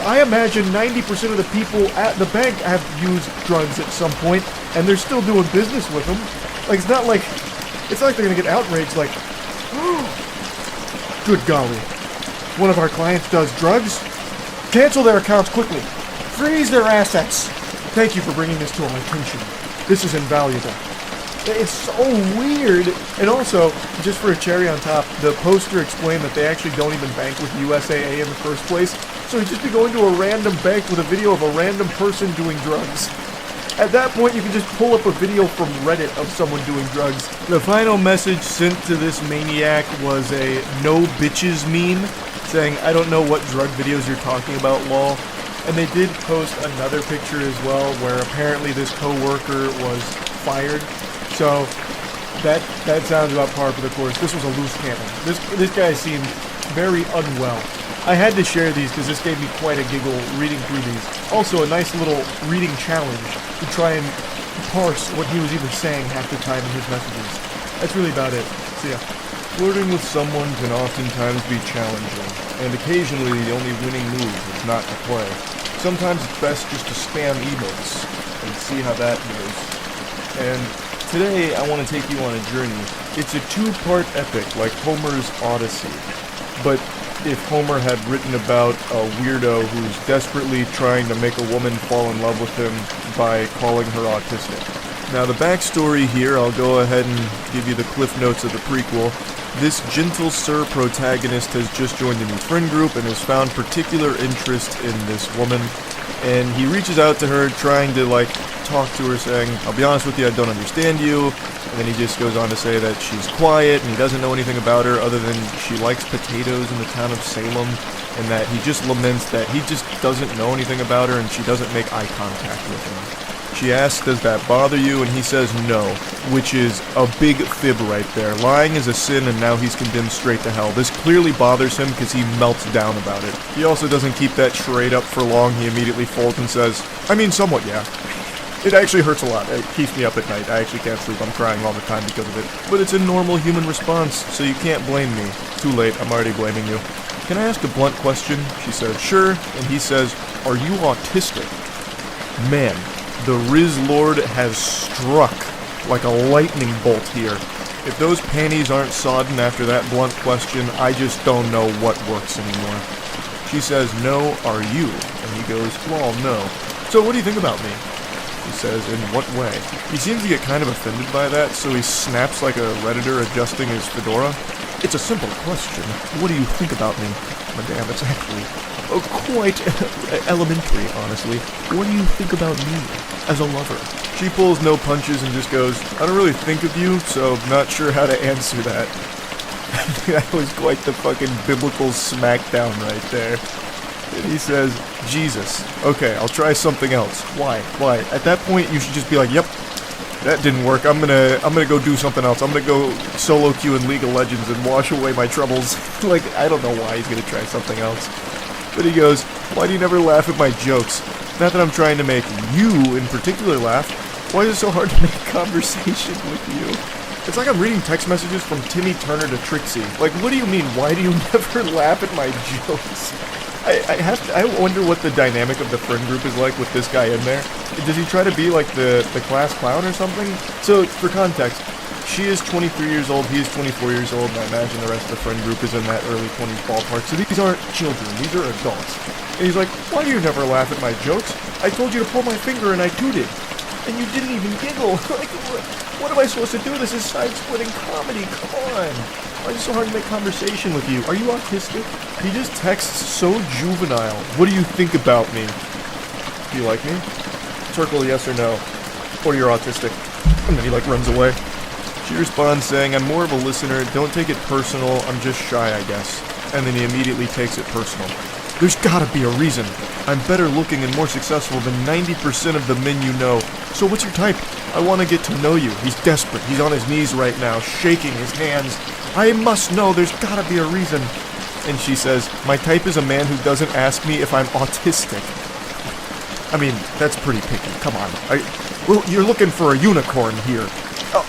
Speaker 3: I imagine 90% of the people at the bank have used drugs at some point, and they're still doing business with them. Like, it's not like they're gonna get outraged like, oh, good golly, one of our clients does drugs? Cancel their accounts quickly. Freeze their assets. Thank you for bringing this to our attention. This is invaluable. It's so weird. And also, just for a cherry on top, the poster explained that they actually don't even bank with USAA in the first place. So he'd just be going to a random bank with a video of a random person doing drugs. At that point, you can just pull up a video from Reddit of someone doing drugs. The final message sent to this maniac was a no bitches meme, saying, I don't know what drug videos you're talking about, lol. And they did post another picture as well, where apparently this coworker was fired. So that sounds about par for the course. This was a loose cannon. This guy seemed very unwell. I had to share these because this gave me quite a giggle reading through these. Also, a nice little reading challenge to try and parse what he was even saying half the time in his messages. That's really about it. See ya.
Speaker 2: Flirting with someone can oftentimes be challenging, and occasionally the only winning move is not to play. Sometimes it's best just to spam emotes and see how that goes. And today I want to take you on a journey. It's a two-part epic like Homer's Odyssey, but if Homer had written about a weirdo who's desperately trying to make a woman fall in love with him by calling her autistic. Now the backstory here, I'll go ahead and give you the cliff notes of the prequel. This gentle sir protagonist has just joined a new friend group and has found particular interest in this woman. And he reaches out to her trying to talk to her saying, I'll be honest with you, I don't understand you. And then he just goes on to say that she's quiet and he doesn't know anything about her other than she likes potatoes in the town of Salem, and that he just laments that he just doesn't know anything about her and she doesn't make eye contact with him. She asks, does that bother you? And he says no, which is a big fib right there. Lying is a sin, and now he's condemned straight to hell. This clearly bothers him because he melts down about it. He also doesn't keep that charade up for long. He immediately folds and says, I mean, somewhat, yeah. It actually hurts a lot. It keeps me up at night. I actually can't sleep. I'm crying all the time because of it. But it's a normal human response, so you can't blame me. Too late. I'm already blaming you. Can I ask a blunt question? She says, sure. And he says, are you autistic? Man, the Riz Lord has struck like a lightning bolt here. If those panties aren't sodden after that blunt question, I just don't know what works anymore. She says, no, are you? And he goes, well, no. So what do you think about me? He says, in what way? He seems to get kind of offended by that, so he snaps like a Redditor adjusting his fedora. It's a simple question. What do you think about me? Madame, it's actually quite elementary, honestly. What do you think about me as a lover? She pulls no punches and just goes, I don't really think of you, so not sure how to answer that. That was quite the fucking biblical smackdown right there. And he says, Jesus. Okay, I'll try something else. Why? At that point, you should just be like, yep, that didn't work. I'm gonna go do something else. I'm gonna go solo queue in League of Legends and wash away my troubles. Like, I don't know why he's gonna try something else. But he goes, why do you never laugh at my jokes? Not that I'm trying to make you in particular laugh. Why is it so hard to make conversation with you? It's like I'm reading text messages from Timmy Turner to Trixie. Like, what do you mean, why do you never laugh at my jokes? I wonder what the dynamic of the friend group is like with this guy in there. Does he try to be like the class clown or something? So, for context, she is 23 years old, he is 24 years old, and I imagine the rest of the friend group is in that early 20s ballpark. So these aren't children, these are adults. And he's like, why do you never laugh at my jokes? I told you to pull my finger and I tooted. And you didn't even giggle. Like, what am I supposed to do? This is side-splitting comedy, come on. Why is it so hard to make conversation with you? Are you autistic? He just texts so juvenile. What do you think about me? Do you like me? Circle yes or no. Or you're autistic. And then he like runs away. She responds saying, I'm more of a listener, don't take it personal, I'm just shy, I guess. And then he immediately takes it personal. There's gotta be a reason. I'm better looking and more successful than 90% of the men you know. So what's your type? I want to get to know you. He's desperate. He's on his knees right now, shaking his hands. I must know. There's gotta be a reason. And she says, my type is a man who doesn't ask me if I'm autistic. I mean, that's pretty picky. Come on. Well, you're looking for a unicorn here.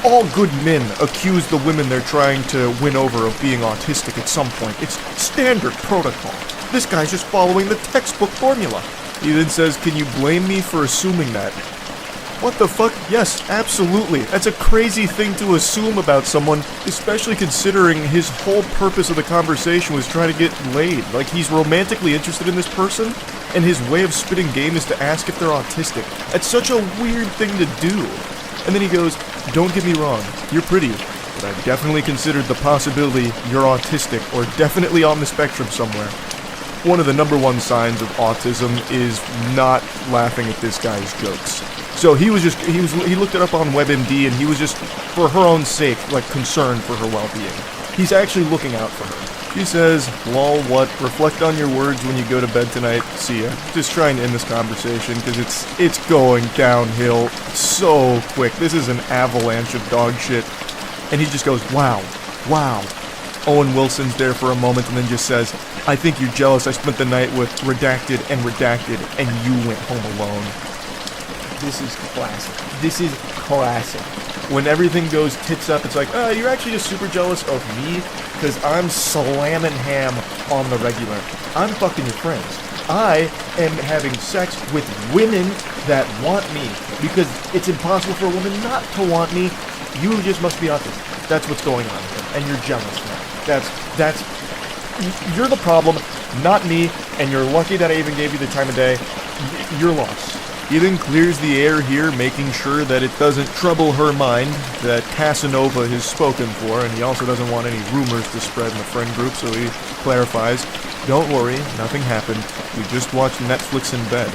Speaker 2: All good men accuse the women they're trying to win over of being autistic at some point. It's standard protocol. This guy's just following the textbook formula. He then says, can you blame me for assuming that? What the fuck? Yes, absolutely. That's a crazy thing to assume about someone, especially considering his whole purpose of the conversation was trying to get laid. Like, he's romantically interested in this person, and his way of spitting game is to ask if they're autistic. That's such a weird thing to do. And then he goes, don't get me wrong, you're pretty, but I've definitely considered the possibility you're autistic or definitely on the spectrum somewhere. One of the number one signs of autism is not laughing at this guy's jokes. So he looked it up on WebMD and he was just, for her own sake, like concerned for her well-being. He's actually looking out for her. She says, lol, what? Reflect on your words when you go to bed tonight. See ya. Just trying to end this conversation because it's going downhill so quick. This is an avalanche of dog shit. And he just goes, wow. Owen Wilson's there for a moment and then just says, I think you're jealous I spent the night with redacted and you went home alone. This is classic. When everything goes tits up, it's like, oh, you're actually just super jealous of me because I'm slamming ham on the regular. I'm fucking your friends. I am having sex with women that want me because it's impossible for a woman not to want me. You just must be autistic. That's what's going on here, and you're jealous now. You're the problem, not me, and you're lucky that I even gave you the time of day. You're lost. He then clears the air here, making sure that it doesn't trouble her mind that Casanova has spoken for, and he also doesn't want any rumors to spread in the friend group, so he clarifies, don't worry, nothing happened. We just watched Netflix in bed.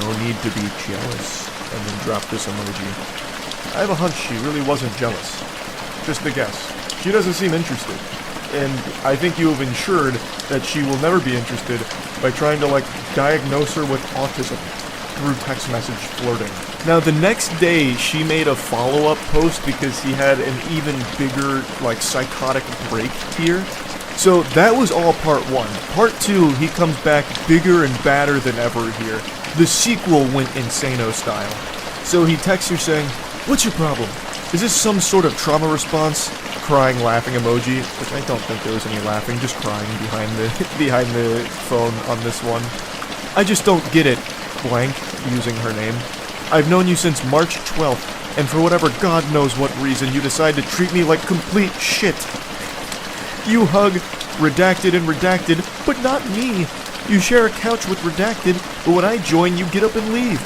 Speaker 2: No need to be jealous. And then drop this emoji. I have a hunch she really wasn't jealous. Just a guess. She doesn't seem interested. And I think you have ensured that she will never be interested by trying to, diagnose her with autism.
Speaker 3: through text message flirting. Now, the next day, she made a follow-up post because he had an even bigger, like, psychotic break here. So that was all part 1. Part 2, he comes back bigger and badder than ever here. The sequel went insano style. So he texts her saying, "What's your problem? Is this some sort of trauma response?" Crying, laughing emoji, which I don't think there was any laughing, just crying behind the phone on this one. "I just don't get it," blank, using her name. "I've known you since March 12th, and for whatever God knows what reason, you decide to treat me like complete shit. You hug Redacted and Redacted, but not me. You share a couch with Redacted, but when I join, you get up and leave.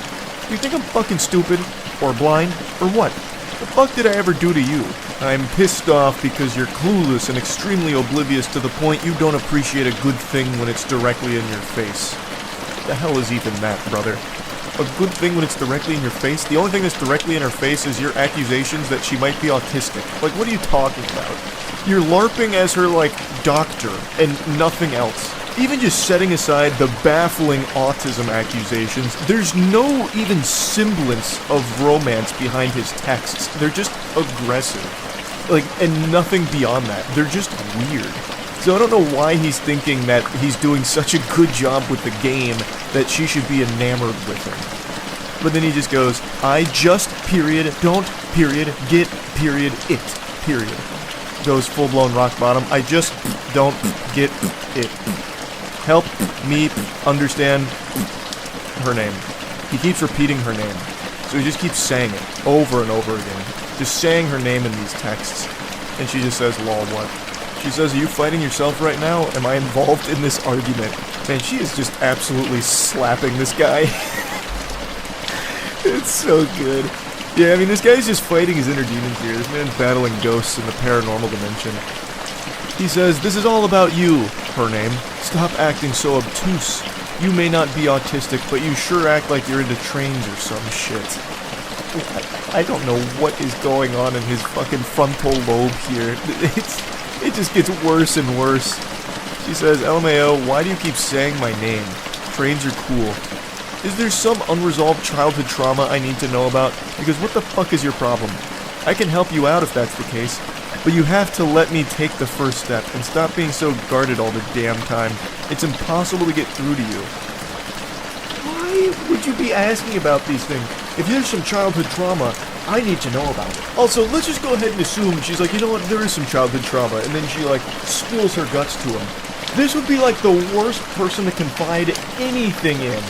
Speaker 3: You think I'm fucking stupid? Or blind? Or what? The fuck did I ever do to you? I'm pissed off because you're clueless and extremely oblivious to the point you don't appreciate a good thing when it's directly in your face." The hell is even that, brother? A good thing when it's directly in your face? The only thing that's directly in her face is your accusations that she might be autistic. Like, what are you talking about? You're LARPing as her, like, doctor, and nothing else. Even just setting aside the baffling autism accusations, there's no even semblance of romance behind his texts. They're just aggressive. Like, and nothing beyond that. They're just weird. So I don't know why he's thinking that he's doing such a good job with the game that she should be enamored with him. But then he just goes, "I just, period, don't, period, get, period, it, period." Goes full-blown rock bottom. "I just don't get it. Help me understand her name." He keeps repeating her name. So he just keeps saying it over and over again. Just saying her name in these texts. And she just says, "Lol, what?" She says, "Are you fighting yourself right now? Am I involved in this argument?" Man, she is just absolutely slapping this guy. It's so good. Yeah, I mean, this guy's just fighting his inner demons here. This man's battling ghosts in the paranormal dimension. He says, "This is all about you," her name. "Stop acting so obtuse. You may not be autistic, but you sure act like you're into trains or some shit." I don't know what is going on in his fucking frontal lobe here. It just gets worse and worse. She says, "LMAO, why do you keep saying my name? Trains are cool. Is there some unresolved childhood trauma I need to know about? Because what the fuck is your problem? I can help you out if that's the case, but you have to let me take the first step and stop being so guarded all the damn time. It's impossible to get through to you." Why would you be asking about these things? If there's some childhood trauma, I need to know about it. Also, let's just go ahead and assume she's like, you know what, there is some childhood trauma, and then she, like, spills her guts to him. This would be, like, the worst person to confide anything in.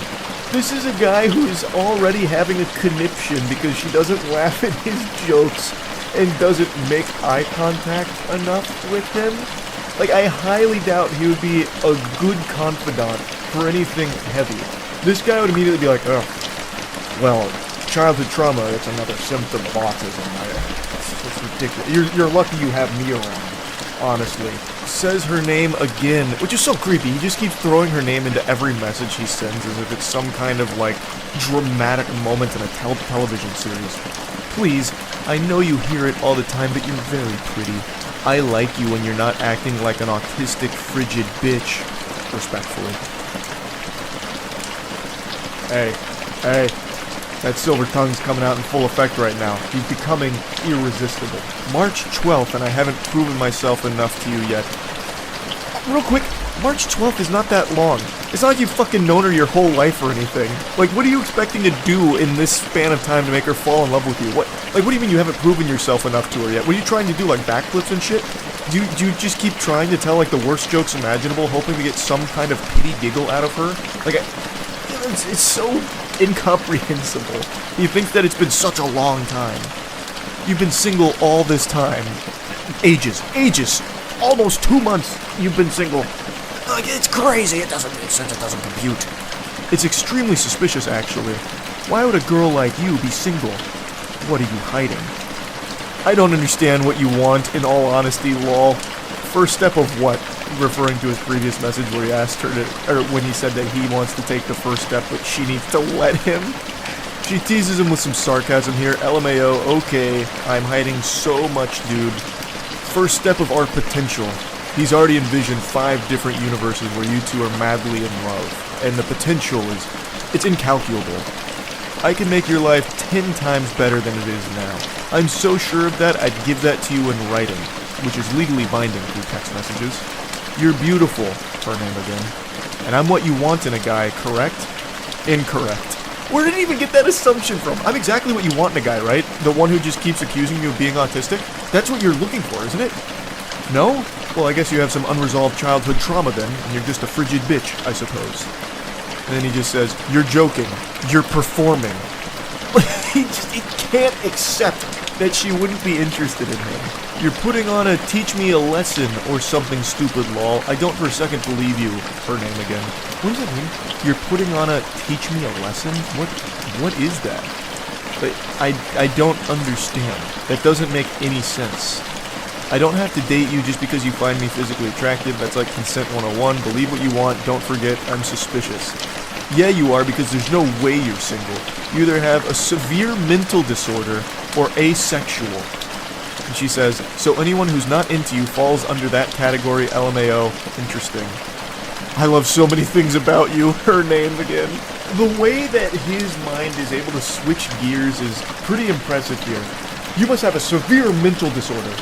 Speaker 3: This is a guy who is already having a conniption because she doesn't laugh at his jokes and doesn't make eye contact enough with him. Like, I highly doubt he would be a good confidant for anything heavy. This guy would immediately be like, "Oh, well, childhood trauma, that's another symptom of autism. It's ridiculous. You're lucky you have me around, honestly." Says her name again, which is so creepy. He just keeps throwing her name into every message he sends as if it's some kind of, like, dramatic moment in a television series. "Please, I know you hear it all the time, but you're very pretty. I like you when you're not acting like an autistic, frigid bitch. Respectfully." Hey, that silver tongue's coming out in full effect right now. He's becoming irresistible. March 12th, and I haven't proven myself enough to you yet. Real quick, March 12th is not that long. It's not like you've fucking known her your whole life or anything. Like, what are you expecting to do in this span of time to make her fall in love with you? What do you mean you haven't proven yourself enough to her yet? What are you trying to do, like backflips and shit? Do you just keep trying to tell, like, the worst jokes imaginable, hoping to get some kind of pity giggle out of her? Like, it's so incomprehensible. He thinks that it's been such a long time. You've been single all this time. Ages. Almost 2 months you've been single. Like, it's crazy. It doesn't make sense. It doesn't compute. It's extremely suspicious, actually. Why would a girl like you be single? What are you hiding? I don't understand what you want, in all honesty, lol. First step of what? Referring to his previous message where he asked her to, or when he said that he wants to take the first step, but she needs to let him. She teases him with some sarcasm here. LMAO, okay, I'm hiding so much, dude. First step of our potential. He's already envisioned 5 different universes where you two are madly in love. And the potential it's incalculable.
Speaker 2: I can make your life 10 times better than it is now. I'm so sure of that, I'd give that to you in writing, which is legally binding through text messages. You're beautiful, her name again. And I'm what you want in a guy, correct? Incorrect. Where did you even get that assumption from? I'm exactly what you want in a guy, right? The one who just keeps accusing you of being autistic? That's what you're looking for, isn't it? No? Well, I guess you have some unresolved childhood trauma then, and you're just a frigid bitch, I suppose. And then he just says, you're joking. You're performing. he can't accept that she wouldn't be interested in him. You're putting on a teach me a lesson or something stupid, lol. I don't for a second believe you. Her name again. What does that mean? You're putting on a teach me a lesson? What is that? I don't understand. That doesn't make any sense. I don't have to date you just because you find me physically attractive. That's like consent 101. Believe what you want. Don't forget, I'm suspicious. Yeah, you are, because there's no way you're single. You either have a severe mental disorder or asexual. And she says, so anyone who's not into you falls under that category, LMAO. Interesting. I love so many things about you. Her name again. The way that his mind is able to switch gears is pretty impressive here. You must have a severe mental disorder.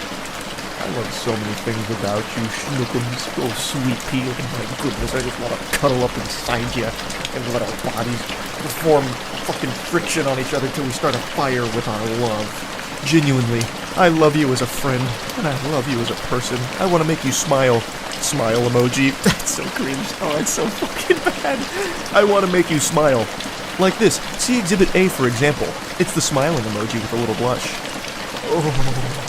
Speaker 2: I love so many things about you, Schnookums. Oh, sweet pea. Oh my goodness, I just want to cuddle up inside you and let our bodies perform fucking friction on each other till we start a fire with our love. Genuinely, I love you as a friend, and I love you as a person. I want to make you smile. Smile emoji. That's so cringe. Oh, it's so fucking bad. I want to make you smile. Like this. See Exhibit A, for example. It's the smiling emoji with a little blush. Oh...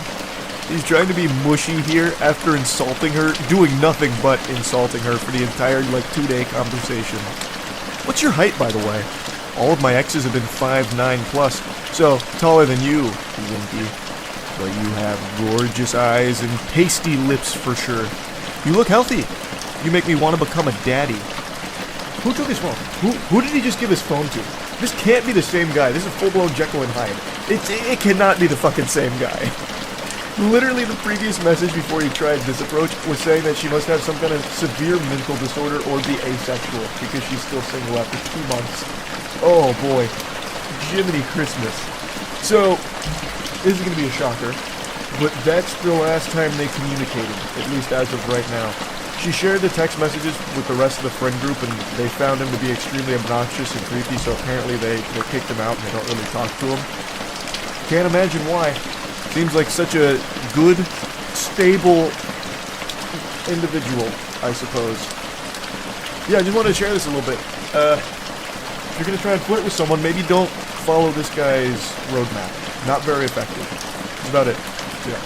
Speaker 2: He's trying to be mushy here after insulting her, doing nothing but insulting her for the entire, 2-day conversation. What's your height, by the way? All of my exes have been 5'9 plus, so taller than you, Winky. But you have gorgeous eyes and pasty lips for sure. You look healthy. You make me want to become a daddy. Who took his phone? Who did he just give his phone to? This can't be the same guy. This is full-blown Jekyll and Hyde. It cannot be the fucking same guy. Literally, the previous message before he tried this approach was saying that she must have some kind of severe mental disorder or be asexual because she's still single after 2 months. Oh boy. Jiminy Christmas. So, this is going to be a shocker, but that's the last time they communicated, at least as of right now. She shared the text messages with the rest of the friend group, and they found him to be extremely obnoxious and creepy, so apparently they kicked him out and they don't really talk to him. Can't imagine why. Seems like such a good, stable individual, I suppose. Yeah, I just wanted to share this a little bit. If you're going to try and flirt with someone, maybe don't follow this guy's roadmap. Not very effective. That's about it. Yeah.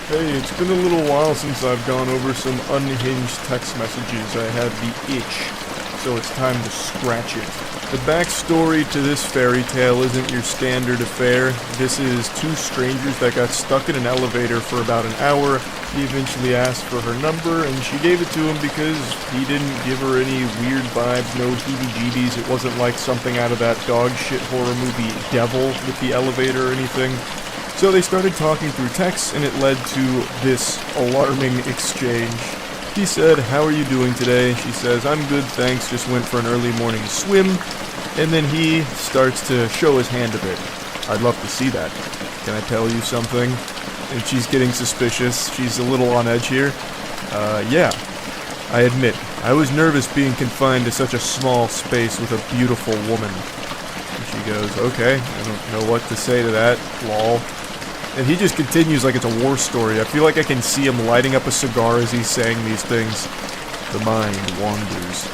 Speaker 2: Hey, it's been a little while since I've gone over some unhinged text messages. I had the itch, so it's time to scratch it. The backstory to this fairy tale isn't your standard affair. This is 2 strangers that got stuck in an elevator for about an hour. He eventually asked for her number, and she gave it to him because he didn't give her any weird vibes, no heebie-jeebies. It wasn't like something out of that dog shit horror movie Devil with the elevator or anything. So they started talking through text, and it led to this alarming exchange. He said, how are you doing today? She says, I'm good, thanks, just went for an early morning swim. And then he starts to show his hand a bit. I'd love to see that. Can I tell you something? And she's getting suspicious. She's a little on edge here. Yeah. I admit, I was nervous being confined to such a small space with a beautiful woman. And she goes, okay, I don't know what to say to that, lol. And he just continues like it's a war story. I feel like I can see him lighting up a cigar as he's saying these things. The mind wanders.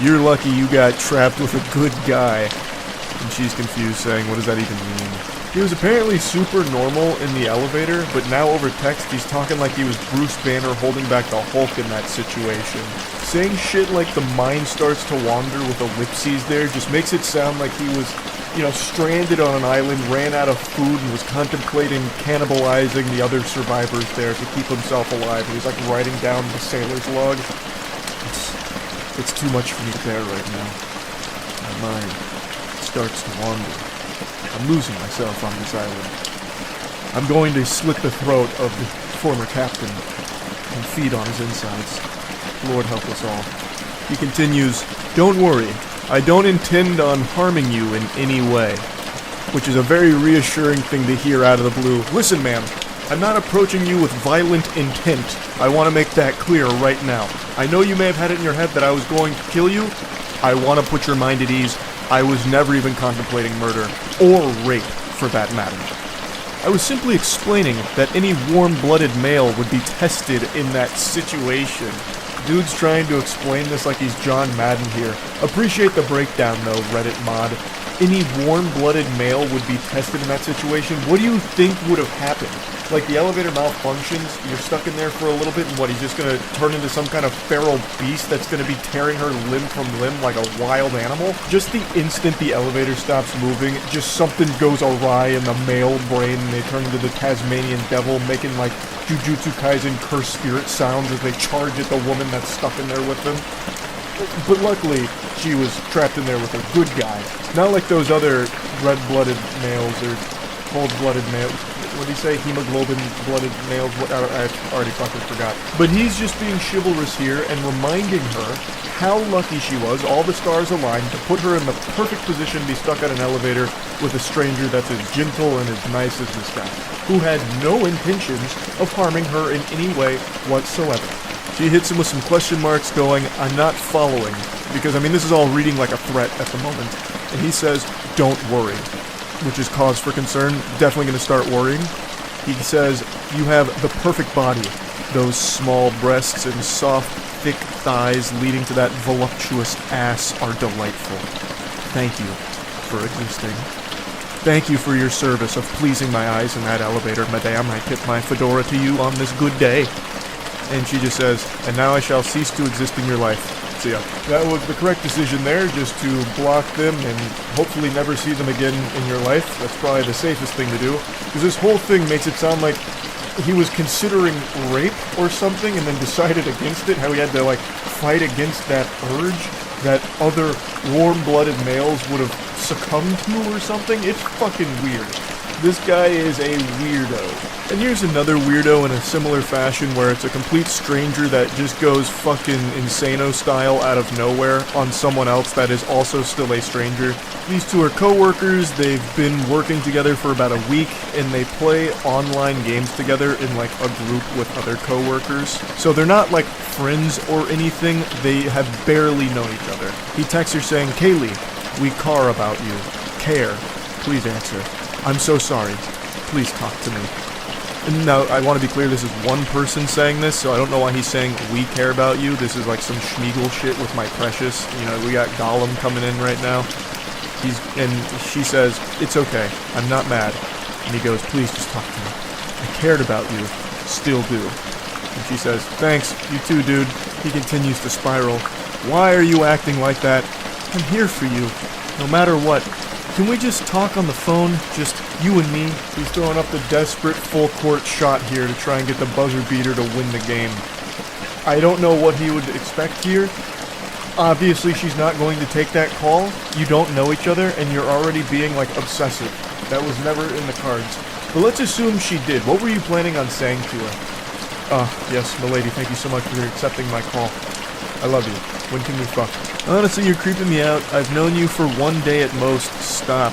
Speaker 2: You're lucky you got trapped with a good guy. And she's confused, saying, what does that even mean? He was apparently super normal in the elevator, but now over text he's talking like he was Bruce Banner holding back the Hulk in that situation. Saying shit like the mind starts to wander with ellipses there just makes it sound like he was, stranded on an island, ran out of food, and was contemplating cannibalizing the other survivors there to keep himself alive. He was like writing down the sailor's log. It's too much for me to bear right now. My mind starts to wander. I'm losing myself on this island. I'm going to slit the throat of the former captain and feed on his insides. Lord help us all. He continues, don't worry. I don't intend on harming you in any way. Which is a very reassuring thing to hear out of the blue. Listen, ma'am, I'm not approaching you with violent intent. I want to make that clear right now. I know you may have had it in your head that I was going to kill you. I want to put your mind at ease. I was never even contemplating murder, or rape, for that matter. I was simply explaining that any warm-blooded male would be tested in that situation. Dude's trying to explain this like he's John Madden here. Appreciate the breakdown though, Reddit mod. Any warm-blooded male would be tested in that situation. What do you think would have happened? Like, the elevator malfunctions, you're stuck in there for a little bit, and what, he's just gonna turn into some kind of feral beast that's gonna be tearing her limb from limb like a wild animal? Just the instant the elevator stops moving, just something goes awry in the male brain, and they turn into the Tasmanian devil, making, like, Jujutsu Kaisen cursed spirit sounds as they charge at the woman that's stuck in there with them. But luckily, she was trapped in there with a good guy. Not like those other red-blooded males or cold-blooded males. What did he say? Hemoglobin-blooded males? What? I already fucking forgot. But he's just being chivalrous here and reminding her how lucky she was, all the stars aligned, to put her in the perfect position to be stuck at an elevator with a stranger that's as gentle and as nice as this guy, who had no intentions of harming her in any way whatsoever. She hits him with some question marks going, I'm not following, because, I mean, this is all reading like a threat at the moment. And he says, don't worry, which is cause for concern, definitely going to start worrying. He says, you have the perfect body. Those small breasts and soft, thick thighs leading to that voluptuous ass are delightful. Thank you for existing. Thank you for your service of pleasing my eyes in that elevator, madame. I tip my fedora to you on this good day. And she just says, and now I shall cease to exist in your life. See ya. That was the correct decision there, just to block them and hopefully never see them again in your life. That's probably the safest thing to do. Because this whole thing makes it sound like he was considering rape or something and then decided against it. How he had to, like, fight against that urge that other warm-blooded males would have succumbed to or something. It's fucking weird. This guy is a weirdo. And here's another weirdo in a similar fashion where it's a complete stranger that just goes fucking insano style out of nowhere on someone else that is also still a stranger. These two are co-workers, they've been working together for about a week, and they play online games together in like a group with other co-workers. So they're not like friends or anything, they have barely known each other. He texts her saying, Kaylee, we care about you. Care. Please answer. I'm so sorry. Please talk to me. And now, I want to be clear, this is one person saying this, so I don't know why he's saying, we care about you. This is like some Schmeagle shit with my precious. You know, we got Gollum coming in right now. And she says, it's okay. I'm not mad. And he goes, please just talk to me. I cared about you. Still do. And she says, thanks. You too, dude. He continues to spiral. Why are you acting like that? I'm here for you. No matter what. Can we just talk on the phone? Just you and me? He's throwing up the desperate full-court shot here to try and get the buzzer beater to win the game. I don't know what he would expect here. Obviously, she's not going to take that call. You don't know each other, and you're already being, like, obsessive. That was never in the cards. But let's assume she did. What were you planning on saying to her? Yes, milady, thank you so much for accepting my call. I love you. When can we fuck? Honestly, you're creeping me out. I've known you for one day at most. Stop.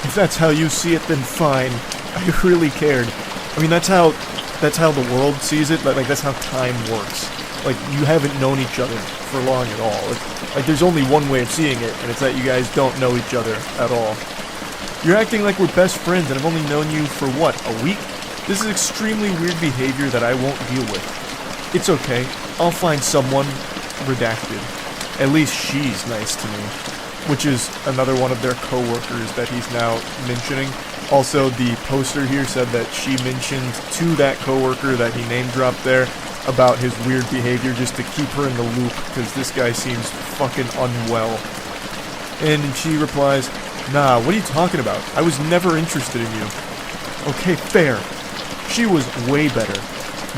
Speaker 2: If that's how you see it, then fine. I really cared. I mean, that's how the world sees it. Like that's how time works. Like, you haven't known each other for long at all. Like, there's only one way of seeing it, and it's that you guys don't know each other at all. You're acting like we're best friends, and I've only known you for, what, a week? This is extremely weird behavior that I won't deal with. It's okay. I'll find someone. Redacted. At least she's nice to me. Which is another one of their co-workers that he's now mentioning. Also, the poster here said that she mentioned to that co-worker that he name-dropped there about his weird behavior just to keep her in the loop, because this guy seems fucking unwell. And she replies, nah, what are you talking about? I was never interested in you. Okay, fair. She was way better.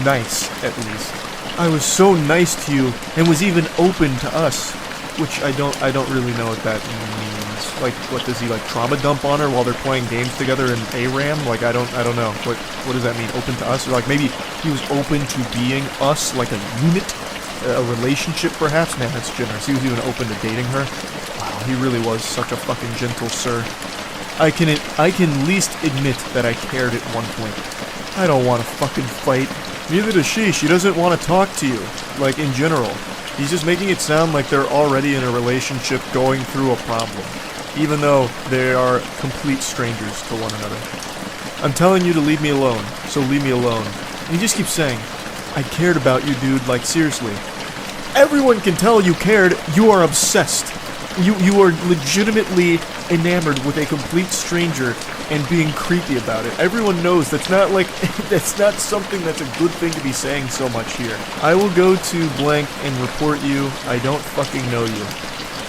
Speaker 2: Nice, at least. I was so nice to you, and was even open to us. Which I don't really know what that means. Like, what does he, like, trauma dump on her while they're playing games together in ARAM? Like, I don't know. What does that mean? Open to us? Or, like, maybe he was open to being us, like a unit? A relationship, perhaps? Man, that's generous. He was even open to dating her. Wow.
Speaker 3: Wow, he really was such a fucking gentle sir. I can least admit that I cared at one point. I don't want to fucking fight. Neither does she. She doesn't want to talk to you. Like, in general. He's just making it sound like they're already in a relationship going through a problem, even though they are complete strangers to one another. I'm telling you to leave me alone, so leave me alone. And he just keeps saying, I cared about you, dude, like, seriously. Everyone can tell you cared. You are obsessed. You are legitimately enamored with a complete stranger and being creepy about it. Everyone knows that's not like that's not something that's a good thing to be saying so much here. I will go to blank and report you. I don't fucking know you.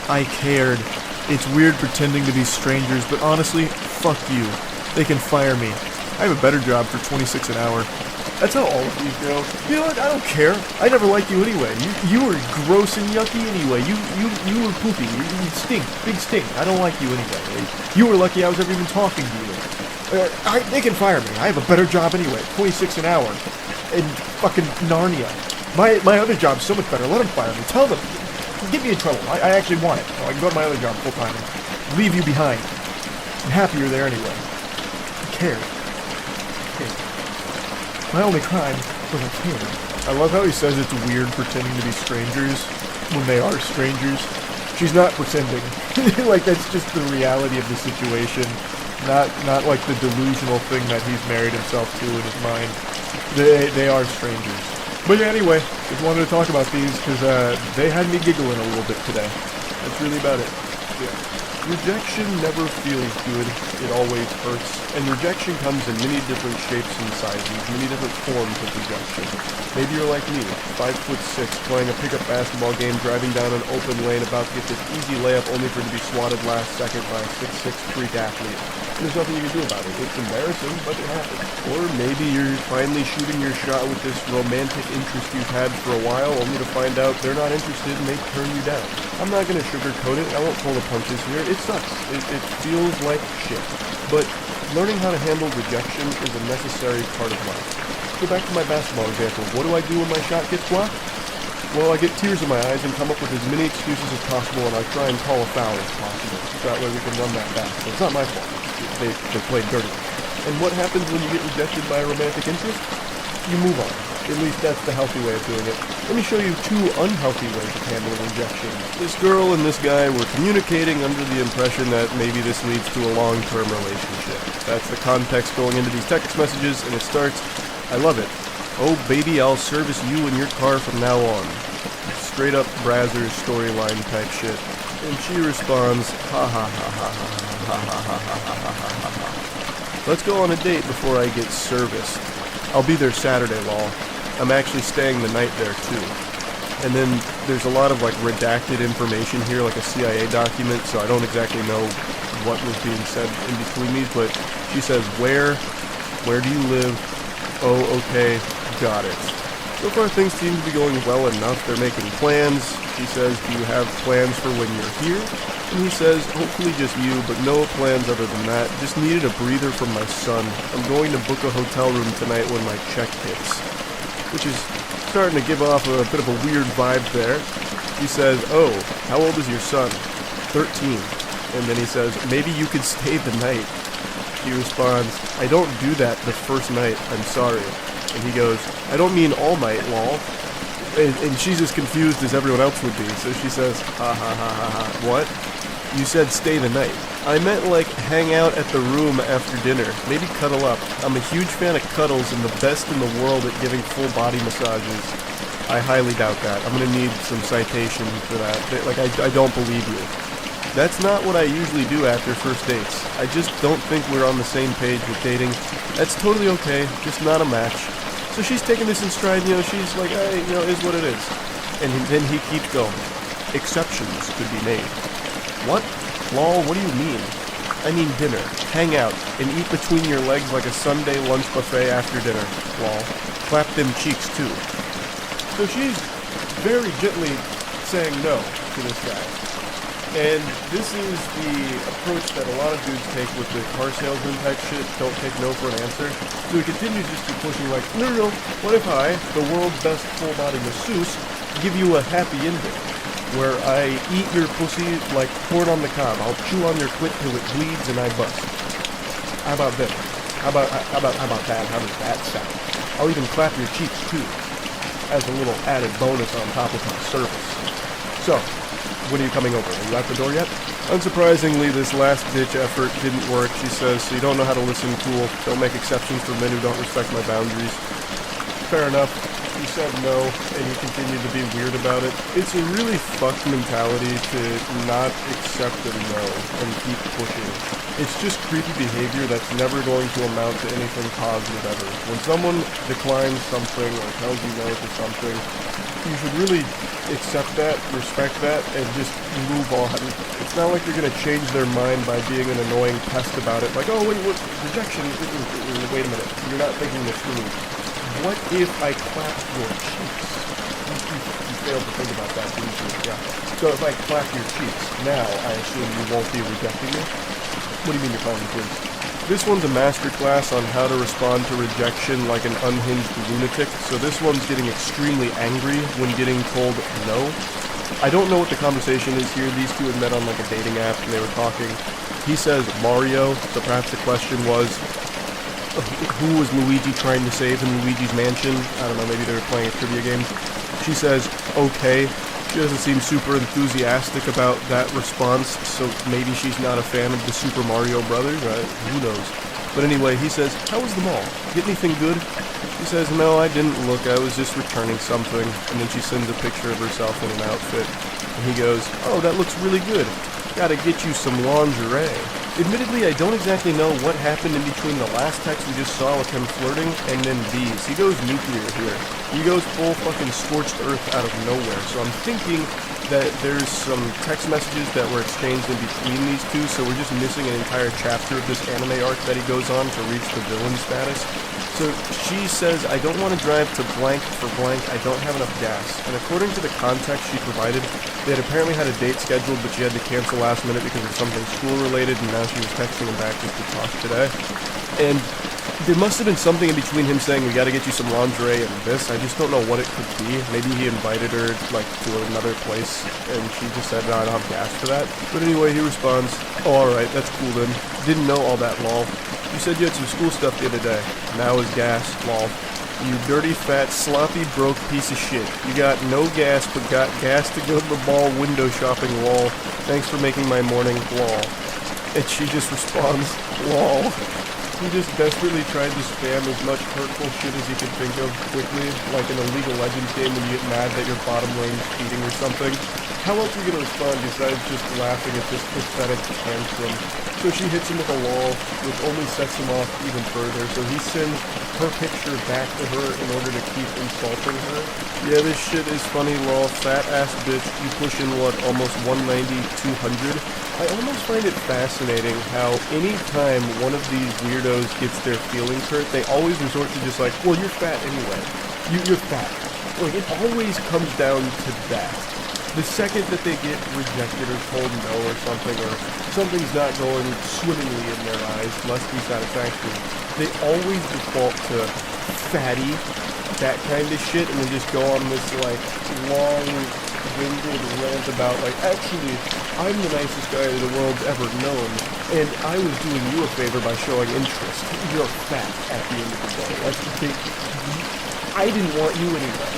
Speaker 3: I cared. It's weird pretending to be strangers, but honestly, fuck you. They can fire me. I have a better job for $26 an hour. That's how all of these go. You know what? I don't care. I never liked you anyway. You were gross and yucky anyway. You were poopy. You stink. Big stink. I don't like you anyway. You were lucky I was ever even talking to you. They can fire me. I have a better job anyway. $26 an hour. In fucking Narnia. My other job's so much better. Let them fire me. Tell them. Get me in trouble. I actually want it. So I can go to my other job full time and leave you behind. I'm happier there anyway. I cared. My only crime was I cared. I love how he says it's weird pretending to be strangers when they are strangers. She's not pretending. Like, that's just the reality of the situation. Not like the delusional thing that he's married himself to in his mind. They are strangers. But yeah, anyway, just wanted to talk about these because they had me giggling a little bit today. That's really about it. Yeah.
Speaker 2: Rejection never feels good, it always hurts, and rejection comes in many different shapes and sizes, many different forms of rejection. Maybe you're like me, 5'6", playing a pickup basketball game, driving down an open lane, about to get this easy layup only for it to be swatted last second by a 6'6" freak athlete. And there's nothing you can do about it. It's embarrassing, but it happens. Or maybe you're finally shooting your shot with this romantic interest you've had for a while, only to find out they're not interested and they turn you down. I'm not going to sugarcoat it, I won't pull the punches here. It sucks. It feels like shit. But learning how to handle rejection is a necessary part of life. Go back to my basketball example. What do I do when my shot gets blocked? Well, I get tears in my eyes and come up with as many excuses as possible, and I try and call a foul if possible. That way we can run that back. So it's not my fault. They played dirty. And what happens when you get rejected by a romantic interest? You move on. At least that's the healthy way of doing it. Let me show you two unhealthy ways of handling rejection. This girl and this guy were communicating under the impression that maybe this leads to a long-term relationship. That's the context going into these text messages, and it starts, I love it. Oh baby, I'll service you in your car from now on. Straight up Brazzers storyline type shit. And she responds, ha ha ha ha ha ha ha ha ha ha ha ha. Let's go on a date before I get serviced. I'll be there Saturday, lol. I'm actually staying the night there too. And then there's a lot of like redacted information here, like a CIA document, so I don't exactly know what was being said in between these, but she says, where do you live? Oh, okay, got it. So far things seem to be going well enough. They're making plans. She says, do you have plans for when you're here? And he says, hopefully just you, but no plans other than that. Just needed a breather from my son. I'm going to book a hotel room tonight when my check hits. Which is starting to give off a bit of a weird vibe there. He says, oh, how old is your son? 13. And then he says, maybe you could stay the night. She responds, I don't do that the first night, I'm sorry. And he goes, I don't mean all night, lol. And she's as confused as everyone else would be, so she says, ha ha ha ha ha, what? You said stay the night. I meant like hang out at the room after dinner, maybe cuddle up. I'm a huge fan of cuddles and the best in the world at giving full body massages. I highly doubt that. I'm gonna need some citation for that. Like, I don't believe you. That's not what I usually do after first dates. I just don't think we're on the same page with dating. That's totally okay, just not a match. So she's taking this in stride, she's like, hey, is what it is. And then he keeps going. Exceptions could be made. What? Lol, what do you mean? I mean dinner, hang out, and eat between your legs like a Sunday lunch buffet after dinner. Lol. Clap them cheeks too. So she's very gently saying no to this guy. And this is the approach that a lot of dudes take with the car salesman type shit. Don't take no for an answer. So he continues just to pushing like, no, what if I, the world's best full-body masseuse, give you a happy ending?
Speaker 4: where I eat your pussy like corn on the cob. I'll chew on your clit till it bleeds and I bust. How about this? How about that? How does that sound? I'll even clap your cheeks too, as a little added bonus on top of my service. So, when are you coming over? Are you out the door yet?
Speaker 2: Unsurprisingly, this last-ditch effort didn't work, she says, so you don't know how to listen, cool. Don't make exceptions for men who don't respect my boundaries. Fair enough. You said no, and you continue to be weird about it. It's a really fucked mentality to not accept a no and keep pushing. It's just creepy behavior that's never going to amount to anything positive ever. When someone declines something or tells you no to something, you should really accept that, respect that, and just move on. It's not like you're going to change their mind by being an annoying pest about it. Like, oh, wait, what? Rejection? Wait a minute. You're not thinking this through. What if I clap your cheeks? You failed to think about that, didn't you? Yeah. So if I clap your cheeks, now I assume you won't be rejecting me? What do you mean you're calling me please? This one's a masterclass on how to respond to rejection like an unhinged lunatic, so this one's getting extremely angry when getting told no. I don't know what the conversation is here. These two had met on like a dating app and they were talking. He says Mario, so perhaps the question was, who was Luigi trying to save in Luigi's Mansion? I don't know, maybe they were playing a trivia game. She says, okay. She doesn't seem super enthusiastic about that response, so maybe she's not a fan of the Super Mario Brothers, right? Who knows? But anyway, he says, how was the mall? Get anything good? She says, no, I didn't look, I was just returning something. And then she sends a picture of herself in an outfit. And he goes, oh, that looks really good. Gotta get you some lingerie. Admittedly, I don't exactly know what happened in between the last text we just saw with him flirting and then these. He goes nuclear here. He goes full fucking scorched earth out of nowhere. So I'm thinking that there's some text messages that were exchanged in between these two, so we're just missing an entire chapter of this anime arc that he goes on to reach the villain status. So she says, I don't want to drive to blank for blank, I don't have enough gas. And according to the context she provided, they had apparently had a date scheduled, but she had to cancel last minute because of something school-related, and now she was texting him back just to talk today. And there must have been something in between him saying, we gotta get you some lingerie and this. I just don't know what it could be. Maybe he invited her, like, to another place, and she just said, no, I don't have gas for that. But anyway, he responds, oh, alright, that's cool then. Didn't know all that, lol. You said you had some school stuff the other day. Now is gas, lol. You dirty, fat, sloppy, broke piece of shit. You got no gas, but got gas to go to the mall window shopping, lol. Thanks for making my morning, lol. And she just responds, lol. He just desperately tried to spam as much hurtful shit as he could think of quickly, like in a League of Legends game when you get mad that your bottom lane's cheating or something. How else are you gonna respond besides just laughing at this pathetic tantrum? So she hits him with a lol, which only sets him off even further, so he sends her picture back to her in order to keep insulting her. Yeah, this shit is funny, lol. Fat ass bitch, you push in what, almost 190, 200? I almost find it fascinating how any time one of these weirdos gets their feelings hurt, they always resort to just like, well, you're fat anyway. You're fat. Like, it always comes down to that. The second that they get rejected or told no or something's not going swimmingly in their eyes, must be satisfactory, they always default to fatty, that kind of shit, and then just go on this, like, long-winded rant about, like, actually, I'm the nicest guy the world's ever known, and I was doing you a favor by showing interest. You're fat at the end of the day. Like, I didn't want you anyway.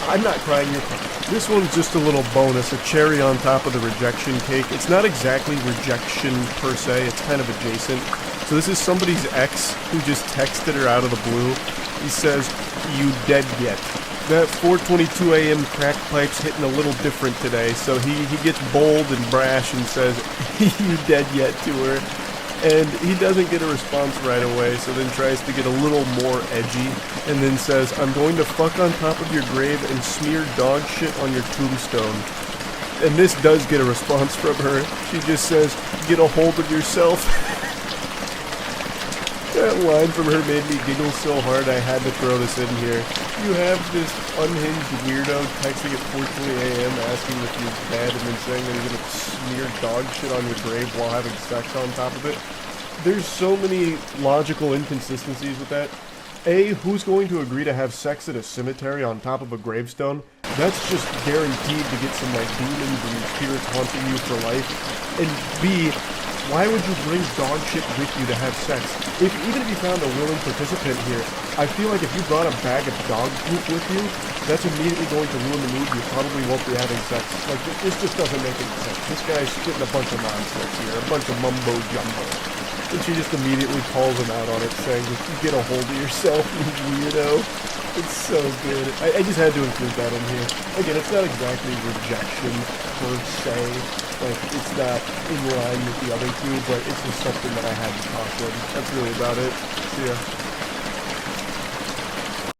Speaker 2: I'm not crying, you're crying. This one's just a little bonus, a cherry on top of the rejection cake. It's not exactly rejection per se, it's kind of adjacent. So this is somebody's ex who just texted her out of the blue. He says, you dead yet? That 4:22 a.m. crack pipe's hitting a little different today, so he gets bold and brash and says, you dead yet to her? And he doesn't get a response right away, so then tries to get a little more edgy, and then says, I'm going to fuck on top of your grave and smear dog shit on your tombstone. And this does get a response from her. She just says, get a hold of yourself. That line from her made me giggle so hard I had to throw this in here. You have this unhinged weirdo texting at 4:20 a.m. asking if you're dead and then saying that he's gonna smear dog shit on your grave while having sex on top of it. There's so many logical inconsistencies with that.
Speaker 4: A, who's going to agree to have sex at a cemetery on top of a gravestone? That's just guaranteed to get some, like, demons and spirits haunting you for life. And B, why would you bring dog shit with you to have sex? Even if you found a willing participant here, I feel like if you brought a bag of dog poop with you, that's immediately going to ruin the mood. You probably won't be having sex. Like, this just doesn't make any sense. This guy's spitting a bunch of nonsense here, a bunch of mumbo-jumbo. And she just immediately calls him out on it, saying, "Get a hold of yourself, you weirdo." It's so good. I just had to include that in here. Again, it's not exactly rejection per se. Like, it's not in line with the other two, but it's just something that I had to talk with. That's really about it. See ya.